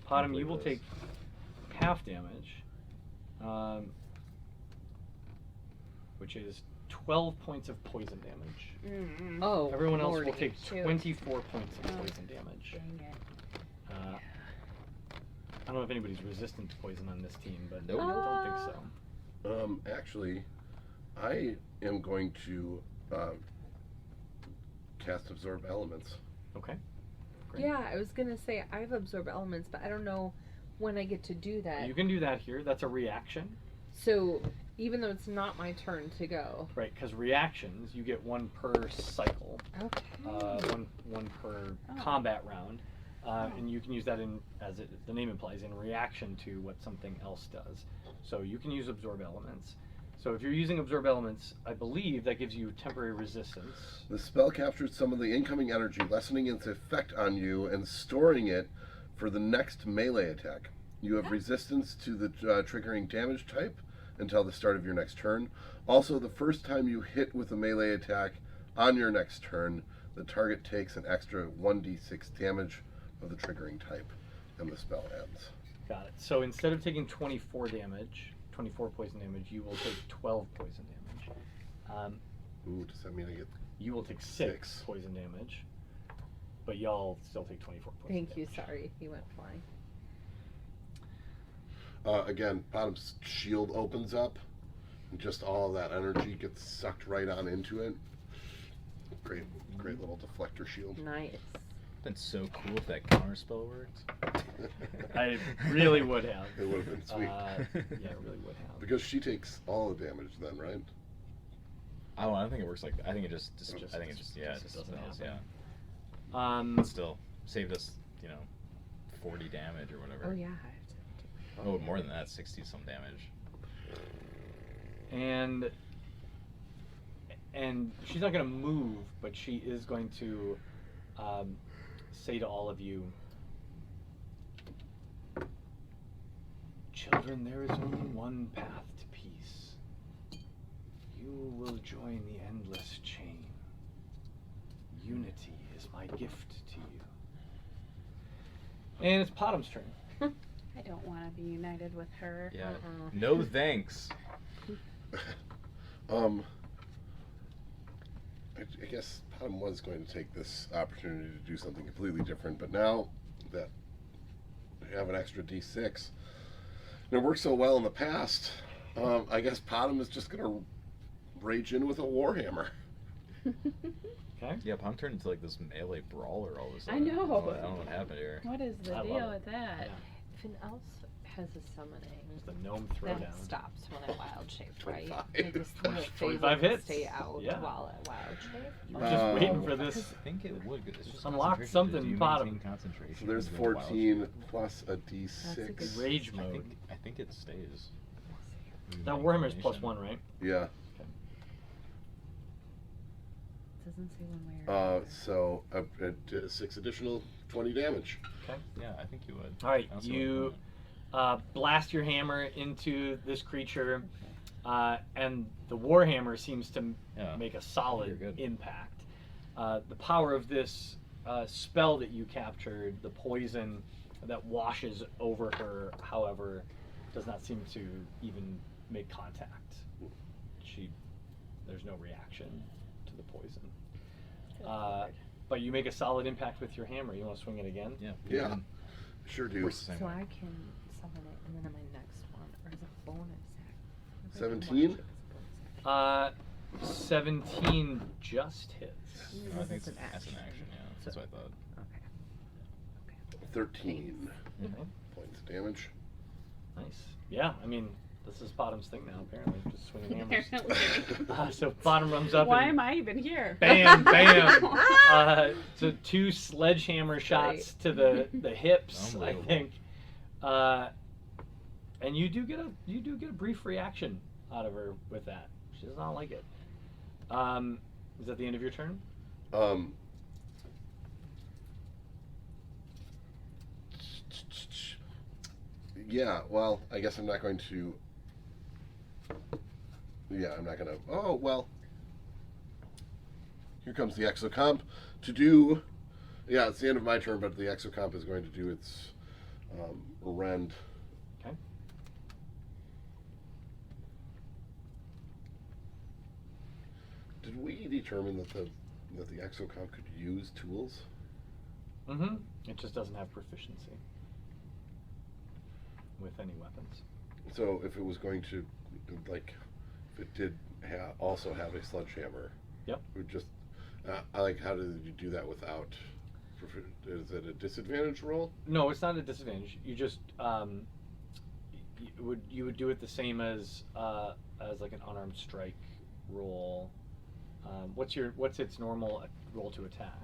A: Potom, you
F: believe
A: will
F: this.
A: take half damage, which is 12 points of poison damage.
G: Oh,
A: Everyone else
G: Lordy.
A: will take
C: Shoot.
A: 24 points of
C: Oh.
A: poison damage.
C: Dang it.
A: I don't know if anybody's resistant to poison on this team, but
F: Nope.
A: I don't think so.
B: Actually, I am going to cast Absorb Elements.
A: Okay. Great.
G: Yeah, I was gonna say I have absorb elements, but I don't know when I get to do that.
A: You can do that here. That's a reaction.
G: So even though it's not my turn to go.
A: Right, because reactions, you get one per cycle,
G: Okay.
A: one per
C: Oh.
A: combat round,
C: Oh.
A: and you can use that in, the name implies, in reaction to what something else does. So you can use absorb elements. So if you're using absorb elements, I believe that gives you temporary resistance.
B: The spell captures some of the incoming energy, lessening its effect on you and storing it for the next melee attack. You have resistance to the triggering damage type until the start of your next turn. Also, the first time you hit with a melee attack on your next turn, the target takes an extra 1d6 damage of the triggering type, and the spell ends.
A: Got it. So instead of taking 24 poison damage, you will take 12 poison damage.
B: Ooh, does that mean I get...
A: You will take 6
B: Six.
A: poison damage, but y'all still take 24 poison
G: Thank you.
A: damage.
G: Sorry, he went flying.
B: Again, Bottom's shield opens up, and just all of that energy gets sucked right on into it. Great little deflector shield.
G: Nice.
F: Been so cool if that counter spell worked.
A: I really would have.
B: It would have been sweet.
A: Yeah, it really would have.
B: Because she takes all the damage then, right?
F: Oh, I don't think it works like that. I think it just
B: Just-
F: I think it just yeah, it
A: just
F: just
A: doesn't
F: does,
A: happen.
F: yeah. But still, saved us, 40 damage or whatever.
G: Oh yeah. I have to take my
F: Oh,
G: phone
F: more
G: damage.
F: than that, 60 some damage.
A: And she's not going to move, but she is going to say to all of you, children, there is only one path to peace. You will join the endless chain. Unity is my gift to you. And it's Potom's turn.
C: I don't want to be united with her.
F: Yeah.
G: Uh-uh.
F: No thanks.
B: I guess Bottom was going to take this opportunity to do something completely different, but now that we have an extra d6, and it worked so well in the past, I guess Bottom is just going to rage in with a warhammer.
A: Okay?
F: Yeah, Palm turned into like this melee brawler all of a
C: I
F: sudden.
C: know.
F: I don't know what happened here.
C: What is the
A: I love
C: deal
A: it.
C: with that?
A: Yeah.
G: If an elf has a summoning.
A: Just a gnome
G: That
A: throwdown.
G: stops when I wild shape, right?
H: 25.
G: Like this little phase
A: 25
G: will
A: hits.
G: stay out
A: Yeah.
G: while I wild shape.
A: I'm just waiting
H: Um,
A: for this.
F: I think it would. It's just
A: Unlock
F: concentration.
A: something,
F: Do you
A: bottom.
F: maintain concentration?
B: So there's
F: with the wild
B: 14
F: shape?
B: plus a
G: a
B: d6.
G: good-
A: Rage
F: I
A: mode.
F: think it stays.
A: That Warhammer's +1, right?
B: Yeah.
G: Doesn't say one way or
B: So 6 additional 20 damage.
F: Yeah, I think you would.
A: All right,
F: I also
A: you
F: like
A: blast your hammer into this creature, and the warhammer seems to
F: Yeah.
A: make a
F: You're
A: solid
F: good.
A: impact. The power of this spell that you captured, the poison that washes over her, however, does not seem to even make contact. There's no reaction to the poison. But you make a solid impact with your hammer. You want to swing it again?
F: Yeah.
B: Yeah. Sure do.
F: Works the same
G: So
F: way.
G: I can summon it, and then on my next one, or is it a bonus action?
B: 17?
A: 17 just hits.
F: No, I think
G: That's an
F: that's an
G: action.
F: action. Yeah, that's what I thought.
G: Okay.
B: 13
A: Okay.
B: points of damage.
A: Nice. Yeah, I mean, this is Bottom's thing now, apparently. Just swinging hammers.
E: Apparently.
A: So Bottom runs up
E: Why
A: and
E: am I even here?
A: bam, bam. So 2 sledgehammer shots to the hips, I
F: Unbelievable.
A: think. And you do get a brief reaction out of her with that. She does not like it. Is that the end of your turn?
B: Yeah, well, I guess I'm not going to. Yeah, I'm not going to. Oh, well. Here comes the exocomp to do. Yeah, it's the end of my turn, but the exocomp is going to do its rend.
A: Okay.
B: Did we determine that the exocomp could use tools?
A: Mm-hmm. It just doesn't have proficiency with any weapons.
B: So if it was going to, like, if it did also have a sledgehammer,
A: Yep.
B: it would just, I like, how did you do that without, is it a disadvantage roll?
A: No, it's not a disadvantage. You just you would do it the same as like an unarmed strike roll. What's its normal roll to attack?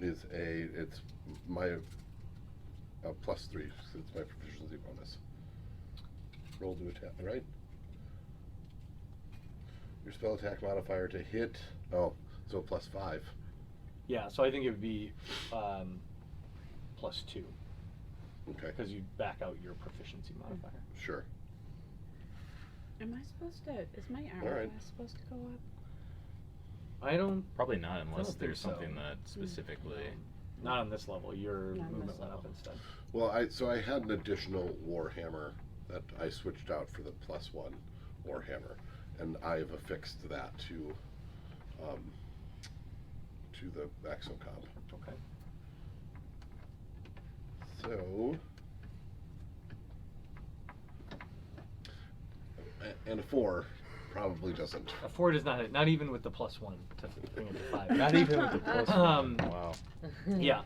B: It's my +3, so it's my proficiency bonus. Roll to attack, right? Your spell attack modifier to hit, so +5.
A: Yeah, so I think it would be +2
B: Okay,
A: because you back out your proficiency modifier.
B: sure.
E: Am I supposed to? Is my
B: All
E: armor
B: right.
E: class supposed to go up?
A: I don't.
F: Probably not unless
A: think
F: there's
A: so.
F: something that specifically.
A: Not on this level. Your
E: Not on
A: movement
E: this
A: went up
E: level.
A: instead.
B: Well, I had an additional warhammer that I switched out for the +1 warhammer, and I've affixed that to the exocomp.
A: Okay.
B: So, and a 4 probably doesn't.
A: A 4 does not hit. Not even with the +1 to bring it to 5.
F: Not even with the plus
A: Um,
F: one. Wow.
A: Yeah.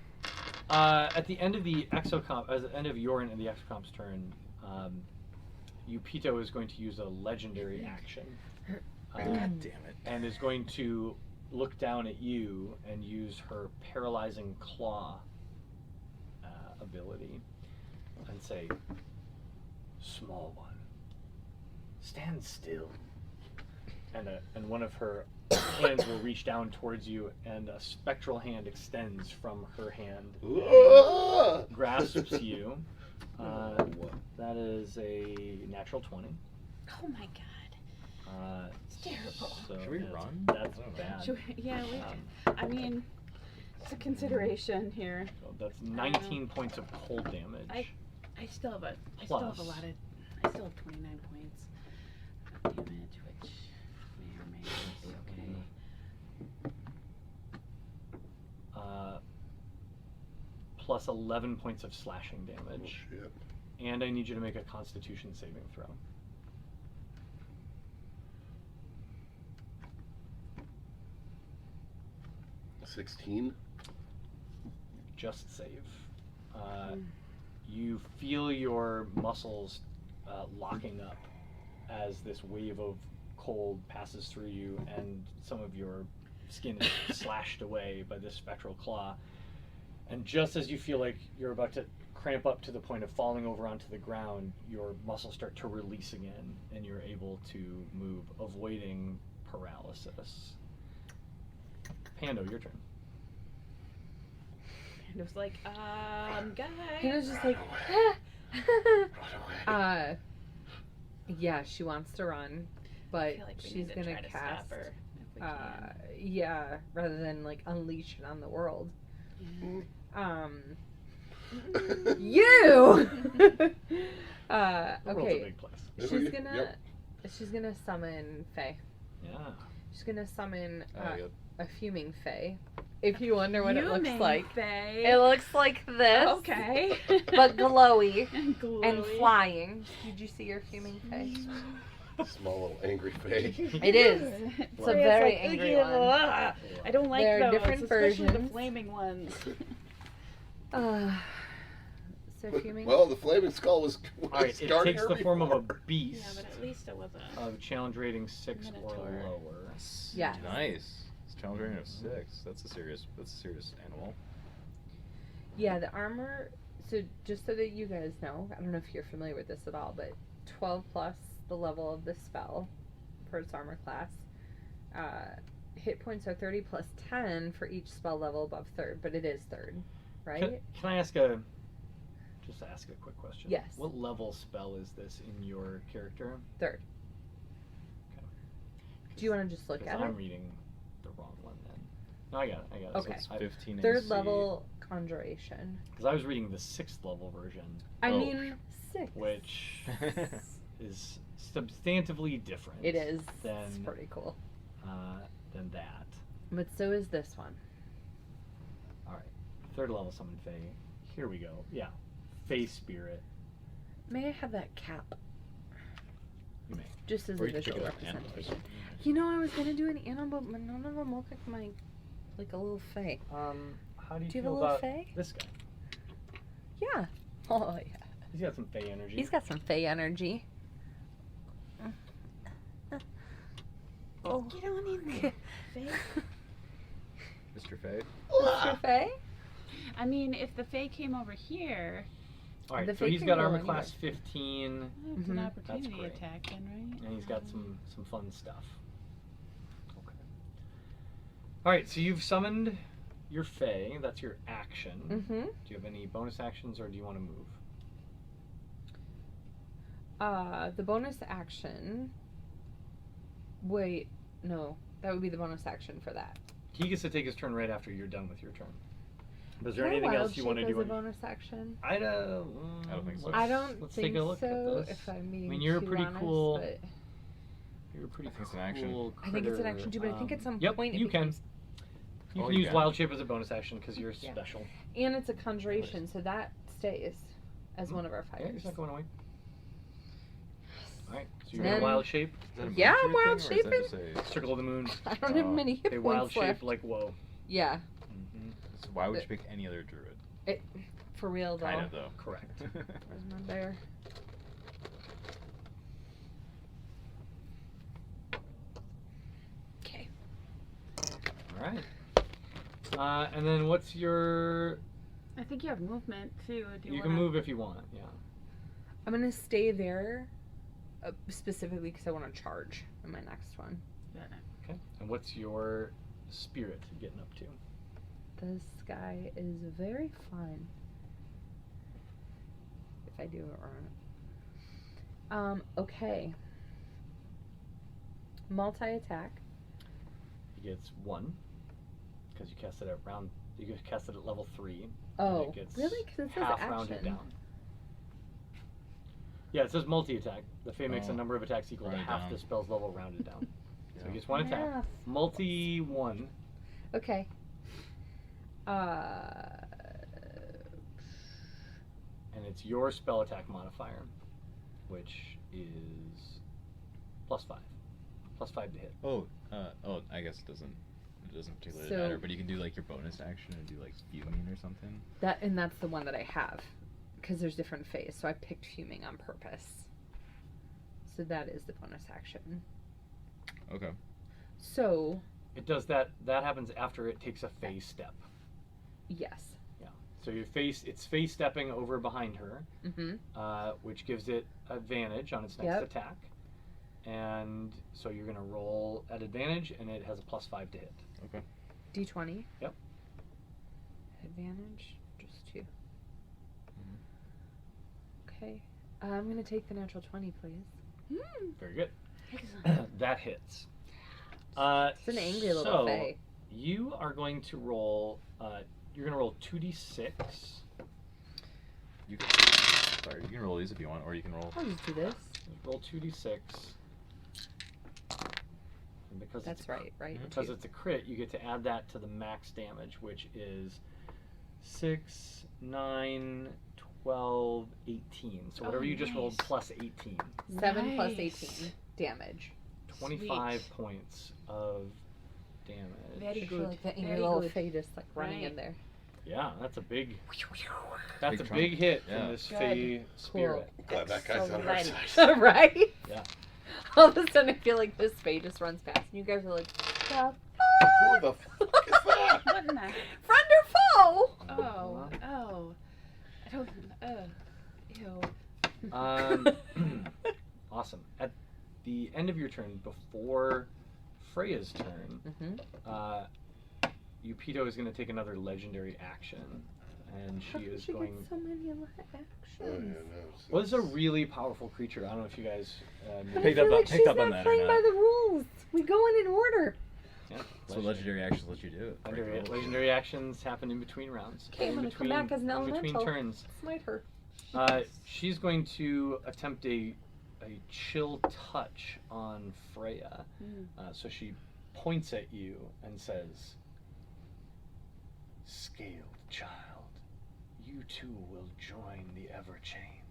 A: At the end of the exocomp, at the end of Yorin and the exocomp's turn, Yupito is going to use a legendary action.
F: God damn it.
A: And is going to look down at you and use her paralyzing claw ability and say, "Small one, stand still." And one of her hands will reach down towards you, and a spectral hand extends from her hand, grasps you. That is a natural 20.
E: Oh my god.
A: It's
E: terrible.
A: So
F: Should we
A: that's-
F: run?
A: That's
F: I don't know.
A: bad.
E: Should we, yeah, we.
A: Um,
E: I mean, it's a consideration here.
A: So that's 19 points of cold damage.
E: I still have a. I still have a
A: Plus.
E: lot of. I still have 29 points of damage, which may or may not be okay.
A: Plus 11 points of slashing damage.
B: Shit.
A: And I need you to make a Constitution saving throw.
B: $16.
A: Just save. you feel your muscles locking up as this wave of cold passes through you, and some of your skin is slashed away by this spectral claw. And just as you feel like you're about to cramp up to the point of falling over onto the ground, your muscles start to release again, and you're able to move, avoiding paralysis. Pando, your turn.
C: And it was like, guys.
G: Hannah's just like, yeah, she wants to run, but
C: I feel like we
G: she's
C: need to
G: gonna
C: try to
G: cast.
C: stop her if we can.
G: Yeah, rather than like unleash it on the world. You.
A: The world's a
G: Okay.
A: big place.
G: She's gonna summon Faye.
A: Yeah.
G: She's gonna summon
F: Good.
G: a fuming Faye. If you wonder what it looks like,
C: Faye.
G: it looks like this.
C: Okay.
G: But glowy and
C: Glowy.
G: flying. Did you see your fuming Faye?
B: Small little angry face.
G: It is. It's a very angry one.
C: I don't like
G: There are
C: those,
G: different
C: especially the
G: versions.
C: flaming ones.
G: So fuming.
H: Well, the flaming skull was
A: Alright, it
H: darker
A: takes the form of a
H: before.
A: beast
C: Yeah, but at least it wasn't.
A: of challenge rating 6 or
C: Minotaur.
A: lower.
G: Yeah.
F: Nice. It's challenge rating of 6. That's a serious animal.
G: Yeah, the armor. So just so that you guys know, I don't know if you're familiar with this at all, but 12 plus the level of the spell for its armor class. Hit points are 30 plus 10 for each spell level above 3rd, but it is 3rd, right?
A: Can I ask just ask a quick question?
G: Yes.
A: What level spell is this in your character?
G: 3rd. Do you want to just look at
A: I'm
G: it?
A: reading the wrong one then. No, I got it.
G: Okay.
F: So it's 15
G: 3rd
F: AC.
G: level conjuration.
A: Because I was reading the 6th level version,
G: I
F: Oh.
G: mean, 6.
A: which is substantively different.
G: It is. It's
A: Than,
G: pretty cool.
A: than that.
G: But so is this one.
A: All right. 3rd level summon Fae. Here we go. Yeah. Fae spirit.
G: May I have that cap?
A: You may.
G: Just as
F: Or
G: a
F: you could
G: visual
F: go with animals.
G: representation. You know, I was gonna do an animal, but none of them look like a little fae.
A: How do you
G: Do you have a
A: feel
G: little
A: about
G: fae?
A: this guy?
G: Yeah. Oh yeah.
A: He's got some Fae energy.
G: He's got some fae energy. Oh.
C: Get on in there, Faye.
F: Mr. Faye?
G: Mr. Fae?
C: I mean, if the Fae came over here,
A: All right.
G: The
A: So
G: Fae
A: he's
G: can
A: got
G: go
A: armor
G: anywhere.
A: class 15,
C: it's an
G: Mhm.
C: opportunity
A: great.
C: attack, then, right?
A: and he's got some fun stuff. Okay. All right. So you've summoned your Fae. That's your action.
G: Mm-hmm.
A: Do you have any bonus actions, or do you want to move?
G: The bonus action. Wait, no. That would be the bonus action for that.
A: He gets to take his turn right after you're done with your turn. But is there
G: Can I
A: anything
G: wild
A: else you want to
G: shape
A: do?
G: as a bonus action?
A: I don't
F: think so.
G: I don't
A: let's
G: think
A: take a look
G: so.
A: at this.
G: If I'm being
A: mean, you're a
G: too
A: pretty
G: honest,
A: cool-
G: but
A: You're a pretty
F: I think it's an action.
A: cool
G: I think it's an
A: critter.
G: action too. But I think at some
A: Yep,
G: point it
A: you can.
G: becomes,
A: You
F: Oh,
A: can
F: you
A: use
F: can.
A: wild shape as a bonus action because you're
G: Yeah.
A: special.
G: and it's a conjuration, so that stays as one of our
A: Yeah,
G: fighters.
A: he's not going away. All right, so you're
G: Then-
A: in wild shape.
F: Is that a
G: Yeah,
F: military
G: I'm wild
F: thing, or is that
G: shaping.
F: just a-
A: Circle of the moon.
G: I don't have
F: Oh,
G: many hit
A: They
G: points
A: wild
G: left.
A: shape like whoa.
G: Yeah,
A: Mm-hmm.
F: So why would you pick any other druid?
G: for real though.
F: Kind of though.
A: Correct.
G: Where's my bear? Okay.
A: All right. And then what's your?
C: I think you have movement too. Do
A: You
C: you
A: can
C: wanna...
A: move if you want. Yeah.
G: I'm gonna stay there, specifically because I want to charge in my next one.
A: Okay. And what's your spirit getting up to?
G: This guy is very fun. If I do it wrong. Okay. Multi-attack.
A: He gets 1 because you cast it at round. You can cast it at level 3.
G: Oh,
A: it gets
G: really? Because it says
A: half rounded
G: action.
A: down. Yeah, it says multi-attack. The Fae makes a
F: Oh.
A: number of attacks equal to
F: Rounded
A: half
F: down.
A: the spell's level rounded down. So
F: Yeah.
A: he gets 1 attack.
G: Math.
A: Multi 1.
G: Okay.
A: And it's your spell attack modifier, which is +5. +5 to hit.
F: I guess it doesn't particularly
G: So-
F: matter, but you can do like your bonus action and do like fuming or something.
G: That's the one that I have. because there's different phase, so I picked fuming on purpose. So that is the bonus action.
F: Okay.
G: So
A: It does that. That happens after it takes a phase step.
G: yes.
A: So it's phase stepping over behind her,
G: Mm-hmm.
A: which gives it advantage on its next
G: Yep.
A: attack. And so you're gonna roll at advantage, and it has a +5 to hit.
G: D20.
A: Yep.
G: Advantage, just 2. Okay. I'm gonna take the natural 20, please.
A: Very good.
E: Excellent.
A: That hits.
G: It's an angry little
A: so
G: fae.
A: you are going to roll. You're gonna roll 2d6.
F: You can. Sorry, you can roll these if you want, or you can roll.
G: I'll just do this.
A: Roll 2d6. And because
G: That's
A: it's
G: right.
A: Because
G: Two.
A: it's a crit, you get to add that to the max damage, which is 6, 9, 12, 18. So whatever you just rolled
E: nice.
A: plus 18.
G: 7 plus
E: Nice.
G: 18 damage.
A: 25
E: Sweet.
A: points of damage.
E: Very
G: I feel
E: good.
G: like the angry
E: Very
G: little
E: good.
G: fae just like running
E: Right.
G: in there.
A: Yeah, that's a big. That's a
F: chunk.
A: big hit
F: Yeah.
A: from this
E: Good.
A: Fey spirit.
B: Glad that guy's on our
E: Excellent.
B: side.
G: Right?
A: Yeah.
G: All of a sudden, I feel like this fae just runs past, and you guys are like, "The
B: Who the fuck is that?
E: What in the?
G: friend or foe?"
E: Oh, oh. I don't. Ew.
A: Awesome. At the end of your turn, before Freya's turn,
G: Mm-hmm.
A: Yupito is going to take another legendary action, and she is going.
G: so many actions.
B: Oh, yeah, no,
A: Well, this is a really powerful creature. I don't know if you guys knew.
G: But I
F: Picked
G: feel
F: up
G: like
F: on- picked
G: she's
F: up on
G: not
F: that or
G: playing
F: not.
G: by the rules. We go in order.
A: Yeah,
F: That's what legendary actions let you do.
A: legendary actions happen in between rounds.
G: Okay, I'm
A: in
G: gonna come back as an
A: in between
G: elemental.
A: turns.
G: Smite her.
A: She's going to attempt a chill touch on Freya. So she points at you and says, "Scaled child, you too will join the Everchain."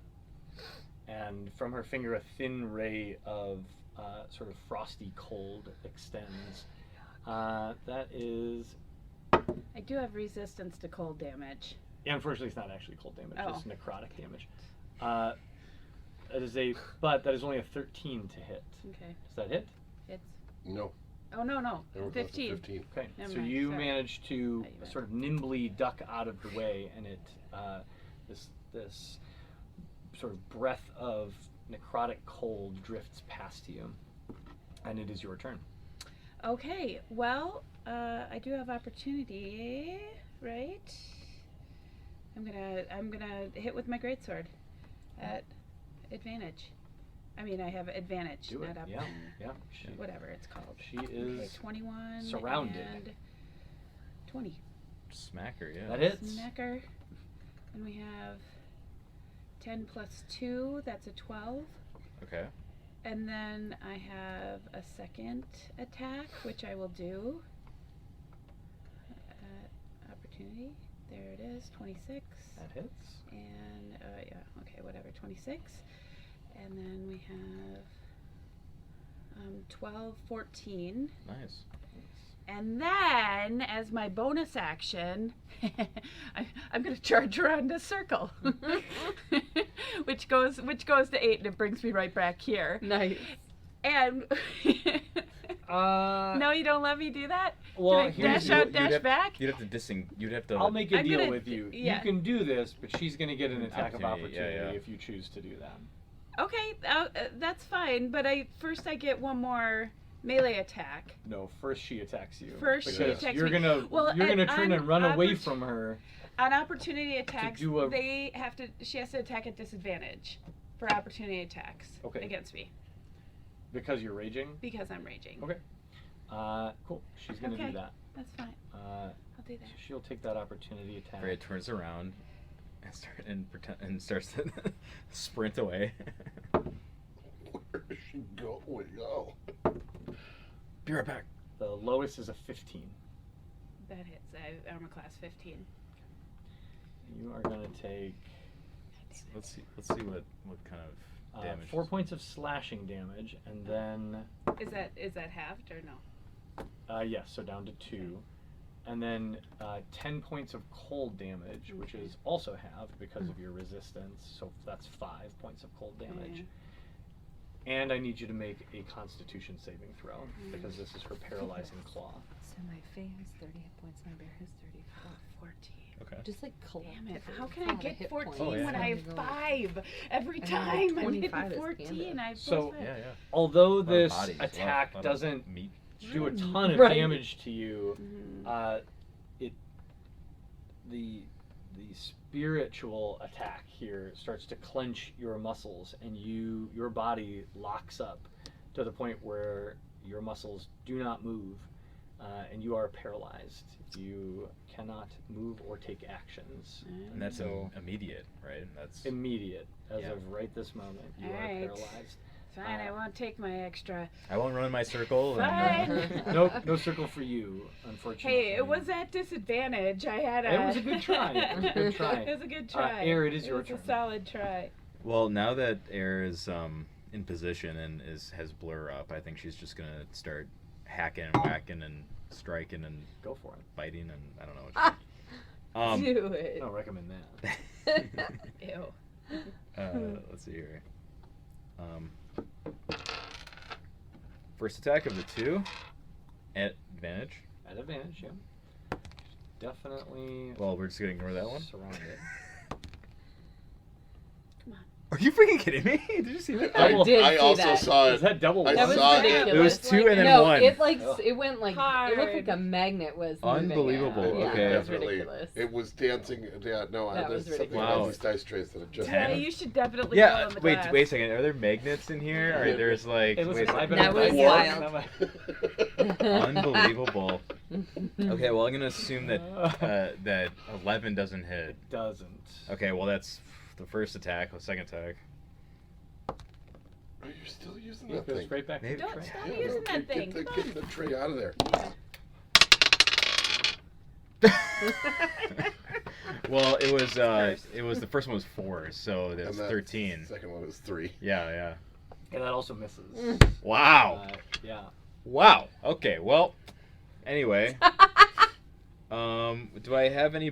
A: And from her finger, a thin ray of sort of frosty cold extends. That is,
E: I do have resistance to cold damage.
A: unfortunately, it's not actually cold damage;
E: Oh.
A: it's necrotic damage. But that is only a 13 to hit.
E: Okay.
A: Does that hit?
E: It's.
B: No.
E: Oh no.
B: They were close to
E: 15.
B: 15.
A: Okay,
E: Never
A: so
E: mind,
A: you
E: sorry.
A: manage to
E: Thought you
A: sort of nimbly duck out of the way, and it this sort of breath of necrotic cold drifts past you, and it is your turn.
E: Okay. Well, I do have opportunity, right? I'm gonna hit with my greatsword at advantage. I mean, I have advantage,
A: Do it.
E: not
A: Yeah,
E: opportunity.
A: yeah.
E: Whatever it's called.
A: She
E: Okay,
A: is
E: 21
A: surrounded.
E: and 20.
F: Smacker, yeah.
A: That hits.
E: Smacker. And we have 10 plus 2, that's a 12.
F: Okay.
E: And then I have a second attack, which I will do. Opportunity. There it is, 26.
A: That hits.
E: And, yeah, okay, whatever, 26. And then we have 12, 14.
F: Nice.
E: And then, as my bonus action, I'm going to charge around a circle, which goes to 8, and it brings me right back here.
G: Nice.
E: And no, you don't let me do that.
A: Well,
E: Can I
A: here's
E: dash
A: the-
E: out, dash back?
F: You'd have to You'd have to.
A: I'll make a
E: I'm
A: deal
E: gonna
A: with you.
E: yeah.
A: You can do this, but she's going to get an attack of
F: Opportunity,
A: opportunity
F: yeah, yeah.
A: if you choose to do that.
E: Okay, that's fine. But I get one more melee attack.
A: No, first she attacks you.
E: First she
A: because
E: attacks
A: you're
E: me.
A: gonna
E: Well,
A: you're gonna
E: and
A: turn
E: on
A: and run away
E: oppor-
A: from her.
E: On opportunity attacks,
A: do a-
E: she has to attack at disadvantage for opportunity attacks
A: Okay.
E: against me
A: Because you're raging?
E: because I'm raging.
A: Okay. Cool. She's gonna
E: Okay.
A: do that.
E: That's fine. I'll do that.
A: She'll take that opportunity attack.
F: Freya turns around and starts to sprint away.
B: Where is she going? Oh.
F: Be right back.
A: The lowest is a 15.
E: That hits. I have armor class 15.
A: You are gonna take
F: Let's see what kind of damage.
A: 4 points of slashing damage, and then
E: Is that halved or no?
A: yes, so down to 2, and then 10 points of cold damage, which is also halved because of your resistance. So that's 5 points of cold damage. And I need you to make a Constitution saving throw because this is her paralyzing claw.
G: So my Fae has 30 hit points, my bear has
E: 14.
F: Okay.
G: Just like
E: Damn it!
G: collectively.
E: How can I
G: fall to
E: get
G: hit
E: 14
G: points.
E: when I have
G: Go.
E: 5 every
G: And then, like,
E: time? I'm
G: 25
E: hitting
G: is
E: 14.
G: Candace.
E: I have
A: So-
E: plus 5.
F: Yeah, yeah.
A: Although
F: A lot of
A: this
F: bodies, a lot of-
A: attack
F: lot of
A: doesn't
F: meat.
A: do a ton of
G: Right.
A: damage to you,
E: Mhm.
A: the spiritual attack here starts to clench your muscles, and your body locks up to the point where your muscles do not move, and you are paralyzed. You cannot move or take actions.
F: And that's
A: So-
F: immediate, right? That's
A: Immediate, as
F: Yeah.
A: of right this moment, you are
E: Alright.
A: paralyzed.
E: Fine, I won't take my extra.
F: I won't run in my circle. And,
A: No circle for you, unfortunately.
E: Hey, it was at disadvantage. I had a.
A: It was a good try. It was a good try.
E: It was a good try.
A: Air, it is your
E: was
A: turn.
E: a solid try.
F: well, now that Air is in position and has blur up, I think she's just gonna start hacking and whacking and striking and
A: Go for it.
F: biting and I don't know what.
G: Do it.
A: I don't recommend that.
E: Ew.
F: Let's see here. First attack of the 2 at advantage.
A: At advantage, yeah. Definitely
F: Well, we're just gonna ignore that one.
A: surround it.
F: Are you freaking kidding me? Did you see that?
A: Double-
G: did
H: I
G: see
H: also
G: that.
H: saw
A: Is
H: it.
A: that double
H: I
G: That was
H: saw it.
G: ridiculous.
F: It was 2 and then
G: no,
F: 1.
G: it like
A: Ugh.
G: it went like it looked like a
E: Hard.
G: magnet was moving it.
F: Unbelievable.
G: Yeah,
F: Okay.
G: it was
B: Definitely.
G: ridiculous.
B: It was dancing. Yeah, no,
G: That
B: there's
G: was
B: something
F: ridiculous.
B: about
F: Wow.
B: these dice trays that are just.
E: Yeah,
F: 10?
E: you should definitely
F: Yeah.
E: fill in the
F: Wait
E: glass.
F: a second. Are there magnets in here? Or there's like.
A: Hey, listen,
F: wait a
A: I've
F: second.
A: been
G: That was
A: wild.
G: wild.
F: Unbelievable. Okay, well I'm gonna assume that that 11 doesn't hit.
A: It doesn't.
F: Okay, well that's the first attack. The second attack.
B: Oh, you're still using
A: Yeah,
B: that
A: goes
B: thing.
A: right back to
F: Maybe.
A: the
E: Don't
A: tray.
E: stop
B: Yeah,
E: using
B: no,
E: that thing.
B: Get
E: Come
B: the tray out of there.
E: Yeah.
F: Well, it was
E: First.
F: the first one was 4, so that's
B: And that
F: 13.
B: Second one was 3.
F: Yeah, yeah.
A: Yeah, that also misses.
F: Wow.
A: Yeah.
F: Wow. Okay. Well. Anyway. Do I have any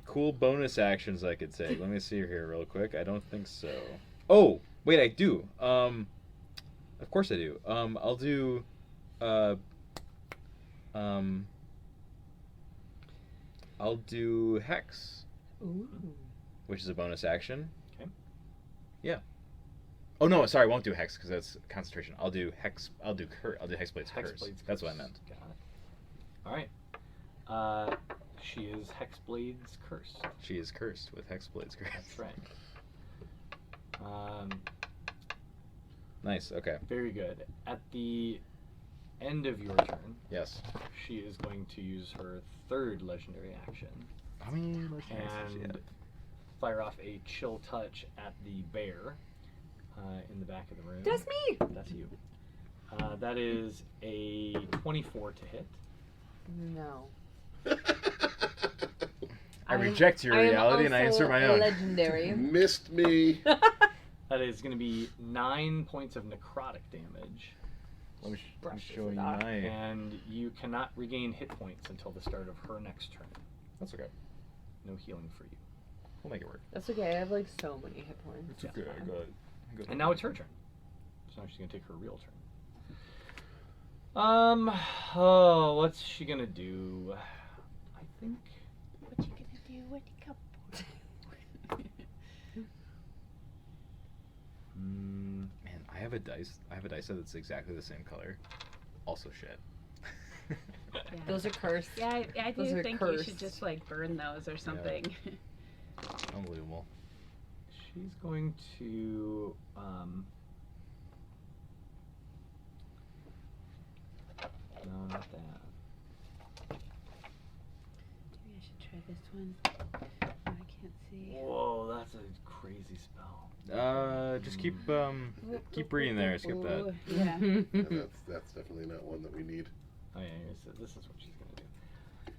F: cool bonus actions I could take? Let me see here real quick. I don't think so. Oh, wait, I do. Of course I do. I'll do. I'll do Hex,
G: Ooh.
F: which is a bonus action.
A: Okay.
F: Yeah. Oh no, sorry, I won't do Hex because that's concentration. I'll do Hex. I'll do Hexblade's Curse.
A: Hexblade's
F: That's what I
A: Curse.
F: meant.
A: Got it. All right. She is Hexblade's cursed.
F: She is cursed with Hexblade's Curse.
A: That's right.
F: Nice. Okay.
A: Very good. At the end of your turn,
F: Yes.
A: she is going to use her third legendary action
F: How many legendaries does she
A: and
F: have?
A: fire off a chill touch at the bear in the back of the room.
G: That's me.
A: That's you. That is a 24 to hit.
G: No.
F: I reject your reality and I insert my own.
G: Legendary.
B: Missed me.
A: That is going to be 9 points of necrotic damage,
F: Let me
G: Brushes
F: show
G: it
F: you
G: off.
F: my.
A: and you cannot regain hit points until the start of her next turn.
F: That's okay.
A: No healing for you.
F: We'll make it work.
G: That's okay. I have like so many hit points.
F: It's okay. I got it.
A: And now it's her turn. So now she's gonna take her real turn. Oh, what's she gonna do? I think.
E: What you gonna do when you come?
F: Man, I have a dice set that's exactly the same color. Also shit.
G: Those are cursed.
E: Yeah, I
G: Those
E: do
G: are
E: think you
G: cursed.
E: should just like burn those or something.
F: Unbelievable.
A: She's going to. No, not that.
E: Maybe I should try this one. Oh, I can't see.
A: Whoa, that's a crazy spell.
F: Just keep reading there. Skip that.
E: Ooh, yeah.
B: Yeah, that's definitely not one that we need.
A: Oh yeah, this is what she's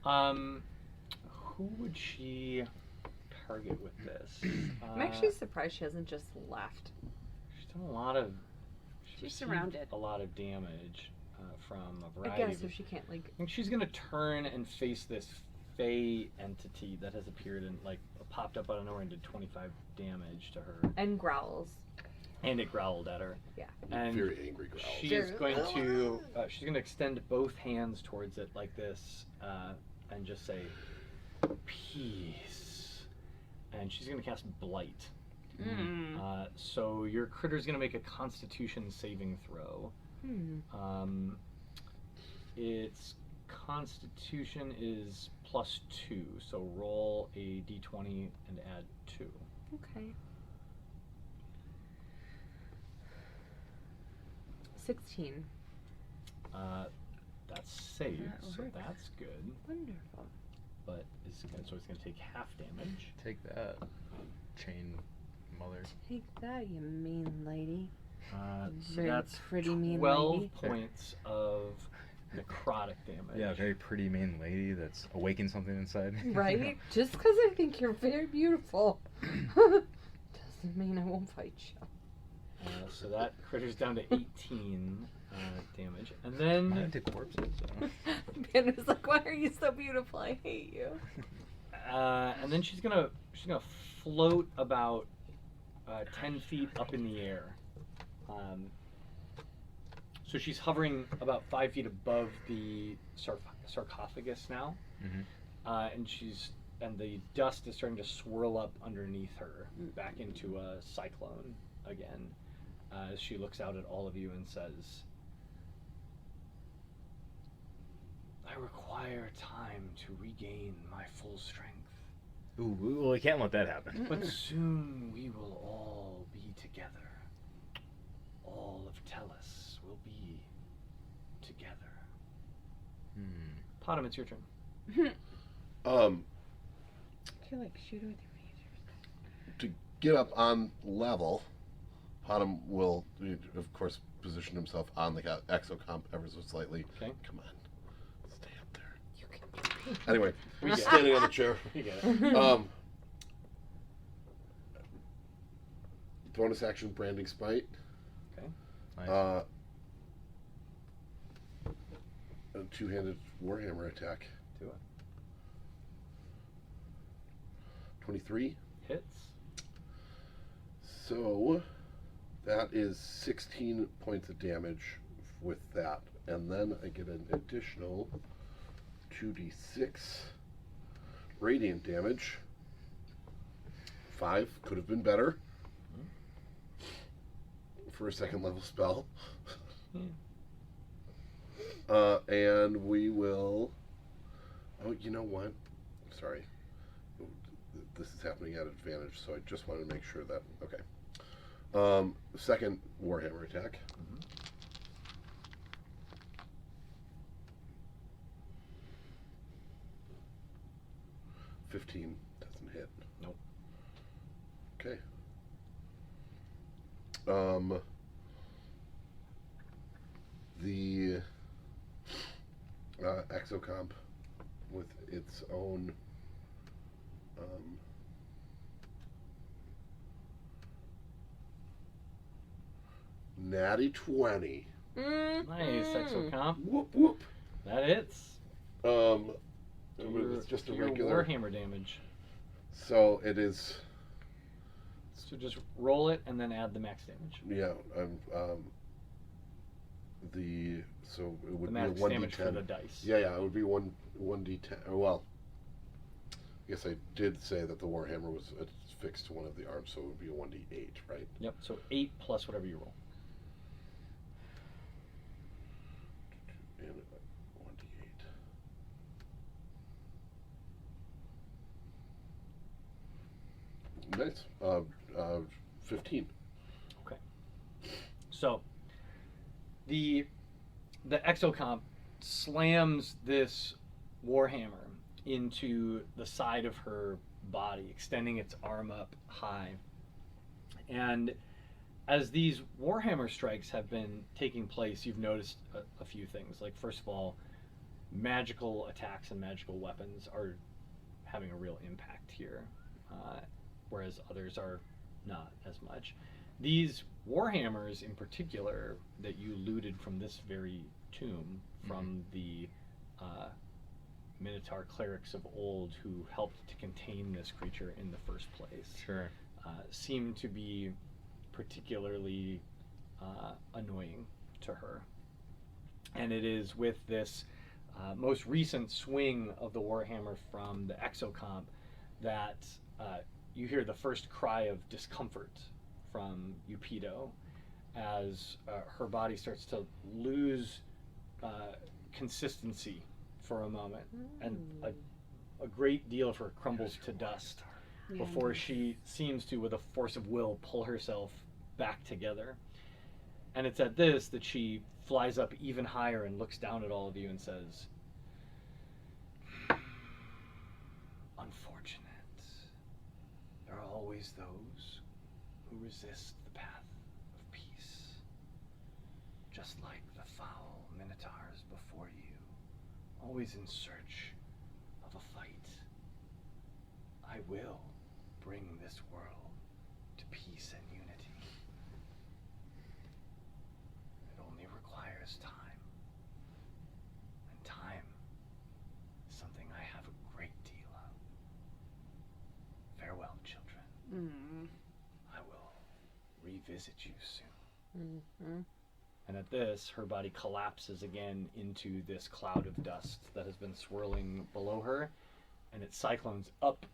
A: gonna do. Who would she target with this?
G: I'm actually surprised she hasn't just left.
A: She's done a lot of.
E: She's
A: received
E: surrounded.
A: A lot of damage. from a
G: I
A: variety
G: guess
A: of.
G: if she can't like.
A: I think she's gonna turn and face this Fey entity that has appeared and like popped up out of nowhere and did 25 damage to her,
G: And growls.
A: and it growled at her.
G: Yeah.
A: And
B: Very angry growl.
A: she is going to she's going to extend both hands towards it like this and just say peace, and she's going to cast blight. So your critter's going to make a Constitution saving throw. Its Constitution is +2, so roll a d20 and add 2.
G: Okay. 16.
A: That's saved,
G: That
A: so
G: works.
A: that's good.
G: Wonderful.
A: But it's going to take half damage.
F: Take that, chain mother.
G: Take that, you mean lady.
A: So
G: Very
A: that's
G: pretty mean
A: 12
G: lady.
A: points of necrotic damage.
F: Yeah, very pretty main lady that's awakened something inside.
G: Right? Just because I think you're very beautiful doesn't mean I won't fight you.
A: So that critter's down to 18 damage, and
F: I'm
A: then
F: into corpses. So.
G: Ben was like, "Why are you so beautiful? I hate you."
A: she's gonna float about 10 feet up in the air. So she's hovering about 5 feet above the sarcophagus now, and the dust is starting to swirl up underneath her, back into a cyclone again, as she looks out at all of you and says, "I require time to regain my full strength,
F: Ooh, well, we can't let that happen.
A: but soon we will all be together. All of Tellus will be together." Potom, it's your turn.
E: I feel like shoot her with your razors.
H: To get up on level, Potom will, of course, position himself on the exocomp ever so slightly.
A: Okay.
H: Come on, stay up there. You can. Anyway,
A: We
H: he's
A: get
H: standing on the chair.
A: You get it.
B: Bonus action branding spite.
F: Nice.
B: A two-handed warhammer attack.
A: Do it.
B: 23.
A: Hits.
B: So that is 16 points of damage with that, and then I get an additional 2d6 radiant damage. 5 could have been better for a second level spell. And we will. Oh, you know what? Sorry. This is happening at advantage, so I just wanted to make sure that. Okay. Second warhammer attack. 15 doesn't hit.
A: Nope.
B: Okay. The exocomp with its own natty 20.
A: Nice, exocomp.
B: Whoop whoop.
A: That hits.
B: It's just a
A: your
B: regular.
A: warhammer damage.
B: So it is.
A: So just roll it and then add the max damage.
B: Yeah. So it would
A: The
B: be a
A: max
B: 1d10.
A: damage for the dice.
B: Yeah, it would be 1d10. Or, well, I guess I did say that the warhammer was fixed to one of the arms, so it would be a 1d8, right?
A: Yep. So 8 plus whatever you roll.
B: And 1d8. Nice. 15.
A: Okay. So the exocomp slams this warhammer into the side of her body, extending its arm up high. And as these warhammer strikes have been taking place, you've noticed a few things. Like, first of all, magical attacks and magical weapons are having a real impact here, whereas others are not as much. These warhammers in particular that you looted from this very tomb from the Minotaur clerics of old who helped to contain this creature in the first place.
F: Sure.
A: Seem to be particularly annoying to her. And it is with this most recent swing of the Warhammer from the Exocomp that you hear the first cry of discomfort from Upido as her body starts to lose consistency for a moment, and a great deal of her crumbles to dust before she seems to, with a force of will, pull herself back together. And it's at this that she flies up even higher and looks down at all of you and says, "Unfortunate. There are always those who resist the path of peace, just like the foul minotaurs before you, always in search of a fight. I will bring this world to peace and unity. It only requires time. And time is something I have a great deal of. Farewell, children. I will revisit you soon." And at this, her body collapses again into this cloud of dust that has been swirling below her, and it cyclones up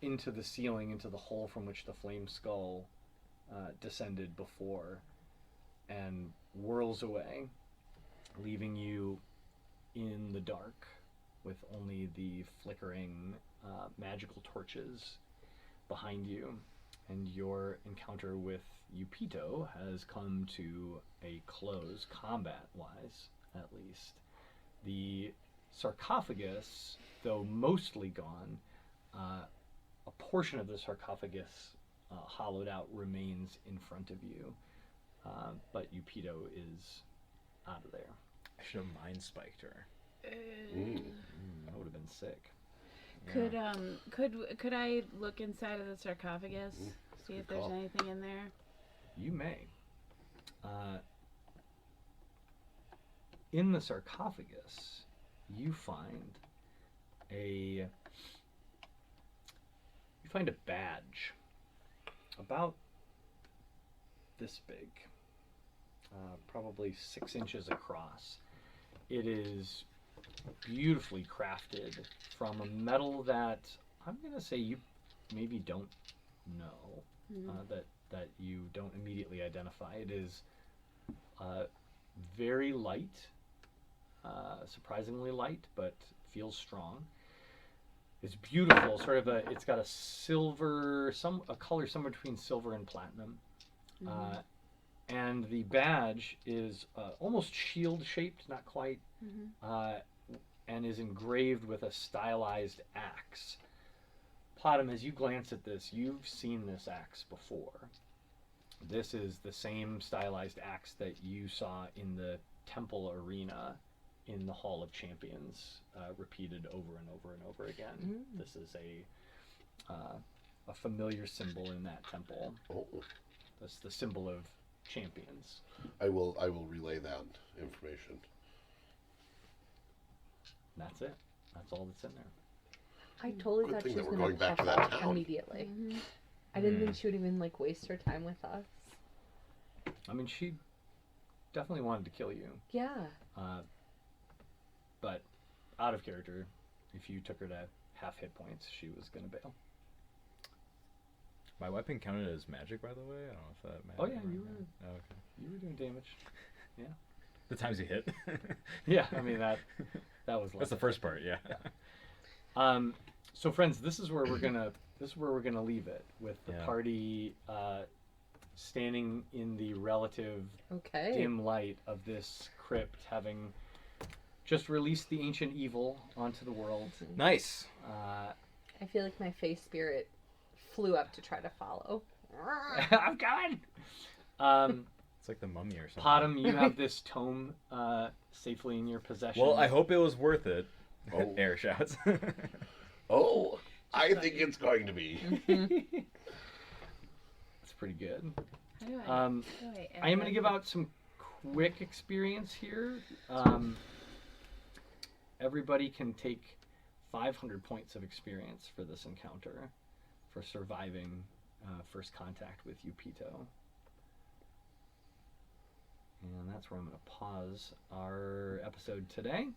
A: into the ceiling, into the hole from which the flame skull descended before, and whirls away, leaving you in the dark with only the flickering magical torches behind you. And your encounter with Upito has come to a close, combat-wise, at least. The sarcophagus, though mostly gone, a portion of the sarcophagus, hollowed out, remains in front of you, but Upito is out of there.
F: I should have mind spiked her.
A: That would have been sick.
C: Could I look inside of the sarcophagus, see if there's
B: call.
C: anything in there?
A: You may. In the sarcophagus, you find a badge about this big, probably 6 inches across. It is beautifully crafted from a metal that I'm going to say you maybe don't know, that you don't immediately identify. It is very light, surprisingly light, but feels strong. It's beautiful, it's got a silver, a color somewhere between silver and platinum. And the badge is almost shield shaped, not quite, and is engraved with a stylized axe. Potom, as you glance at this, you've seen this axe before. This is the same stylized axe that you saw in the temple arena in the Hall of Champions, repeated over and over and over again. This is a familiar symbol in that temple. That's the symbol of champions.
B: I will relay that information.
A: And that's it. That's all that's in there.
G: I totally
B: Good
G: thought
B: thing
G: she
B: that
G: was
B: we're
G: gonna
B: going back
G: puff
B: to that
G: off
B: town.
G: immediately. I didn't think she would even waste her time with us.
A: I mean, she definitely wanted to kill you,
G: Yeah.
A: but out of character, if you took her to half hit points, she was going to bail.
F: My weapon counted as magic, by the way. I don't know if that matters.
A: Oh, yeah, you were.
F: Oh, okay.
A: You were doing damage.
F: The times you hit.
A: Yeah, I mean, that was
F: That's the first part. Yeah.
A: So friends, this is where we're gonna leave it, with the
F: Yeah.
A: party standing in the relative
G: Okay.
A: dim light of this crypt, having just released the ancient evil onto the world.
F: Nice.
G: I feel like my face spirit flew up to try to follow.
A: I'm coming.
F: It's like the mummy or something.
A: Potom, you have this tome safely in your possession.
F: Well, I hope it was worth it.
B: Oh.
F: Air shouts.
B: Oh, I think it's going to be.
A: It's pretty good.
C: How do
A: I am going to give out some quick experience here. Everybody can take 500 points of experience for this encounter, for surviving first contact with Yupito. And that's where I'm going to pause our episode today.